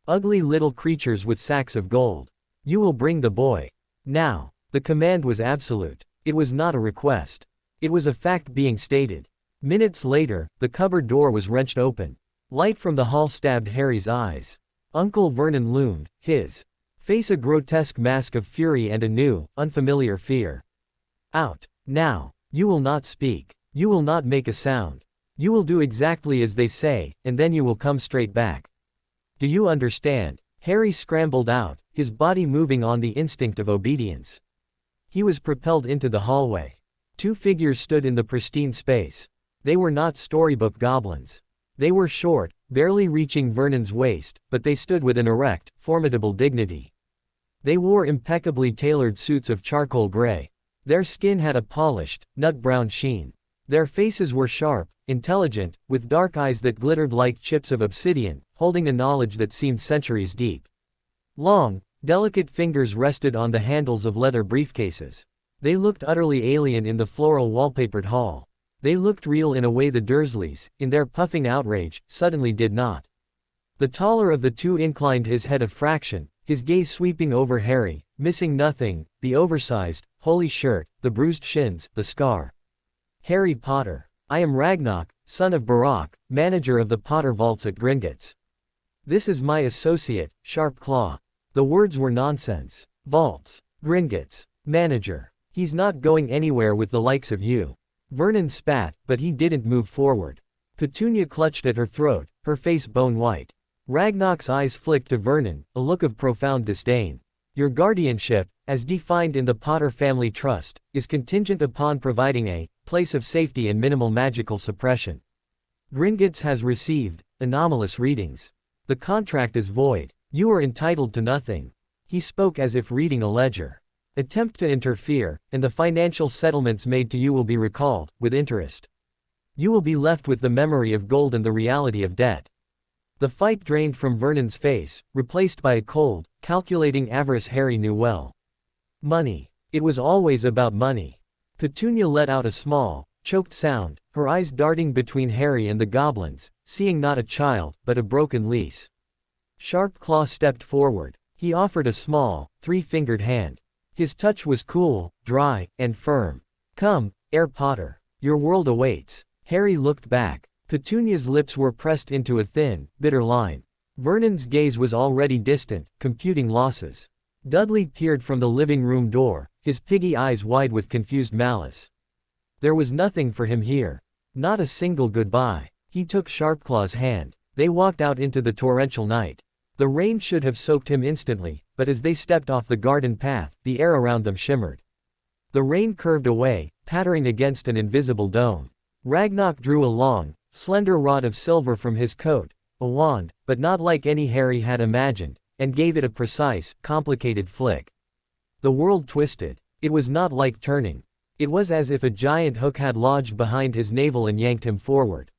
B: Ugly little creatures with sacks of gold. "You will bring the boy. Now." The command was absolute. It was not a request. It was a fact being stated. Minutes later, the cupboard door was wrenched open. Light from the hall stabbed Harry's eyes. Uncle Vernon loomed, his face a grotesque mask of fury and a new, unfamiliar fear. "Out. Now. You will not speak. You will not make a sound. You will do exactly as they say, and then you will come straight back. Do you understand?" Harry scrambled out, his body moving on the instinct of obedience. He was propelled into the hallway. Two figures stood in the pristine space. They were not storybook goblins. They were short, barely reaching Vernon's waist, but they stood with an erect, formidable dignity. They wore impeccably tailored suits of charcoal gray. Their skin had a polished, nut-brown sheen. Their faces were sharp, intelligent, with dark eyes that glittered like chips of obsidian, holding a knowledge that seemed centuries deep. Long, delicate fingers rested on the handles of leather briefcases. They looked utterly alien in the floral wallpapered hall. They looked real in a way the Dursleys, in their puffing outrage, suddenly did not. The taller of the two inclined his head a fraction, his gaze sweeping over Harry, missing nothing, the oversized, holey shirt, the bruised shins, the scar. "Harry Potter. I am Ragnok, son of Barak, manager of the Potter vaults at Gringotts. This is my associate, Sharp Claw." The words were nonsense. Vaults. Gringotts. Manager. "He's not going anywhere with the likes of you." Vernon spat, but he didn't move forward. Petunia clutched at her throat, her face bone white. Ragnok's eyes flicked to Vernon, a look of profound disdain. "Your guardianship, as defined in the Potter family trust, is contingent upon providing a place of safety and minimal magical suppression. Gringotts has received anomalous readings. The contract is void. You are entitled to nothing." He spoke as if reading a ledger. "Attempt to interfere, and the financial settlements made to you will be recalled, with interest. You will be left with the memory of gold and the reality of debt." The fight drained from Vernon's face, replaced by a cold, calculating avarice Harry knew well. Money. It was always about money. Petunia let out a small, choked sound, her eyes darting between Harry and the goblins, seeing not a child, but a broken lease. Sharp Claw stepped forward. He offered a small, three-fingered hand. His touch was cool, dry, and firm. "Come, Heir Potter. Your world awaits." Harry looked back. Petunia's lips were pressed into a thin, bitter line. Vernon's gaze was already distant, computing losses. Dudley peered from the living room door, his piggy eyes wide with confused malice. There was nothing for him here. Not a single goodbye. He took Sharpclaw's hand. They walked out into the torrential night. The rain should have soaked him instantly, but as they stepped off the garden path, the air around them shimmered. The rain curved away, pattering against an invisible dome. Ragnok drew a long, slender rod of silver from his coat, a wand, but not like any Harry had imagined, and gave it a precise, complicated flick. The world twisted. It was not like turning. It was as if a giant hook had lodged behind his navel and yanked him forward.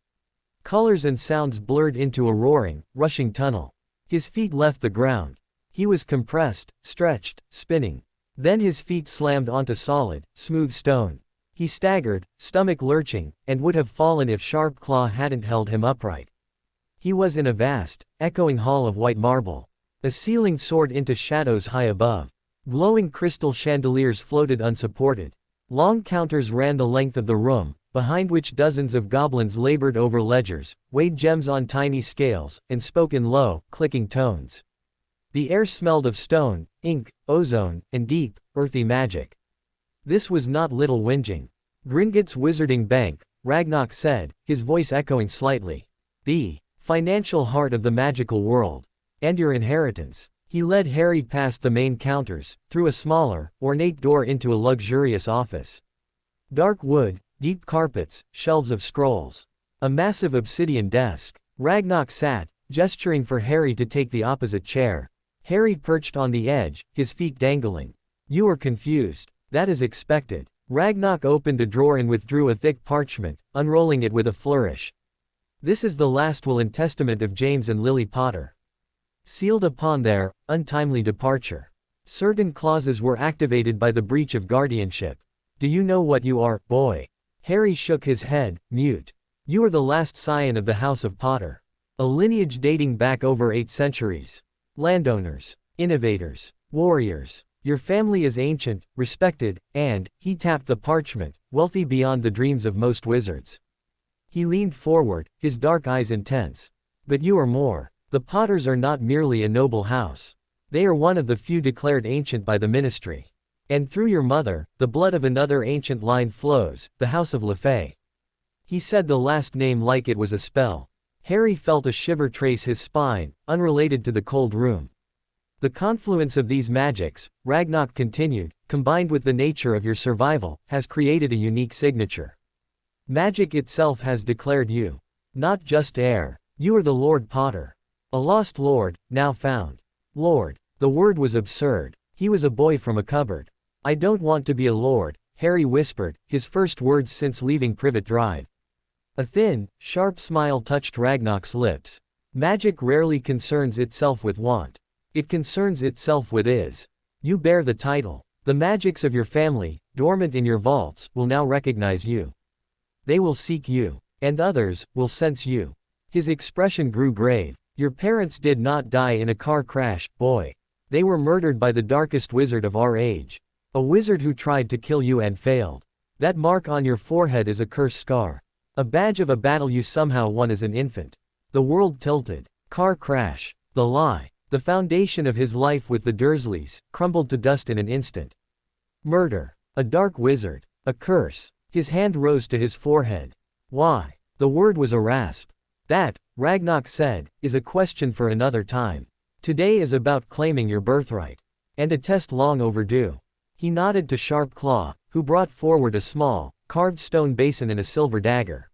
B: Colors and sounds blurred into a roaring, rushing tunnel. His feet left the ground. He was compressed, stretched, spinning. Then his feet slammed onto solid, smooth stone. He staggered, stomach lurching, and would have fallen if Sharp Claw hadn't held him upright. He was in a vast, echoing hall of white marble. A ceiling soared into shadows high above. Glowing crystal chandeliers floated unsupported. Long counters ran the length of the room, behind which dozens of goblins labored over ledgers, weighed gems on tiny scales, and spoke in low, clicking tones. The air smelled of stone, ink, ozone, and deep, earthy magic. This was not little whinging. Gringotts Wizarding Bank, Ragnok said, his voice echoing slightly. The financial heart of the magical world. And your inheritance. He led Harry past the main counters, through a smaller, ornate door into a luxurious office. Dark wood, deep carpets, shelves of scrolls. A massive obsidian desk. Ragnok sat, gesturing for Harry to take the opposite chair. Harry perched on the edge, his feet dangling. You are confused. That is expected. Ragnok opened a drawer and withdrew a thick parchment, unrolling it with a flourish. This is the last will and testament of James and Lily Potter. Sealed upon their untimely departure. Certain clauses were activated by the breach of guardianship. Do you know what you are, boy? Harry shook his head, mute. You are the last scion of the House of Potter. A lineage dating back over 8 centuries. Landowners, innovators, warriors. Your family is ancient, respected, and, he tapped the parchment, wealthy beyond the dreams of most wizards. He leaned forward, his dark eyes intense. But you are more. The Potters are not merely a noble house. They are one of the few declared ancient by the Ministry. And through your mother, the blood of another ancient line flows, the House of Lefay. He said the last name like it was a spell. Harry felt a shiver trace his spine, unrelated to the cold room. The confluence of these magics, Ragnok continued, combined with the nature of your survival, has created a unique signature. Magic itself has declared you. Not just heir. You are the Lord Potter. A lost lord, now found. Lord. The word was absurd. He was a boy from a cupboard. I don't want to be a lord, Harry whispered, his first words since leaving Privet Drive. A thin, sharp smile touched Ragnok's lips. Magic rarely concerns itself with want. It concerns itself with is. You bear the title. The magics of your family, dormant in your vaults, will now recognize you. They will seek you. And others, will sense you. His expression grew grave. Your parents did not die in a car crash, boy. They were murdered by the darkest wizard of our age. A wizard who tried to kill you and failed. That mark on your forehead is a curse scar. A badge of a battle you somehow won as an infant. The world tilted. Car crash. The lie. The foundation of his life with the Dursleys, crumbled to dust in an instant. Murder. A dark wizard. A curse. His hand rose to his forehead. Why? The word was a rasp. That, Ragnok said, is a question for another time. Today is about claiming your birthright. And a test long overdue. He nodded to Sharp Claw, who brought forward a small, carved stone basin and a silver dagger.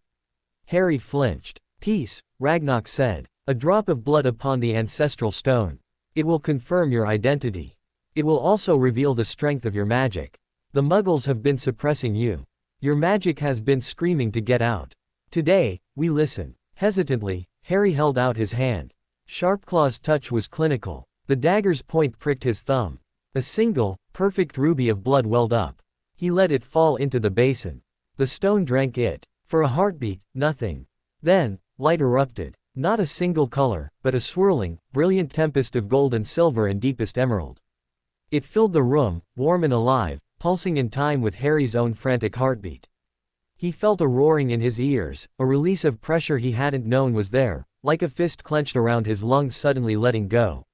B: Harry flinched. Peace, Ragnok said. A drop of blood upon the ancestral stone. It will confirm your identity. It will also reveal the strength of your magic. The Muggles have been suppressing you. Your magic has been screaming to get out. Today, we listen. Hesitantly, Harry held out his hand. Sharpclaw's touch was clinical. The dagger's point pricked his thumb. A single, perfect ruby of blood welled up. He let it fall into the basin. The stone drank it. For a heartbeat, nothing. Then, light erupted. Not a single color, but a swirling, brilliant tempest of gold and silver and deepest emerald. It filled the room, warm and alive, pulsing in time with Harry's own frantic heartbeat. He felt a roaring in his ears, a release of pressure he hadn't known was there, like a fist clenched around his lungs suddenly letting go.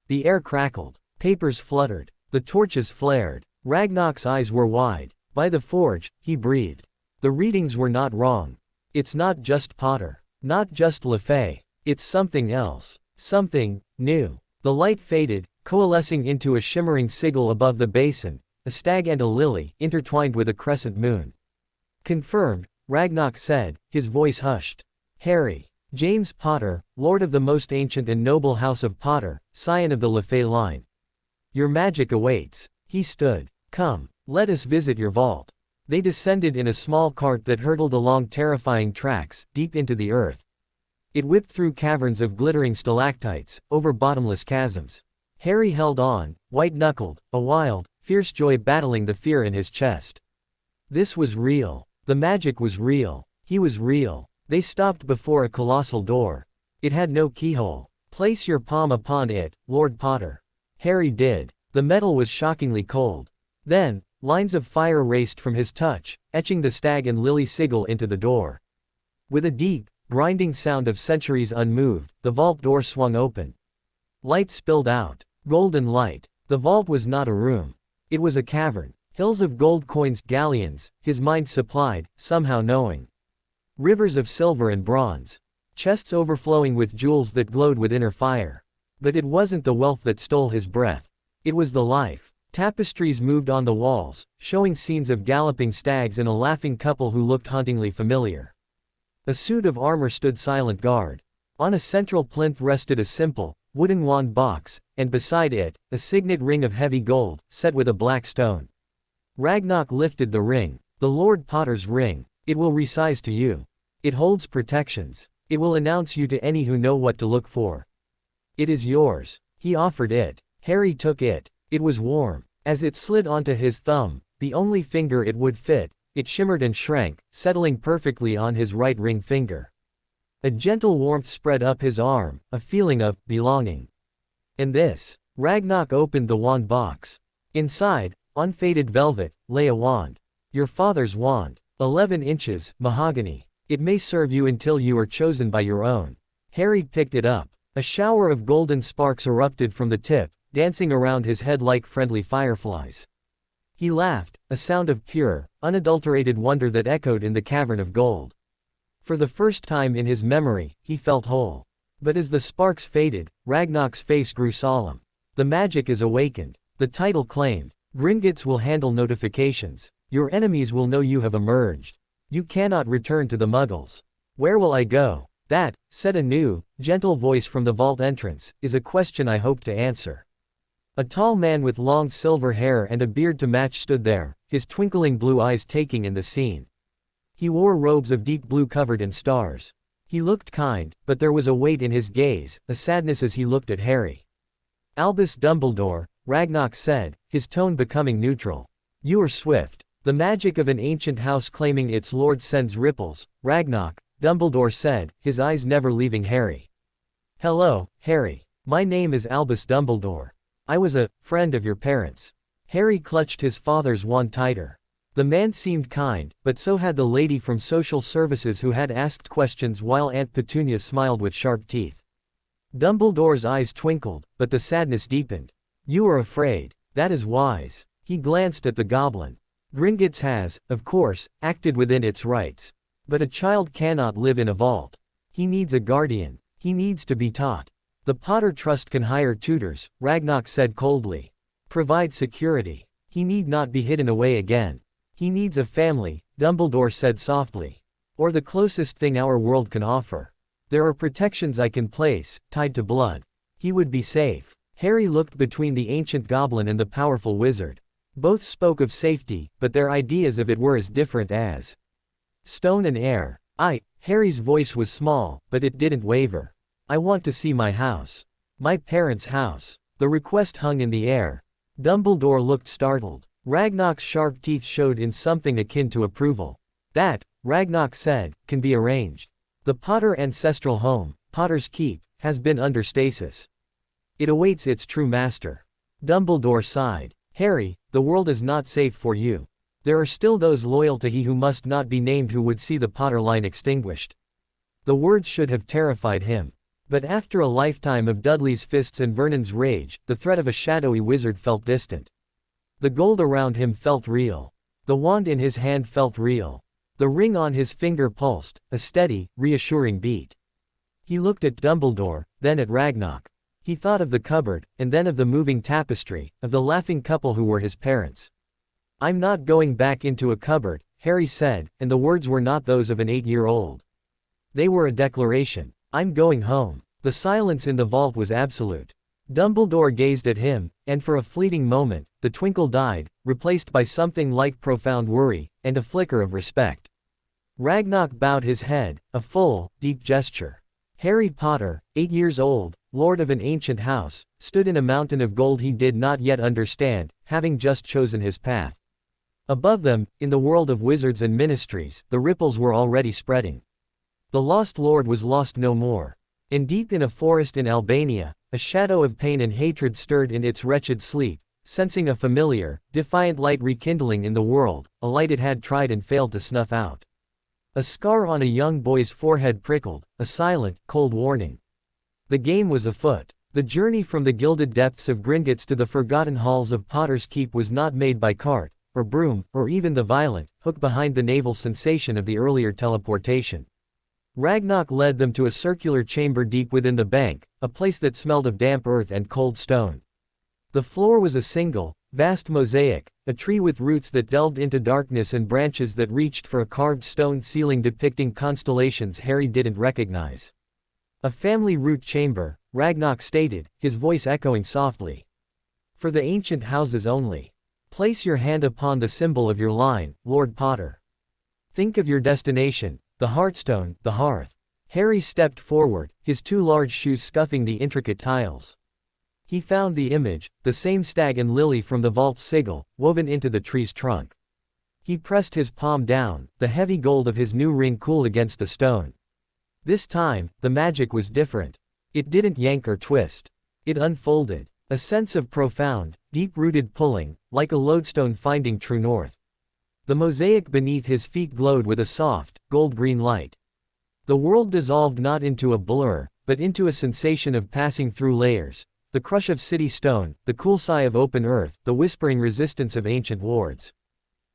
B: The air crackled. Papers fluttered. The torches flared. Ragnok's eyes were wide. By the forge, he breathed. The readings were not wrong. It's not just Potter. Not just Lefay. It's something else. Something new. The light faded, coalescing into a shimmering sigil above the basin, a stag and a lily, intertwined with a crescent moon. Confirmed, Ragnok said, his voice hushed. Harry. James Potter, Lord of the most ancient and noble House of Potter, scion of the Lefay line. Your magic awaits. He stood. Come, let us visit your vault. They descended in a small cart that hurtled along terrifying tracks, deep into the earth. It whipped through caverns of glittering stalactites, over bottomless chasms. Harry held on, white-knuckled, a wild, fierce joy battling the fear in his chest. This was real. The magic was real. He was real. They stopped before a colossal door. It had no keyhole. "Place your palm upon it, Lord Potter." Harry did. The metal was shockingly cold. Then, lines of fire raced from his touch, etching the stag and lily sigil into the door. With a deep, grinding sound of centuries unmoved, the vault door swung open. Light spilled out. Golden light. The vault was not a room. It was a cavern. Hills of gold coins, galleons, his mind supplied, somehow knowing. Rivers of silver and bronze. Chests overflowing with jewels that glowed with inner fire. But it wasn't the wealth that stole his breath. It was the life. Tapestries moved on the walls, showing scenes of galloping stags and a laughing couple who looked hauntingly familiar. A suit of armor stood silent guard. On a central plinth rested a simple, wooden wand box, and beside it, a signet ring of heavy gold, set with a black stone. Ragnok lifted the ring. "The Lord Potter's ring. It will resize to you. It holds protections. It will announce you to any who know what to look for. It is yours." He offered it. Harry took it. It was warm. As it slid onto his thumb, the only finger it would fit, it shimmered and shrank, settling perfectly on his right ring finger. A gentle warmth spread up his arm, a feeling of belonging. And this. Ragnok opened the wand box. Inside, on faded velvet, lay a wand. "Your father's wand. 11 inches, mahogany. It may serve you until you are chosen by your own." Harry picked it up. A shower of golden sparks erupted from the tip, dancing around his head like friendly fireflies. He laughed, a sound of pure, unadulterated wonder that echoed in the cavern of gold. For the first time in his memory, he felt whole. But as the sparks faded, Ragnok's face grew solemn. "The magic is awakened." The title claimed. "Gringotts will handle notifications. Your enemies will know you have emerged. You cannot return to the Muggles." "Where will I go?" "That," said a new, gentle voice from the vault entrance, "is a question I hope to answer." A tall man with long silver hair and a beard to match stood there, his twinkling blue eyes taking in the scene. He wore robes of deep blue covered in stars. He looked kind, but there was a weight in his gaze, a sadness as he looked at Harry. "Albus Dumbledore," Ragnok said, his tone becoming neutral. "You are swift. The magic of an ancient house claiming its lord sends ripples." "Ragnok," Dumbledore said, his eyes never leaving Harry. "Hello, Harry. My name is Albus Dumbledore. I was a friend of your parents." Harry clutched his father's wand tighter. The man seemed kind, but so had the lady from social services who had asked questions while Aunt Petunia smiled with sharp teeth. Dumbledore's eyes twinkled, but the sadness deepened. "You are afraid. That is wise." He glanced at the goblin. "Gringotts has, of course, acted within its rights. But a child cannot live in a vault. He needs a guardian. He needs to be taught." "The Potter Trust can hire tutors," Ragnok said coldly. "Provide security. He need not be hidden away again. He needs a family," Dumbledore said softly. "Or the closest thing our world can offer. There are protections I can place, tied to blood. He would be safe." Harry looked between the ancient goblin and the powerful wizard. Both spoke of safety, but their ideas of it were as different as stone and air. Harry's voice was small, but it didn't waver. "I want to see my house. My parents' house." The request hung in the air. Dumbledore looked startled. Ragnok's sharp teeth showed in something akin to approval. "That," Ragnok said, "can be arranged. The Potter ancestral home, Potter's Keep, has been under stasis. It awaits its true master." Dumbledore sighed. "Harry, the world is not safe for you. There are still those loyal to he who must not be named who would see the Potter line extinguished." The words should have terrified him. But after a lifetime of Dudley's fists and Vernon's rage, the threat of a shadowy wizard felt distant. The gold around him felt real. The wand in his hand felt real. The ring on his finger pulsed, a steady, reassuring beat. He looked at Dumbledore, then at Ragnok. He thought of the cupboard, and then of the moving tapestry, of the laughing couple who were his parents. "I'm not going back into a cupboard," Harry said, and the words were not those of an 8-year-old. They were a declaration. "I'm going home." The silence in the vault was absolute. Dumbledore gazed at him, and for a fleeting moment, the twinkle died, replaced by something like profound worry, and a flicker of respect. Ragnok bowed his head, a full, deep gesture. Harry Potter, 8 years old, lord of an ancient house, stood in a mountain of gold he did not yet understand, having just chosen his path. Above them, in the world of wizards and ministries, the ripples were already spreading. The lost lord was lost no more. And deep in a forest in Albania, a shadow of pain and hatred stirred in its wretched sleep, sensing a familiar, defiant light rekindling in the world, a light it had tried and failed to snuff out. A scar on a young boy's forehead prickled, a silent, cold warning. The game was afoot. The journey from the gilded depths of Gringotts to the forgotten halls of Potter's Keep was not made by cart, or broom, or even the violent, hook behind the navel sensation of the earlier teleportation. Ragnok led them to a circular chamber deep within the bank, a place that smelled of damp earth and cold stone. The floor was a single, vast mosaic, a tree with roots that delved into darkness and branches that reached for a carved stone ceiling depicting constellations Harry didn't recognize. A family root chamber, Ragnok stated, his voice echoing softly. For the ancient houses only. Place your hand upon the symbol of your line, Lord Potter. Think of your destination, the hearthstone, the hearth. Harry stepped forward, his two large shoes scuffing the intricate tiles. He found the image, the same stag and lily from the vault's sigil, woven into the tree's trunk. He pressed his palm down, the heavy gold of his new ring cool against the stone. This time, the magic was different. It didn't yank or twist. It unfolded. A sense of profound, deep-rooted pulling, like a lodestone finding true north. The mosaic beneath his feet glowed with a soft, gold-green light. The world dissolved not into a blur, but into a sensation of passing through layers. The crush of city stone, the cool sigh of open earth, the whispering resistance of ancient wards.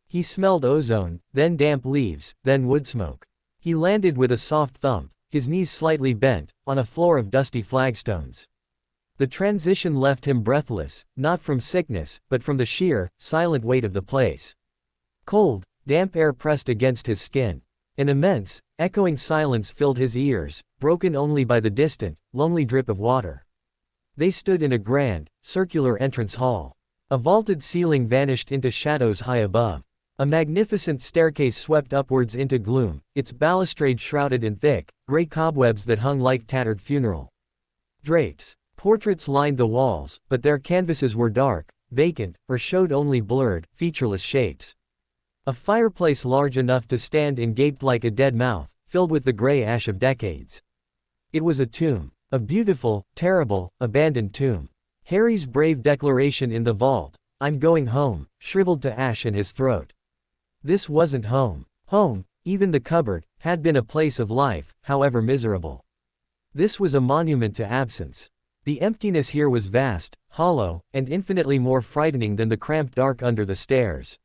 B: He smelled ozone, then damp leaves, then wood smoke. He landed with a soft thump, his knees slightly bent, on a floor of dusty flagstones. The transition left him breathless, not from sickness, but from the sheer, silent weight of the place. Cold, damp air pressed against his skin. An immense, echoing silence filled his ears, broken only by the distant, lonely drip of water. They stood in a grand, circular entrance hall. A vaulted ceiling vanished into shadows high above. A magnificent staircase swept upwards into gloom, its balustrade shrouded in thick, gray cobwebs that hung like tattered funeral drapes. Portraits lined the walls, but their canvases were dark, vacant, or showed only blurred, featureless shapes. A fireplace large enough to stand in gaped like a dead mouth, filled with the gray ash of decades. It was a tomb. A beautiful, terrible, abandoned tomb. Harry's brave declaration in the vault, "I'm going home," shriveled to ash in his throat. This wasn't home. Home, even the cupboard, had been a place of life, however miserable. This was a monument to absence. The emptiness here was vast, hollow, and infinitely more frightening than the cramped dark under the stairs.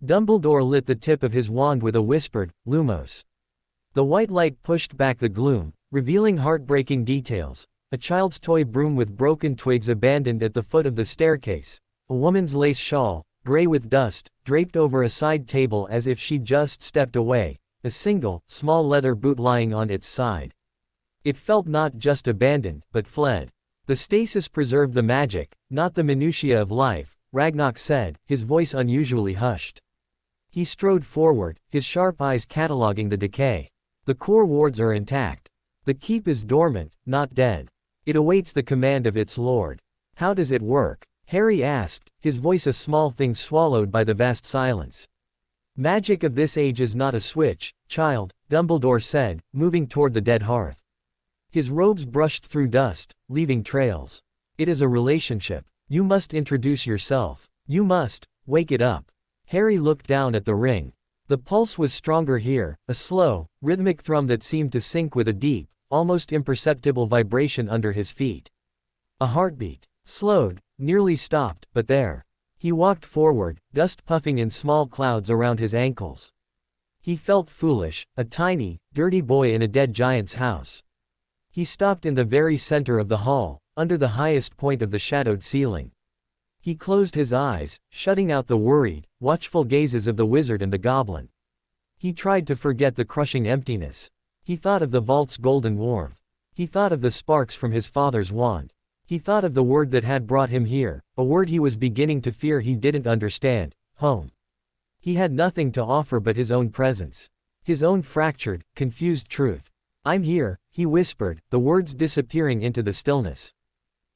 B: Dumbledore lit the tip of his wand with a whispered, "Lumos." The white light pushed back the gloom, revealing heartbreaking details. A child's toy broom with broken twigs abandoned at the foot of the staircase. A woman's lace shawl, gray with dust, draped over a side table as if she'd just stepped away. A single, small leather boot lying on its side. It felt not just abandoned, but fled. The stasis preserved the magic, not the minutiae of life, Ragnok said, his voice unusually hushed. He strode forward, his sharp eyes cataloging the decay. The core wards are intact. The keep is dormant, not dead. It awaits the command of its lord. How does it work? Harry asked, his voice a small thing swallowed by the vast silence. Magic of this age is not a switch, child, Dumbledore said, moving toward the dead hearth. His robes brushed through dust, leaving trails. It is a relationship. You must introduce yourself. You must wake it up. Harry looked down at the ring. The pulse was stronger here, a slow, rhythmic thrum that seemed to sync with a deep, almost imperceptible vibration under his feet. A heartbeat. Slowed, nearly stopped, but there. He walked forward, dust puffing in small clouds around his ankles. He felt foolish, a tiny, dirty boy in a dead giant's house. He stopped in the very center of the hall, under the highest point of the shadowed ceiling. He closed his eyes, shutting out the worried, watchful gazes of the wizard and the goblin. He tried to forget the crushing emptiness. He thought of the vault's golden warmth. He thought of the sparks from his father's wand. He thought of the word that had brought him here, a word he was beginning to fear he didn't understand, home. He had nothing to offer but his own presence. His own fractured, confused truth. "I'm here," he whispered, the words disappearing into the stillness.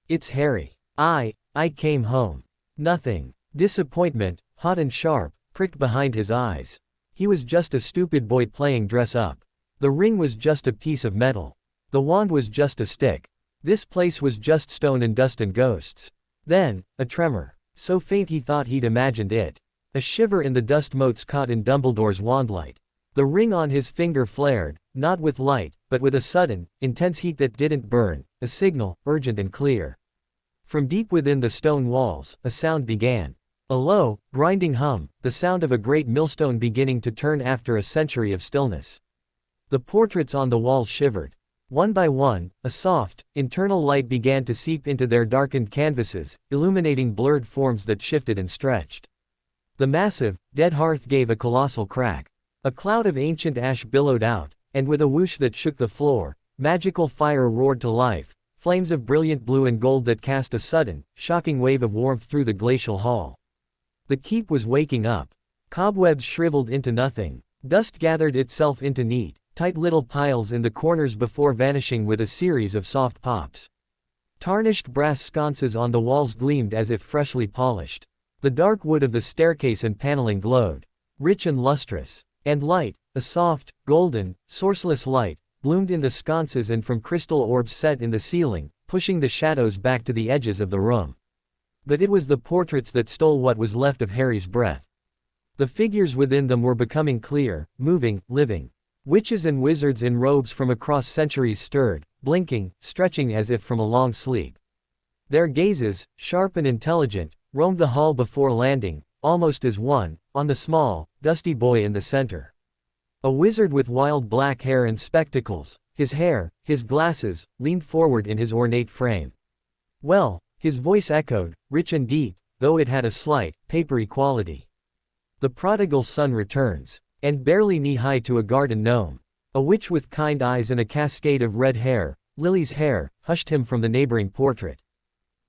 B: It's Harry. I came home. Nothing. Disappointment, hot and sharp, pricked behind his eyes. He was just a stupid boy playing dress up. The ring was just a piece of metal. The wand was just a stick. This place was just stone and dust and ghosts. Then, a tremor. So faint he thought he'd imagined it. A shiver in the dust motes caught in Dumbledore's wandlight. The ring on his finger flared, not with light, but with a sudden, intense heat that didn't burn, a signal, urgent and clear. From deep within the stone walls, a sound began. A low, grinding hum, the sound of a great millstone beginning to turn after a century of stillness. The portraits on the walls shivered. One by one, a soft, internal light began to seep into their darkened canvases, illuminating blurred forms that shifted and stretched. The massive, dead hearth gave a colossal crack. A cloud of ancient ash billowed out, and with a whoosh that shook the floor, magical fire roared to life, flames of brilliant blue and gold that cast a sudden, shocking wave of warmth through the glacial hall. The keep was waking up. Cobwebs shriveled into nothing. Dust gathered itself into neat, tight little piles in the corners before vanishing with a series of soft pops. Tarnished brass sconces on the walls gleamed as if freshly polished. The dark wood of the staircase and paneling glowed, rich and lustrous. And light, a soft, golden, sourceless light, bloomed in the sconces and from crystal orbs set in the ceiling, pushing the shadows back to the edges of the room. But it was the portraits that stole what was left of Harry's breath. The figures within them were becoming clear, moving, living. Witches and wizards in robes from across centuries stirred, blinking, stretching as if from a long sleep. Their gazes, sharp and intelligent, roamed the hall before landing, almost as one, on the small, dusty boy in the center. A wizard with wild black hair and spectacles, his glasses, leaned forward in his ornate frame. Well, his voice echoed, rich and deep, though it had a slight, papery quality. The prodigal son returns, and barely knee-high to a garden gnome. A witch with kind eyes and a cascade of red hair, Lily's hair, hushed him from the neighboring portrait.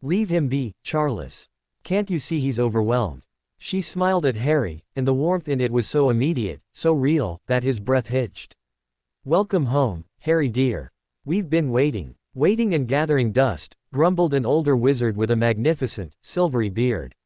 B: Leave him be, Charles. Can't you see he's overwhelmed? She smiled at Harry, and the warmth in it was so immediate, so real, that his breath hitched. Welcome home, Harry dear. We've been waiting and gathering dust, grumbled an older wizard with a magnificent, silvery beard.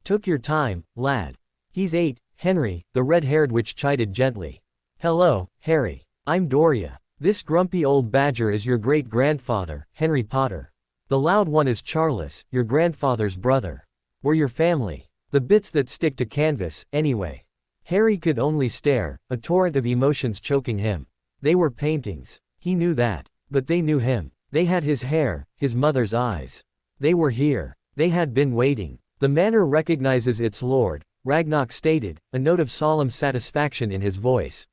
B: Took your time, lad. He's 8, Henry, the red-haired witch chided gently. Hello, Harry. I'm Doria. This grumpy old badger is your great-grandfather, Henry Potter. The loud one is Charles, your grandfather's brother. We're your family. The bits that stick to canvas, anyway. Harry could only stare, a torrent of emotions choking him. They were paintings. He knew that. But they knew him. They had his hair, his mother's eyes. They were here. They had been waiting. The manor recognizes its lord, Ragnok stated, a note of solemn satisfaction in his voice.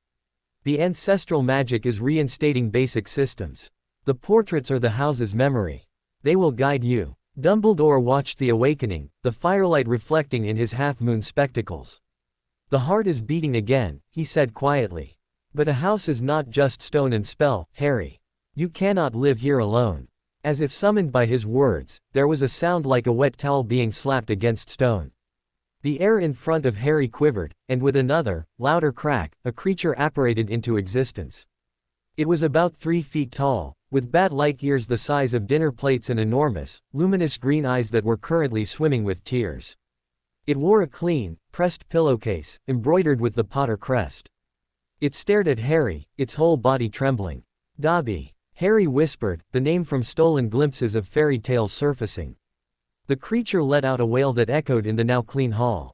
B: The ancestral magic is reinstating basic systems. The portraits are the house's memory. They will guide you. Dumbledore watched the awakening, the firelight reflecting in his half-moon spectacles. The heart is beating again, he said quietly. But a house is not just stone and spell, Harry. You cannot live here alone. As if summoned by his words, there was a sound like a wet towel being slapped against stone. The air in front of Harry quivered, and with another, louder crack, a creature apparated into existence. It was about 3 feet tall, with bat-like ears the size of dinner plates and enormous, luminous green eyes that were currently swimming with tears. It wore a clean, pressed pillowcase, embroidered with the Potter crest. It stared at Harry, its whole body trembling. Dobby. Harry whispered, the name from stolen glimpses of fairy tales surfacing. The creature let out a wail that echoed in the now clean hall.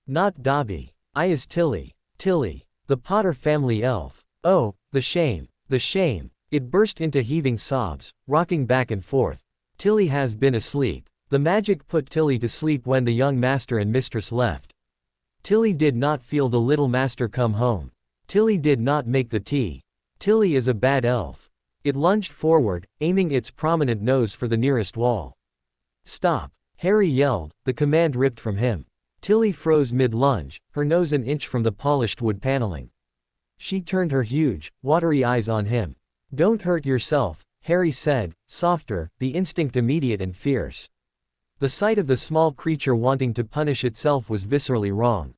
B: Not Dobby. I is Tilly. Tilly. The Potter family elf. Oh, the shame. The shame. It burst into heaving sobs, rocking back and forth. Tilly has been asleep. The magic put Tilly to sleep when the young master and mistress left. Tilly did not feel the little master come home. Tilly did not make the tea. Tilly is a bad elf. It lunged forward, aiming its prominent nose for the nearest wall. Stop! Harry yelled, the command ripped from him. Tilly froze mid-lunge, her nose an inch from the polished wood paneling. She turned her huge, watery eyes on him. Don't hurt yourself, Harry said, softer, the instinct immediate and fierce. The sight of the small creature wanting to punish itself was viscerally wrong.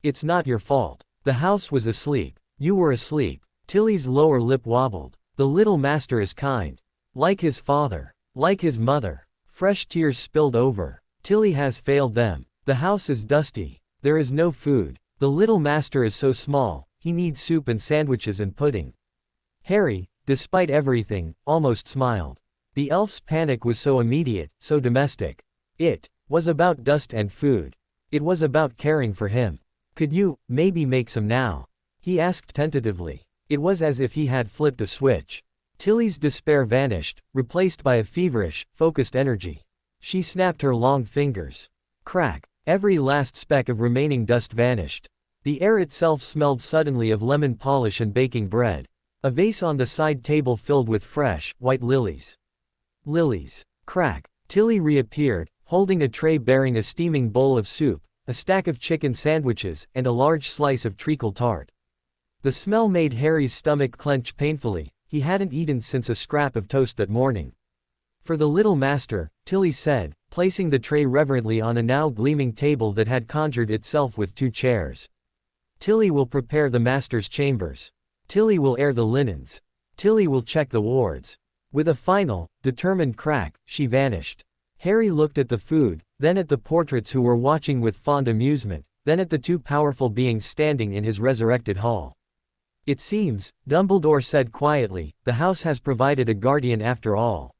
B: It's not your fault. The house was asleep. You were asleep. Tilly's lower lip wobbled. The little master is kind. Like his father. Like his mother. Fresh tears spilled over. Tilly has failed them. The house is dusty. There is no food. The little master is so small, he needs soup and sandwiches and pudding. Harry, despite everything, almost smiled. The elf's panic was so immediate, so domestic. It was about dust and food. It was about caring for him. Could you, maybe make some now? He asked tentatively. It was as if he had flipped a switch. Tilly's despair vanished, replaced by a feverish, focused energy. She snapped her long fingers. Crack. Every last speck of remaining dust vanished. The air itself smelled suddenly of lemon polish and baking bread. A vase on the side table filled with fresh, white lilies. Lilies. Crack. Tilly reappeared, holding a tray bearing a steaming bowl of soup, a stack of chicken sandwiches, and a large slice of treacle tart. The smell made Harry's stomach clench painfully. He hadn't eaten since a scrap of toast that morning. For the little master, Tilly said, placing the tray reverently on a now gleaming table that had conjured itself with 2 chairs. Tilly will prepare the master's chambers. Tilly will air the linens. Tilly will check the wards. With a final, determined crack, she vanished. Harry looked at the food, then at the portraits who were watching with fond amusement, then at the 2 powerful beings standing in his resurrected hall. It seems, Dumbledore said quietly, the house has provided a guardian after all.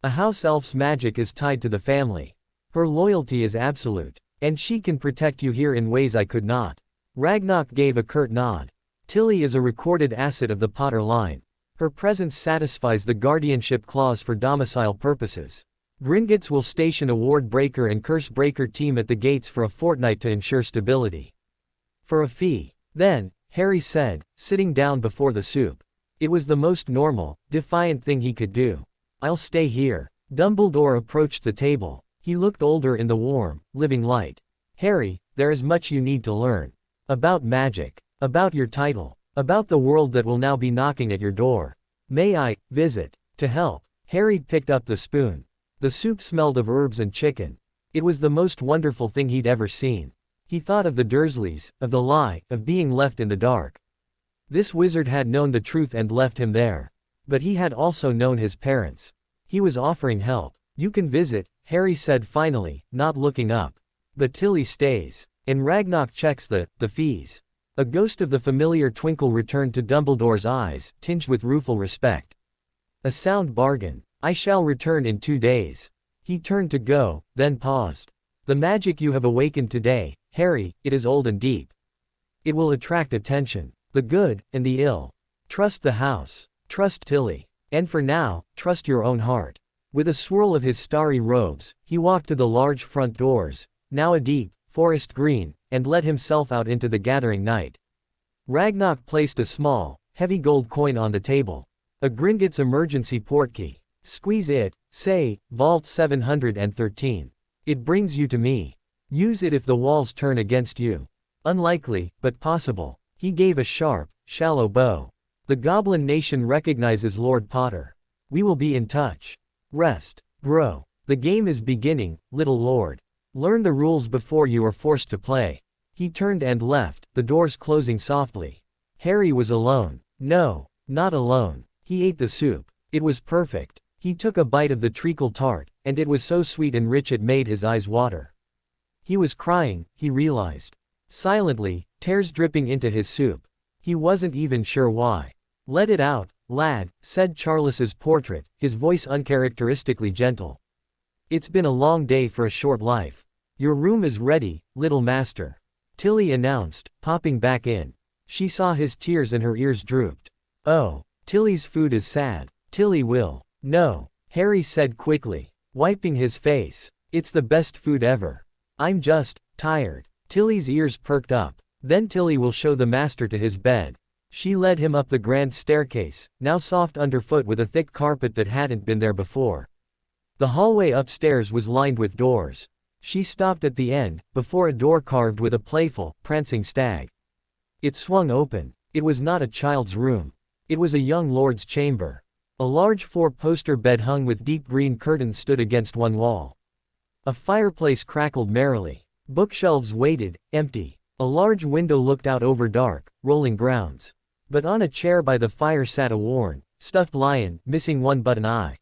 B: A house elf's magic is tied to the family. Her loyalty is absolute. And she can protect you here in ways I could not. Ragnok gave a curt nod. Tilly is a recorded asset of the Potter line. Her presence satisfies the guardianship clause for domicile purposes. Gringotts will station a ward breaker and curse breaker team at the gates for a fortnight to ensure stability. For a fee. Then, Harry said, sitting down before the soup. It was the most normal, defiant thing he could do. I'll stay here. Dumbledore approached the table. He looked older in the warm, living light. Harry, there is much you need to learn. About magic. About your title. About the world that will now be knocking at your door. May I visit? To help. Harry picked up the spoon. The soup smelled of herbs and chicken. It was the most wonderful thing he'd ever seen. He thought of the Dursleys, of the lie, of being left in the dark. This wizard had known the truth and left him there. But he had also known his parents. He was offering help. You can visit, Harry said finally, not looking up. But Tilly stays. And Ragnok checks the fees. A ghost of the familiar twinkle returned to Dumbledore's eyes, tinged with rueful respect. A sound bargain. I shall return in 2 days. He turned to go, then paused. The magic you have awakened today, Harry, it is old and deep. It will attract attention. The good, and the ill. Trust the house. Trust Tilly. And for now, trust your own heart. With a swirl of his starry robes, he walked to the large front doors, now a deep, forest green, and let himself out into the gathering night. Ragnok placed a small, heavy gold coin on the table. A Gringotts emergency portkey. Squeeze it, say, Vault 713. It brings you to me. Use it if the walls turn against you. Unlikely, but possible. He gave a sharp, shallow bow. The Goblin Nation recognizes Lord Potter. We will be in touch. Rest. Grow. The game is beginning, little lord. Learn the rules before you are forced to play. He turned and left, the doors closing softly. Harry was alone. No, not alone. He ate the soup. It was perfect. He took a bite of the treacle tart, and it was so sweet and rich it made his eyes water. He was crying, he realized. Silently, tears dripping into his soup. He wasn't even sure why. Let it out, lad, said Charles's portrait, his voice uncharacteristically gentle. It's been a long day for a short life. Your room is ready, little master. Tilly announced, popping back in. She saw his tears and her ears drooped. Oh, Tilly's food is sad. Tilly will. No, Harry said quickly, wiping his face. It's the best food ever. I'm just tired. Tilly's ears perked up. Then Tilly will show the master to his bed. She led him up the grand staircase, now soft underfoot with a thick carpet that hadn't been there before. The hallway upstairs was lined with doors. She stopped at the end, before a door carved with a playful, prancing stag. It swung open. It was not a child's room. It was a young lord's chamber. A large 4-poster bed hung with deep green curtains stood against one wall. A fireplace crackled merrily. Bookshelves waited, empty. A large window looked out over dark, rolling grounds. But on a chair by the fire sat a worn, stuffed lion, missing one but an eye.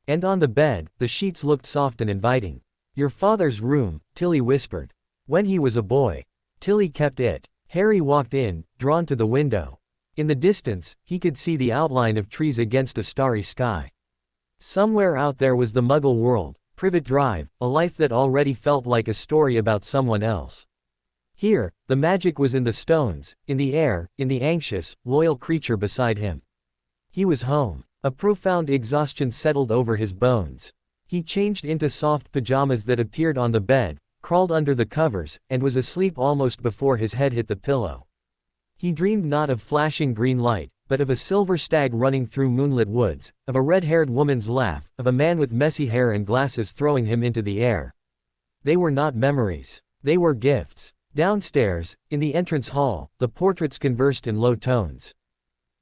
B: And on the bed, the sheets looked soft and inviting. Your father's room, Tilly whispered. When he was a boy. Tilly kept it. Harry walked in, drawn to the window. In the distance, he could see the outline of trees against a starry sky. Somewhere out there was the Muggle world, Privet Drive, a life that already felt like a story about someone else. Here, the magic was in the stones, in the air, in the anxious, loyal creature beside him. He was home. A profound exhaustion settled over his bones. He changed into soft pajamas that appeared on the bed, crawled under the covers, and was asleep almost before his head hit the pillow. He dreamed not of flashing green light, but of a silver stag running through moonlit woods, of a red-haired woman's laugh, of a man with messy hair and glasses throwing him into the air. They were not memories. They were gifts. Downstairs, in the entrance hall, the portraits conversed in low tones.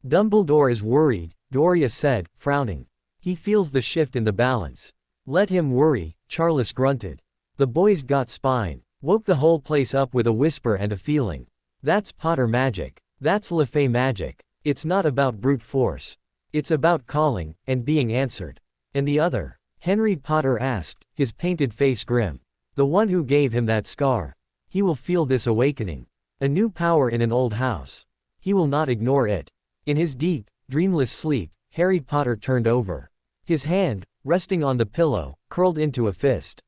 B: Dumbledore is worried, Doria said, frowning. He feels the shift in the balance. Let him worry, Charles grunted. The boys got spine. Woke the whole place up with a whisper and a feeling. That's Potter magic. That's LeFay magic. It's not about brute force. It's about calling, and being answered. And the other? Henry Potter asked, his painted face grim. The one who gave him that scar. He will feel this awakening. A new power in an old house. He will not ignore it. In his deep, dreamless sleep, Harry Potter turned over. His hand, resting on the pillow, curled into a fist.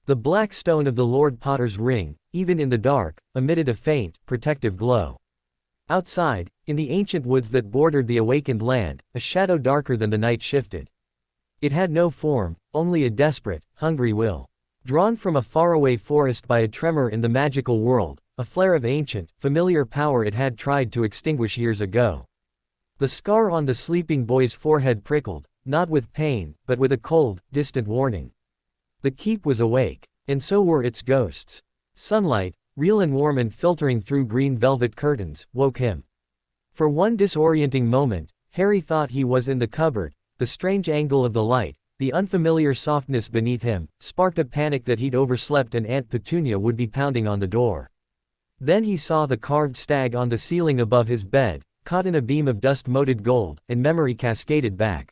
B: The black stone of the Lord Potter's ring, even in the dark, emitted a faint, protective glow. Outside, in the ancient woods that bordered the awakened land, a shadow darker than the night shifted. It had no form, only a desperate, hungry will. Drawn from a faraway forest by a tremor in the magical world, a flare of ancient, familiar power it had tried to extinguish years ago. The scar on the sleeping boy's forehead prickled, not with pain, but with a cold, distant warning. The keep was awake, and so were its ghosts. Sunlight, real and warm and filtering through green velvet curtains, woke him. For one disorienting moment, Harry thought he was in the cupboard. The strange angle of the light, the unfamiliar softness beneath him, sparked a panic that he'd overslept and Aunt Petunia would be pounding on the door. Then he saw the carved stag on the ceiling above his bed, caught in a beam of dust-moted gold, and memory cascaded back.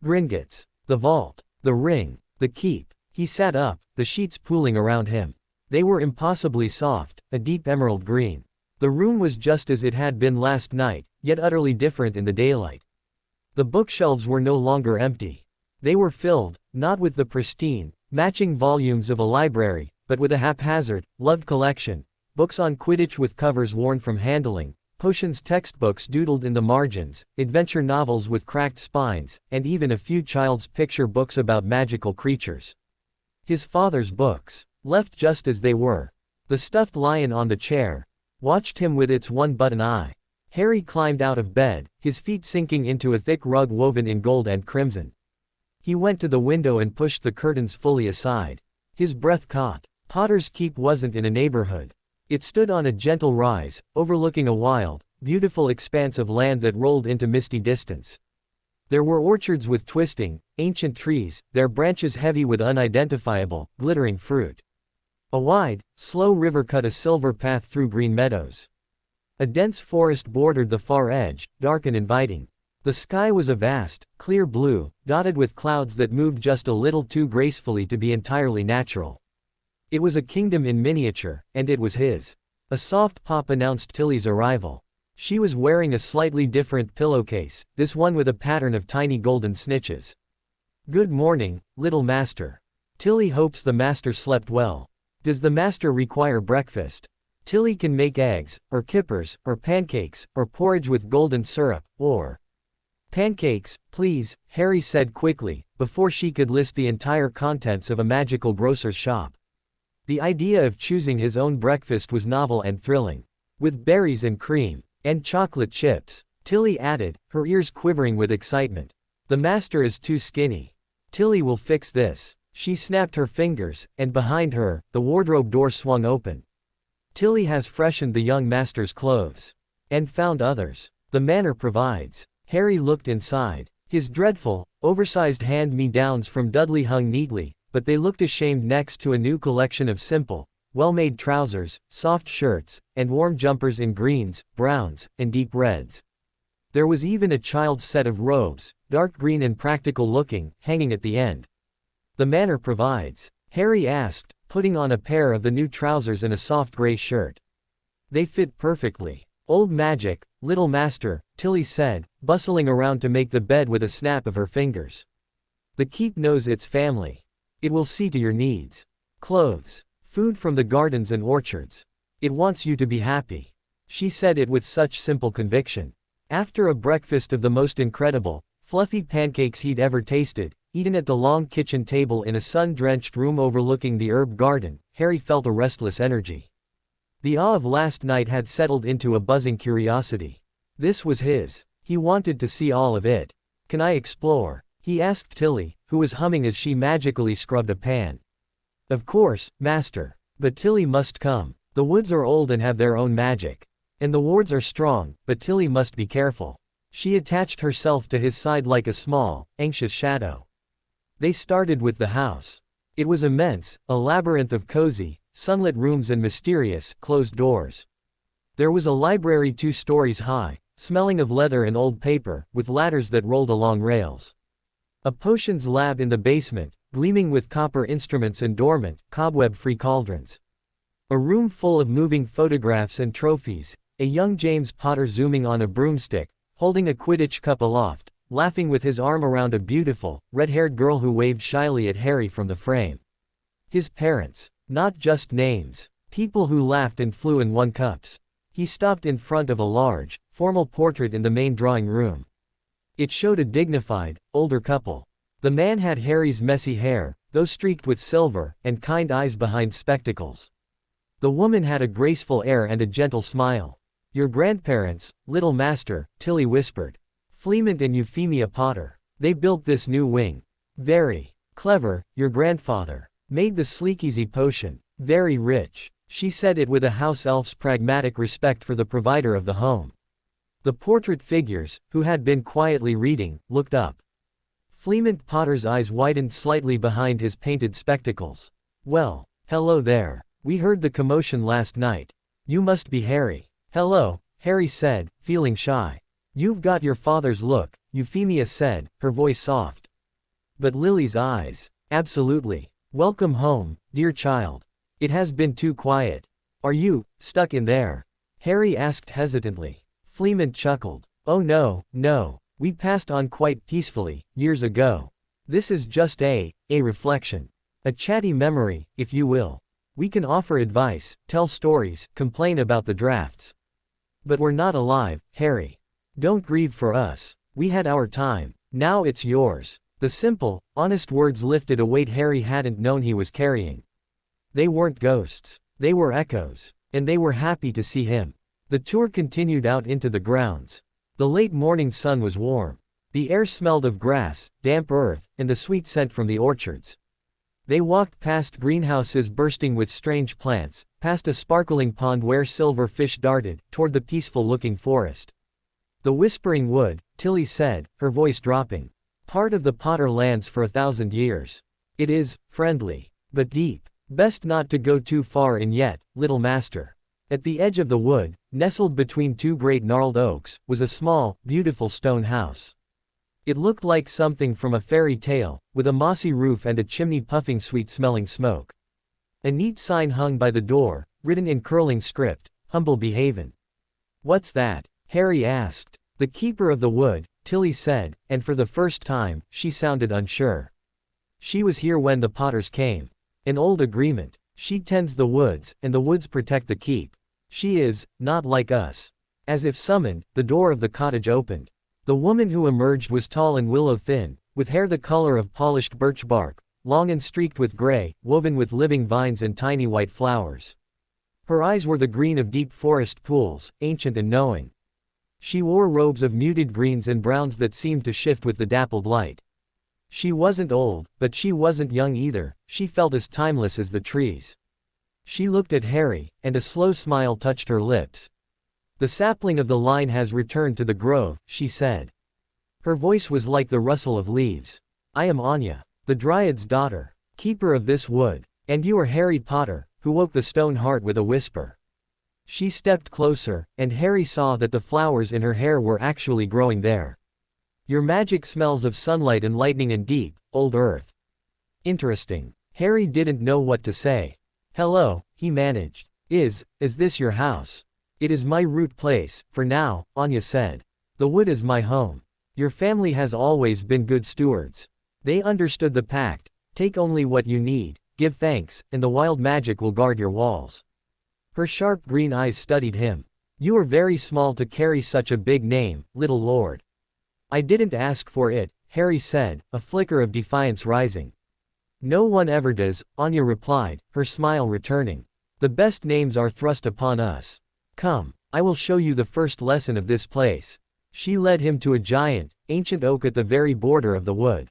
B: Gringotts. The vault. The ring. The keep. He sat up, the sheets pooling around him. They were impossibly soft, a deep emerald green. The room was just as it had been last night, yet utterly different in the daylight. The bookshelves were no longer empty. They were filled, not with the pristine, matching volumes of a library, but with a haphazard, loved collection. Books on Quidditch with covers worn from handling, potions textbooks doodled in the margins, adventure novels with cracked spines, and even a few child's picture books about magical creatures. His father's books, left just as they were. The stuffed lion on the chair watched him with its one-button eye. Harry climbed out of bed, his feet sinking into a thick rug woven in gold and crimson. He went to the window and pushed the curtains fully aside. His breath caught. Potter's Keep wasn't in a neighborhood. It stood on a gentle rise, overlooking a wild, beautiful expanse of land that rolled into misty distance. There were orchards with twisting, ancient trees, their branches heavy with unidentifiable, glittering fruit. A wide, slow river cut a silver path through green meadows. A dense forest bordered the far edge, dark and inviting. The sky was a vast, clear blue, dotted with clouds that moved just a little too gracefully to be entirely natural. It was a kingdom in miniature, and it was his. A soft pop announced Tilly's arrival. She was wearing a slightly different pillowcase, this one with a pattern of tiny golden snitches. Good morning, little master. Tilly hopes the master slept well. Does the master require breakfast? Tilly can make eggs, or kippers, or pancakes, or porridge with golden syrup, or... Pancakes, please, Harry said quickly, before she could list the entire contents of a magical grocer's shop. The idea of choosing his own breakfast was novel and thrilling. With berries and cream. And chocolate chips, Tilly added, her ears quivering with excitement. The master is too skinny. Tilly will fix this. She snapped her fingers, and behind her, the wardrobe door swung open. Tilly has freshened the young master's clothes. And found others. The manor provides. Harry looked inside. His dreadful, oversized hand-me-downs from Dudley hung neatly, but they looked ashamed next to a new collection of simple, well-made trousers, soft shirts, and warm jumpers in greens, browns, and deep reds. There was even a child's set of robes, dark green and practical looking, hanging at the end. The manor provides, Harry asked, putting on a pair of the new trousers and a soft gray shirt. They fit perfectly. Old magic, little master, Tilly said, bustling around to make the bed with a snap of her fingers. The keep knows its family. It will see to your needs. Clothes, food from the gardens and orchards. It wants you to be happy. She said it with such simple conviction. After a breakfast of the most incredible, fluffy pancakes he'd ever tasted, eaten at the long kitchen table in a sun-drenched room overlooking the herb garden, Harry felt a restless energy. The awe of last night had settled into a buzzing curiosity. This was his. He wanted to see all of it. Can I explore? He asked Tilly, who was humming as she magically scrubbed a pan. Of course, master. But Tilly must come. The woods are old and have their own magic. And the wards are strong, but Tilly must be careful. She attached herself to his side like a small, anxious shadow. They started with the house. It was immense, a labyrinth of cozy, sunlit rooms and mysterious, closed doors. There was a library 2 stories high, smelling of leather and old paper, with ladders that rolled along rails. A potions lab in the basement, gleaming with copper instruments and dormant, cobweb-free cauldrons. A room full of moving photographs and trophies, a young James Potter zooming on a broomstick, holding a Quidditch cup aloft, laughing with his arm around a beautiful, red-haired girl who waved shyly at Harry from the frame. His parents. Not just names. People who laughed and flew and won cups. He stopped in front of a large, formal portrait in the main drawing room. It showed a dignified, older couple. The man had Harry's messy hair, though streaked with silver, and kind eyes behind spectacles. The woman had a graceful air and a gentle smile. Your grandparents, little master, Tilly whispered. Fleemont and Euphemia Potter. They built this new wing. Very clever. Your grandfather made the sleekeasy potion. Very rich. She said it with a house elf's pragmatic respect for the provider of the home. The portrait figures, who had been quietly reading, looked up. Fleemont Potter's eyes widened slightly behind his painted spectacles. Well, hello there. We heard the commotion last night. You must be Harry. Hello, Harry said, feeling shy. You've got your father's look, Euphemia said, her voice soft. But Lily's eyes. Absolutely. Welcome home, dear child. It has been too quiet. Are you stuck in there? Harry asked hesitantly. Fleemont chuckled. Oh no, no. We passed on quite peacefully, years ago. This is just a reflection. A chatty memory, if you will. We can offer advice, tell stories, complain about the drafts. But we're not alive, Harry. Don't grieve for us. We had our time. Now it's yours. The simple, honest words lifted a weight Harry hadn't known he was carrying. They weren't ghosts. They were echoes. And they were happy to see him. The tour continued out into the grounds. The late morning sun was warm. The air smelled of grass, damp earth, and the sweet scent from the orchards. They walked past greenhouses bursting with strange plants, past a sparkling pond where silver fish darted, toward the peaceful-looking forest. The Whispering Wood, Tilly said, her voice dropping. Part of the Potter lands for 1,000 years. It is friendly, but deep. Best not to go too far in yet, little master. At the edge of the wood, nestled between 2 great gnarled oaks, was a small, beautiful stone house. It looked like something from a fairy tale, with a mossy roof and a chimney puffing sweet-smelling smoke. A neat sign hung by the door, written in curling script, Humble Behaven. What's that? Harry asked. The keeper of the wood, Tilly said, and for the first time, she sounded unsure. She was here when the Potters came. An old agreement. She tends the woods, and the woods protect the keep. She is not like us. As if summoned, the door of the cottage opened. The woman who emerged was tall and willow-thin, with hair the color of polished birch bark, long and streaked with gray, woven with living vines and tiny white flowers. Her eyes were the green of deep forest pools, ancient and knowing. She wore robes of muted greens and browns that seemed to shift with the dappled light. She wasn't old, but she wasn't young either. She felt as timeless as the trees. She looked at Harry, and a slow smile touched her lips. The sapling of the line has returned to the grove, she said. Her voice was like the rustle of leaves. I am Anya, the Dryad's daughter, keeper of this wood, and you are Harry Potter, who woke the stone heart with a whisper. She stepped closer, and Harry saw that the flowers in her hair were actually growing there. Your magic smells of sunlight and lightning and deep, old earth. Interesting. Harry didn't know what to say. Hello, he managed. Is this your house? It is my root place, for now, Anya said. The wood is my home. Your family has always been good stewards. They understood the pact. Take only what you need, give thanks, and the wild magic will guard your walls. Her sharp green eyes studied him. You are very small to carry such a big name, little lord. I didn't ask for it, Harry said, a flicker of defiance rising. No one ever does, Anya replied, her smile returning. The best names are thrust upon us. Come, I will show you the first lesson of this place. She led him to a giant, ancient oak at the very border of the wood.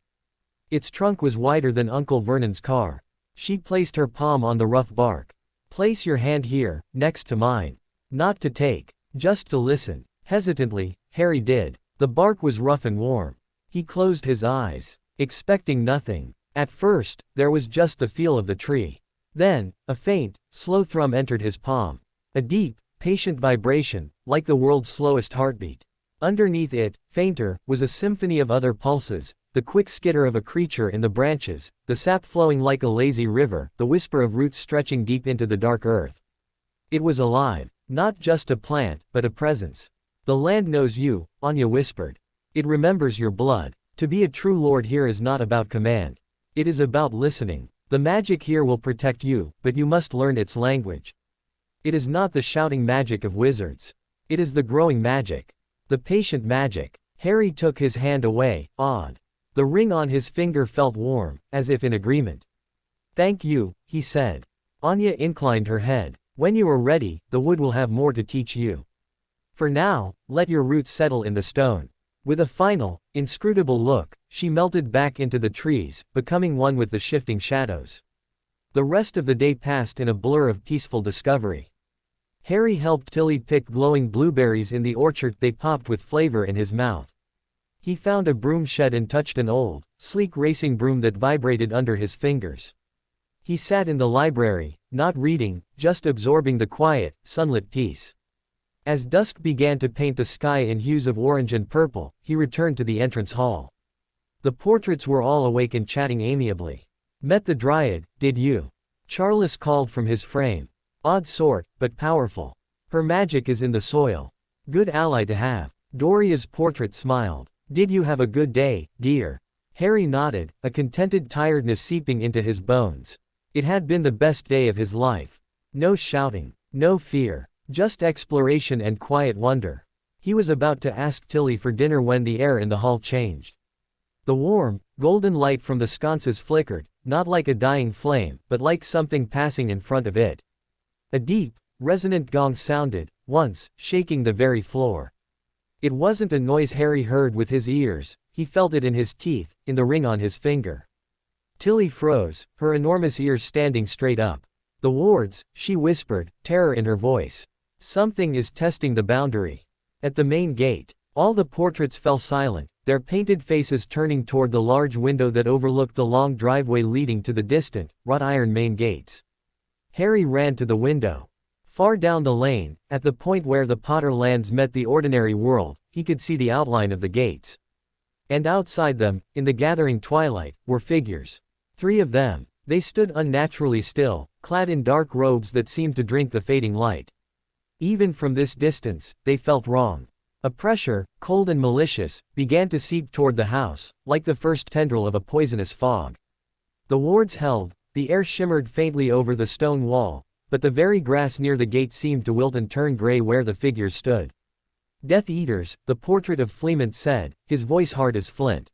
B: Its trunk was wider than Uncle Vernon's car. She placed her palm on the rough bark. Place your hand here, next to mine. Not to take, just to listen. Hesitantly, Harry did. The bark was rough and warm. He closed his eyes, expecting nothing. At first, there was just the feel of the tree. Then, a faint, slow thrum entered his palm. A deep, patient vibration, like the world's slowest heartbeat. Underneath it, fainter, was a symphony of other pulses, the quick skitter of a creature in the branches, the sap flowing like a lazy river, the whisper of roots stretching deep into the dark earth. It was alive, not just a plant, but a presence. The land knows you, Anya whispered. It remembers your blood. To be a true lord here is not about command. It is about listening. The magic here will protect you, but you must learn its language. It is not the shouting magic of wizards. It is the growing magic. The patient magic. Harry took his hand away, awed. The ring on his finger felt warm, as if in agreement. Thank you, he said. Anya inclined her head. When you are ready, the wood will have more to teach you. For now, let your roots settle in the stone. With a final, inscrutable look, she melted back into the trees, becoming one with the shifting shadows. The rest of the day passed in a blur of peaceful discovery. Harry helped Tilly pick glowing blueberries in the orchard. They popped with flavor in his mouth. He found a broom shed and touched an old, sleek racing broom that vibrated under his fingers. He sat in the library, not reading, just absorbing the quiet, sunlit peace. As dusk began to paint the sky in hues of orange and purple, he returned to the entrance hall. The portraits were all awake and chatting amiably. Met the Dryad, did you? Charles called from his frame. Odd sort, but powerful. Her magic is in the soil. Good ally to have. Doria's portrait smiled. Did you have a good day, dear? Harry nodded, a contented tiredness seeping into his bones. It had been the best day of his life. No shouting, no fear, just exploration and quiet wonder. He was about to ask Tilly for dinner when the air in the hall changed. The warm, golden light from the sconces flickered, not like a dying flame, but like something passing in front of it. A deep, resonant gong sounded, once, shaking the very floor. It wasn't a noise Harry heard with his ears, he felt it in his teeth, in the ring on his finger. Tilly froze, her enormous ears standing straight up. The wards, she whispered, terror in her voice. Something is testing the boundary. At the main gate, all the portraits fell silent, their painted faces turning toward the large window that overlooked the long driveway leading to the distant, wrought iron main gates. Harry ran to the window. Far down the lane, at the point where the Potter lands met the ordinary world, he could see the outline of the gates. And outside them, in the gathering twilight, were figures. 3 of them. They stood unnaturally still, clad in dark robes that seemed to drink the fading light. Even from this distance, they felt wrong. A pressure, cold and malicious, began to seep toward the house, like the first tendril of a poisonous fog. The wards held, the air shimmered faintly over the stone wall, but the very grass near the gate seemed to wilt and turn gray where the figures stood. Death Eaters, the portrait of Fleement said, his voice hard as flint.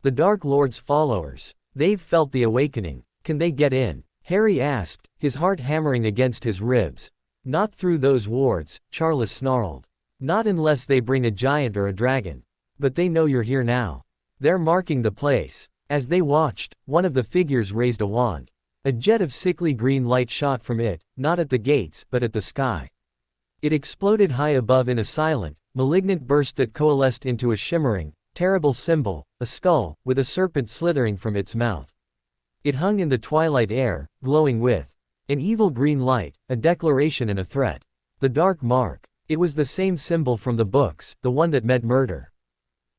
B: The Dark Lord's followers. They've felt the awakening. Can they get in? Harry asked, his heart hammering against his ribs. Not through those wards, Charles snarled. Not unless they bring a giant or a dragon. But they know you're here now. They're marking the place. As they watched, one of the figures raised a wand. A jet of sickly green light shot from it, not at the gates, but at the sky. It exploded high above in a silent, malignant burst that coalesced into a shimmering, terrible symbol, a skull, with a serpent slithering from its mouth. It hung in the twilight air, glowing with an evil green light, a declaration and a threat. The dark mark. It was the same symbol from the books, the one that meant murder.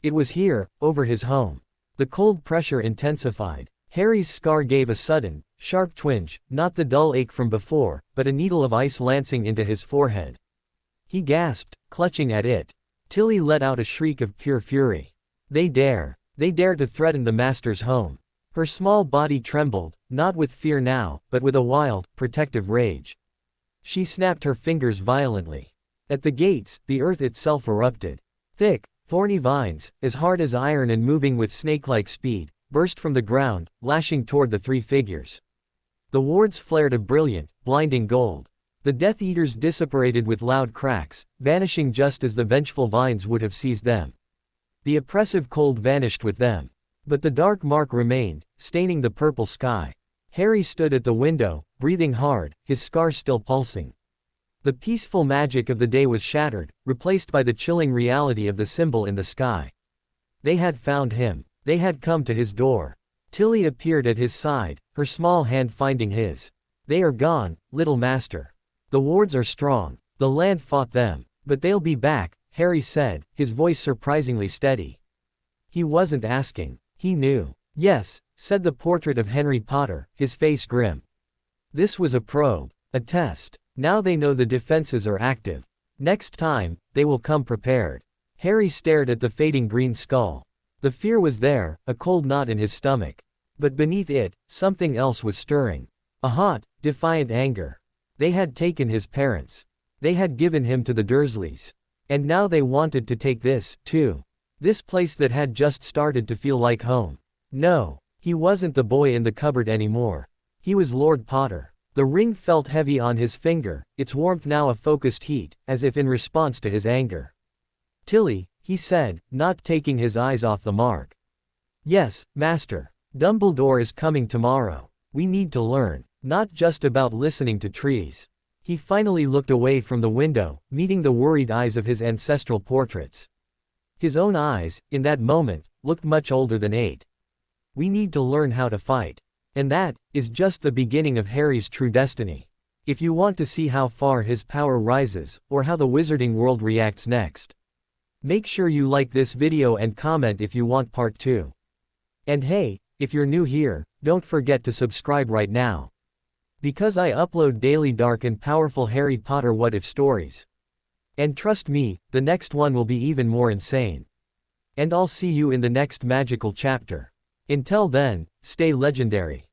B: It was here, over his home. The cold pressure intensified. Harry's scar gave a sudden, sharp twinge, not the dull ache from before, but a needle of ice lancing into his forehead. He gasped, clutching at it. Tilly let out a shriek of pure fury. They dare to threaten the master's home. Her small body trembled, not with fear now, but with a wild, protective rage. She snapped her fingers violently. At the gates, the earth itself erupted. Thick, thorny vines, as hard as iron and moving with snake-like speed, burst from the ground, lashing toward the three figures. The wards flared a brilliant, blinding gold. The Death Eaters dissipated with loud cracks, vanishing just as the vengeful vines would have seized them. The oppressive cold vanished with them. But the dark mark remained, staining the purple sky. Harry stood at the window, breathing hard, his scar still pulsing. The peaceful magic of the day was shattered, replaced by the chilling reality of the symbol in the sky. They had found him. They had come to his door. Tilly appeared at his side, her small hand finding his. They are gone, little master. The wards are strong. The land fought them. But they'll be back, Harry said, his voice surprisingly steady. He wasn't asking. He knew. Yes, said the portrait of Henry Potter, his face grim. This was a probe. A test. Now they know the defenses are active. Next time, they will come prepared. Harry stared at the fading green skull. The fear was there, a cold knot in his stomach. But beneath it, something else was stirring. A hot, defiant anger. They had taken his parents. They had given him to the Dursleys. And now they wanted to take this, too. This place that had just started to feel like home. No, he wasn't the boy in the cupboard anymore. He was Lord Potter. The ring felt heavy on his finger, its warmth now a focused heat, as if in response to his anger. Tilly, he said, not taking his eyes off the mark. Yes, master. Dumbledore is coming tomorrow. We need to learn, not just about listening to trees. He finally looked away from the window, meeting the worried eyes of his ancestral portraits. His own eyes, in that moment, looked much older than 8. We need to learn how to fight. And that is just the beginning of Harry's true destiny. If you want to see how far his power rises, or how the wizarding world reacts next, make sure you like this video and comment if you want part 2. And hey, if you're new here, don't forget to subscribe right now. Because I upload daily dark and powerful Harry Potter what-if stories. And trust me, the next one will be even more insane. And I'll see you in the next magical chapter. Until then, stay legendary.